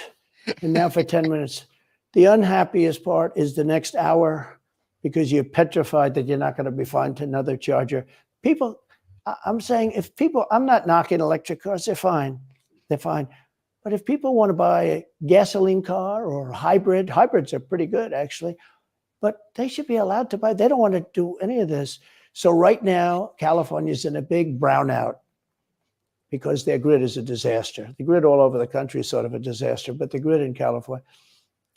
and now for 10 minutes. The unhappiest part is the next hour, because you're petrified that you're not going to be found to another charger. People, I'm saying, I'm not knocking electric cars, they're fine. They're fine. But if people want to buy a gasoline car or a hybrid, hybrids are pretty good, actually, but they should be allowed to buy. They don't want to do any of this. So right now, California's in a big brownout, because their grid is a disaster. The grid all over the country is sort of a disaster, but the grid in California.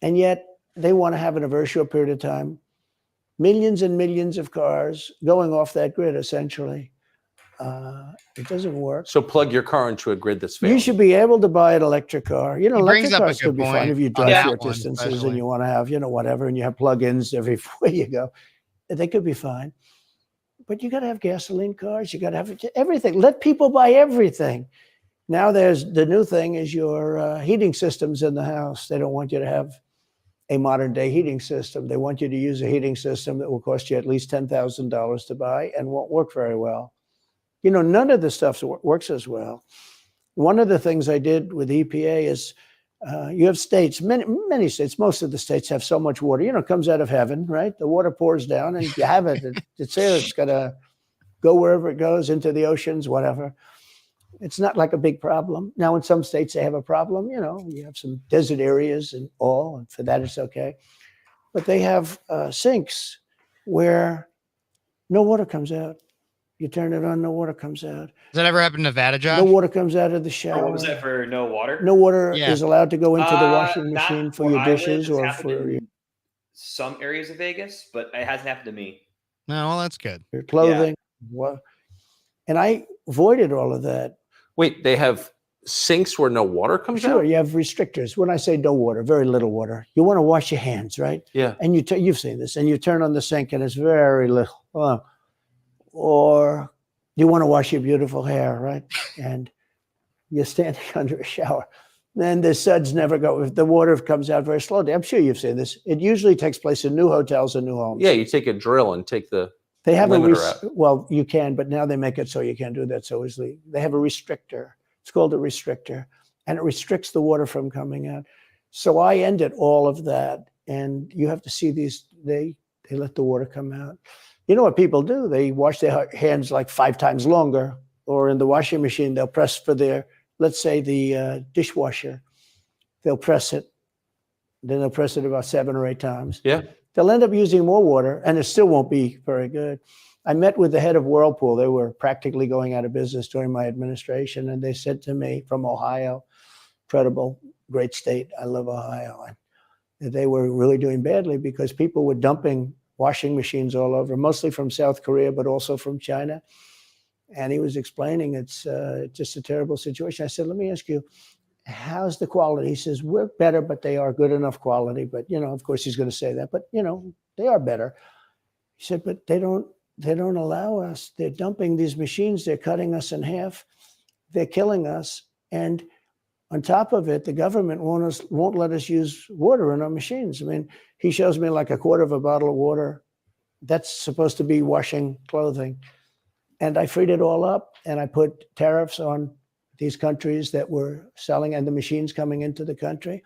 And yet they want to have, in a very short period of time, millions and millions of cars going off that grid, essentially. It doesn't work. So plug your car into a grid that's failing. You should be able to buy an electric car. brings Electric up a cars good could be fine point if you on drive that short one, distances especially. and you want to have, whatever, and you have plug-ins everywhere you go. They could be fine. But you got to have gasoline cars. You got to have everything. Let people buy everything. Now there's the new thing is your heating systems in the house. They don't want you to have a modern day heating system. They want you to use a heating system that will cost you at least $10,000 to buy and won't work very well. None of the stuff works as well. One of the things I did with EPA is you have states, many states, most of the states have so much water, it comes out of heaven, right? The water pours down and you have it. It's there. It's going to go wherever it goes, into the oceans, whatever. It's not like a big problem. Now, in some states, they have a problem. You have some desert areas and all, and for that, it's okay. But they have sinks where no water comes out. You turn it on, no water comes out. Does that ever happen in Nevada, Josh? No water comes out of the shower. What was that for? No water? No water is allowed to go into the washing Not machine for where your I live. dishes It's or happened for in some areas of Vegas, but it hasn't happened to me. No, well, that's good. your clothing. And I avoided all of that. Wait, they have sinks where no water comes out? Sure, you have restrictors. When I say no water, very little water. You want to wash your hands, right? Yeah. And you've seen this, and you turn on the sink, and it's very little. Or you want to wash your beautiful hair, right? And you're standing under a shower. Then the suds never go. The water comes out very slowly. I'm sure you've seen this. It usually takes place in new hotels and new homes. Yeah, you take a drill and take the They have limiter out. well, you can, but now they make it so you can't do that so easily. They have a restrictor. It's called a restrictor, and it restricts the water from coming out. So I ended all of that, and you have to see these. They let the water come out. You know what people do? They wash their hands like 5 times longer, or in the washing machine, they'll press for their, let's say the dishwasher. They'll press it. Then they'll press it about 7 or 8 times. Yeah. They'll end up using more water, and it still won't be very good. I met with the head of Whirlpool. They were practically going out of business during my administration, and they said to me, from Ohio, incredible, great state, I love Ohio, and they were really doing badly because people were dumping washing machines all over, mostly from South Korea, but also from China. And he was explaining it's just a terrible situation. I said, let me ask you, how's the quality? He says, we're better, but they are good enough quality. But, of course he's going to say that, but, they are better. He said, but they don't allow us. They're dumping these machines. They're cutting us in half. They're killing us. And on top of it, the government won't let us use water in our machines. I mean, he shows me like a quarter of a bottle of water. That's supposed to be washing clothing. And I freed it all up, and I put tariffs on these countries that were selling and the machines coming into the country.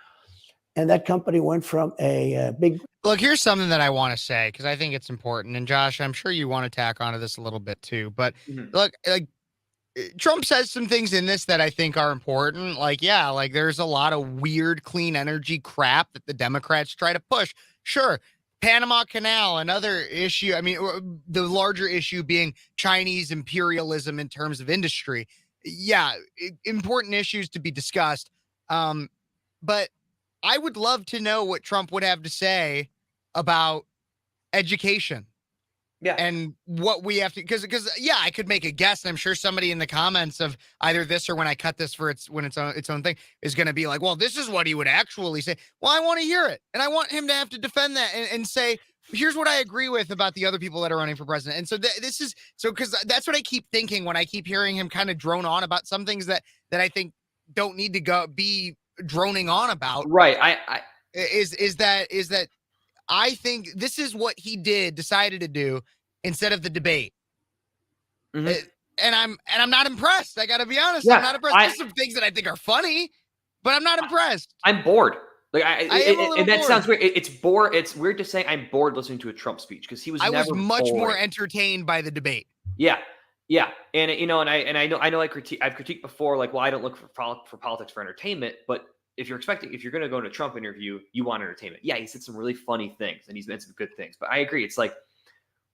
And that company went from a big... Look, here's something that I want to say, because I think it's important. And Josh, I'm sure you want to tack onto this a little bit too. But look, like, Trump says some things in this that I think are important. Like, yeah, like there's a lot of weird clean energy crap that the Democrats try to push. Sure. Panama Canal, another issue. I mean, the larger issue being Chinese imperialism in terms of industry. Yeah, important issues to be discussed. But I would love to know what Trump would have to say about education. Yeah. And what we have to, because yeah, I could make a guess, and I'm sure somebody in the comments of either this or when I cut this for its own thing is going to be like, well, this is what he would actually say. Well, I want to hear it, and I want him to have to defend that and say, here's what I agree with about the other people that are running for president. And so this is so, because that's what I keep thinking when I keep hearing him kind of drone on about some things that I think don't need to be droning on about. Right. Is that I think this is what he decided to do instead of the debate. And I'm not impressed. I got to be honest. Yeah, I'm not impressed. There's some things that I think are funny, but I'm not impressed. I'm bored. Like and that sounds weird. It's bored. It's weird to say I'm bored listening to a Trump speech because he was. I was much more entertained by the debate. Yeah, yeah, and I know I've critiqued before. Like, well, I don't look for politics for entertainment, but if you're going to go to a Trump interview, you want entertainment. Yeah, he said some really funny things and he's meant some good things. But I agree. It's like,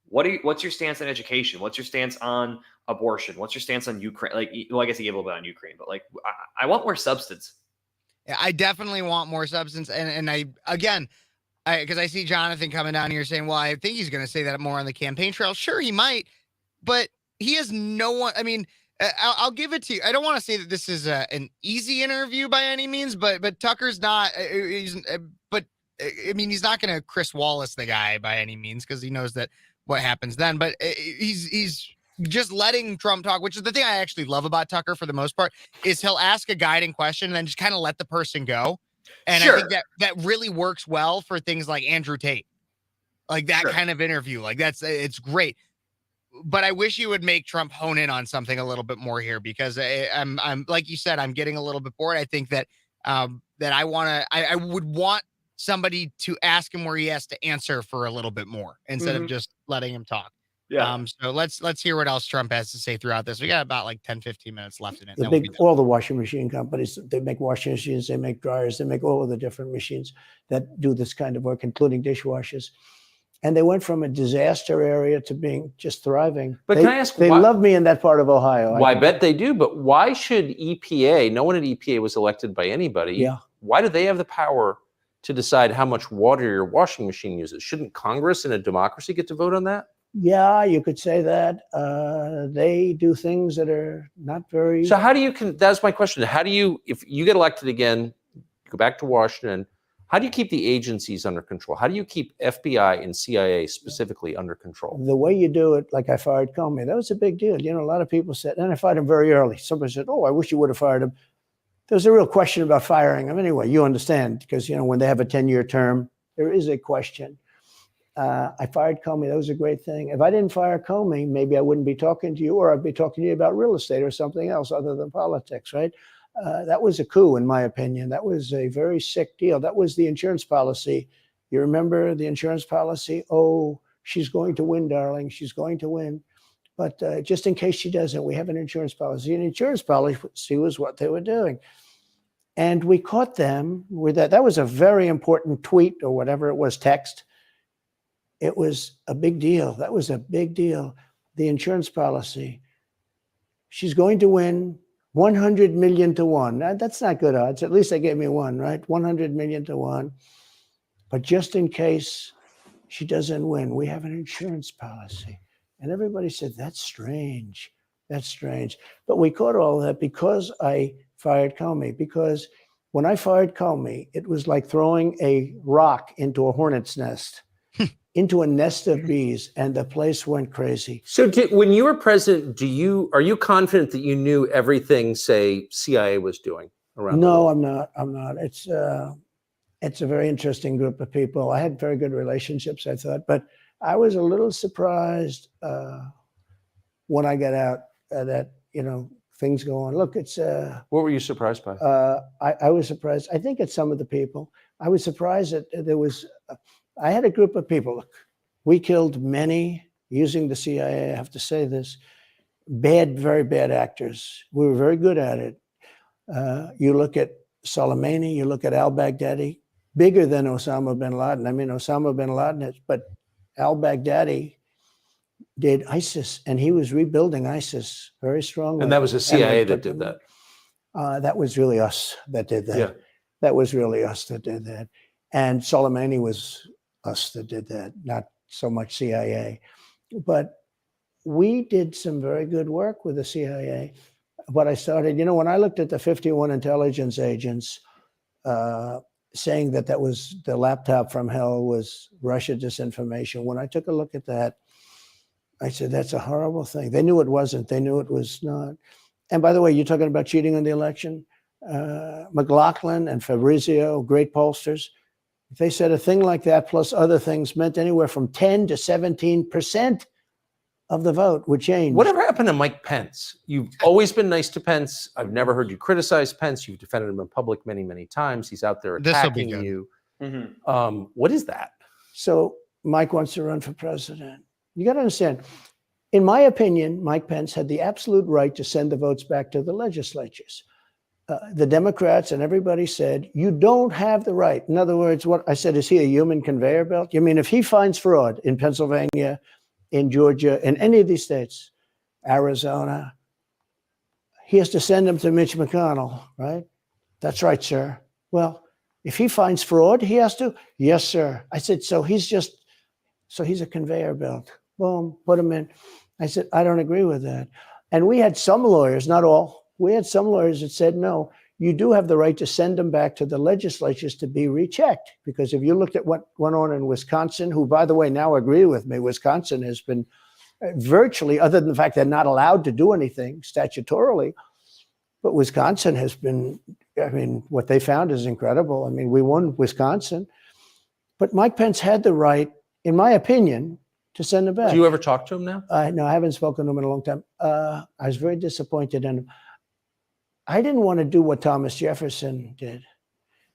what's your stance on education? What's your stance on abortion? What's your stance on Ukraine? Like, well, I guess he gave a little bit on Ukraine, but like, I want more substance. Yeah, I definitely want more substance. And because I see Jonathan coming down here saying, well, I think he's going to say that more on the campaign trail. Sure, he might, but he has no one. I mean, I'll give it to you. I don't want to say that this is an easy interview by any means, but Tucker's not. He's not going to Chris Wallace the guy by any means because he knows that what happens then. But he's just letting Trump talk, which is the thing I actually love about Tucker for the most part, is he'll ask a guiding question and then just kind of let the person go. And sure. I think that really works well for things like Andrew Tate, like that kind of interview. Like it's great. But I wish you would make Trump hone in on something a little bit more here because I'm like you said, I'm getting a little bit bored. I think that I would want somebody to ask him where he has to answer for a little bit more instead of just letting him talk. Yeah. So let's hear what else Trump has to say throughout this. We got about like 10, 15 minutes left in it. All the washing machine companies, they make washing machines, they make dryers, they make all of the different machines that do this kind of work, including dishwashers. And they went from a disaster area to being just thriving. But can I ask, they love me in that part of Ohio. Well, I bet they do. But why should EPA? No one at EPA was elected by anybody. Yeah. Why do they have the power to decide how much water your washing machine uses? Shouldn't Congress in a democracy get to vote on that? Yeah, you could say that. They do things that are not very. So how do you? That's my question. How do you, if you get elected again, go back to Washington? How do you keep the agencies under control? How do you keep FBI and CIA specifically under control? The way you do it, like I fired Comey, that was a big deal. You know, a lot of people said, and I fired him very early. Somebody said, oh, I wish you would have fired him. There was a real question about firing him. Anyway, you understand, because, you know, when they have a 10-year term, there is a question. I fired Comey. That was a great thing. If I didn't fire Comey, maybe I wouldn't be talking to you, or I'd be talking to you about real estate or something else other than politics, right? That was a coup, in my opinion. That was a very sick deal. That was the insurance policy. You remember the insurance policy? Oh, she's going to win, darling. She's going to win. But just in case she doesn't, we have an insurance policy. An insurance policy was what they were doing. And we caught them with that. That was a very important tweet or whatever it was, text. It was a big deal. That was a big deal. The insurance policy. She's going to win 100 million to 1. That's not good odds. At least they gave me one, right? 100 million to 1. But just in case she doesn't win. We have an insurance policy. And everybody said, that's strange. That's strange. But we caught all that because I fired Comey. Because when I fired Comey, it was like throwing a rock into a hornet's nest, into a nest of bees, and the place went crazy. So when you were president, are you confident that you knew everything, say, CIA was doing around the world? No, I'm not. It's a very interesting group of people. I had very good relationships, I thought, but I was a little surprised when I got out that, things go on. Look, it's... What were you surprised by? I was surprised. I think it's some of the people. I was surprised that there was... I had a group of people. Look, we killed many, using the CIA, I have to say this, very bad actors. We were very good at it. You look at Soleimani, you look at al-Baghdadi, bigger than Osama bin Laden. I mean, Osama bin Laden, but al-Baghdadi did ISIS, and he was rebuilding ISIS very strongly. And that was the CIA that did that. That was really us that did that. Yeah. That was really us that did that. And Soleimani was us that did that, not so much CIA. But we did some very good work with the CIA. But I started, when I looked at the 51 intelligence agents saying that was the laptop from hell was Russia disinformation, when I took a look at that, I said, that's a horrible thing. They knew it wasn't. They knew it was not. And by the way, you're talking about cheating on the election? McLaughlin and Fabrizio, great pollsters, they said a thing like that plus other things meant anywhere from 10 to 17% of the vote would change. Whatever happened to Mike Pence? You've always been nice to Pence. I've never heard you criticize Pence. You've defended him in public many, many times. He's out there attacking you. Mm-hmm. What is that? So Mike wants to run for president. You got to understand, in my opinion, Mike Pence had the absolute right to send the votes back to the legislatures. The Democrats and everybody said, you don't have the right. In other words, what I said, is he a human conveyor belt? You mean if he finds fraud in Pennsylvania, in Georgia, in any of these states, Arizona, he has to send them to Mitch McConnell, right? That's right, sir. Well, if he finds fraud, he has to? Yes, sir. I said, so he's a conveyor belt. Boom, put him in. I said, I don't agree with that. And we had some lawyers, not all, we had some lawyers that said, no, you do have the right to send them back to the legislatures to be rechecked. Because if you looked at what went on in Wisconsin, who, by the way, now agree with me, Wisconsin has been virtually, other than the fact they're not allowed to do anything statutorily, but Wisconsin has been, what they found is incredible. we won Wisconsin. But Mike Pence had the right, in my opinion, to send him back. Do you ever talk to him now? No, I haven't spoken to him in a long time. I was very disappointed in him. I didn't want to do what Thomas Jefferson did.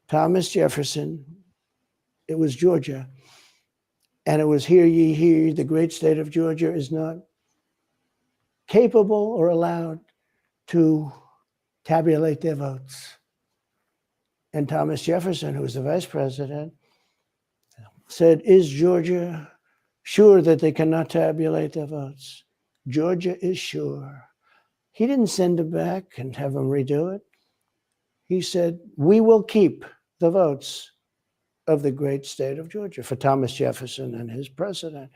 Thomas Jefferson, it was Georgia. And it was, hear ye, hear ye, the great state of Georgia is not capable or allowed to tabulate their votes. And Thomas Jefferson, who was the vice president, said, is Georgia sure that they cannot tabulate their votes? Georgia is sure. He didn't send them back and have them redo it. He said, we will keep the votes of the great state of Georgia for Thomas Jefferson and his president.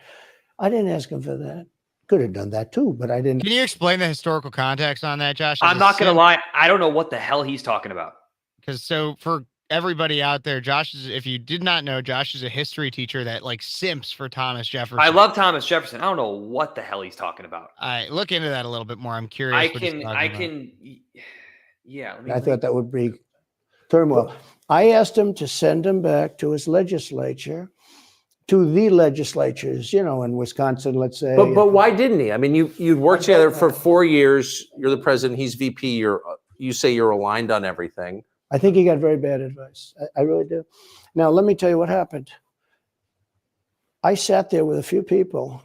I didn't ask him for that. Could have done that too, but I didn't. Can you explain the historical context on that, Josh? I'm not going to lie. I don't know what the hell he's talking about. Because for everybody out there, if you did not know, Josh is a history teacher that simps for Thomas Jefferson. I love Thomas Jefferson. I don't know what the hell he's talking about. I look into that a little bit more. I'm curious. Yeah. I thought that would be turmoil. I asked him to send him back to his legislature, to the legislatures, in Wisconsin, let's say. But why didn't he? You'd worked together for 4 years. You're the president. He's VP. You say you're aligned on everything. I think he got very bad advice. I really do. Now, let me tell you what happened. I sat there with a few people.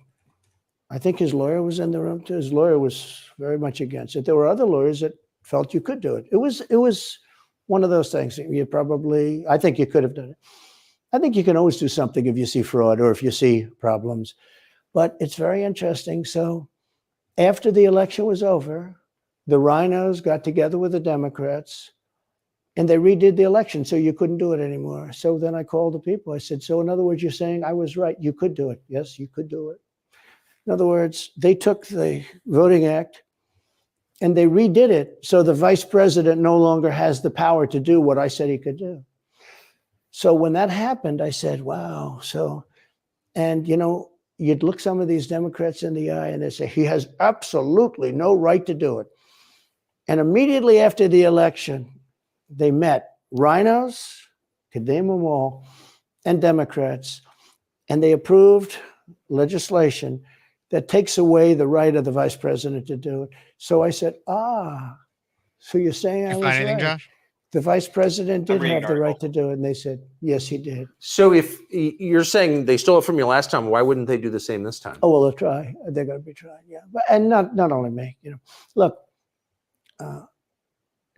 I think his lawyer was in the room too. His lawyer was very much against it. There were other lawyers that felt you could do it. It was one of those things. I think you could have done it. I think you can always do something if you see fraud or if you see problems. But it's very interesting. So after the election was over, the rhinos got together with the Democrats And they redid the election, so you couldn't do it anymore. So then I called the people. I said, so in other words, you're saying I was right. You could do it. Yes, you could do it. In other words, they took the Voting Act and they redid it so the vice president no longer has the power to do what I said he could do. So when that happened, I said, wow. So, and you know, you'd look some of these Democrats in the eye and they say, he has absolutely no right to do it. And immediately after the election, they met rhinos, could name them all, and Democrats, and they approved legislation that takes away the right of the vice president to do it. So I said, so you're saying I was find anything, right. Josh? The vice president did reading have an the article. right to do it, and they said, yes, he did. So if you're saying they stole it from you last time, why wouldn't they do the same this time? Oh, well, they'll try. They're going to be trying, yeah. But, and not only me, you know. Look,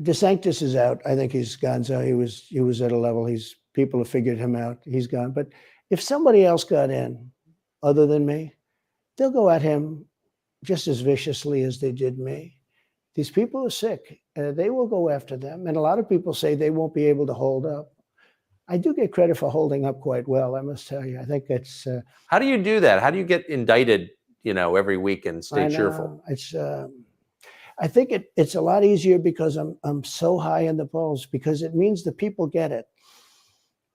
DeSantis is out. I think he's gone. So he was at a level. People have figured him out. He's gone. But if somebody else got in, other than me, they'll go at him just as viciously as they did me. These people are sick. They will go after them. And a lot of people say they won't be able to hold up. I do get credit for holding up quite well, I must tell you. I think it's... How do you do that? How do you get indicted, you know, every week and stay cheerful? It's... I think it's a lot easier because I'm so high in the polls, because it means the people get it.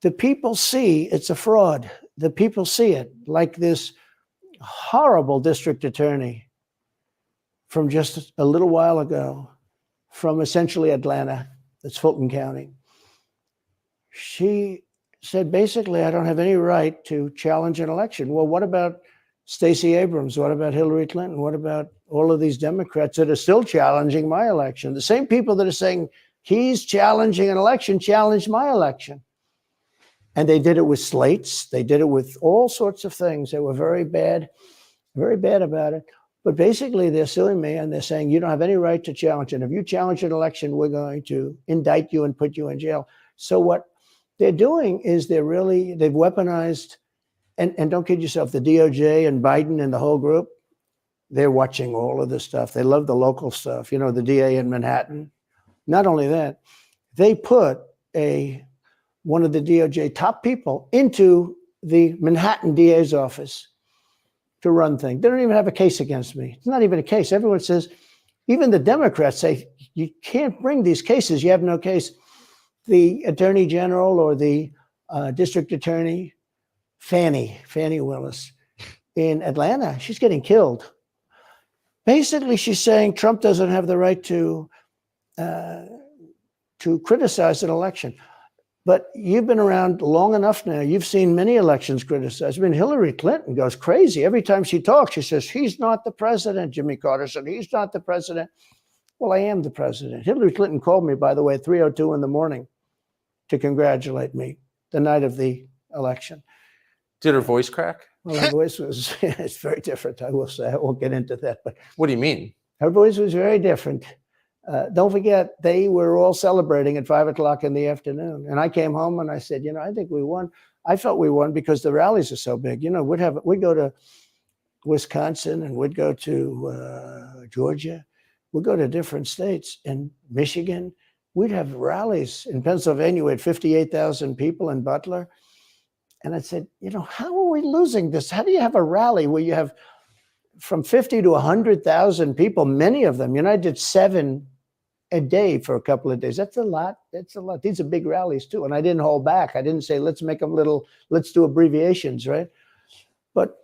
The people see it's a fraud. The people see it, like this horrible district attorney from just a little while ago, from essentially Atlanta, that's Fulton County. She said, basically, I don't have any right to challenge an election. Well, what about Stacey Abrams? What about Hillary Clinton? What about all of these Democrats that are still challenging my election? The same people that are saying he's challenging an election challenged my election. And they did it with slates. They did it with all sorts of things. They were very bad about it. But basically, they're suing me and they're saying, you don't have any right to challenge it. If you challenge an election, we're going to indict you and put you in jail. So what they're doing is they've weaponized, and don't kid yourself, the DOJ and Biden and the whole group, they're watching all of this stuff. They love the local stuff. You know, the DA in Manhattan. Not only that, they put one of the DOJ top people into the Manhattan DA's office to run things. They don't even have a case against me. It's not even a case. Everyone says, even the Democrats say, you can't bring these cases. You have no case. The attorney general or the district attorney, Fannie Willis in Atlanta, she's getting killed. Basically, she's saying Trump doesn't have the right to criticize an election. But you've been around long enough now. You've seen many elections criticized. I mean, Hillary Clinton goes crazy. Every time she talks, she says, he's not the president. Jimmy Carter said, he's not the president. Well, I am the president. Hillary Clinton called me, by the way, at 3:02 in the morning to congratulate me the night of the election. Did her voice crack? Well, her voice was, it's very different, I will say. I won't get into that. But what do you mean? Her voice was very different. Don't forget, they were all celebrating at 5 o'clock in the afternoon. And I came home and I said, you know, I think we won. I felt we won because the rallies are so big. You know, we'd go to Wisconsin and we'd go to Georgia. We'd go to different states. In Michigan, we'd have rallies. In Pennsylvania, we had 58,000 people in Butler. And I said, you know, how are we losing this? How do you have a rally where you have from 50 to 100,000 people, many of them, you know, I did 7 a day for a couple of days. That's a lot. That's a lot. These are big rallies too. And I didn't hold back. I didn't say, let's make them let's do abbreviations, right? But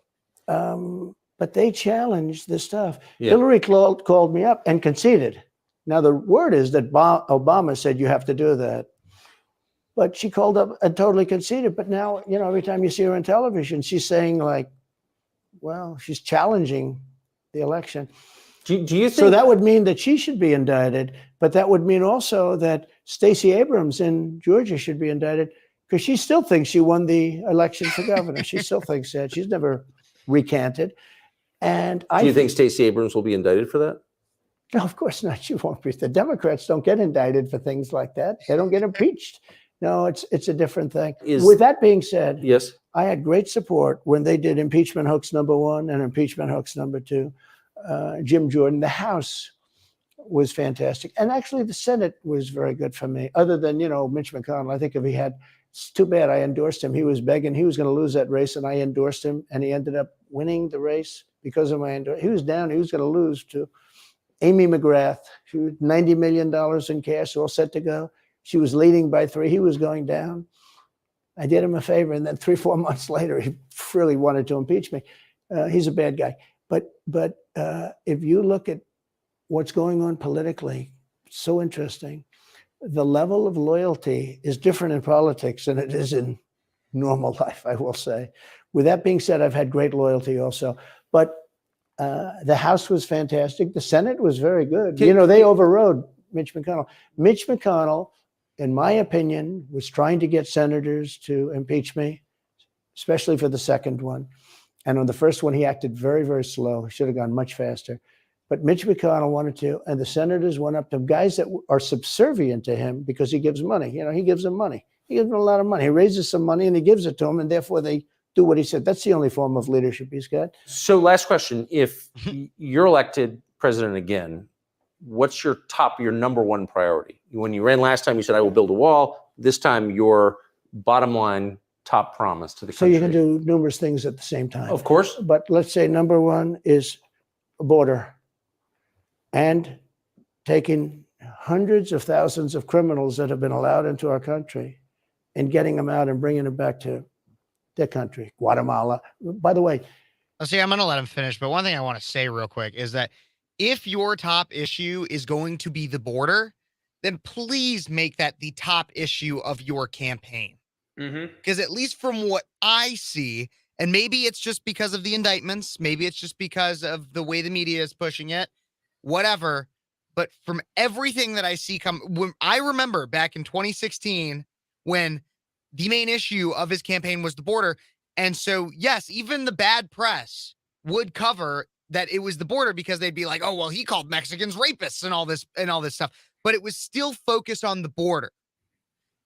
they challenged this stuff. Yeah. Hillary called me up and conceded. Now, the word is that Obama said you have to do that. But she called up and totally conceded. But now, you know, every time you see her on television, she's saying like, well, she's challenging the election. Do you think so? That would mean that she should be indicted, but that would mean also that Stacey Abrams in Georgia should be indicted because she still thinks she won the election for governor. She still thinks that. She's never recanted. And do you think Stacey Abrams will be indicted for that? No, of course not. She won't be. The Democrats don't get indicted for things like that. They don't get impeached. No, it's a different thing. With that being said, yes, I had great support when they did impeachment hoax #1 and impeachment hoax #2. Jim Jordan, the House was fantastic. And actually the Senate was very good for me, other than, Mitch McConnell. I think if he had, it's too bad I endorsed him. He was begging, he was going to lose that race, and I endorsed him, and he ended up winning the race because of my endorsement. He was down, he was going to lose to Amy McGrath. She was $90 million in cash, all set to go. She was leading by 3. He was going down. I did him a favor, and then 3-4 months later, he really wanted to impeach me. He's a bad guy. But if you look at what's going on politically, so interesting. The level of loyalty is different in politics than it is in normal life, I will say. With that being said, I've had great loyalty also. But the House was fantastic. The Senate was very good. They overrode Mitch McConnell. Mitch McConnell, in my opinion, was trying to get senators to impeach me, especially for the second one. And on the first one, he acted very, very slow. He should have gone much faster. But Mitch McConnell wanted to, and the senators went up to him, guys that are subservient to him because he gives money. He gives them money. He gives them a lot of money. He raises some money and he gives it to them, and therefore they do what he said. That's the only form of leadership he's got. So last question, if you're elected president again, what's your number one priority? When you ran last time, you said, I will build a wall. This time, your bottom line top promise to the country. So you can do numerous things at the same time. Of course. But let's say number one is a border, and taking hundreds of thousands of criminals that have been allowed into our country and getting them out and bringing them back to their country, Guatemala. By the way, see, I'm going to let him finish, but one thing I want to say real quick is that if your top issue is going to be the border, then please make that the top issue of your campaign. Because at least from what I see, and maybe it's just because of the indictments, maybe it's just because of the way the media is pushing it, whatever, but from everything that I see when I remember back in 2016 when the main issue of his campaign was the border. And so, yes, even the bad press would cover that it was the border because they'd be like, oh, well, he called Mexicans rapists and all this stuff, but it was still focused on the border.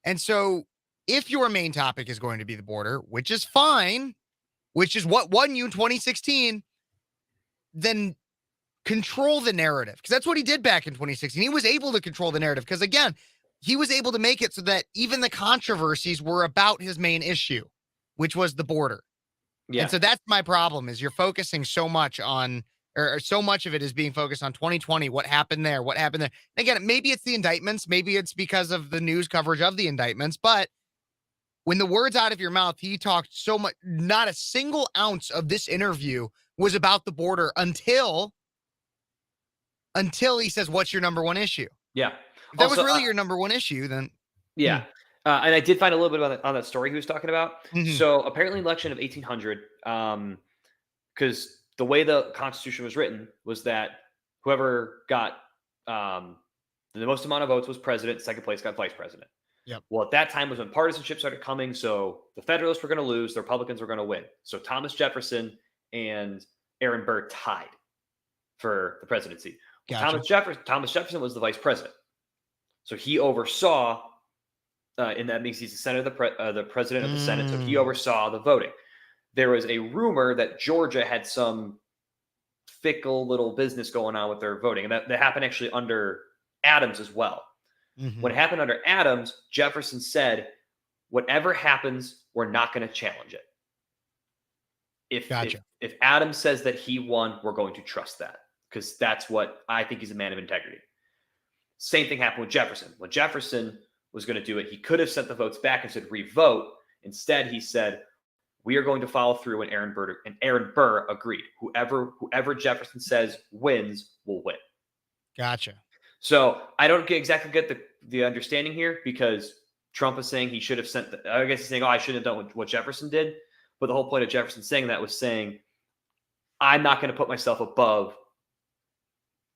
And so if your main topic is going to be the border, which is fine, which is what won you in 2016, then control the narrative, because that's what he did back in 2016. He was able to control the narrative because, again, he was able to make it so that even the controversies were about his main issue, which was the border. Yeah. And so that's my problem, is you're focusing so much on, or so much of it is being focused on 2020, what happened there. And again, maybe it's the indictments, maybe it's because of the news coverage of the indictments, but when the words out of your mouth, he talked so much, not a single ounce of this interview was about the border until he says, what's your number one issue? Yeah. If that was really your number one issue, then. Yeah. And I did find a little bit on that story he was talking about. So apparently election of 1800, because the way the Constitution was written was that whoever got the most amount of votes was president, second place got vice president. Yep. Well, at that time was when partisanship started coming. So the Federalists were going to lose, the Republicans were going to win. So Thomas Jefferson and Aaron Burr tied for the presidency. Gotcha. Thomas Jefferson was the vice president. So he oversaw, and that means he's the Senate, the president of the Senate. So he oversaw the voting. There was a rumor that Georgia had some fickle little business going on with their voting. And that happened actually under Adams as well. When it happened under Adams, Jefferson said, whatever happens, we're not going to challenge it. If Adams says that he won, we're going to trust that, because that's what I think. He's a man of integrity. Same thing happened with Jefferson. When Jefferson was going to do it, he could have sent the votes back and said revote. Instead, he said, we are going to follow through, and Aaron Burr agreed. Whoever Jefferson says wins will win. Gotcha. So I don't exactly get the understanding here, because Trump is saying he should have sent I guess he's saying, I shouldn't have done what Jefferson did. But the whole point of Jefferson saying that was saying, I'm not going to put myself above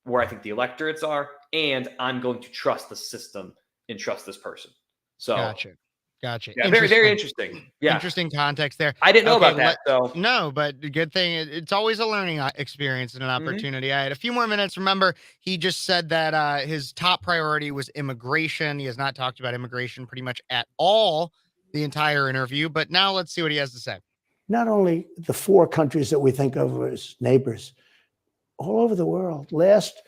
where I think the electorates are, and I'm going to trust the system and trust this person. So Gotcha. Yeah, very, very interesting. Yeah. Interesting context there. I didn't know about that. No, but the good thing, it's always a learning experience and an opportunity. I had a few more minutes. Remember, he just said that his top priority was immigration. He has not talked about immigration pretty much at all the entire interview, but now let's see what he has to say. Not only the 4 countries that we think of as neighbors, all over the world. Last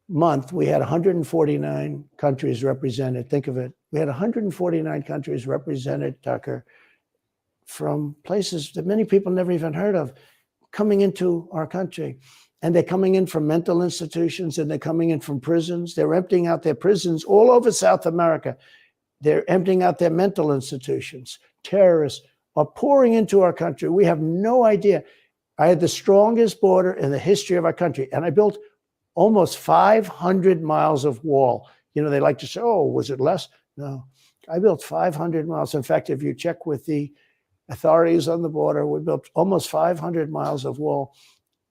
month, we had 149 countries represented. Think of it. We had 149 countries represented, Tucker, from places that many people never even heard of, coming into our country. And they're coming in from mental institutions, and they're coming in from prisons. They're emptying out their prisons all over South America. They're emptying out their mental institutions. Terrorists are pouring into our country. We have no idea. I had the strongest border in the history of our country, and I built almost 500 miles of wall. You know, they like to say, oh, was it less? No, I built 500 miles. In fact, if you check with the authorities on the border, we built almost 500 miles of wall.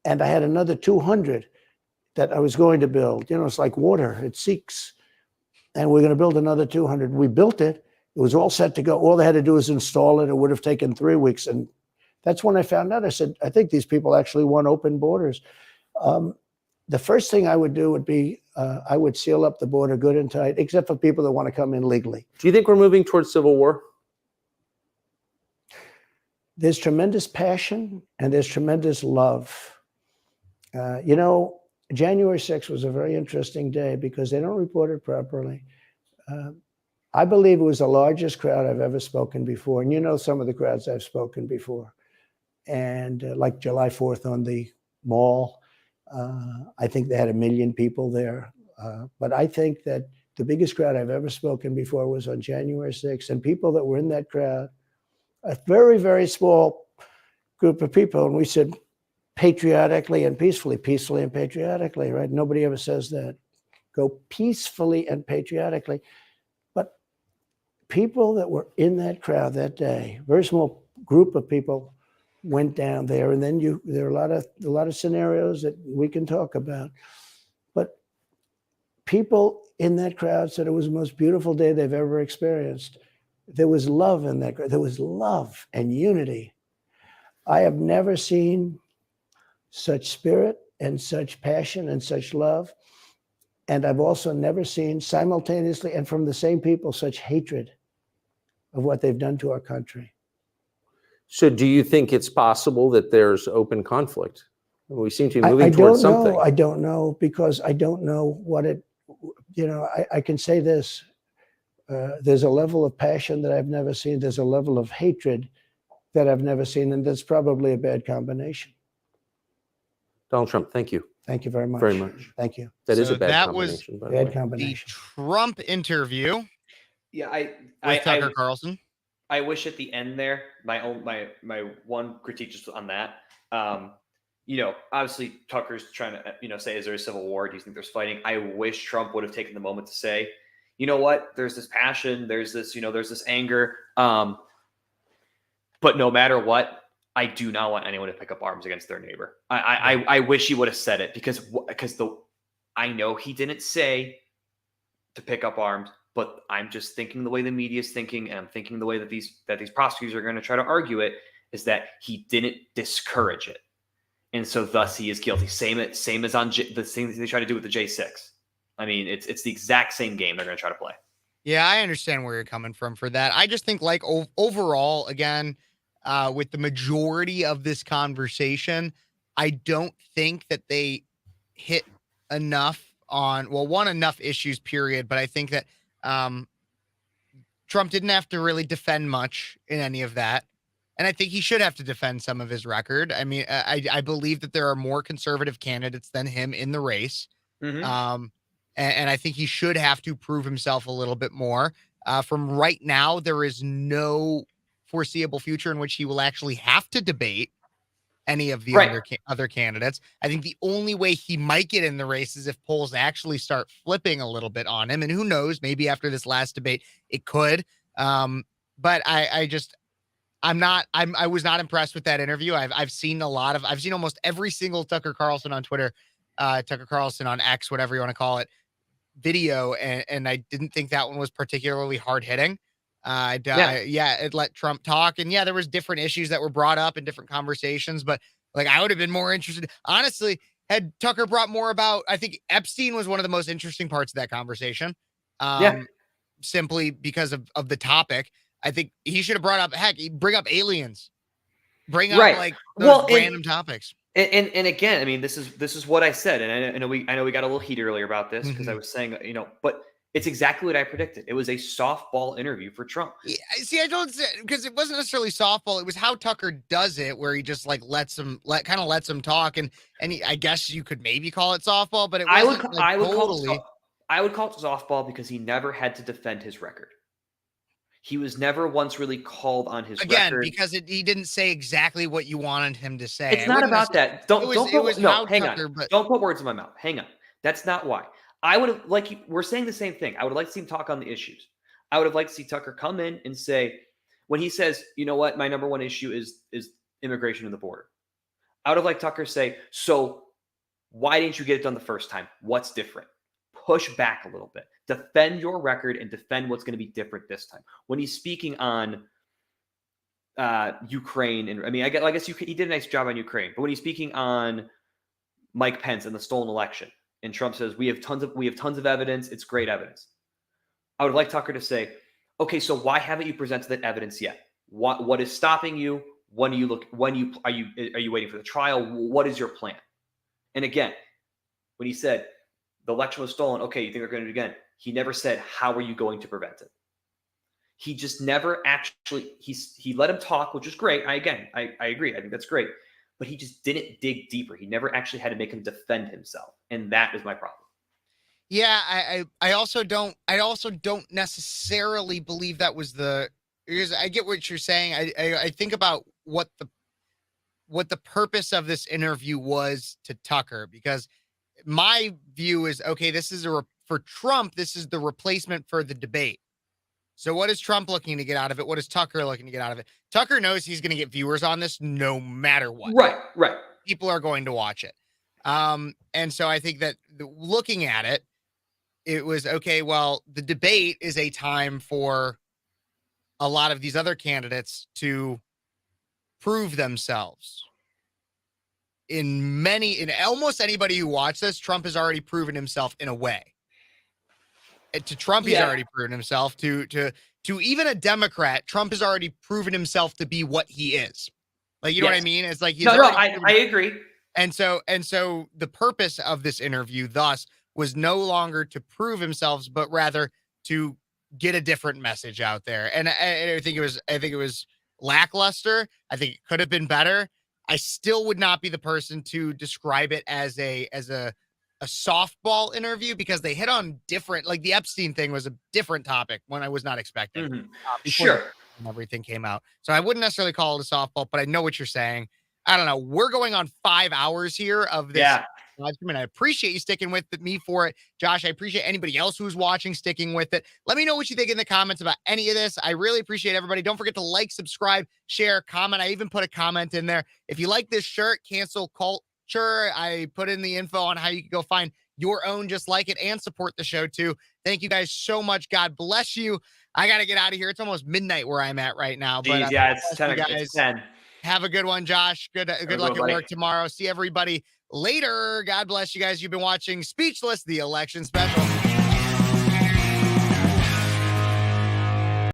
And I had another 200 that I was going to build. You know, it's like water, it seeks. And we're going to build another 200. We built it. It was all set to go. All they had to do was install it. It would have taken 3 weeks. And that's when I found out. I said, I think these people actually want open borders. The first thing I would do would be I would seal up the border good and tight, except for people that want to come in legally. Do you think we're moving towards civil war? There's tremendous passion and there's tremendous love. You know, January 6th was a very interesting day because they don't report it properly. I believe it was the largest crowd I've ever spoken before. And you know some of the crowds I've spoken before. And like July 4th on the mall, I think they had 1 million people there. But I think that the biggest crowd I've ever spoken before was on January 6th. And people that were in that crowd, a very, very small group of people. And we said, patriotically and peacefully and patriotically, right? Nobody ever says that. Go peacefully and patriotically. But people that were in that crowd that day, very small group of people went down there. And then there are a lot of scenarios that we can talk about. But people in that crowd said it was the most beautiful day they've ever experienced. There was love in that crowd. There was love and unity. I have never seen such spirit and such passion and such love. And I've also never seen simultaneously and from the same people such hatred of what they've done to our country. So do you think it's possible that there's open conflict? We seem to be moving towards something. I don't know because I don't know what it, you know, I can say this. There's a level of passion that I've never seen. There's a level of hatred that I've never seen. And that's probably a bad combination. Donald Trump, thank you. Thank you very much. Very much. Thank you. That is a bad that combination. was bad combination. The Trump interview. Yeah, with Tucker Carlson. I wish at the end there, my one critique just on that. You know, obviously Tucker's trying to, you know, say, is there a civil war? Do you think there's fighting? I wish Trump would have taken the moment to say, you know what, there's this passion, there's this, you know, there's this anger. But no matter what, I do not want anyone to pick up arms against their neighbor. I wish he would have said it because I know he didn't say to pick up arms, but I'm just thinking the way the media is thinking, and I'm thinking the way that these prosecutors are going to try to argue it is that he didn't discourage it, and so thus he is guilty. Same as on the thing they try to do with the J6. I mean, it's the exact same game they're going to try to play. Yeah, I understand where you're coming from for that. I just think, like, overall, again, with the majority of this conversation, I don't think that they hit enough on, well, enough issues, period. But I think that Trump didn't have to really defend much in any of that. And I think he should have to defend some of his record. I mean, I believe that there are more conservative candidates than him in the race. Mm-hmm. And I think he should have to prove himself a little bit more. From right now, there is no foreseeable future in which he will actually have to debate any of the other candidates. I think the only way he might get in the race is if polls actually start flipping a little bit on him. And who knows, maybe after this last debate, it could. But I was not impressed with that interview. I've seen almost every single Tucker Carlson on Twitter, Tucker Carlson on X, whatever you want to call it, video. And I didn't think that one was particularly hard hitting. It let Trump talk, and there was different issues that were brought up in different conversations, but like I would have been more interested, honestly, had Tucker brought more about, I think Epstein was one of the most interesting parts of that conversation. Simply because of the topic. I think he should have brought up, bring up aliens, bring up like those random topics. And again, I mean, this is what I said, and I know we got a little heat earlier about this because I was saying, but it's exactly what I predicted. It was a softball interview for Trump. Yeah, see, I don't, because it wasn't necessarily softball. It was how Tucker does it, where he just like lets him talk, and I guess you could maybe call it softball, but it wasn't I would call it softball because he never had to defend his record. He was never once really called on his record. Because he didn't say exactly what you wanted him to say. It's not about that. Don't hang Tucker, on. But don't put words in my mouth. Hang on. That's not why. I would have we're saying the same thing. I would like to see him talk on the issues. I would have liked to see Tucker come in and say, when he says, you know what, my number one issue is immigration and the border. I would have liked Tucker say, so why didn't you get it done the first time? What's different? Push back a little bit. Defend your record and defend what's going to be different this time. When he's speaking on Ukraine, and I mean, I guess he did a nice job on Ukraine, but when he's speaking on Mike Pence and the stolen election, and Trump says we have tons of evidence, it's great evidence. I would like Tucker to say, okay, so why haven't you presented that evidence yet? What is stopping you? Are you waiting for the trial? What is your plan? And again, when he said the election was stolen, okay, you think they're going to do it again? He never said, how are you going to prevent it? He just never actually, he let him talk, which is great. I agree. I think that's great. But he just didn't dig deeper. He never actually had to make him defend himself. And that is my problem. Yeah, I also don't necessarily believe that was because I get what you're saying. I think about what the purpose of this interview was to Tucker, because my view is, okay, this is for Trump, this is the replacement for the debate. So what is Trump looking to get out of it? What is Tucker looking to get out of it? Tucker knows he's going to get viewers on this no matter what. Right. People are going to watch it. And so I think that looking at it, it was, okay, well, the debate is a time for a lot of these other candidates to prove themselves. In almost anybody who watched this, Trump has already proven himself in a way. To Trump, he's already proven himself. To even a Democrat, Trump has already proven himself to be what he is. Like, you know what I mean? It's like I agree. And so the purpose of this interview, thus, was no longer to prove himself, but rather to get a different message out there. And I think it was lackluster. I think it could have been better. I still would not be the person to describe it as a softball interview, because they hit on different, like the Epstein thing was a different topic when I was not expecting. Sure. Everything came out. So I wouldn't necessarily call it a softball, but I know what you're saying. I don't know. We're going on 5 hours here of this. live stream, and I appreciate you sticking with me for it. Josh, I appreciate anybody else who's watching sticking with it. Let me know what you think in the comments about any of this. I really appreciate everybody. Don't forget to like, subscribe, share, comment. I even put a comment in there. If you like this shirt, Cancel Culture, I put in the info on how you can go find your own just like it and support the show too. Thank you guys so much. God bless you. I got to get out of here. It's almost midnight where I'm at right now. But it's 10. It's 10. Have a good one, Josh. Good luck at work tomorrow. See everybody later. God bless you guys. You've been watching Speechless, the election special.